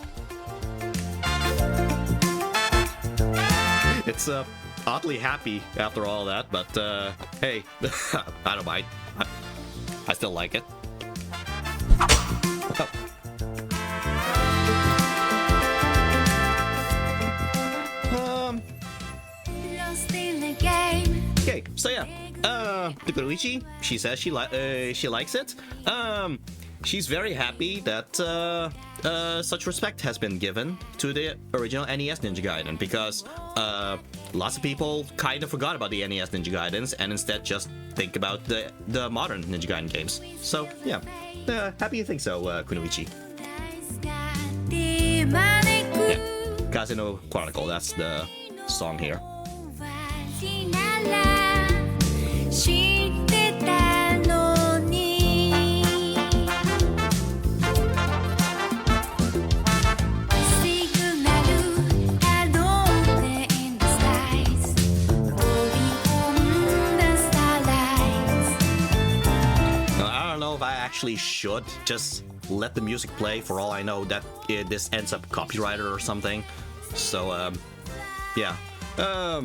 It's oddly happy after all that, but hey, I don't mind. I still like it. Okay, so yeah, the Kunoichi, she says she likes it. She's very happy that such respect has been given to the original NES Ninja Gaiden, because lots of people kind of forgot about the NES Ninja Gaidens and instead just think about the modern Ninja Gaiden games. So yeah, happy you think so, Kunoichi. Yeah, Casino Chronicle, that's the song here. Actually should just let the music play. For all I know, that this ends up copyrighted or something. So yeah, I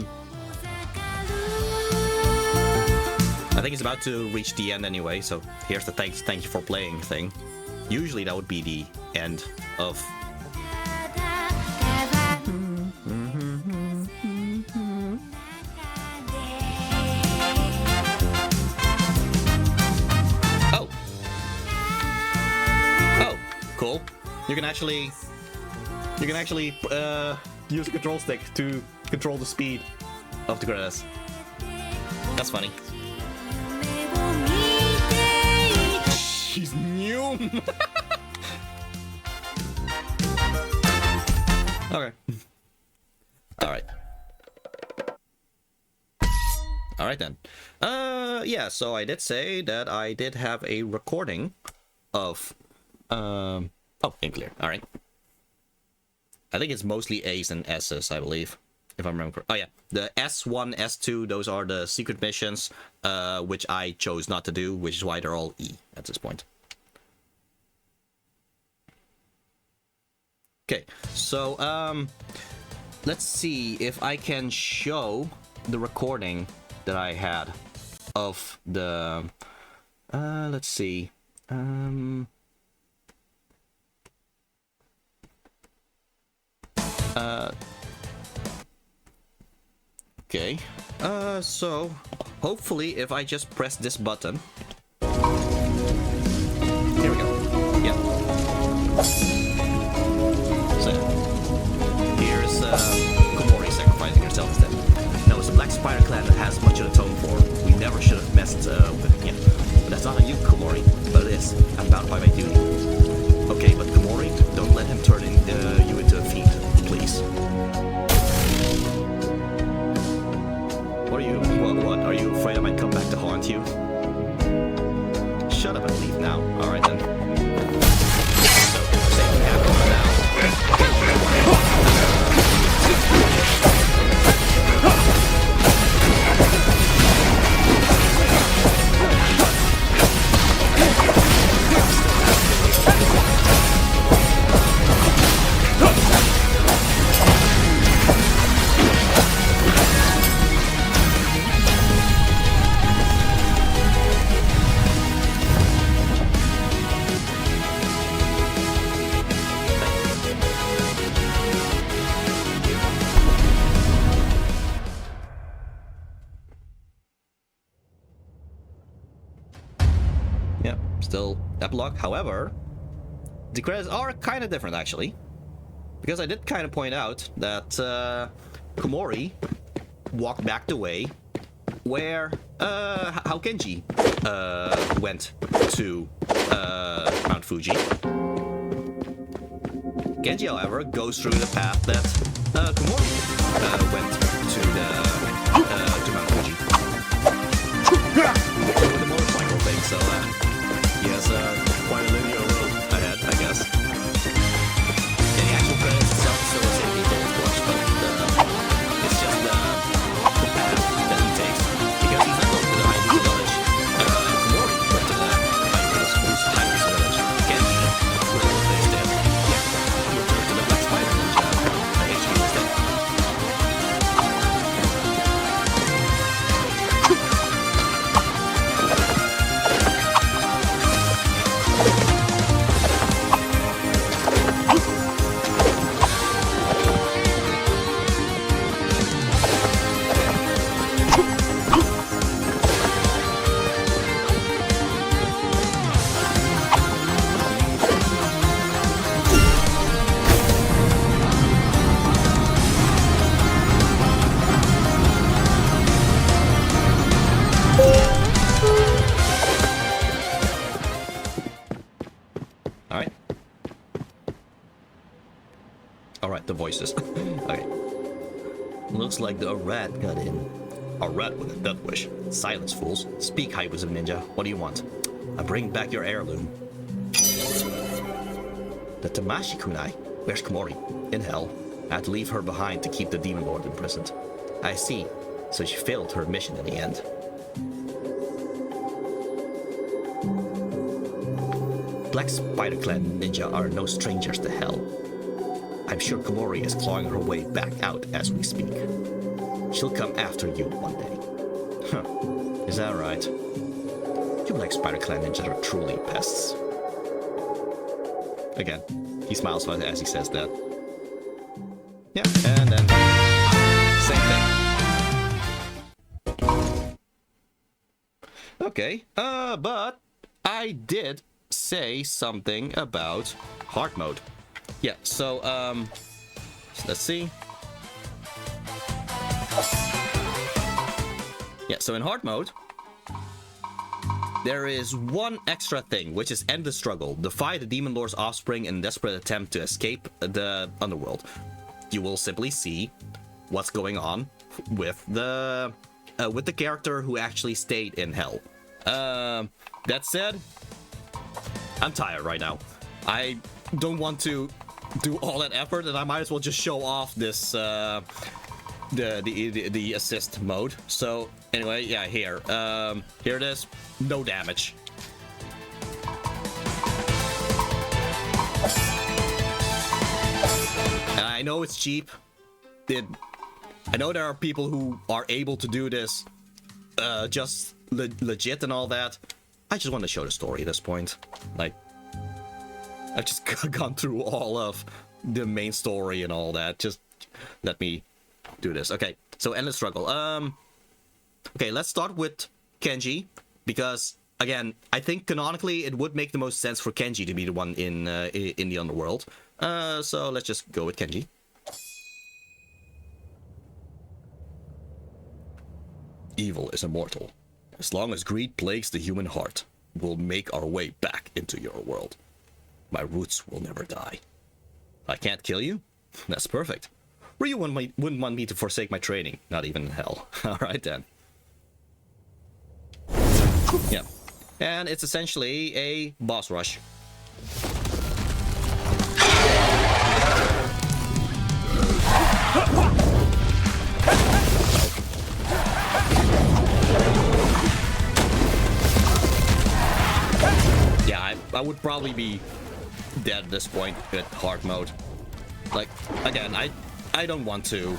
think it's about to reach the end anyway, so here's the thank you for playing thing. Usually that would be the end of... Cool. You can actually use a control stick to control the speed of the credits. That's funny. She's new. Okay. All right. All right then. Yeah. So I did say that I did have a recording of. Oh, game clear. All right. I think it's mostly A's and S's, I believe, if I remember. Oh yeah, the S1, S2, those are the secret missions, which I chose not to do, which is why they're all E at this point. Okay, so let's see if I can show the recording that I had of the. Let's see. Okay, so hopefully if I just press this button, here we go. Yeah. So here's Kumori sacrificing herself instead. No, it's the Black Spider Clan that has much to atone for. We never should have messed with him. But that's not on you, Kumori, but it is. I'm bound by my duty. Okay, but Kumori, don't let him turn you into a fiend, please. What are you? What? Are you afraid I might come back to haunt you? Still epilogue. However, the credits are kind of different actually, because I did kind of point out that Komori walked back the way where how Kenji went to Mount Fuji. Kenji, however, goes through the path that Komori went to Mount Fuji with the motorcycle thing. So he has quite a linear road ahead, I guess. And the actual credits itself still the same people, of course, but it's just the path that he takes, because he's not going to the High Village. Komori went to the High Village. Kenji will instead return to the Black Spider Ninja HQ instead. Alright, the voices. Okay. Looks like the rat got in. A rat with a death wish. Silence, fools. Speak, High Wizard Ninja. What do you want? I bring back your heirloom. The Tamashi Kunai? Where's Komori? In hell. I had to leave her behind to keep the Demon Lord imprisoned. I see. So she failed her mission in the end. Black Spider Clan Ninja are no strangers to hell. I'm sure Komori is clawing her way back out as we speak. She'll come after you one day. Huh. Is that right? You Black Spider Clan Ninjas are truly pests. Again, he smiles as he says that. Yeah, and then same thing. Okay, but I did say something about hard mode. Yeah, so, let's see. Yeah, so in hard mode, there is one extra thing, which is end the struggle. Defy the Demon Lord's offspring in a desperate attempt to escape the underworld. You will simply see what's going on with the character who actually stayed in hell. That said, I'm tired right now. I don't want to do all that effort, and I might as well just show off this the assist mode. So anyway, yeah, here it is. No damage. And I know it's cheap. I know there are people who are able to do this just legit and all that. I just want to show the story at this point. Like, I've just gone through all of the main story and all that. Just let me do this. Okay, so endless struggle. Okay, let's start with Kenji, because again, I think canonically it would make the most sense for Kenji to be the one in the underworld. So let's just go with Kenji. Evil is immortal. As long as greed plagues the human heart, we'll make our way back into your world. My roots will never die. I can't kill you? That's perfect. Ryu wouldn't want me to forsake my training, not even in hell. Alright then. Yeah. And it's essentially a boss rush. Yeah, I would probably be dead at this point with hard mode. Like, again, I don't want to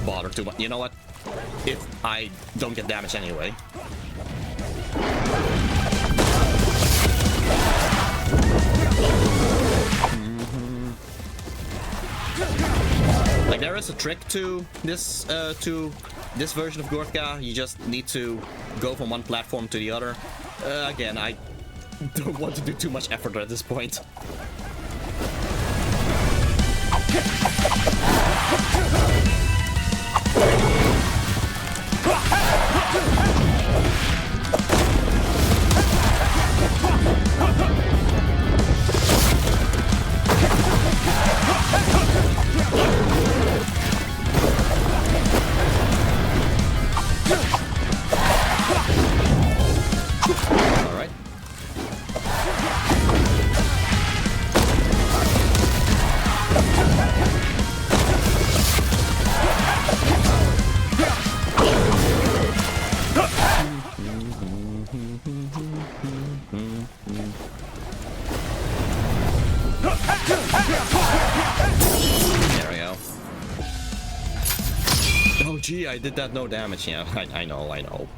bother too much. You know what? If I don't get damage anyway. Like, there is a trick to this version of Gortka. You just need to go from one platform to the other. Again, I don't want to do too much effort at this point. Gee, I did that no damage. Yeah, I know, I know.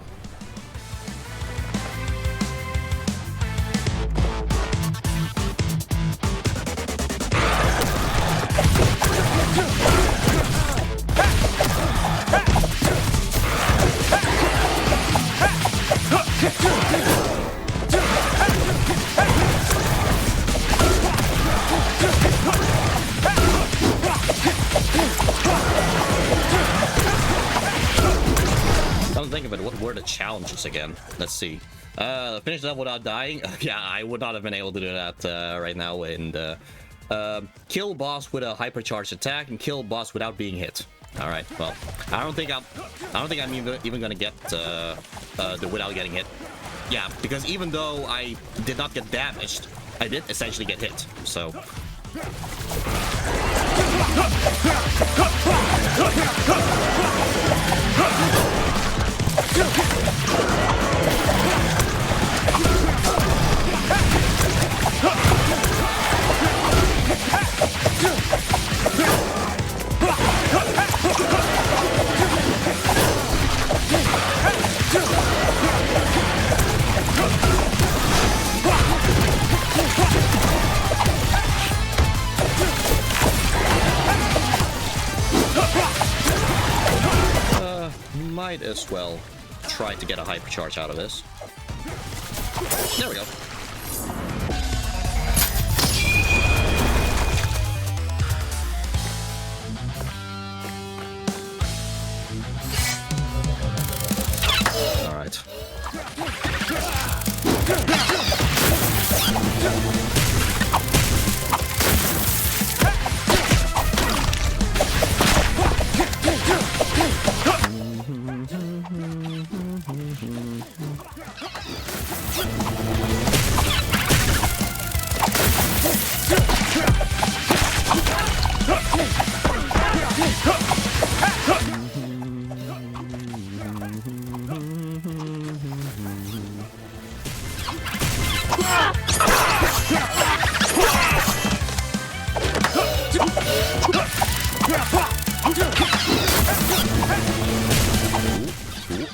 Think of it, what were the challenges again? Let's see. Finish that without dying. Yeah, I would not have been able to do that right now. And kill boss with a hypercharged attack and kill boss without being hit. All right. Well, I don't think I'm even gonna get the without getting hit. Yeah, because even though I did not get damaged, I did essentially get hit. So. Might as well try to get a hypercharge out of this. There we go. All right.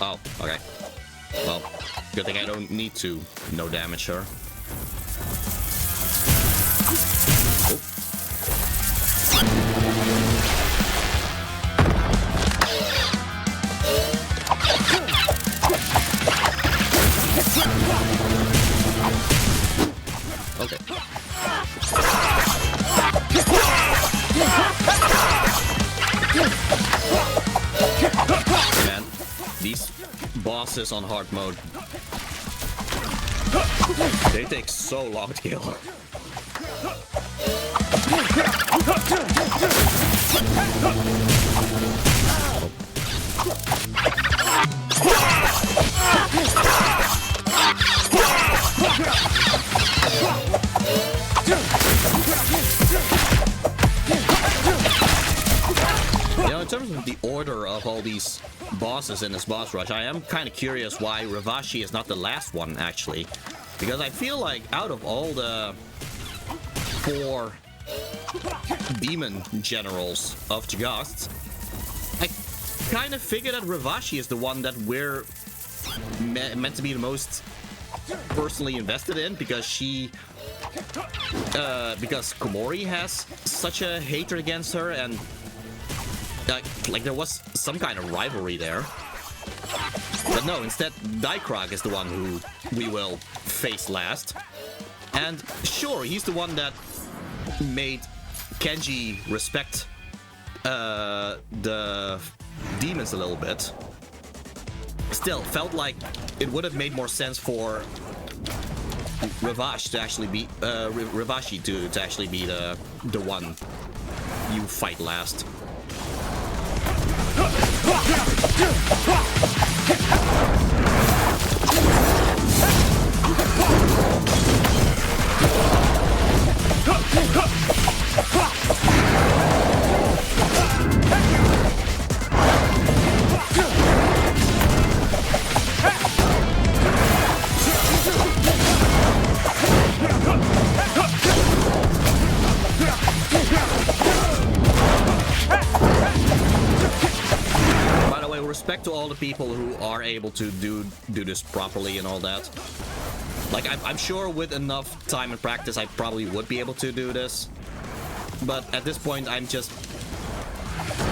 Oh, okay. Well, good thing I don't need to no damage her. Oh. Okay. Man, these bosses on hard mode, they take so long to kill. You know, in terms of the order of all these bosses in this boss rush, I am kind of curious why Ravashi is not the last one, actually. Because I feel like out of all the 4 demon generals of Jagast, I kind of figured that Ravashi is the one that we're meant to be the most personally invested in, because she... because Komori has such a hatred against her, and like there was some kind of rivalry there. But no, instead Daikrag is the one who we will face last. And sure, he's the one that made Kenji respect the demons a little bit. Still, felt like it would have made more sense for Ravashi to actually be the one you fight last. By the way, respect to all the people who are able to do this properly and all that. Like, I'm sure with enough time and practice, I probably would be able to do this. But at this point, I'm just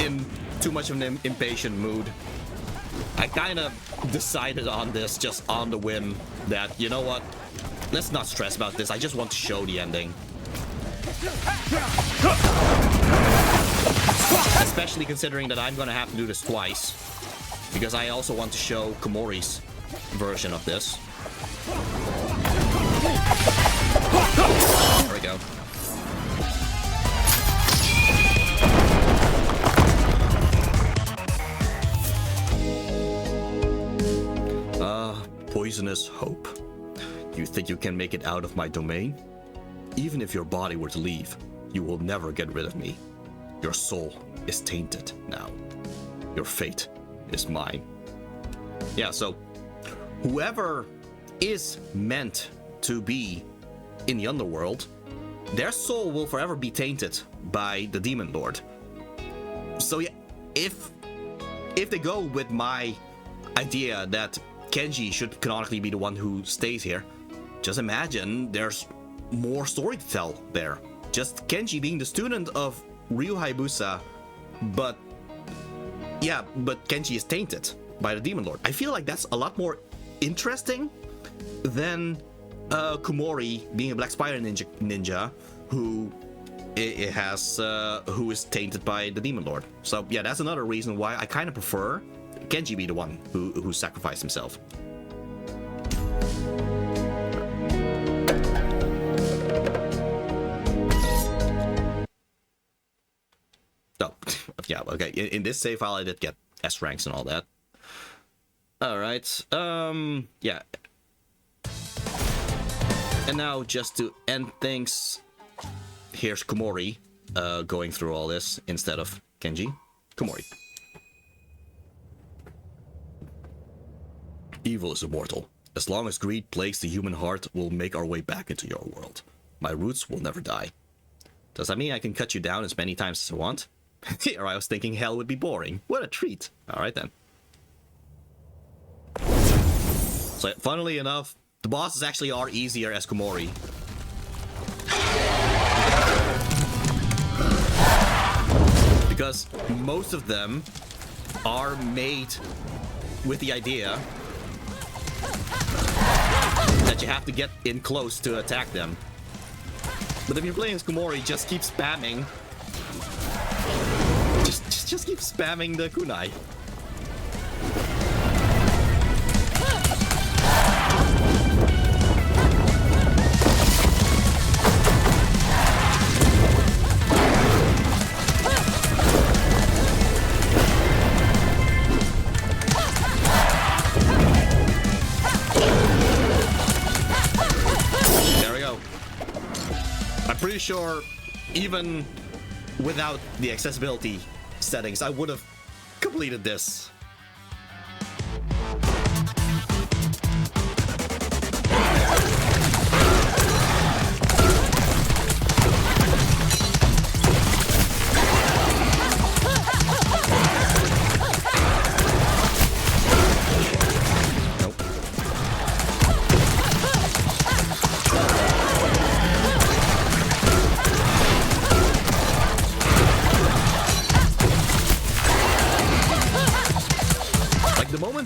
in too much of an impatient mood. I kind of decided on this just on the whim that, you know what, let's not stress about this. I just want to show the ending. Especially considering that I'm gonna have to do this twice. Because I also want to show Komori's version of this. There we go. Poisonous hope. You think you can make it out of my domain? Even if your body were to leave, you will never get rid of me. Your soul is tainted now. Your fate is mine. Yeah, so whoever is meant to be in the underworld, their soul will forever be tainted by the Demon Lord. So yeah, if they go with my idea that Kenji should canonically be the one who stays here, just imagine there's more story to tell there. Just Kenji being the student of Ryu Hayabusa, but Kenji is tainted by the Demon Lord. I feel like that's a lot more interesting than Komori being a Black Spider ninja who who is tainted by the Demon Lord. So yeah, that's another reason why I kind of prefer Kenji be the one who sacrificed himself. Oh, yeah, okay. In this save file, I did get S ranks and all that. Alright, yeah. And now, just to end things, here's Komori going through all this instead of Kenji. Komori. Evil is immortal. As long as greed plagues the human heart, we'll make our way back into your world. My roots will never die. Does that mean I can cut you down as many times as I want? Here I was thinking hell would be boring. What a treat. Alright then. So, funnily enough, the bosses actually are easier as Komori. Because most of them are made with the idea that you have to get in close to attack them. But if you're playing as Komori, just keep spamming. Just keep spamming the kunai. Pretty sure even without the accessibility settings, I would have completed this.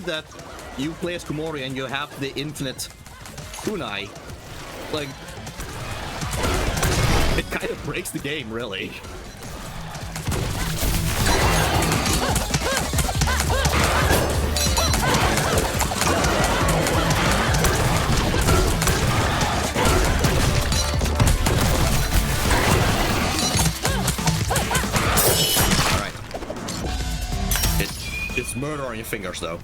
That you play as Komori and you have the infinite kunai, like, It kind of breaks the game, really. Alright. It's murder on your fingers, though.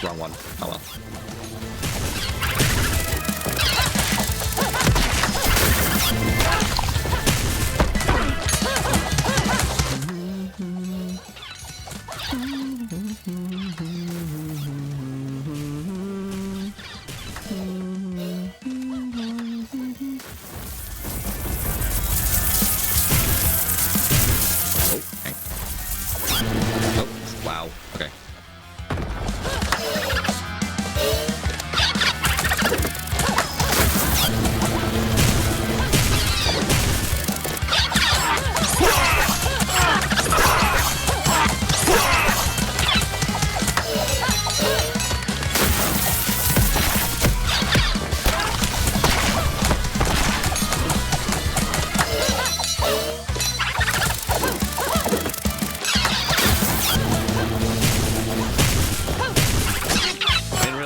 Wrong one. Oh well. Oh, okay. Oh, wow. Okay.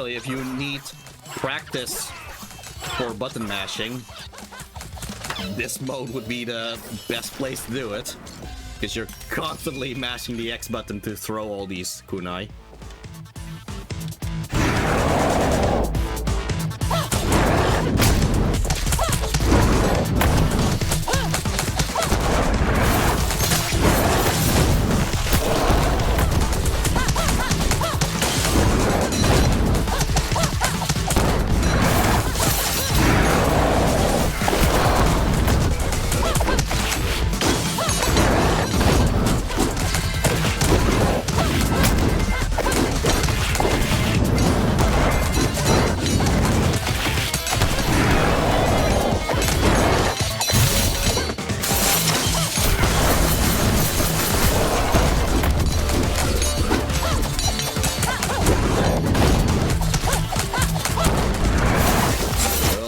If you need practice for button mashing, this mode would be the best place to do it, because you're constantly mashing the X button to throw all these kunai.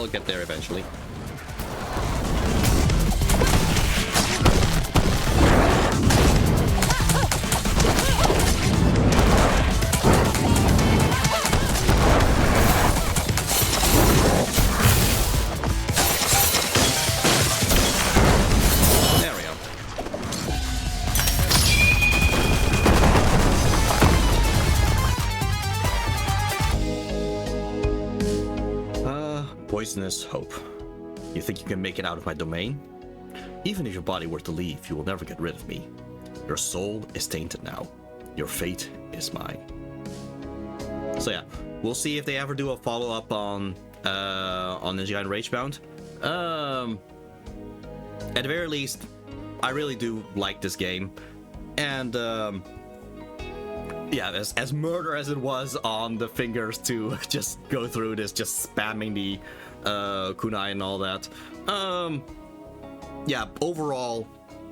Get there eventually. There we go. Poisonous hope. You think you can make it out of my domain? Even if your body were to leave, you will never get rid of me. Your soul is tainted now. Your fate is mine. So yeah, we'll see if they ever do a follow-up on Ninja Gaiden Ragebound. At the very least, I really do like this game, and yeah, as murder as it was on the fingers to just go through this, just spamming the kunai and all that. Yeah, overall,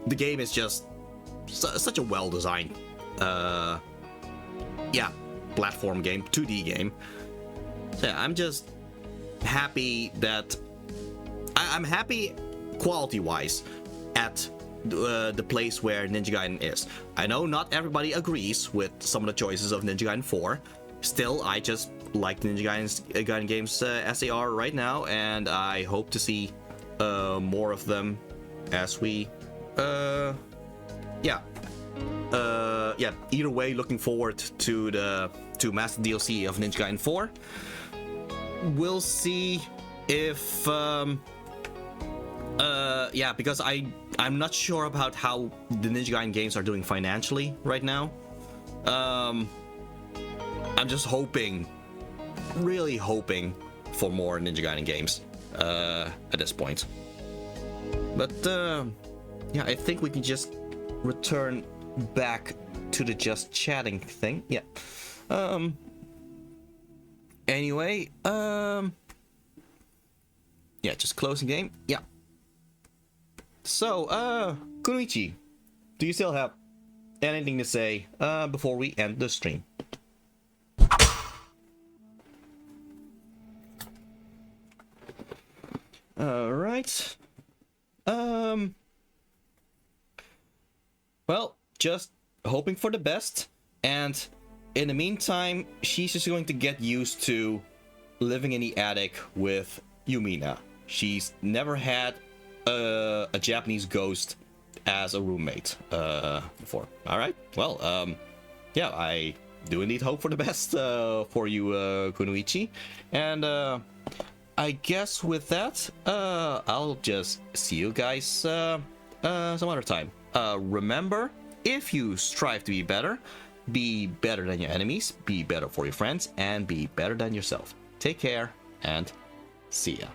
the game is just such a well-designed, yeah, platform game, 2D game. So yeah, I'm just happy that I'm happy quality-wise at the place where Ninja Gaiden is. I know not everybody agrees with some of the choices of Ninja Gaiden 4. Still, I just like Ninja Gaiden games as they are right now, and I hope to see more of them as we yeah, either way, looking forward to the Master DLC of Ninja Gaiden 4. We'll see if yeah, because I'm not sure about how the Ninja Gaiden games are doing financially right now. I'm just hoping, really hoping for more Ninja Gaiden games at this point. But yeah, I think we can just return back to the just chatting thing. Yeah. Anyway, yeah, just closing game. Yeah. So, Kunoichi, do you still have anything to say before we end the stream? Alright. Well, just hoping for the best, and in the meantime, she's just going to get used to living in the attic with Yumina. She's never had a Japanese ghost as a roommate before. Alright, well, yeah, I do indeed hope for the best for you, Kunoichi. And I guess with that, I'll just see you guys some other time. Remember, if you strive to be better than your enemies, be better for your friends, and be better than yourself. Take care, and see ya.